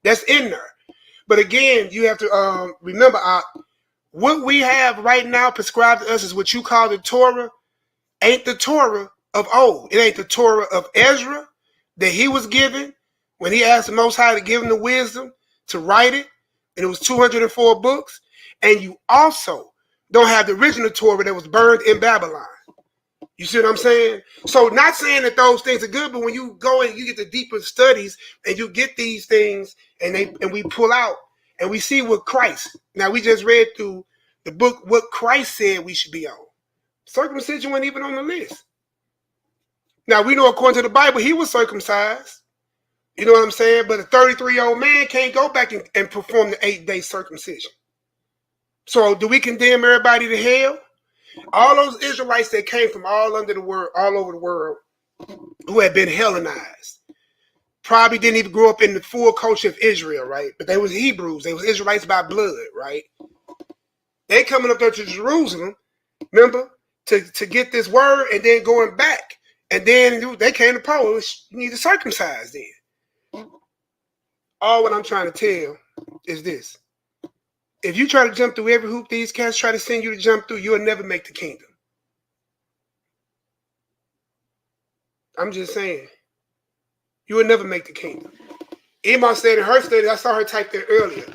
That's in there. But again, you have to remember, what we have right now prescribed to us is what you call the Torah. Ain't the Torah of old. It ain't the Torah of Ezra that he was given when he asked the Most High to give him the wisdom to write it. And it was 204 books. And you also don't have the original Torah that was burned in Babylon. You see what I'm saying? So not saying that those things are good, but when you go and you get the deeper studies and you get these things and we pull out and we see what Christ. Now we just read through the book what Christ said we should be on. Circumcision wasn't even on the list. Now we know according to the Bible he was circumcised. You know what I'm saying? But a 33-year-old man can't go back and perform the 8-day circumcision. So do we condemn everybody to hell? All those Israelites that came from all over the world, who had been Hellenized, probably didn't even grow up in the full culture of Israel, right? But they was Hebrews. They was Israelites by blood, right? They coming up there to Jerusalem, remember, to get this word and then going back. And then they came to Paul, you need to circumcise then. All what I'm trying to tell is this. If you try to jump through every hoop these cats try to send you to jump through, you'll never make the kingdom. I'm just saying. You will never make the kingdom. Emma said in her study, I saw her type that earlier.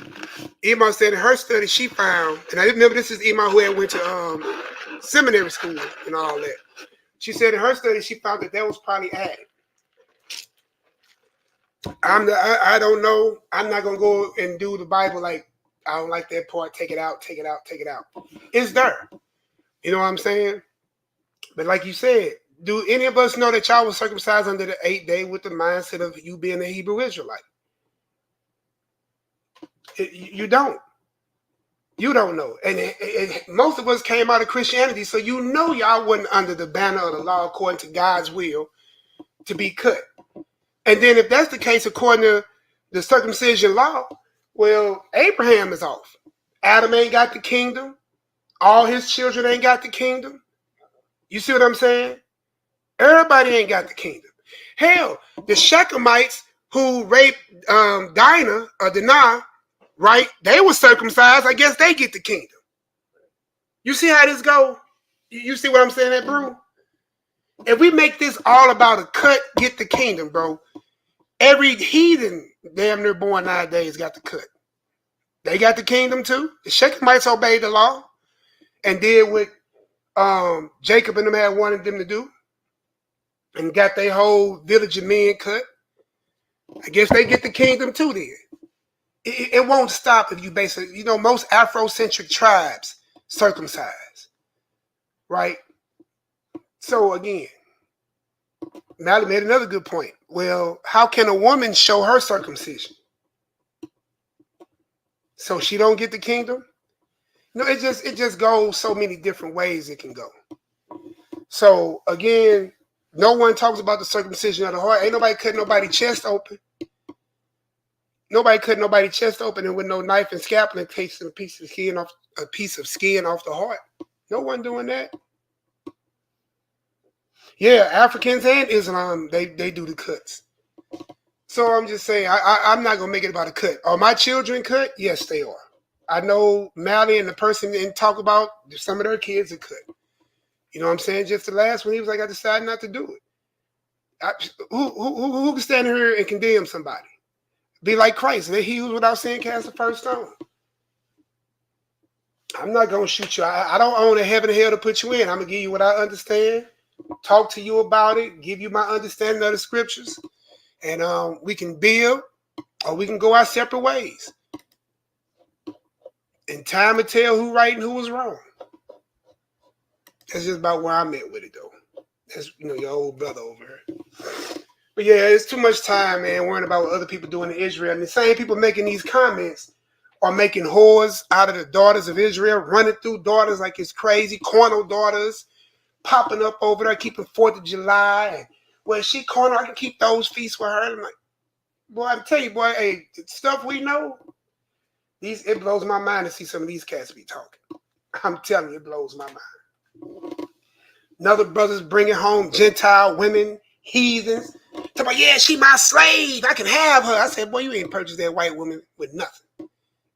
Emma said in her study, she found, and I remember this is Emma who had went to seminary school and all that. She said in her study, she found that was probably added. I don't know. I'm not going to go and do the Bible like, I don't like that part. Take it out, take it out, take it out. It's there. You know what I'm saying? But like you said, do any of us know that y'all was circumcised under the 8th day with the mindset of you being a Hebrew Israelite? You don't. You don't know. And most of us came out of Christianity, so you know y'all wasn't under the banner of the law according to God's will to be cut. And then if that's the case, according to the circumcision law, well, Abraham is off. Adam ain't got the kingdom. All his children ain't got the kingdom. You see what I'm saying? Everybody ain't got the kingdom. Hell, the Shechemites who raped Dinah, right? They were circumcised. I guess they get the kingdom. You see how this go? You see what I'm saying there, bro? If we make this all about a cut, get the kingdom, bro. Every heathen damn near born nowadays got the cut. They got the kingdom too. The Shechemites obeyed the law and did what Jacob and them had wanted them to do and got their whole village of men cut. I guess they get the kingdom too then. It won't stop if you basically, most Afrocentric tribes circumcised, right? So again, Mally made another good point. Well, how can a woman show her circumcision? So she don't get the kingdom? No, it just goes so many different ways it can go. So again, no one talks about the circumcision of the heart. Ain't nobody cut nobody's chest open. Nobody cut nobody's chest open and with no knife and scalpel and taking a piece of skin off the heart. No one doing that. Yeah, Africans and Islam, they do the cuts. So I'm just saying, I'm not gonna make it about a cut. Are my children cut? Yes, they are. I know Mally and the person didn't talk about some of their kids are cut. You know what I'm saying? Just the last one, he was like, I decided not to do it. Who can stand here and condemn somebody? Be like Christ. He who's without sin cast the first stone. I'm not going to shoot you. I don't own a heaven and hell to put you in. I'm going to give you what I understand, talk to you about it, give you my understanding of the scriptures, and we can build or we can go our separate ways. And time will tell who right and who was wrong. That's just about where I'm at with it, though. That's, your old brother over here. But yeah, it's too much time, man, worrying about what other people doing in Israel. And the same people making these comments are making whores out of the daughters of Israel, running through daughters like it's crazy, corner daughters popping up over there, keeping 4th of July. And, well, she corner, I can keep those feasts with her. I'm like, boy, I tell you, boy, hey, the stuff we know, it blows my mind to see some of these cats be talking. I'm telling you, it blows my mind. Another brothers bringing home Gentile women, heathens. Talking about, yeah, she my slave. I can have her. I said, boy, you ain't purchased that white woman with nothing.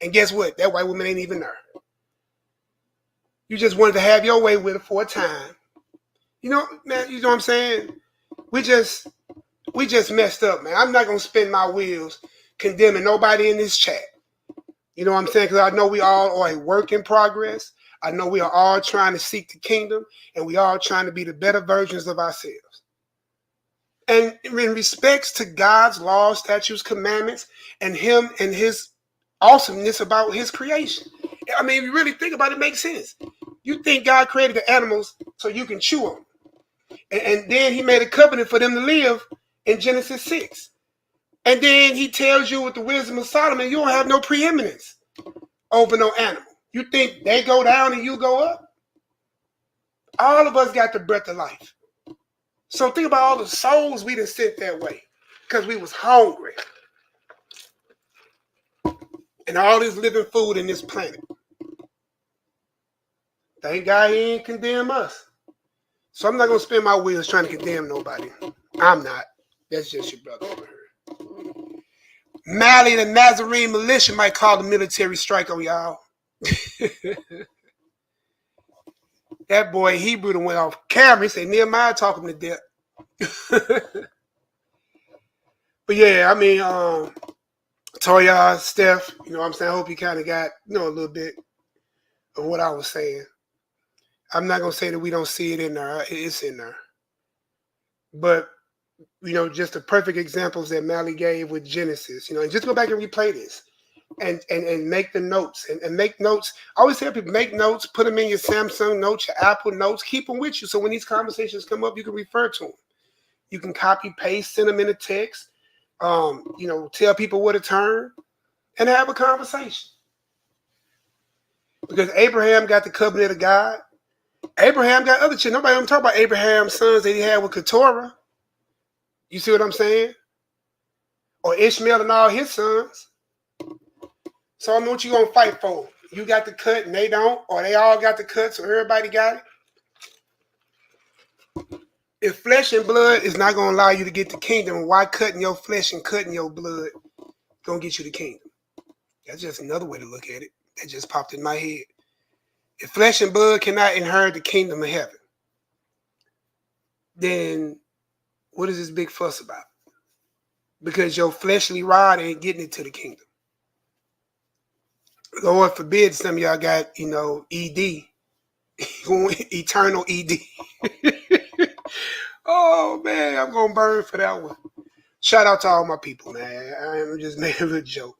And guess what? That white woman ain't even there. You just wanted to have your way with her for a time. Man, you know what I'm saying? We just messed up, man. I'm not going to spin my wheels condemning nobody in this chat. You know what I'm saying? Because I know we all are a work in progress. I know we are all trying to seek the kingdom, and we all trying to be the better versions of ourselves. And in respects to God's laws, statutes, commandments, and him and his awesomeness about his creation. I mean, if you really think about it, it makes sense. You think God created the animals so you can chew them. And then he made a covenant for them to live in Genesis 6. And then he tells you with the wisdom of Solomon, you don't have no preeminence over no animal. You think they go down and you go up? All of us got the breath of life. So think about all the souls we done sent that way because we was hungry. And all this living food in this planet. Thank God he ain't condemn us. So I'm not going to spend my wheels trying to condemn nobody. I'm not. That's just your brother over here. Mali, the Nazarene militia, might call the military strike on y'all. That boy Hebrew done went off camera. He said, NehemiYAH talking to death. But yeah, I mean, Toya, Steph, you know what I'm saying? I hope you kind of got, a little bit of what I was saying. I'm not going to say that we don't see it in there. It's in there. But, just the perfect examples that Mali gave with Genesis, and just go back and replay this and make the notes and make notes. I always tell people, make notes, put them in your Samsung notes, your Apple notes, keep them with you. So when these conversations come up, you can refer to them. You can copy, paste, send them in a text, tell people what to turn and have a conversation. Because Abraham got the covenant of God. Abraham got other children. Nobody don't talk about Abraham's sons that he had with Keturah. You see what I'm saying? Or Ishmael and all his sons. So I know what you gonna fight for. You got the cut and they don't, or they all got the cut, so everybody got it. If flesh and blood is not gonna allow you to get the kingdom, why cutting your flesh and cutting your blood gonna get you the kingdom? That's just another way to look at it. That just popped in my head. If flesh and blood cannot inherit the kingdom of heaven, then what is this big fuss about? Because your fleshly rod ain't getting it to the kingdom. Lord forbid some of y'all got, ED, eternal ED. Oh, man, I'm going to burn for that one. Shout out to all my people, man. I'm just making a joke.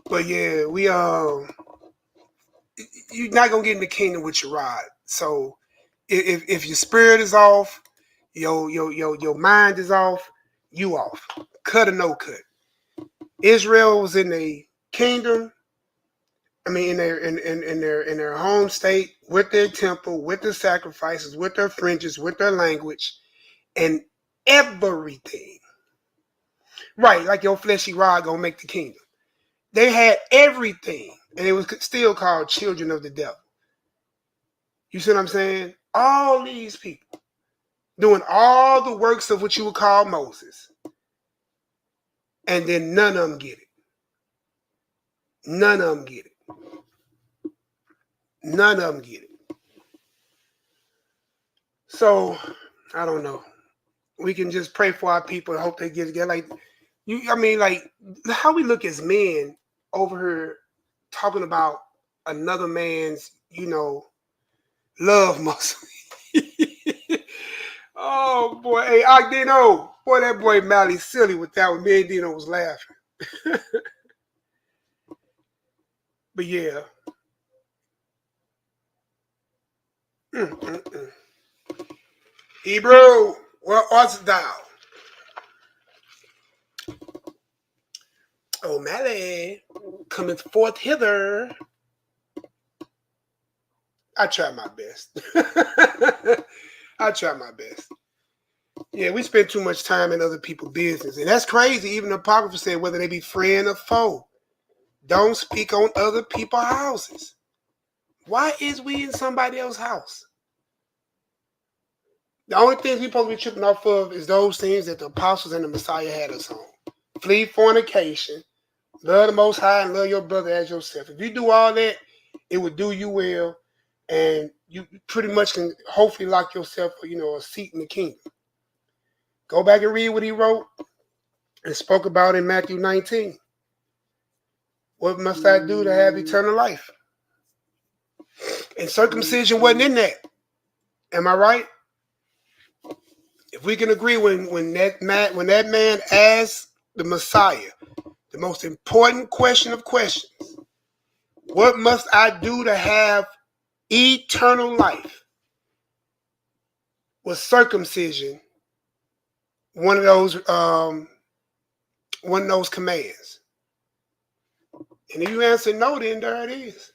But, yeah, you're not going to get in the kingdom with your rod. So if your spirit is off, your mind is off, you off. Cut or no cut. Israel was in a kingdom. I mean, in their home state, with their temple, with their sacrifices, with their fringes, with their language, and everything. Right, like your fleshy rod gonna make the kingdom. They had everything, and it was still called children of the devil. You see what I'm saying? All these people doing all the works of what you would call Moses, and then none of them get it. None of them get it. None of them get it. So, I don't know. we can just pray for our people and hope they get together. Like like how we look as men over here talking about another man's, love muscle. Oh boy, hey, Dino, boy, that boy Mally silly with that one. Me and Dino was laughing. But yeah. Hebrew, where art thou? O Mally, cometh forth hither. I try my best. I try my best. Yeah, we spend too much time in other people's business. And that's crazy. Even the Apocrypha said, whether they be friend or foe, don't speak on other people's houses. Why is we in somebody else's house? The only things we supposed to be tripping off of is those things that the apostles and the Messiah had us on. Flee fornication, love the Most High, and love your brother as yourself. If you do all that, it would do you well, and you pretty much can hopefully lock yourself, a seat in the kingdom. Go back and read what he wrote and spoke about in Matthew 19. What must I do to have eternal life? And circumcision wasn't in that. Am I right? If we can agree, when that man asked the Messiah the most important question of questions, what must I do to have eternal life? Was circumcision one of those commands? And if you answer no, then there it is.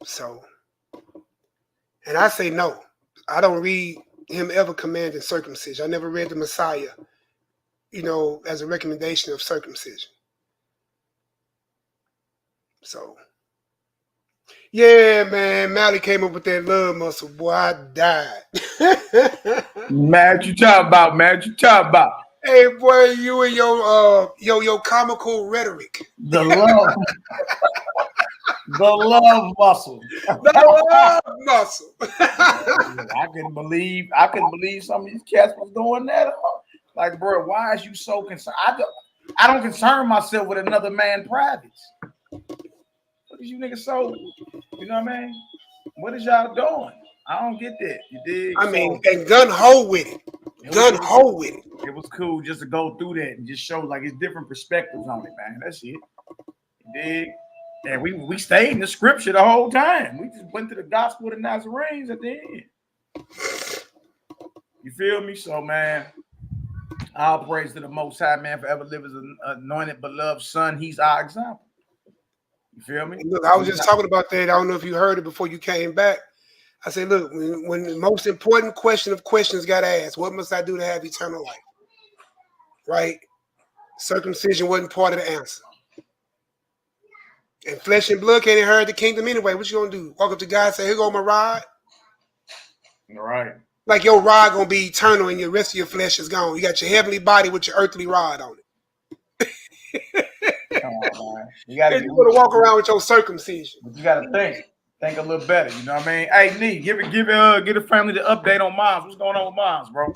So, and I say no. I don't read him ever commanding circumcision. I never read the Messiah, as a recommendation of circumcision. So, yeah, man, Malaki came up with that love muscle. Boy, I died. Mad you talking about, man? You talking about? Hey, boy, you and your comical rhetoric. The love. The love muscle. The love muscle. I couldn't believe some of these cats was doing that. Like, bro, why is you so concerned? I don't concern myself with another man's privates. What is you niggas so? You know what I mean? What is y'all doing? I don't get that. You dig? And gun ho with it. Gun ho with it. It was cool just to go through that and just show like it's different perspectives on it, man. That's it. You dig? And we stayed in the scripture the whole time. We just went to the gospel of the Nazarenes at the end. You feel me? So, man, all praise to the Most High, man, forever live as an anointed, beloved son. He's our example. You feel me? Look, I was just talking about that. I don't know if you heard it before you came back. I said, look, when the most important question of questions got asked, what must I do to have eternal life? Right? Circumcision wasn't part of the answer. And flesh and blood can't inherit the kingdom anyway. What you gonna do? Walk up to God and say, here go my rod? All right. Like your rod gonna be eternal and the rest of your flesh is gone. You got your heavenly body with your earthly rod on it. Come on, man. You gotta walk around with your circumcision. But you gotta think a little better. You know what I mean? Hey, Nee, give the family the update on moms. What's going on with moms, bro?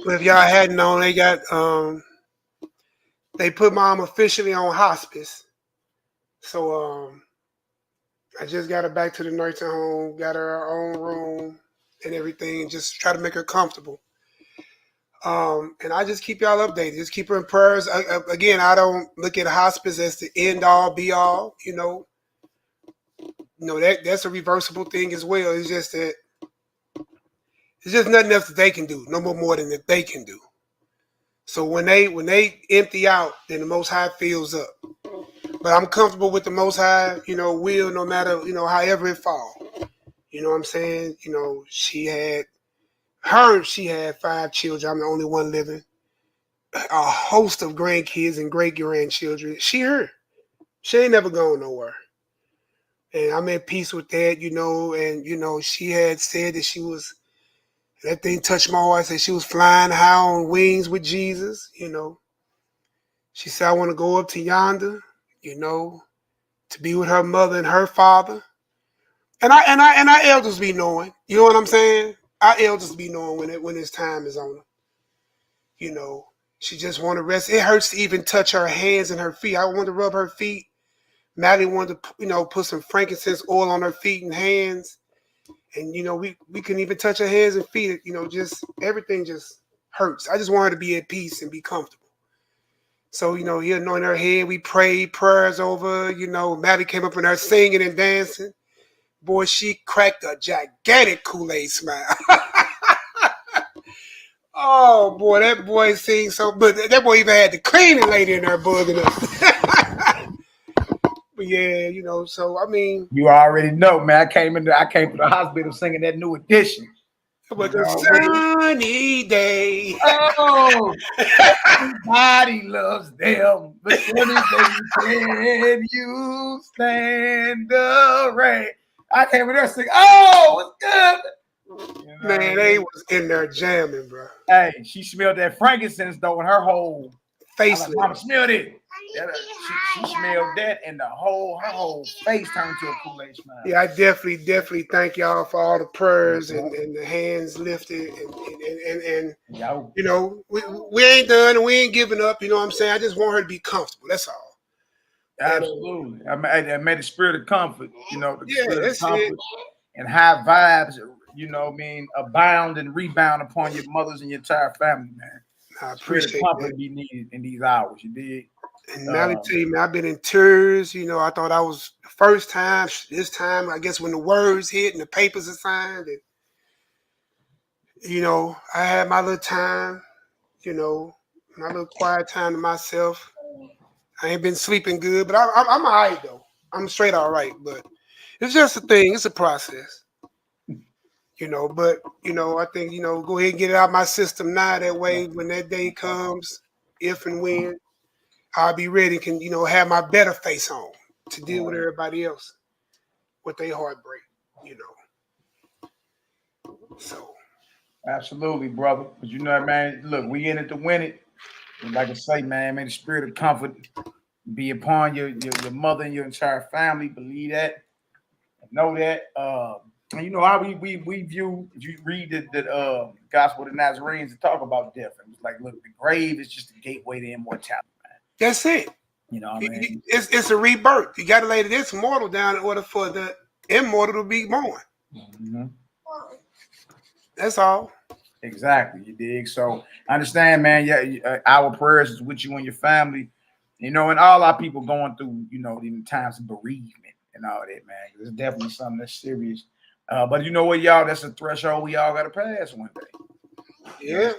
If y'all hadn't known, they got they put mom officially on hospice. So I just got her back to the nursing home, got her own room and everything, and just try to make her comfortable. And I just keep y'all updated. Just keep her in prayers. Again, I don't look at hospice as the end all be all. That's a reversible thing as well. It's just that it's just nothing else that they can do. No more than that they can do. So when they empty out, then the Most High fills up. But I'm comfortable with the Most High, will, no matter, however it fall. You know what I'm saying? She had 5 children. I'm the only one living. A host of grandkids and great-grandchildren. She ain't never gone nowhere. And I'm at peace with that, and, she had said that that thing touched my heart, said she was flying high on wings with Jesus, She said, I want to go up to yonder, to be with her mother and her father. And our elders be knowing. You know what I'm saying? Our elders be knowing when his time is on her. You know, she just want to rest. It hurts to even touch her hands and her feet. I want to rub her feet. Maddie wanted to, put some frankincense oil on her feet and hands. And, we couldn't even touch her hands and feet. Just everything just hurts. I just want her to be at peace and be comfortable. So, he anointed her head. We prayed prayers over her. Maddie came up in there singing and dancing. Boy, she cracked a gigantic Kool-Aid smile. Oh, boy, that boy sings so, but that boy even had the cleaning lady in there bugging us. But yeah, so, I mean. You already know, man. I came to the hospital singing that New Edition. It was a sunny day. Oh, everybody loves them. But when you stand the rain. I came in there singing, oh, what's good? Man, they was in there jamming, bro. Hey, she smelled that frankincense, though, in her whole face. Like, Mama smelled it. She smelled that, and her whole face turned to a Kool-Aid smile. Yeah, I definitely thank y'all for all the prayers and the hands lifted and we ain't done and we ain't giving up. You know what I'm saying? I just want her to be comfortable. That's all. Absolutely. I made the spirit of comfort. The spirit of comfort it. And high vibes. Abound and rebound upon your mothers and your entire family, man. I appreciate comfort be needed in these hours. You did. And now to tell you, man, I've been in tears. I thought I was the first time. This time, I guess when the words hit and the papers are signed, and I had my little time. My little quiet time to myself. I ain't been sleeping good, but I'm all right though. I'm straight all right. But it's just a thing. It's a process. But I think go ahead and get it out of my system now. That way, when that day comes, if and when, I'll be ready. Can have my better face on to deal with everybody else with their heartbreak. So absolutely, brother. But man, look, we in it to win it. And like I say, man, may the spirit of comfort be upon your mother and your entire family. Believe that. Know that. And how we view, if you read the Gospel of the Nazarenes to talk about death, and it's like, look, the grave is just a gateway to immortality, man. That's it. What I mean? It's a rebirth. You got to lay this mortal down in order for the immortal to be born. Mm-hmm. That's all. Exactly. You dig? So I understand, man. Yeah, our prayers is with you and your family. And all our people going through, in times of bereavement and all that, man. It's definitely something that's serious. But you know what, y'all? That's a threshold we all got to pass one day. Yeah.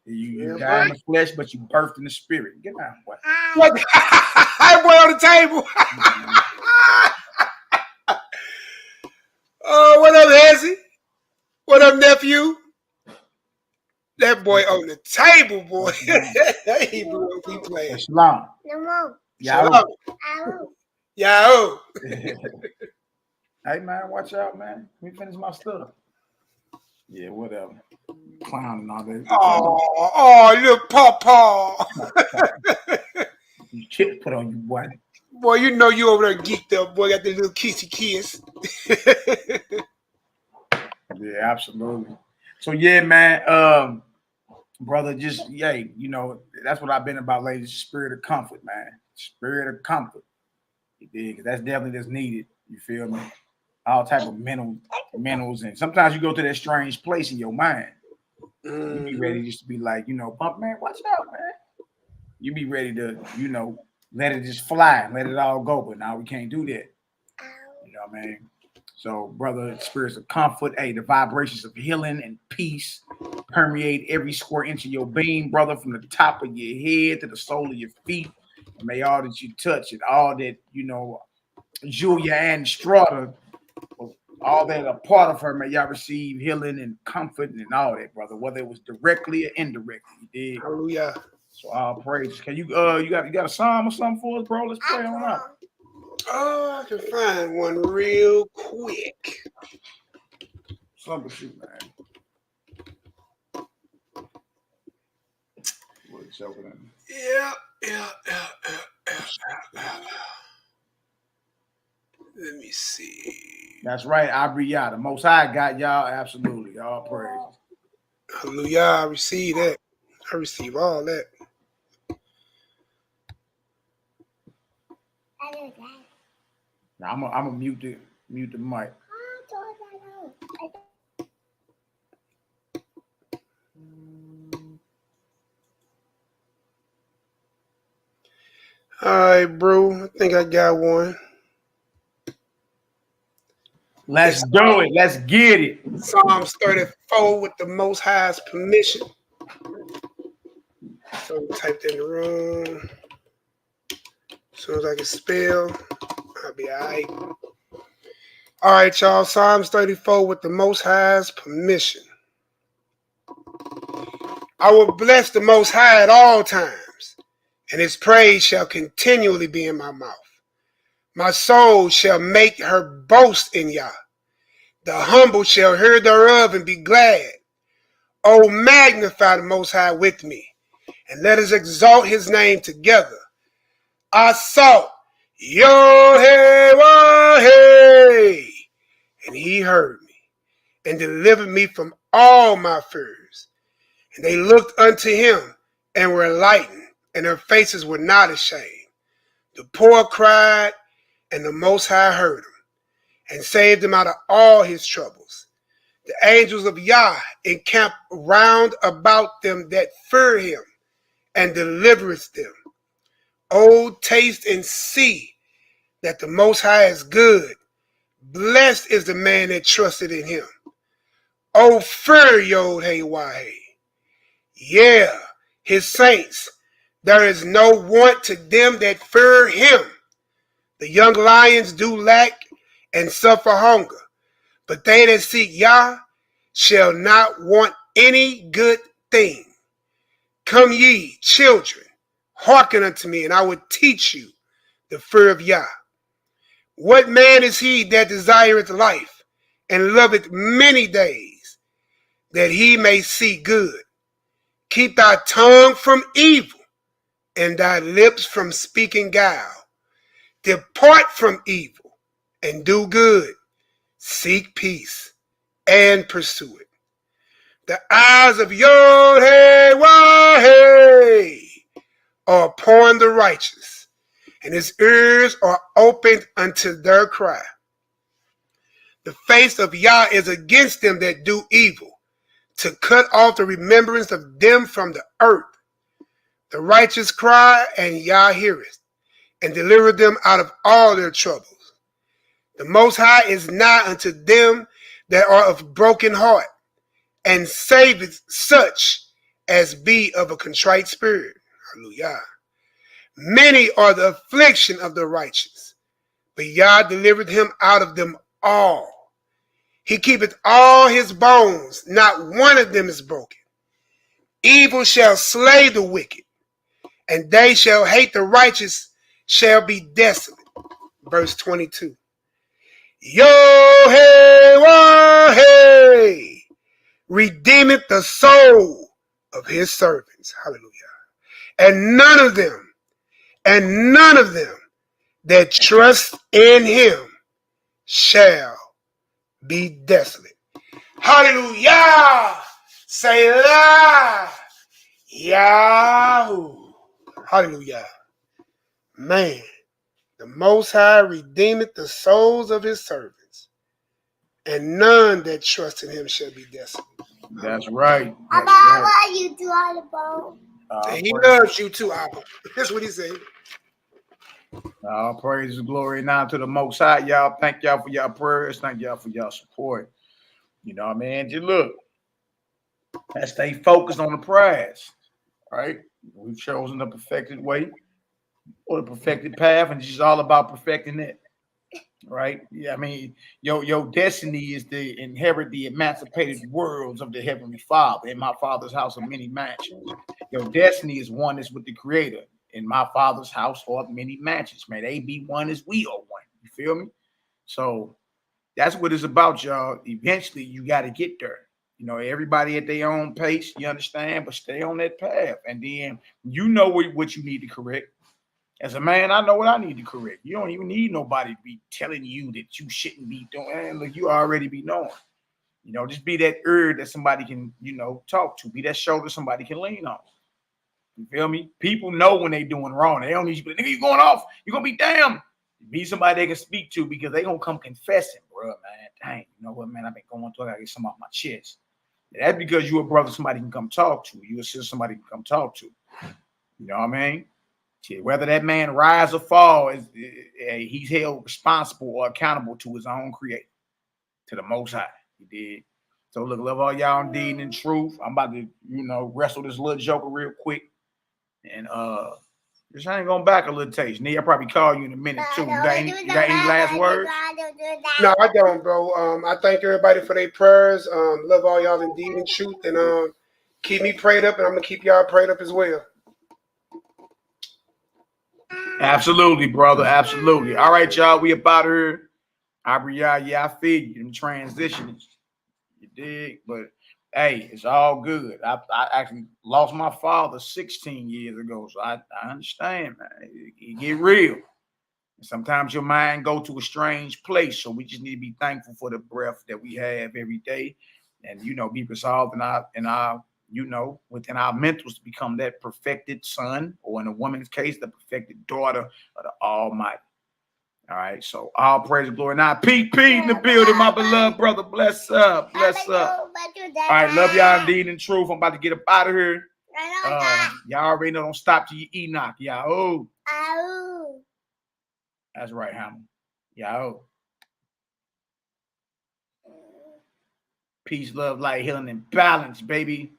You die in the flesh, but you birthed in the spirit. Get down, boy. I boy on the table. Oh, what up, Hezzy? What up, nephew? That boy on the table, boy. He blew up. He playing. Shalom. Shalom. Yahoo. Hey, man, watch out, man. Let me finish my stuff. Yeah, whatever. Clown and all that. Oh, look, Pawpaw. You chip put on you, boy. Boy, you over there geeked up, boy. Got the little kissy kiss. Yeah, absolutely. So, yeah, man, brother, just, that's what I've been about lately, spirit of comfort, man. Spirit of comfort. You dig? That's definitely that's needed. You feel me? All type of mentals, and sometimes you go to that strange place in your mind. You be ready just to be like, bump, man, watch out, man. You be ready to, let it just fly, let it all go. But now we can't do that. You know what I mean? So, brother, spirits of comfort, the vibrations of healing and peace permeate every square inch of your being, brother, from the top of your head to the sole of your feet. And may all that you touch and all that, Julia and Strata, all that a part of her, may y'all receive healing and comfort and all that, brother, whether it was directly or indirectly. You dig? Hallelujah. So all praise. Can you got a psalm or something for us, bro? Let's pray on out. Oh, I can find one real quick. Something shoot, man. Yeah. Let me see. That's right. YHWH. The Most High got y'all. Absolutely. All praise. Hallelujah. I receive that. I receive all that. Now I'm gonna mute the mic. All right, bro. I think I got one. Let's do it. Let's get it. Psalms 34 with the Most High's permission. So type that in the room. As soon as I can spell, I'll be all right. All right, y'all. Psalms 34 with the Most High's permission. I will bless the Most High at all times, and his praise shall continually be in my mouth. My soul shall make her boast in Yah. The humble shall hear thereof and be glad. Oh, magnify the Most High with me, and let us exalt his name together. I sought YHWH, and he heard me, and delivered me from all my fears. And they looked unto him, and were enlightened, and their faces were not ashamed. The poor cried, and the Most High heard them, and saved them out of all his troubles. The angels of Yah encamp round about them that fear him, and delivereth them. Oh, taste and see that the Most High is good. Blessed is the man that trusted in him. Oh, fear YHWH. Yeah, his saints. There is no want to them that fear him. The young lions do lack and suffer hunger, but they that seek Yah shall not want any good thing. Come ye, children, hearken unto me, and I will teach you the fear of Yah. What man is he that desireth life, and loveth many days, that he may see good? Keep thy tongue from evil, and thy lips from speaking guile. Depart from evil, and do good. Seek peace, and pursue it. The eyes of YHWH are upon the righteous, and his ears are opened unto their cry. The face of Yah is against them that do evil, to cut off the remembrance of them from the earth. The righteous cry, and Yah heareth, and deliver them out of all their troubles. The Most High is nigh unto them that are of broken heart, and saveth such as be of a contrite spirit. Hallelujah. Many are the affliction of the righteous, but Yah delivered him out of them all. He keepeth all his bones, not one of them is broken. Evil shall slay the wicked, and they shall hate the righteous, shall be desolate. Verse 22. YHWH redeemeth the soul of his servants. Hallelujah. And none of them that trust in him shall be desolate. Hallelujah. Say la. Yahoo. Hallelujah. Man, the Most High redeemeth the souls of his servants, and none that trust in him shall be desolate. That's right. That's right. You do all the bone. And he loves you too, Abba. That's what he said. All praise and glory now to the Most High. Y'all, thank y'all for y'all prayers. Thank y'all for y'all support. You know what I mean? Just look, let's stay focused on the prize, right? We've chosen the perfected way or the perfected path, and it's just all about perfecting it, right? Yeah, I mean, your destiny is to inherit the emancipated worlds of the Heavenly Father. In my Father's house are many mansions. Your destiny is oneness with the Creator. In my Father's house are many mansions. May they be one as we are one. You feel me? So that's what it's about, y'all. Eventually, you got to get there. You know, everybody at their own pace, you understand? But stay on that path. And then you know what you need to correct. As a man, I know what I need to correct. You don't even need nobody to be telling you that you shouldn't be doing. And look, you already be knowing. You know, just be that ear that somebody can, you know, talk to. Be that shoulder somebody can lean on. You feel me? People know when they doing wrong. They don't need you. Nigga, you going off. You're going to be damned. Be somebody they can speak to because they going to come confessing, bro, man. Dang, you know what, man? I've been going through. I got to get something off my chest. That's because you a brother somebody can come talk to. You a sister somebody can come talk to. You know what I mean? Whether that man rise or fall, he's held responsible or accountable to his own creator, to the Most High. He did. So look, love all y'all in deed and truth. I'm about to, you know, wrestle this little joker real quick. And just hang on back a little taste. Nia, I'll probably call you in a minute too. You got any last words? No, I don't, bro. I thank everybody for their prayers. Love all y'all in deed and truth. And keep me prayed up, and I'm gonna keep y'all prayed up as well. Absolutely, brother. Absolutely. All right, y'all. We about here. Yeah, I feel you. Them transitions. You dig? But hey, it's all good. I actually lost my father 16 years ago. So I understand, man. It get real. And sometimes your mind go to a strange place. So we just need to be thankful for the breath that we have every day. And, you know, be resolved in our you know, within our mentals to become that perfected son, or in a woman's case, the perfected daughter of the Almighty. All right, so all praise and glory. Now, Pete in the building, my beloved brother. Bless up, bless up. All right, love y'all indeed in truth. I'm about to get up out of here. Y'all already know, don't stop till you Enoch. Y'all. That's right, Hammer. Y'all. Peace, love, light, healing, and balance, baby.